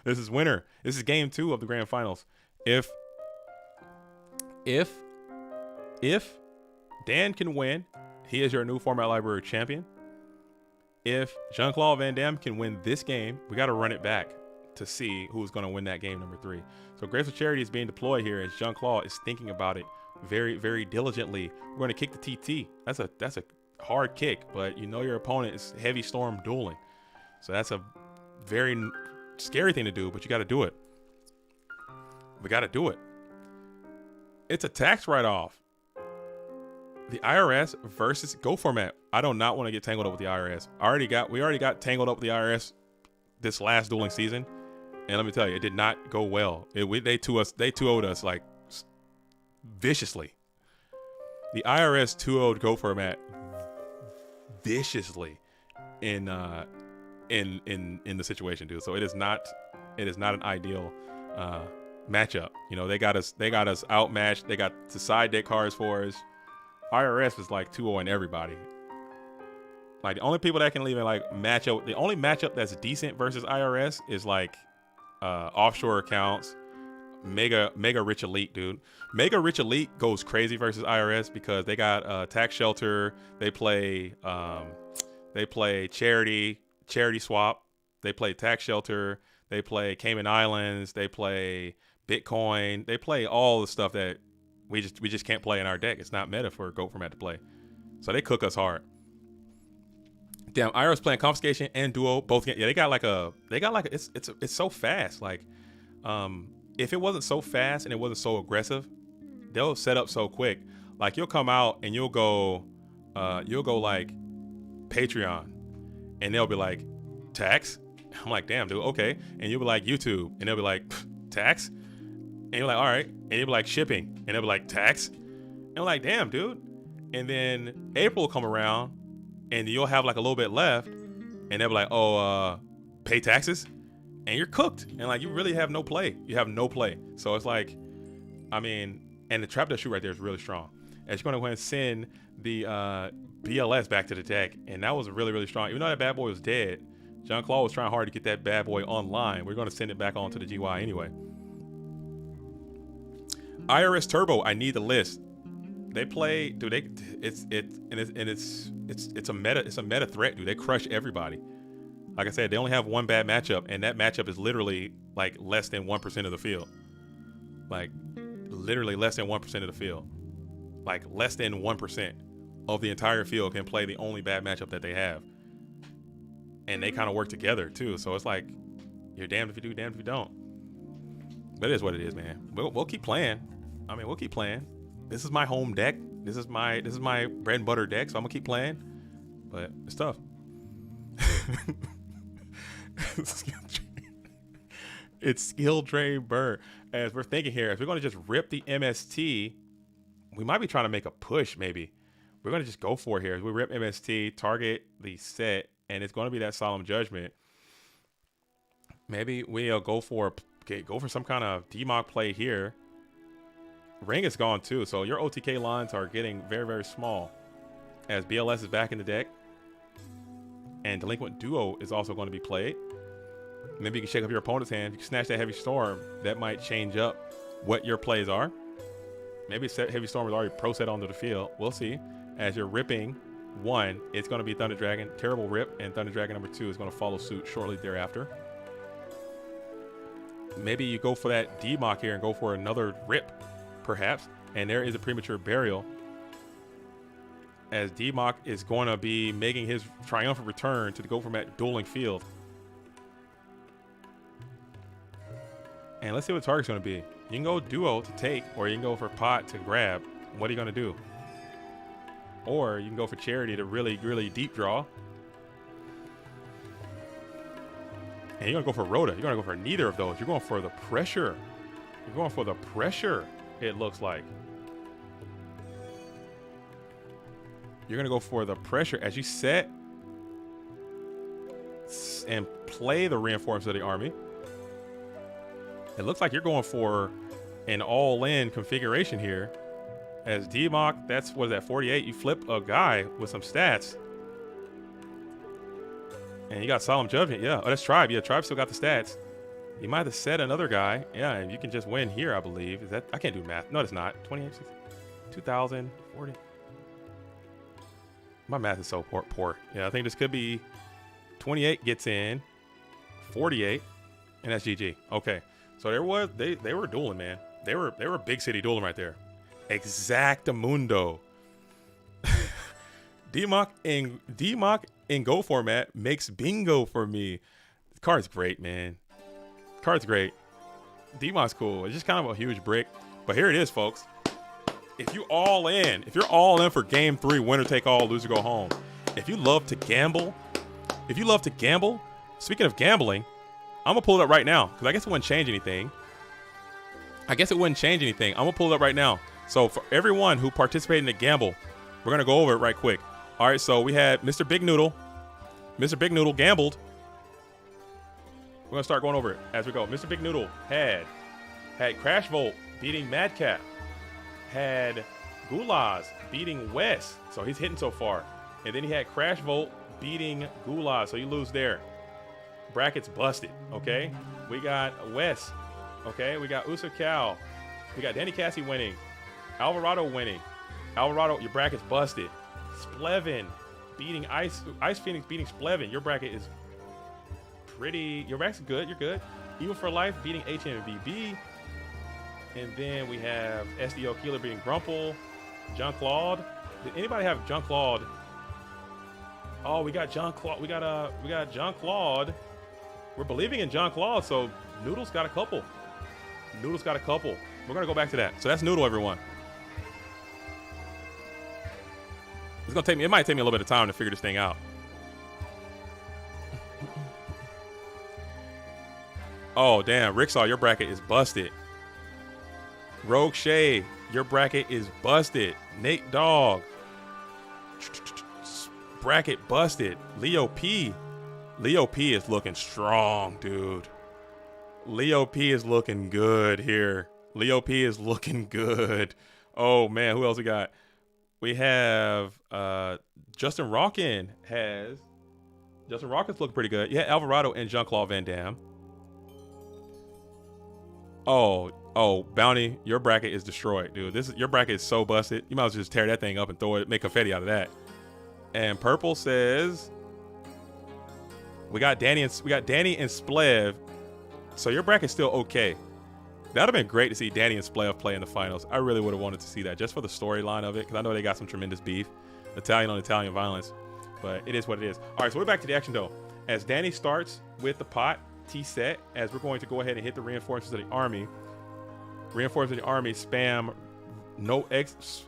This is winner. This is game 2 of the grand finals. If Dan can win, he is your new format library champion. If Jean-Claude Van Damme can win this game, we got to run it back to see who's going to win that game number 3. So Grace of Charity is being deployed here as Jean-Claude is thinking about it very, very diligently. We're going to kick the TT. That's a hard kick, but you know your opponent is heavy storm dueling. So that's a very scary thing to do, but you got to do it. We got to do it. It's a tax write-off. The IRS versus Go format. I do not want to get tangled up with the IRS. We already got tangled up with the IRS this last dueling season, and let me tell you, it did not go well. They 2-0'd us like viciously. The IRS 2-0'd Go format viciously in the situation, dude. So it is not an ideal matchup. You know, they got us outmatched. They got the side deck cards for us. IRS is like 2-0 everybody. Like the only people that can even like match up, the only matchup that's decent versus IRS is like offshore accounts, mega rich elite, dude. Mega rich elite goes crazy versus IRS because they got tax shelter. They play charity swap. They play tax shelter. They play Cayman Islands. They play Bitcoin. They play all the stuff that we just can't play in our deck. It's not meta for GOAT format to play. So they cook us hard. Damn, IRS playing confiscation and duo both. Yeah, they got like it's so fast. Like, if it wasn't so fast and it wasn't so aggressive, they'll set up so quick. Like you'll come out and you'll go like Patreon, and they'll be like tax. I'm like, damn, dude, okay. And you'll be like YouTube, and they'll be like tax. And you're like, all right. And you'll be like shipping, and they'll be like tax. And I'm like, damn, dude. And then April will come around, and you'll have like a little bit left, and they'll be like, oh, pay taxes, and you're cooked. And like, you really have no play. You have no play. So it's like, I mean, and the trap that shoot right there is really strong. And you're going to go ahead and send the BLS back to the deck, and that was really, really strong. Even though that bad boy was dead, Jean-Claude was trying hard to get that bad boy online. We're going to send it back onto the GY anyway. IRS Turbo, I need the list. They play, dude. It's a meta threat, dude. They crush everybody. Like I said, they only have one bad matchup, and that matchup is literally like less than 1% of the field. Like literally less than 1% of the field. Like less than 1% of the entire field can play the only bad matchup that they have. And they kind of work together too. So it's like you're damned if you do, damned if you don't. But it is what it is, man. We'll keep playing. I mean, we'll keep playing. This is my home deck. This is my bread and butter deck, so I'm gonna keep playing. But it's tough. It's skill drain burn. As we're thinking here, if we're gonna just rip the MST, we might be trying to make a push. Maybe we're gonna just go for it here. We rip MST, target the set, and it's gonna be that Solemn Judgment. Maybe we'll go for some kind of DMOC play here. Ring is gone too, so your OTK lines are getting very, very small. As BLS is back in the deck, and Delinquent Duo is also going to be played. Maybe you can shake up your opponent's hand. You can snatch that Heavy Storm. That might change up what your plays are. Maybe Heavy Storm is already pro set onto the field. We'll see. As you're ripping one, it's going to be Thunder Dragon. Terrible rip, and Thunder Dragon number 2 is going to follow suit shortly thereafter. Maybe you go for that DMOC here and go for another rip, perhaps. And there is a premature burial, as DMOC is going to be making his triumphant return to the Go for Mat dueling field. And let's see what the target's going to be. You can go Duo to take, or you can go for Pot to grab. What are you going to do? Or you can go for Charity to really, really deep draw. And you're going to go for Rhoda. You're going to go for neither of those. You're going for the pressure. You're going for the pressure, it looks like. You're going to go for the pressure as you set and play the Reinforcements of the Army. It looks like you're going for an all-in configuration here. As DMOC, that's, what is that, 48? You flip a guy with some stats. And you got Solemn Judgment, yeah. Oh, that's Tribe. Yeah, Tribe still got the stats. You might have set another guy. Yeah, and you can just win here, I believe. Is that, I can't do math. No, it's not. 28, 2,000, 40. My math is so poor. Yeah, I think this could be 28 gets in, 48, and that's GG. Okay. So there was, they were dueling, man. They were big city dueling right there. Exactamundo. DMOC in Go format makes bingo for me. The card's great, man. Card's great. DMOC's cool. It's just kind of a huge brick. But here it is, folks. If you're all in for game 3, winner take all, loser go home. If you love to gamble, speaking of gambling, I'm gonna pull it up right now because I guess it wouldn't change anything. I'm gonna pull it up right now. So for everyone who participated in the gamble, we're gonna go over it right quick. All right, so we had Mr. Big Noodle. Mr. Big Noodle gambled. We're gonna start going over it as we go. Mr. Big Noodle had Crash Volt beating Madcap, had Gulaz beating Wes, so he's hitting so far, and then he had Crash Volt beating Gulaz, so you lose there. Brackets busted. Okay, we got Wes. Okay, we got Usa Cal. We got Danny Cassie winning. Alvarado winning. Alvarado, your bracket's busted. Splevin beating Ice Phoenix beating Splevin. Your bracket is pretty. Your bracket's good. You're good. Evil for Life beating HMVB. And then we have SDO Keeler beating Grumple. John Claude. Did anybody have John Claude? Oh, we got John Claude. We got John Claude. We're believing in John Claude, so Noodle's got a couple. We're gonna go back to that. So that's Noodle, everyone. It's gonna take me. It might take me a little bit of time to figure this thing out. Oh damn, Ricksaw, your bracket is busted. Rogue Shay, your bracket is busted. Nate Dogg, bracket busted. Leo P is looking strong, dude. Leo P is looking good here. Oh man, who else we got? We have Justin Rockin Justin Rockin's looking pretty good. Yeah, Alvarado and Jean-Claude Van Damme. Oh, Bounty, your bracket is destroyed, dude. Your bracket is so busted. You might as well just tear that thing up and throw it, make confetti out of that. And Purple says we got Danny and Splev. So your bracket's still okay. That'd have been great to see Danny and Splev play in the finals. I really would have wanted to see that just for the storyline of it, because I know they got some tremendous beef, Italian on Italian violence. But it is what it is. All right, so we're back to the action though. As Danny starts with the pot T set, as we're going to go ahead and hit the Reinforcements of the Army. Reinforcements of the Army spam no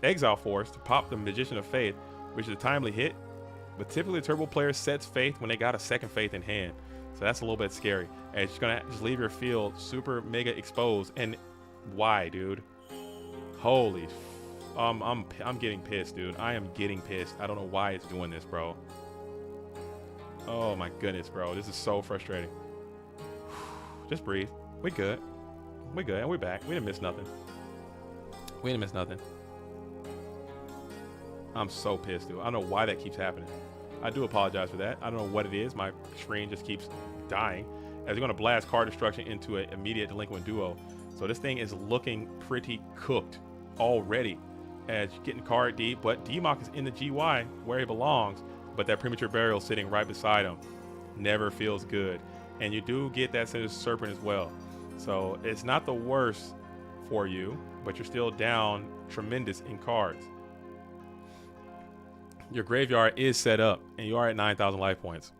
exile force to pop the Magician of Faith, which is a timely hit. But typically, the Turbo player sets Faith when they got a second Faith in hand. So that's a little bit scary. And it's going to just leave your field super mega exposed. And why, dude? Holy I'm getting pissed, dude. I am getting pissed. I don't know why it's doing this, bro. Oh my goodness, bro. This is so frustrating. Just breathe. We good. We good. And we're back. We didn't miss nothing. We didn't miss nothing. I'm so pissed, dude. I don't know why that keeps happening. I do apologize for that. I don't know what it is. My screen just keeps dying. As you're going to blast card destruction into an immediate delinquent duo. So this thing is looking pretty cooked already. As you're getting card deep, but D-Mock is in the GY where he belongs, but that premature burial sitting right beside him never feels good. And you do get that Sinister Serpent as well. So it's not the worst for you, but you're still down tremendous in cards. Your graveyard is set up, and you are at 9,000 life points.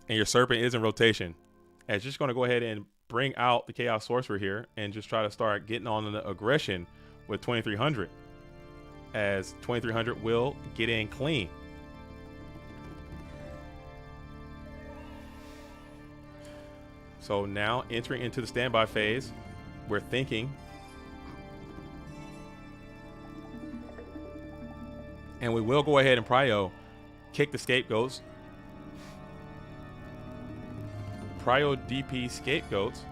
And your Serpent is in rotation. And it's just going to go ahead and bring out the Chaos Sorcerer here and just try to start getting on the aggression with 2,300. As 2,300 will get in clean. So now entering into the standby phase, we're thinking. And we will go ahead and prio kick the Scapegoats. Prio DP Scapegoats.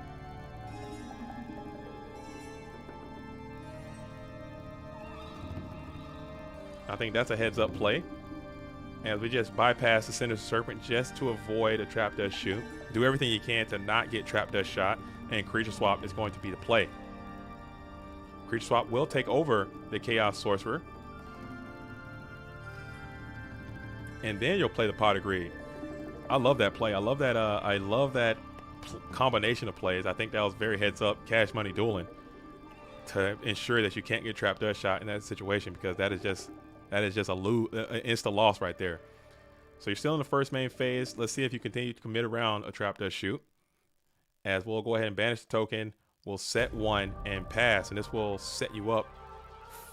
I think that's a heads up play. As we just bypass the Sinister Serpent just to avoid a Trap Dust shoot. Do everything you can to not get Trap Dust shot, and Creature Swap is going to be the play. Creature Swap will take over the Chaos Sorcerer. And then you'll play the Pot of Greed. I love that play. I love that combination of plays. I think that was very heads up cash money dueling to ensure that you can't get Trap Dust shot in that situation, because that is just a insta loss right there. So you're still in the first main phase. Let's see if you continue to commit around a Trap Dust shoot. As we'll go ahead and banish the token. We'll set one and pass. And this will set you up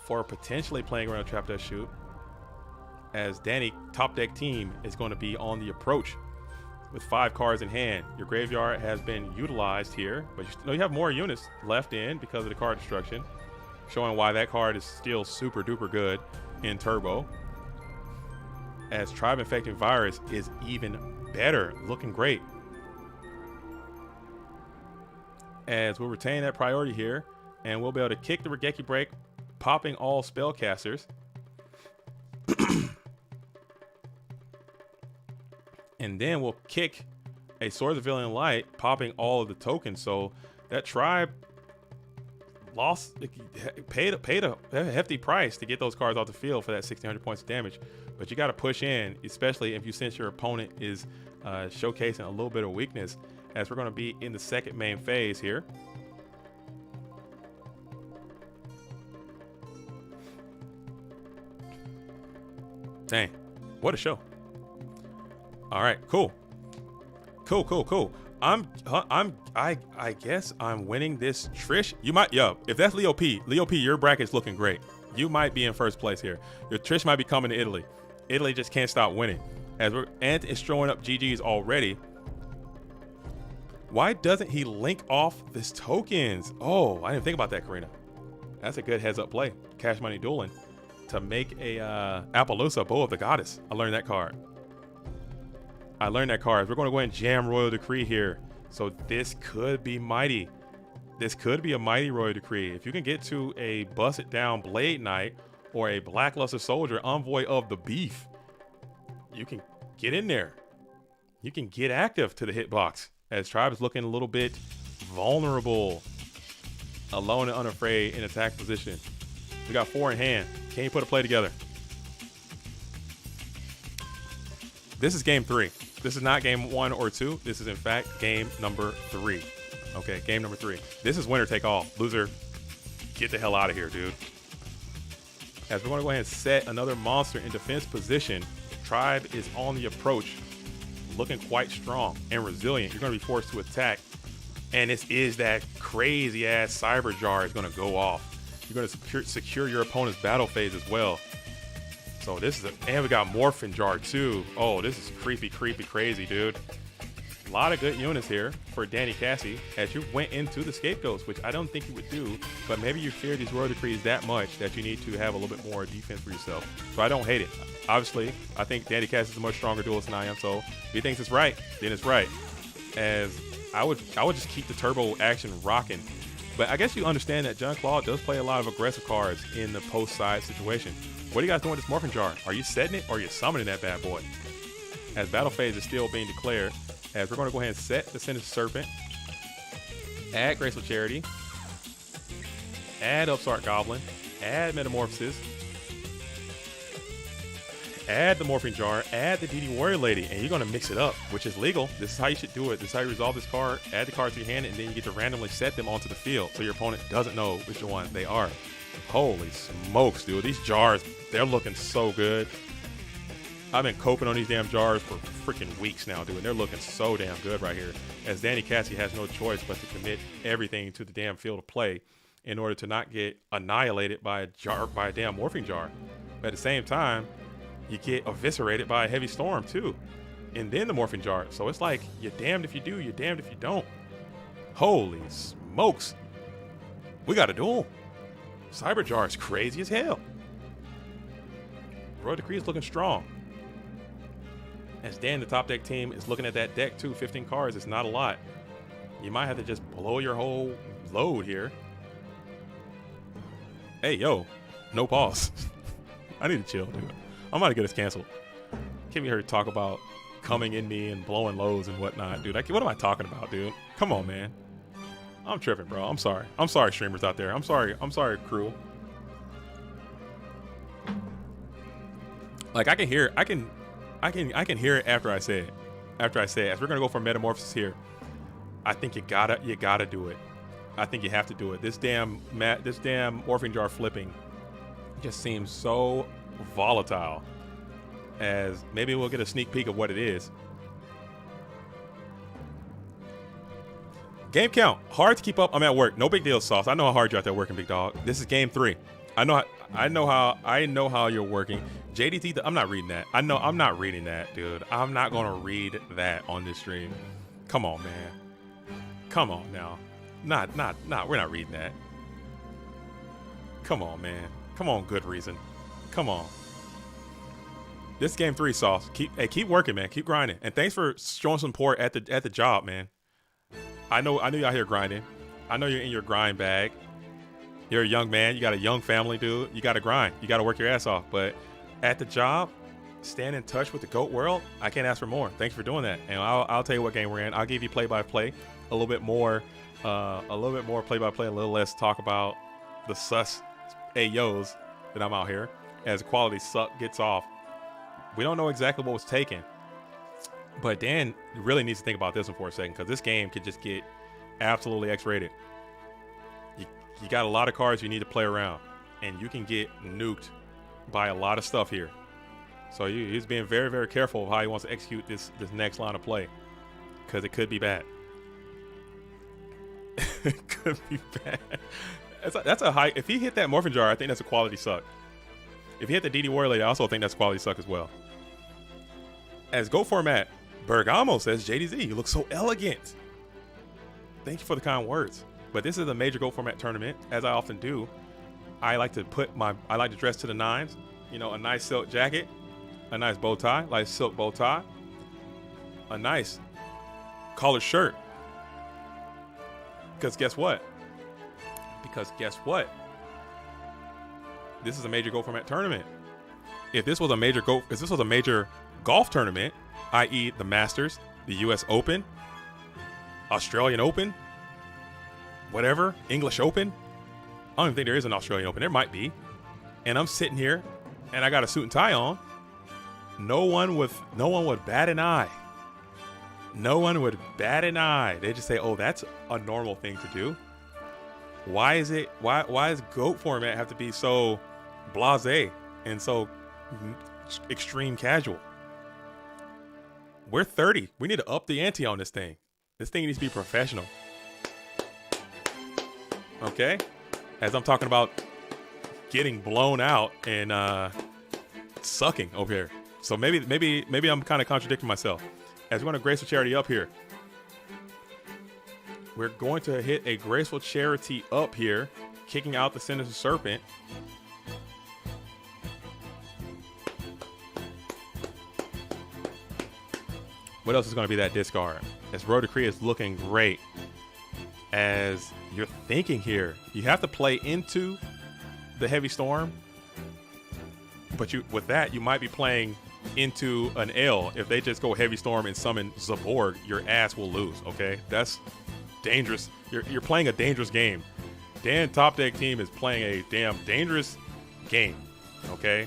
for potentially playing around a Trap Dust shoot. As Danny, top deck team, is going to be on the approach with 5 cards in hand. Your graveyard has been utilized here, but you have more units left in because of the card destruction, showing why that card is still super duper good in Turbo. As Tribe Infecting Virus is even better, looking great. As we'll retain that priority here, and we'll be able to kick the Regeki Break, popping all spellcasters. And then we'll kick a Swords of Alien Light, popping all of the tokens. So that tribe paid a hefty price to get those cards off the field for that 1,600 points of damage. But you got to push in, especially if you sense your opponent is showcasing a little bit of weakness, as we're going to be in the second main phase here. Dang, what a show. All right, cool. I guess I'm winning this. Trish, you might, if that's Leo P, your bracket's looking great. You might be in first place here. Your Trish might be coming to Italy. Italy just can't stop winning. Ant is throwing up GGs already. Why doesn't he link off this tokens? Oh, I didn't think about that, Karina. That's a good heads up play. Cash Money Dueling to make a Appaloosa Bow of the Goddess. I learned that card. We're going to go ahead and jam Royal Decree here. So this could be mighty. This could be a mighty Royal Decree. If you can get to a Bust It Down Blade Knight or a Blackluster Soldier, Envoy of the Beef, you can get in there. You can get active to the hitbox, as Tribe is looking a little bit vulnerable. Alone and unafraid in attack position. We got 4 in hand. Can you put a play together? This is game 3. This is not game 1 or 2. This is, in fact, game number 3. Okay, game number 3. This is winner take all. Loser, get the hell out of here, dude. As we're going to go ahead and set another monster in defense position, Tribe is on the approach, looking quite strong and resilient. You're going to be forced to attack, and this is that crazy-ass Cyber Jar is going to go off. you're going to secure your opponent's battle phase as well. So this is and we got Morphin Jar too. Oh, this is creepy, crazy, dude. A lot of good units here for Danny Cassie as you went into the Scapegoats, which I don't think you would do, but maybe you fear these Royal Decrees that much that you need to have a little bit more defense for yourself. So I don't hate it. Obviously, I think Danny Cassie is a much stronger duelist than I am, so if he thinks it's right, then it's right. As I would just keep the turbo action rocking. But I guess you understand that John Claude does play a lot of aggressive cards in the post-side situation. What are you guys doing with this Morphin Jar? Are you setting it or are you summoning that bad boy? As battle phase is still being declared, as we're going to go ahead and set the Sinister Serpent, add Graceful Charity, add Upstart Goblin, add Metamorphosis, add the Morphing Jar, add the DD Warrior Lady, and you're going to mix it up, which is legal. This is how you should do it. This is how you resolve this card. Add the cards to your hand, and then you get to randomly set them onto the field so your opponent doesn't know which one they are. Holy smokes, dude. These jars, they're looking so good. I've been coping on these damn jars for freaking weeks now, dude. And they're looking so damn good right here. As Danny Cassie has no choice but to commit everything to the damn field of play in order to not get annihilated by a damn Morphing Jar. But at the same time, you get eviscerated by a Heavy Storm too. And then the Morphing Jar. So it's like, you're damned if you do, you're damned if you don't. Holy smokes. We got a duel. Cyber Jar is crazy as hell. Royal Decree is looking strong. As Dan, the top deck team, is looking at that deck too. 15 cards is not a lot. You might have to just blow your whole load here. Hey, yo, no pause. I need to chill, dude. I'm about to get us canceled. Can't be here to talk about coming in me and blowing loads and whatnot, dude. What am I talking about, dude? Come on, man. I'm tripping, bro. I'm sorry. I'm sorry, streamers out there. I'm sorry. I'm sorry, crew. Like I can hear it after I say it. As we're gonna go for Metamorphosis here, I think you gotta do it. I think you have to do it. This damn Morphing Jar flipping just seems so volatile. As maybe we'll get a sneak peek of what it is. Game count, hard to keep up. I'm at work. No big deal, Sauce. I know how hard you're out there working, big dog. This is game 3. I know how you're working. JDT, I'm not reading that. I'm not reading that, dude. I'm not gonna read that on this stream. Come on, man. Come on now. We're not reading that. Come on, man. Come on, good reason. Come on. This is game 3, Sauce. Keep working, man. Keep grinding. And thanks for showing some support at the job, man. I know you're out here grinding. I know you're in your grind bag. You're a young man. You got a young family, dude. You got to grind. You got to work your ass off. But at the job, stand in touch with the GOAT world. I can't ask for more. Thanks for doing that. And I'll tell you what game we're in. I'll give you play-by-play, a little bit more play-by-play, a little less talk about the sus AOs that I'm out here as quality suck gets off. We don't know exactly what was taken. But Dan really needs to think about this one for a second because this game could just get absolutely X-rated. You got a lot of cards you need to play around, and you can get nuked by a lot of stuff here. So he's being very, very careful of how he wants to execute this next line of play because it could be bad. It could be bad. That's a high. If he hit that Morphin Jar, I think that's a quality suck. If he hit the DD Warrior Lady, I also think that's quality suck as well. As Go Format, Bergamo says, JDZ, you look so elegant. Thank you for the kind words. But this is a major Go Format tournament, as I often do. I like to dress to the nines. You know, a nice silk jacket, a nice bow tie, like silk bow tie, a nice collared shirt. Because guess what? This is a major Go Format tournament. If this was a major golf tournament, i.e. the Masters, the US Open, Australian Open, whatever, English Open. I don't even think there is an Australian Open. There might be. And I'm sitting here and I got a suit and tie on. No one would bat an eye. No one would bat an eye. They just say, oh, that's a normal thing to do. Why does GOAT format have to be so blasé and so extreme casual? We're 30. We need to up the ante on this thing. This thing needs to be professional. Okay? As I'm talking about getting blown out and sucking over here. So maybe I'm kind of contradicting myself. As we're going to Graceful Charity up here. We're going to hit a Graceful Charity up here, kicking out the Sinister Serpent. What else is going to be that discard? As Road Decree is looking great. As you're thinking here, you have to play into the Heavy Storm. But with that, you might be playing into an L. If they just go Heavy Storm and summon Zaborg, your ass will lose, okay? That's dangerous. You're playing a dangerous game. Dan Top Deck team is playing a damn dangerous game, okay?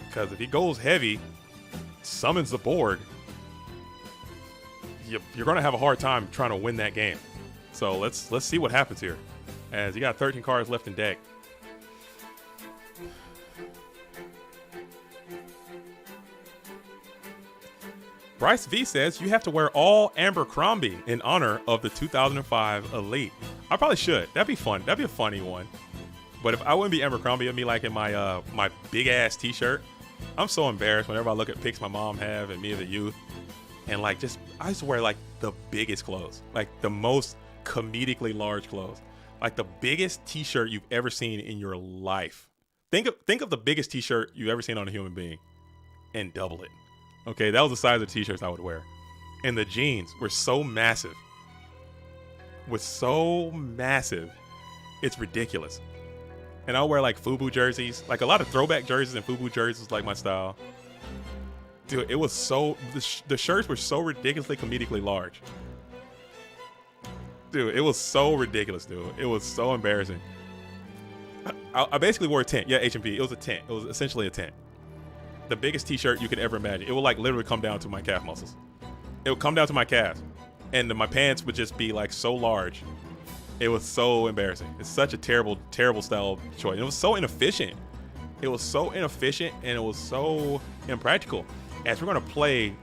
Because if he goes heavy, summons Zaborg, you're going to have a hard time trying to win that game. So let's see what happens here. As you got 13 cards left in deck. Bryce V says you have to wear all Abercrombie in honor of the 2005 Elite. I probably should. That'd be fun. That'd be a funny one. But if I wouldn't be Abercrombie, it'd be like in my my big ass T-shirt. I'm so embarrassed whenever I look at pics my mom have and me as a youth, and like I used to wear like the biggest clothes, like the most comedically large clothes, like the biggest T-shirt you've ever seen in your life. Think of the biggest T-shirt you've ever seen on a human being, and double it. Okay, that was the size of the T-shirts I would wear. And the jeans were so massive. It's ridiculous. And I'll wear like FUBU jerseys, like a lot of throwback jerseys and FUBU jerseys, like my style. Dude, it was so, the shirts were so ridiculously comedically large. Dude, it was so ridiculous, dude. It was so embarrassing. I basically wore a tent. Yeah, H&P, it was a tent. It was essentially a tent. The biggest T-shirt you could ever imagine. It would like literally come down to my calf muscles. It would come down to my calves, and my pants would just be like so large. It was so embarrassing. It's such a terrible style choice. And it was so inefficient. It was so inefficient, and it was so impractical. As we're gonna play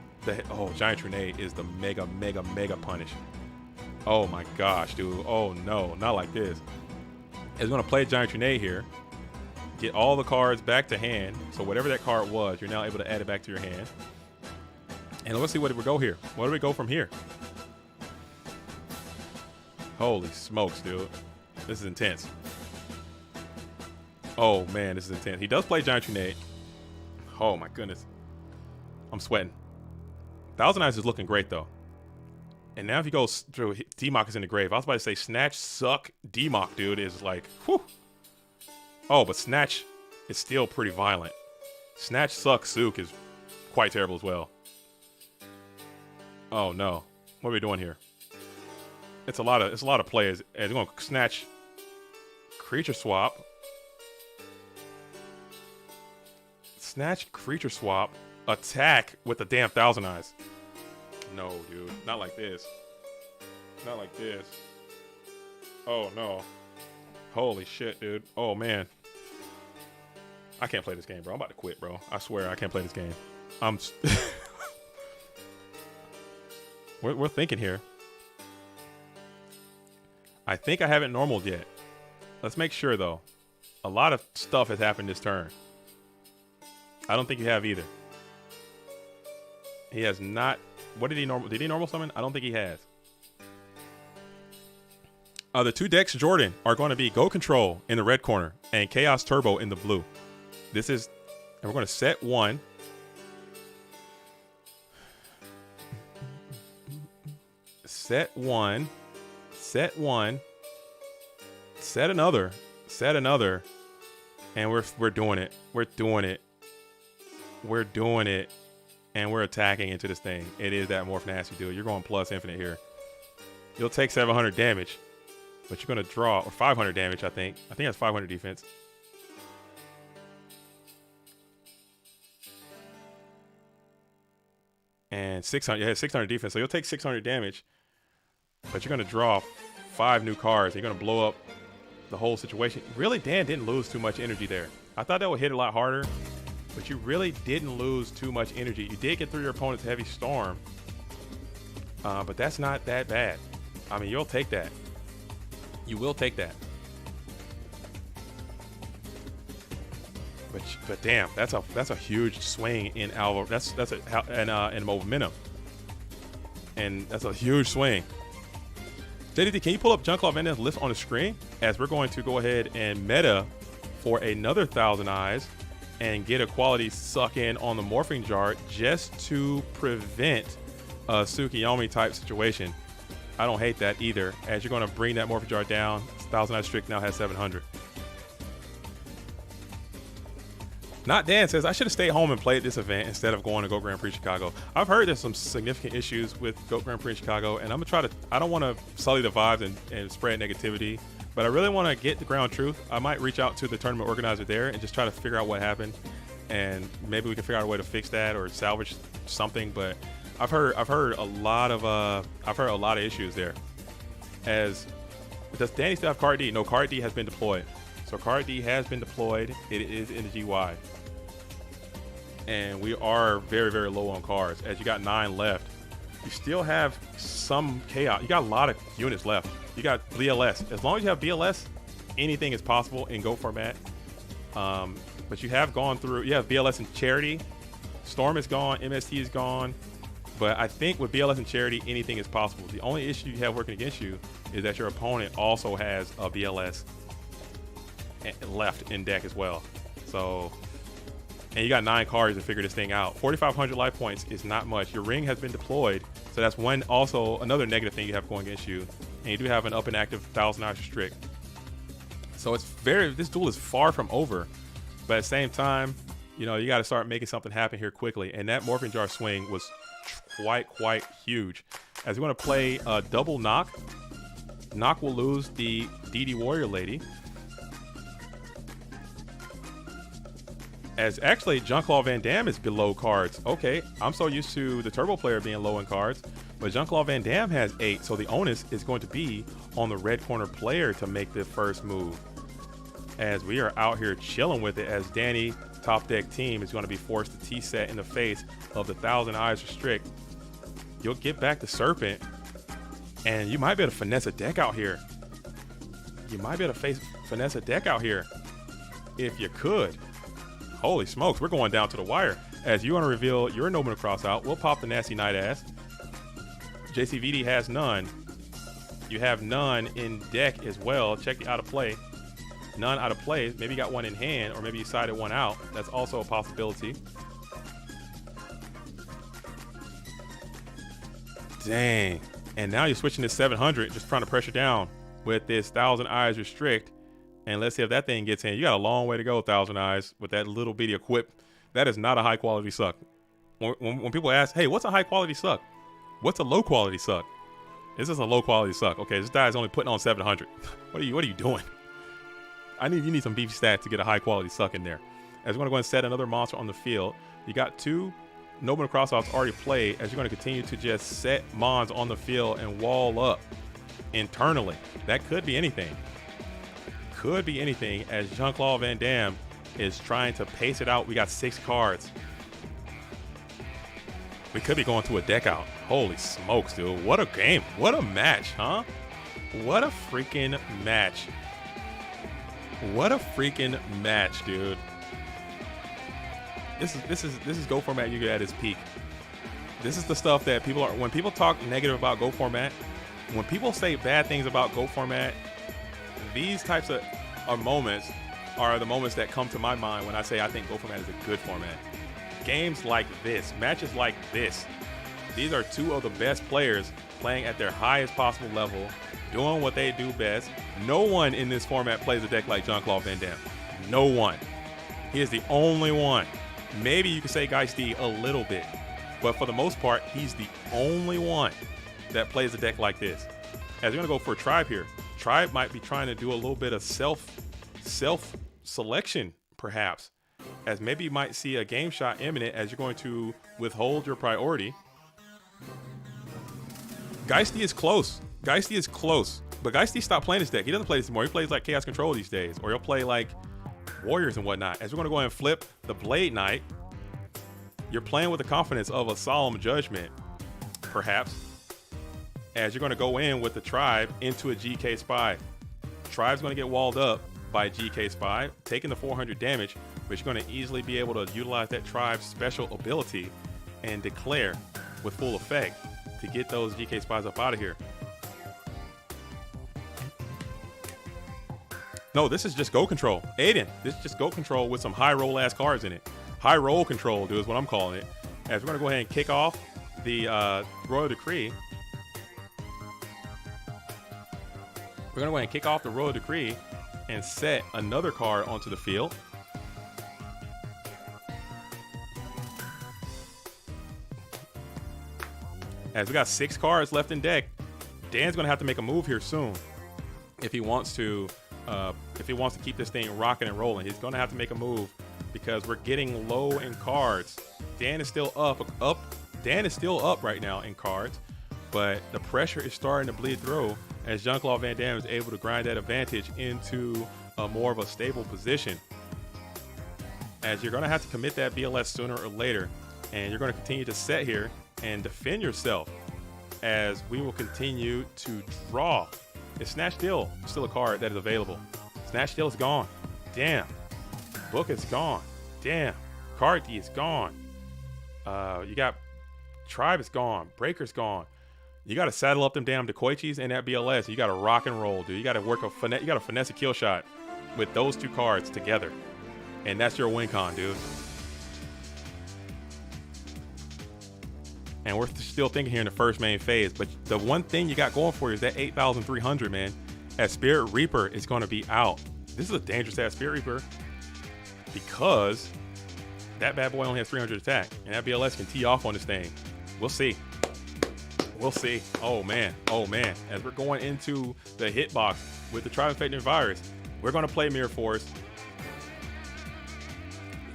Giant Trunade is the mega punish. Oh my gosh, dude. Oh no, not like this. As we're gonna play Giant Trunade here. Get all the cards back to hand. So whatever that card was, you're now able to add it back to your hand. And let's see where we go here. Where do we go from here? Holy smokes, dude. This is intense. Oh, man, this is intense. He does play Giant Trunade. Oh, my goodness. I'm sweating. Thousand Eyes is looking great, though. And now if he goes through, D-Mock is in the grave. I was about to say Snatch, Suck, D-Mock, dude, is like, whew. Oh, but Snatch is still pretty violent. Snatch, Suck, Sook is quite terrible as well. Oh no, what are we doing here? It's a lot of players. And we're gonna Snatch, Creature Swap, Snatch, Creature Swap, attack with the damn Thousand Eyes. No, dude, not like this. Not like this. Oh no. Holy shit, dude. Oh man. I can't play this game, bro. I'm about to quit, bro. I swear I can't play this game. We're thinking here. I think I haven't normaled yet. Let's make sure, though. A lot of stuff has happened this turn. I don't think you have either. He has not. What did he normal? Did he normal summon? I don't think he has. The two decks, Jordan, are going to be Go Control in the red corner and Chaos Turbo in the blue. This is, and we're going to set one. Set one. Set one. Set another. Set another. And we're doing it. We're doing it. We're doing it. And we're attacking into this thing. It is that Morph Nasty, dude. You're going plus infinite here. You'll take 700 damage. But you're going to draw, or 500 damage, I think. I think that's 500 defense. And 600, yeah, 600 defense. So you'll take 600 damage. But you're going to draw 5 new cards. You're going to blow up the whole situation. Really, Dan didn't lose too much energy there. I thought that would hit a lot harder. But you really didn't lose too much energy. You did get through your opponent's Heavy Storm. But that's not that bad. I mean, you'll take that. You will take that. But damn, that's a huge swing in Alva. That's in momentum, and that's a huge swing. JDD, can you pull up Jean-Claude Van Damme's list on the screen as we're going to go ahead and meta for another 1,000 eyes and get a quality suck in on the morphing jar just to prevent a Tsukiyomi type situation. I don't hate that either, as you're going to bring that morphing jar down. 1,000 eyes strict now has 700. Not Dan says, I should have stayed home and played this event instead of going to Go Grand Prix Chicago. I've heard there's some significant issues with Go Grand Prix Chicago, and I'm going to try to, I don't want to sully the vibes and spread negativity, but I really want to get the ground truth. I might reach out to the tournament organizer there and just try to figure out what happened, and maybe we can figure out a way to fix that or salvage something. But I've heard a lot of issues there. As does Danny still have Card D? No, Card D has been deployed. So Card D has been deployed. It is in the GY. And we are very, very low on cards. As you got 9 left, you still have some chaos. You got a lot of units left. You got BLS. As long as you have BLS, anything is possible in Go format. But you have gone through, you have BLS and Charity. Storm is gone, MST is gone. But I think with BLS and Charity, anything is possible. The only issue you have working against you is that your opponent also has a BLS left in deck as well. So, and you got 9 cards to figure this thing out. 4,500 life points is not much. Your ring has been deployed, so that's another negative thing you have going against you. And you do have an up and active 1,000 eyes strict. So this duel is far from over. But at the same time, you know, you got to start making something happen here quickly. And that morphing jar swing was quite huge. As we're going to play a double knock. Knock will lose the DD Warrior Lady. As actually Jean-Claude Van Damme is below cards. Okay, I'm so used to the Turbo player being low in cards, but Jean-Claude Van Damme has 8, so the onus is going to be on the red corner player to make the first move. As we are out here chilling with it, as Danny top deck team is going to be forced to T-set in the face of the 1,000 eyes restrict. You'll get back to Serpent, and you might be able to finesse a deck out here. You might be able to finesse a deck out here if you could. Holy smokes, we're going down to the wire. As you want to reveal your Nobuna Cross out, we'll pop the Nasty Night Ass. JCVD has none. You have none in deck as well. Check the out of play. None out of play. Maybe you got one in hand, or maybe you sided one out. That's also a possibility. Dang. And now you're switching to 700, just trying to pressure down with this 1,000 eyes restrict. And let's see if that thing gets in. You got a long way to go, 1,000 eyes, with that little bitty equip. That is not a high quality suck. When people ask, hey, what's a high quality suck? What's a low quality suck? This is a low quality suck. Okay, this guy is only putting on 700. What are you doing? You need some beefy stats to get a high quality suck in there. As we're going to go and set another monster on the field. You got 2 Nobuna Cross-offs already played, as you're going to continue to just set mons on the field and wall up internally. That could be anything. Could be anything, as Jean-Claude Van Damme is trying to pace it out. We got 6 cards. We could be going to a deck out. Holy smokes, dude. What a game. What a match, huh? What a freaking match. What a freaking match, dude. This is Go format you get at its peak. This is the stuff that when people talk negative about Go format, when people say bad things about Go format, these types of moments are the moments that come to my mind when I say I think Go format is a good format. Games like this, matches like this, these are 2 of the best players playing at their highest possible level, doing what they do best. No one in this format plays a deck like Jean-Claude Van Damme. No one. He is the only one. Maybe you could say Geisty a little bit, but for the most part, he's the only one that plays a deck like this. As we're going to go for a Tribe here. Tribe might be trying to do a little bit of self-selection, perhaps, as maybe you might see a game shot imminent as you're going to withhold your priority. Geisty is close. Geisty is close. But Geisty stopped playing this deck. He doesn't play this anymore. He plays like Chaos Control these days, or he'll play like Warriors and whatnot. As we're going to go ahead and flip the Blade Knight, you're playing with the confidence of a Solemn Judgment, perhaps, as you're going to go in with the Tribe into a GK Spy. Tribe's going to get walled up by GK Spy, taking the 400 damage, but you're going to easily be able to utilize that tribe's special ability and declare with full effect to get those GK spies up out of here. No, this is just go control. Aiden, this is just go control with some high roll ass cards in it. High roll control, dude, is what I'm calling it. As we're going to go ahead and kick off the Royal Decree. We're going to go ahead and kick off the Royal Decree and set another card onto the field. As we got 6 cards left in deck, Dan's going to have to make a move here soon if he wants to keep this thing rocking and rolling. He's going to have to make a move because we're getting low in cards. Dan is still up. Dan is still up right now in cards, but the pressure is starting to bleed through as Jean-Claude Van Damme is able to grind that advantage into a more of a stable position. As you're going to have to commit that BLS sooner or later, and you're going to continue to set here and defend yourself as we will continue to draw. Is Snatch Deal still a card that is available? Snatch Deal is gone. Damn. Book is gone. Damn. Card D is gone. You got Tribe is gone. Breaker's gone. You got to saddle up them damn Dekoichis and that BLS. You got to rock and roll, dude. You got to work a finesse. You got to finesse a kill shot with those 2 cards together, and that's your win con, dude. And we're still thinking here in the first main phase, but the one thing you got going for you is that 8,300, man. As Spirit Reaper is going to be out. This is a dangerous ass Spirit Reaper because that bad boy only has 300 attack, and that BLS can tee off on this thing. We'll see. We'll see. Oh man. Oh man. As we're going into the hitbox with the Tribe Infected Virus, we're going to play Mirror Force.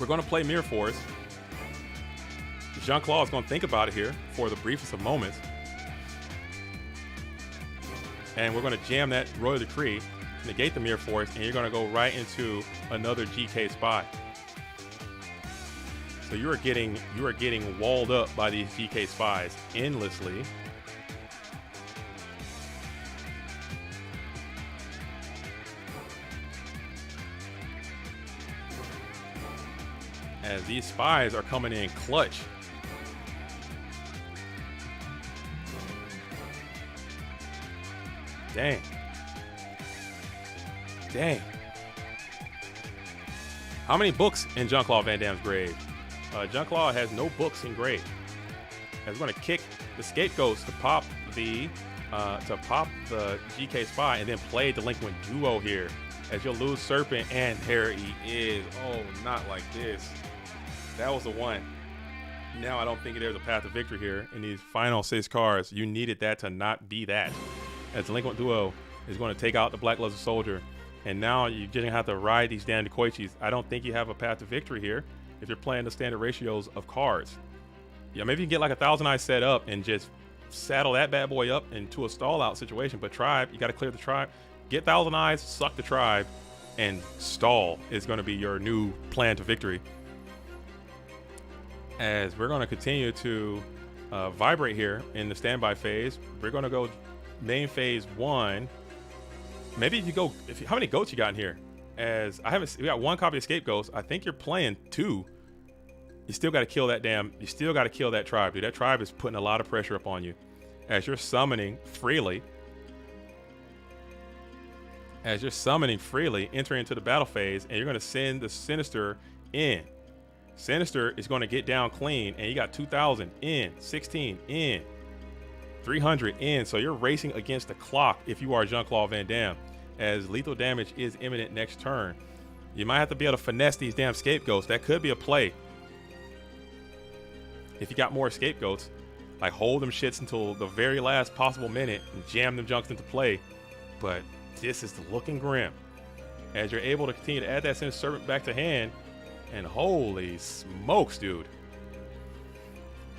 We're going to play Mirror Force. Jean-Claude is going to think about it here for the briefest of moments. And we're going to jam that Royal Decree, negate the Mirror Force, and you're going to go right into another GK spy. So you are getting walled up by these GK spies endlessly. As these spies are coming in clutch. Dang. Dang. How many books in Jean-Claude Van Damme's grave? Jean-Claude has no books in grave. As we're going to kick the Scapegoats to pop the GK spy and then play Delinquent Duo here. As you'll lose Serpent, and there he is. Oh, not like this. That was the one. Now I don't think there's a path to victory here in these final 6 cards. You needed that to not be that. As Delinquent Duo is going to take out the Black Luster Soldier. And now you're going to have to ride these damn Dekoichis. I don't think you have a path to victory here if you're playing the standard ratios of cards. Yeah, maybe you can get like a Thousand Eyes set up and just saddle that bad boy up into a stall out situation. But Tribe, you got to clear the Tribe. Get Thousand Eyes, suck the Tribe, and stall is going to be your new plan to victory. As we're going to continue to vibrate here in the standby phase, we're going to go main phase 1. Maybe if you go, how many goats you got in here? As we got 1 copy of Scapegoats. I think you're playing 2. You still got to kill that you still got to kill that Tribe, dude. That Tribe is putting a lot of pressure up on you. As you're summoning freely, entering into the battle phase, and you're going to send the Sinister in. Sinister is going to get down clean, and you got 2,000 in, 16 in, 300 in. So you're racing against the clock if you are Jean-Claude Van Damme, as lethal damage is imminent next turn. You might have to be able to finesse these damn Scapegoats. That could be a play. If you got more Scapegoats, like hold them shits until the very last possible minute and jam them junks into play. But this is looking grim. As you're able to continue to add that Sinister Serpent back to hand. And holy smokes, dude.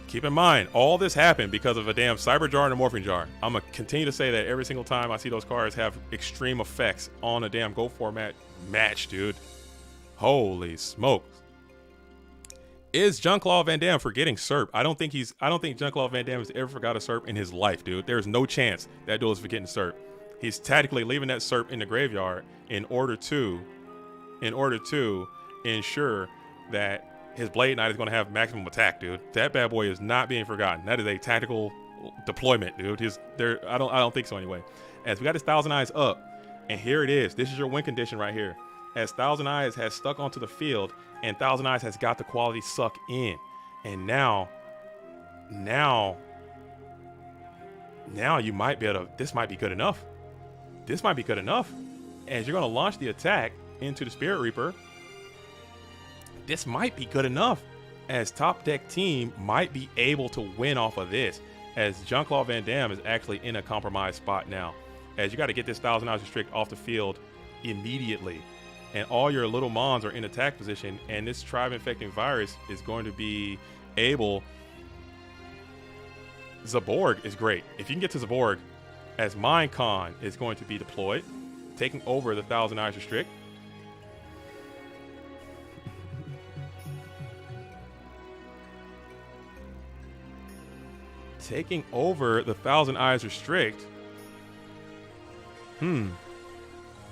Keep in mind, all this happened because of a damn Cyber Jar and a Morphing Jar. I'm going to continue to say that every single time I see those cards have extreme effects on a damn Go format match, dude. Holy smokes. Is Jean-Claude Van Damme forgetting Serp? I don't think Jean-Claude Van Damme has ever forgot a Serp in his life, dude. There's no chance that dude is forgetting Serp. He's tactically leaving that Serp in the graveyard in order to ensure that his Blade Knight is going to have maximum attack, dude. That bad boy is not being forgotten. That is a tactical deployment, dude. I don't think so anyway. As we got his Thousand Eyes up, and here it is. This is your win condition right here. As Thousand Eyes has stuck onto the field, and Thousand Eyes has got the quality suck in, and now you might be able to. This might be good enough. This might be good enough. As you're going to launch the attack into the Spirit Reaper, this might be good enough, as top deck team might be able to win off of this, as Jean-Claude Van Damme is actually in a compromised spot now, as you got to get this Thousand Eyes Restrict off the field immediately, and all your little mons are in attack position, and this Tribe Infecting Virus is going to be able. Zaborg is great. If you can get to Zaborg, as Minecon is going to be deployed, taking over the Thousand Eyes Restrict. Taking over the Thousand Eyes Restrict.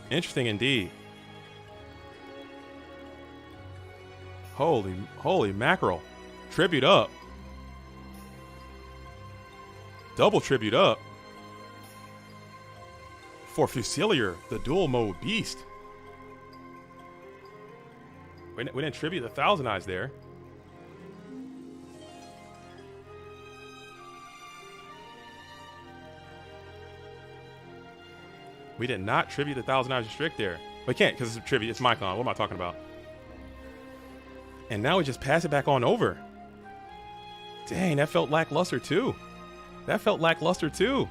Interesting indeed. Holy mackerel. Tribute up. Double tribute up. For Fusilier, the dual mode beast. We didn't tribute the Thousand Eyes there. We did not tribute the Thousand Eyes Restrict there. We can't because it's a tribute. It's Mycon. What am I talking about? And now we just pass it back on over. Dang, that felt lackluster too. That felt lackluster too.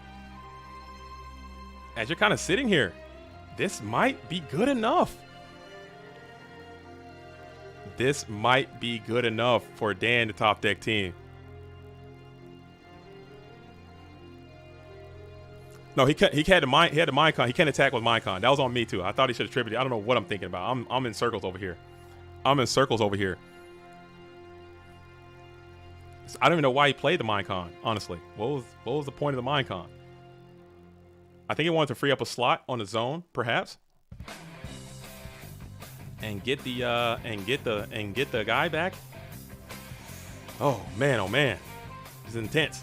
As you're kind of sitting here, this might be good enough. This might be good enough for Dan, the top deck team. No, he had the Minecon. He can't attack with Minecon. That was on me too. I thought he should have tributed. I don't know what I'm thinking about. I'm in circles over here. I'm in circles over here. I don't even know why he played the Minecon, honestly. What was the point of the Minecon? I think he wanted to free up a slot on the zone, perhaps. And get the guy back. Oh man, oh man. This is intense.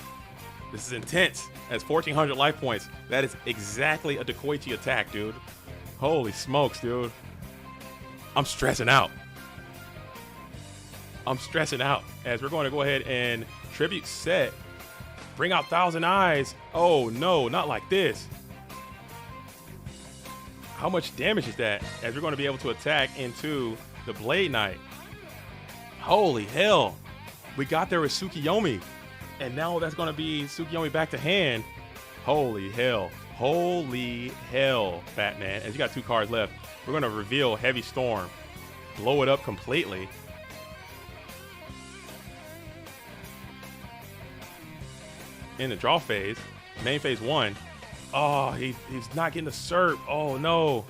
This is intense. That's 1,400 life points. That is exactly a Dekoichi attack, dude. Holy smokes, dude. I'm stressing out. I'm stressing out as we're going to go ahead and tribute set. Bring out Thousand Eyes. Oh no, not like this. How much damage is that? As we're going to be able to attack into the Blade Knight. Holy hell. We got there with Tsukiyomi. And now that's going to be Tsukiyomi back to hand. Holy hell. Holy hell, Batman. As you got 2 cards left, we're going to reveal Heavy Storm. Blow it up completely. In the draw phase, main phase 1. Oh, he's not getting the SERP. Oh, no.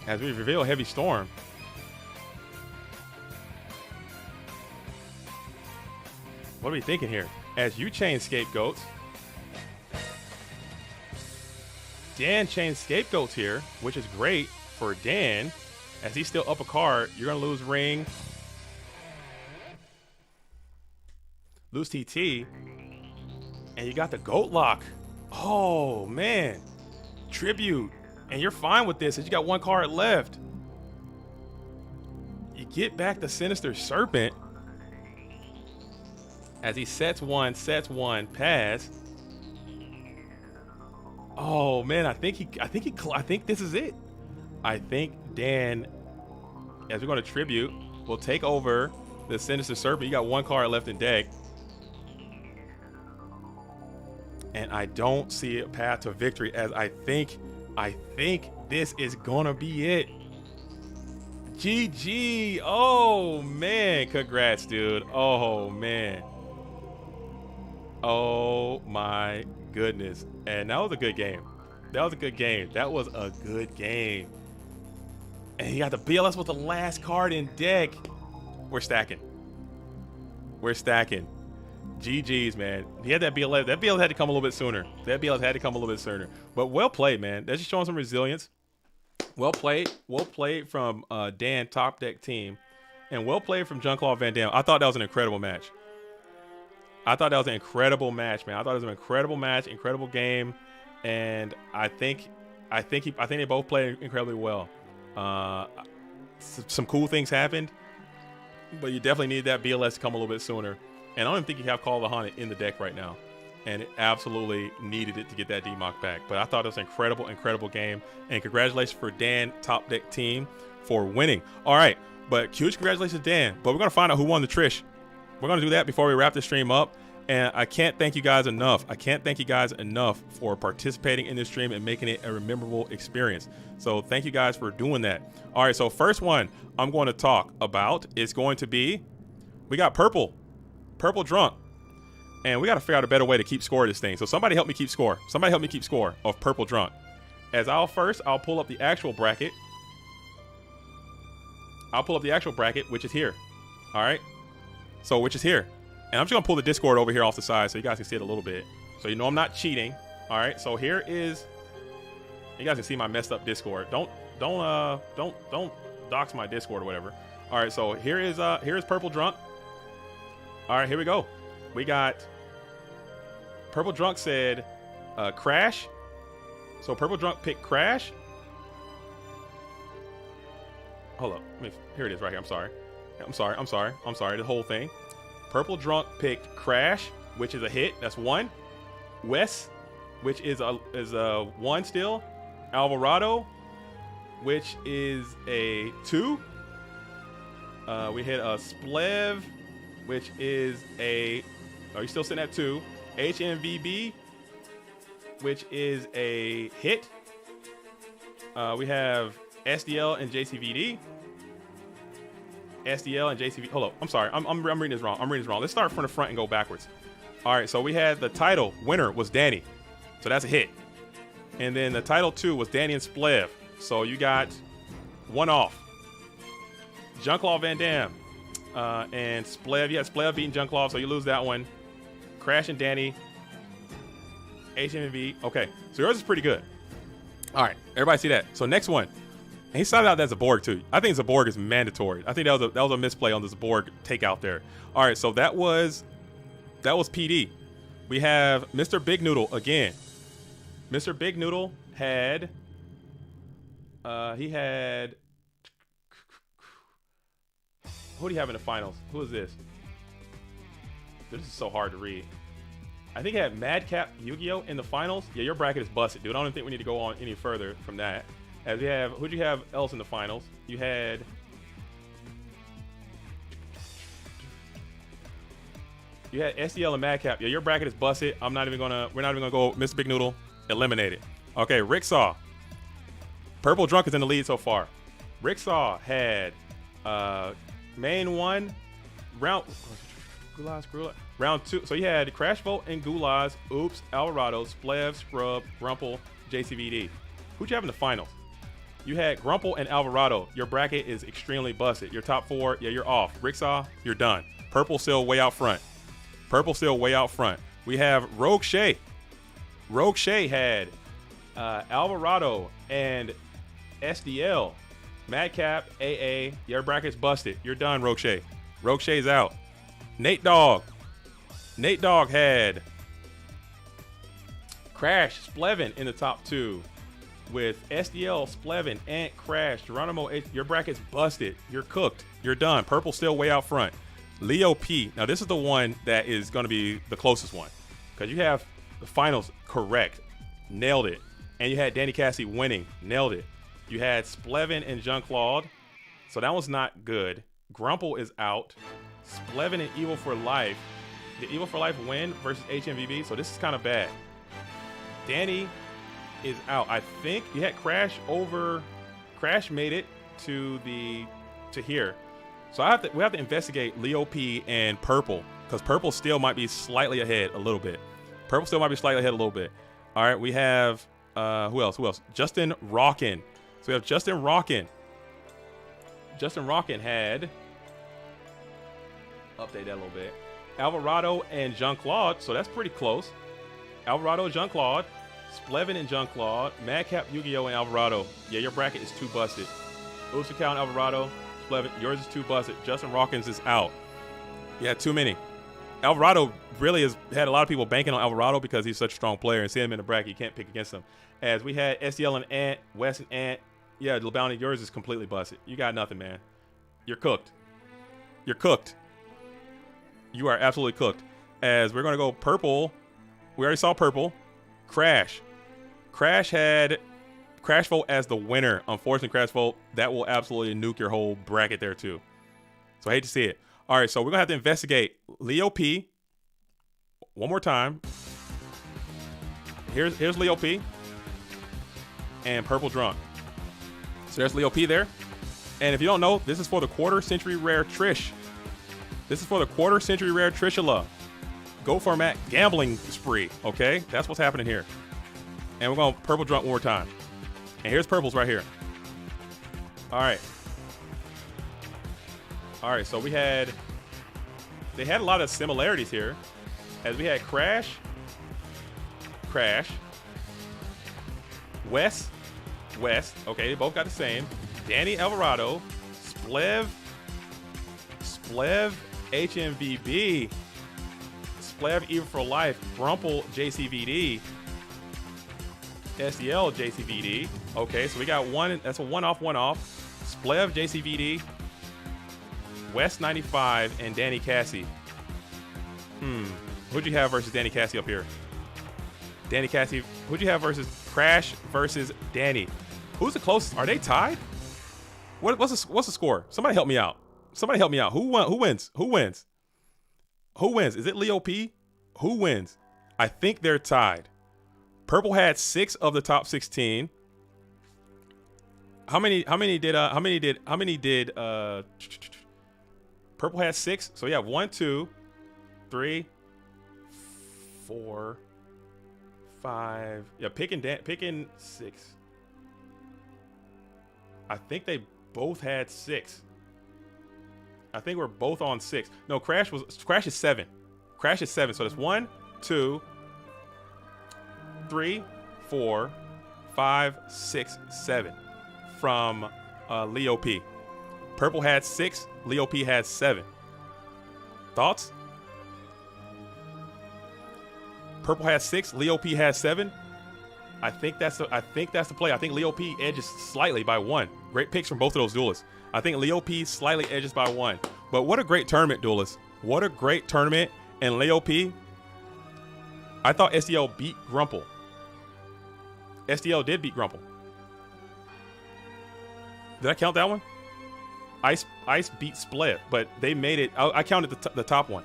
As we reveal Heavy Storm. What are we thinking here? As you chain Scapegoats. Dan chains Scapegoats here, which is great for Dan. As he's still up a card, you're going to lose Ring. Lose TT. And you got the Goat Lock. Oh, man. Tribute. And you're fine with this as you got 1 card left. You get back the Sinister Serpent. As he sets one, pass. Oh man, I think this is it. I think Dan, as we're going to tribute, will take over the Sinister Serpent. You got 1 card left in deck. And I don't see a path to victory, as I think this is gonna be it. GG. Oh man, congrats, dude. Oh man. Oh my goodness. And that was a good game. That was a good game. That was a good game. And he got the BLS with the last card in deck. We're stacking. We're stacking. GG's, man. He had that BLS. That BLS had to come a little bit sooner. That BLS had to come a little bit sooner. But well played, man. That's just showing some resilience. Well played. Well played from Dan Top Deck team. And well played from Jean-Claude Van Damme. I thought that was an incredible match. I thought that was an incredible match, man. I thought it was an incredible match, incredible game. And I think they both played incredibly well. Some cool things happened, but you definitely needed that BLS to come a little bit sooner. And I don't even think you have Call of the Haunted in the deck right now. And it absolutely needed it to get that DMOC back. But I thought it was an incredible, incredible game. And congratulations for Dan Top Deck team for winning. All right, but huge congratulations to Dan. But we're going to find out who won the Trish. We're going to do that before we wrap this stream up. And I can't thank you guys enough. I can't thank you guys enough for participating in this stream and making it a memorable experience. So thank you guys for doing that. All right, so first one I'm going to talk about is going to be, we got Purple Drunk. And we got to figure out a better way to keep score of this thing. So somebody help me keep score. Somebody help me keep score of Purple Drunk. As I'll pull up the actual bracket. I'll pull up the actual bracket, which is here. All right. So which is here. And I'm just going to pull the Discord over here off the side so you guys can see it a little bit. So you know I'm not cheating. All right. So here is, you guys can see my messed up Discord. Don't dox my Discord or whatever. All right. So here's Purple Drunk. All right, here we go. We got Purple Drunk said Crash. So Purple Drunk picked Crash. Hold up. Here it is right here. I'm sorry. The whole thing. Purple Drunk picked Crash, which is a hit. That's 1. Wes, which is a 1 still. Alvarado, which is a 2. We hit a Splev, which is a, are you still sitting at 2? HMVB, which is a hit. We have SDL and JCVD. SDL and JCVD. Hold up. I'm sorry. I'm reading this wrong. Let's start from the front and go backwards. All right. So we had the title winner was Danny. So that's a hit. And then the title 2 was Danny and Splev. So you got 1 off. Jean-Claude Van Damme. And Splev, you had Splev beating Jean-Claude, so you lose that one. Crash and Danny. HMV. Okay, so yours is pretty good. All right, everybody see that. So next one. And he started out as Zaborg too. I think Zaborg is mandatory. I think that was a misplay on the Zaborg takeout there. All right, so that was PD. We have Mr. Big Noodle again. Mr. Big Noodle had he had, who do you have in the finals? Who is this? Dude, this is so hard to read. I think he had Madcap Yu-Gi-Oh! In the finals. Yeah, your bracket is busted, dude. I don't think we need to go on any further from that. As we have, who'd you have else in the finals? You had SDL and Madcap. Yeah, your bracket is busted. We're not even gonna go Mr. Big Noodle. Eliminated. Okay, Ricksaw. Purple Drunk is in the lead so far. Ricksaw had main 1 round round 2. So you had Crash Vote and Gulaz, Oops, Alvarado, Splev, Scrub, Grumple, JCVD. Who'd you have in the finals? You had Grumple and Alvarado. Your bracket is extremely busted. Your top 4, yeah, you're off. Ricksaw, you're done. Purple still way out front. We have Rogue Shay. Rogue Shay had Alvarado and SDL. Madcap, AA, your bracket's busted. You're done, Rogue Shay. Rogue Shay's out. Nate Dogg had Crash, Splevin in the top 2 with SDL, Splevin, and Crash. Geronimo, your bracket's busted. You're cooked. You're done. Purple still way out front. Leo P. Now, this is the one that is going to be the closest one because you have the finals correct. Nailed it. And you had Danny Cassie winning. Nailed it. You had Splevin and Jean-Claude. So that was not good. Grumple is out. Splevin and Evil for Life. Did Evil for Life win versus HMVB? So this is kind of bad. Danny is out. I think you had Crash over. Crash made it to here. So we have to investigate Leo P and Purple because Purple still might be slightly ahead a little bit. All right, we have who else? Justin Rockin. So we have Justin Rockin. Justin Rockin had, update that a little bit. Alvarado and Jean-Claude, so that's pretty close. Alvarado and Jean-Claude, Splevin and Jean-Claude, Madcap, Yu-Gi-Oh, and Alvarado. Yeah, your bracket is too busted. Usakawa and Alvarado, Splevin, yours is too busted. Justin Rawkins is out. Yeah, too many. Alvarado really has had a lot of people banking on Alvarado because he's such a strong player, and seeing him in the bracket, you can't pick against him. As we had SDL and Ant, West and Ant. Yeah, LeBounty, yours is completely busted. You got nothing, man. You're cooked. You're cooked. You are absolutely cooked. As we're going to go purple. We already saw purple. Crash. Crash had Crash Vote as the winner. Unfortunately, Crash Vote, that will absolutely nuke your whole bracket there too. So I hate to see it. All right, so we're going to have to investigate Leo P. One more time. Here's Leo P. And Purple Drunk. So there's Leo P there. And if you don't know, this is for the quarter-century rare Trish. This is for the quarter-century rare Trishula. Go format gambling spree, okay? That's what's happening here. And we're going Purple Drunk one more time. And here's Purple's right here. All right. All right, so they had a lot of similarities here. As we had Crash, West, okay, they both got the same. Danny Alvarado, Splev, HMVB, Splev Even for Life, Brumple JCVD, SDL JCVD. Okay, so we got one, that's a one-off. Splev JCVD, West 95, and Danny Cassie. Who'd you have versus Danny Cassie up here? Danny Cassie, who'd you have versus Crash versus Danny? Who's the closest? Are they tied? What's the score? Somebody help me out. Who wins? Is it Leo P? Who wins? I think they're tied. Purple had 6 of the top 16. How many did Purple had 6? So yeah, 1, 2, 3, 4, 5. Yeah, picking 6. I think they both had 6. I think we're both on 6. No, Crash is 7. Crash is 7. So that's 1, 2, 3, 4, 5, 6, 7 from Leo P. Purple had 6. Leo P had 7. Thoughts? Purple has 6. Leo P has 7. I think that's the play. I think Leo P edges slightly by 1. Great picks from both of those duelists. I think Leo P slightly edges by 1. But what a great tournament, duelists. What a great tournament. And Leo P, I thought SDL beat Grumple. SDL did beat Grumple. Did I count that one? Ice beat Split, but they made it. I counted the top one.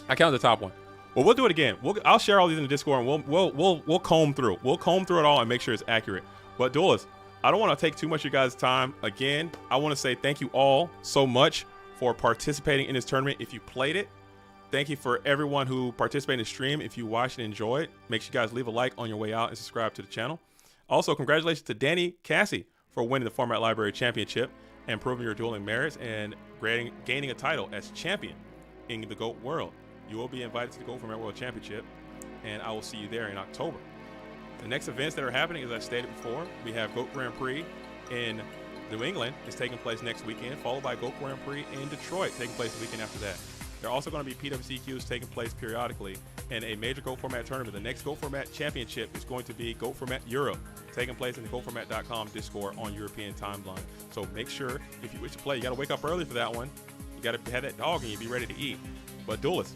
I counted the top one. Well, we'll do it again. I'll share all these in the Discord, and we'll comb through. We'll comb through it all and make sure it's accurate. But duelists, I don't want to take too much of your guys' time. Again, I want to say thank you all so much for participating in this tournament. If you played it, thank you for everyone who participated in the stream. If you watched and enjoyed, make sure you guys leave a like on your way out and subscribe to the channel. Also, congratulations to Danny Cassie for winning the Format Library Championship and proving your dueling merits and gaining a title as champion in the GOAT world. You will be invited to the GOAT Format World Championship, and I will see you there in October. The next events that are happening, as I stated before, we have GOAT Grand Prix in New England. It's taking place next weekend, followed by GOAT Grand Prix in Detroit, taking place the weekend after that. There are also going to be PWCQs taking place periodically in a major GOAT Format tournament. The next GOAT Format Championship is going to be GOAT Format Europe, taking place in the GOATformat.com Discord on European timeline. So make sure, if you wish to play, you got to wake up early for that one. You got to have that dog and you be ready to eat. But duelists,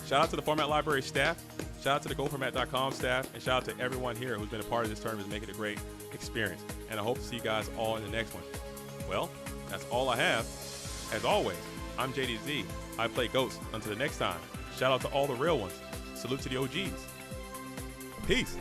shout out to the Format Library staff, shout out to the GoFormat.com staff, and shout out to everyone here who's been a part of this tournament, making it a great experience. And I hope to see you guys all in the next one. Well, that's all I have. As always, I'm JDZ. I play Ghosts. Until the next time, shout out to all the real ones. Salute to the OGs. Peace.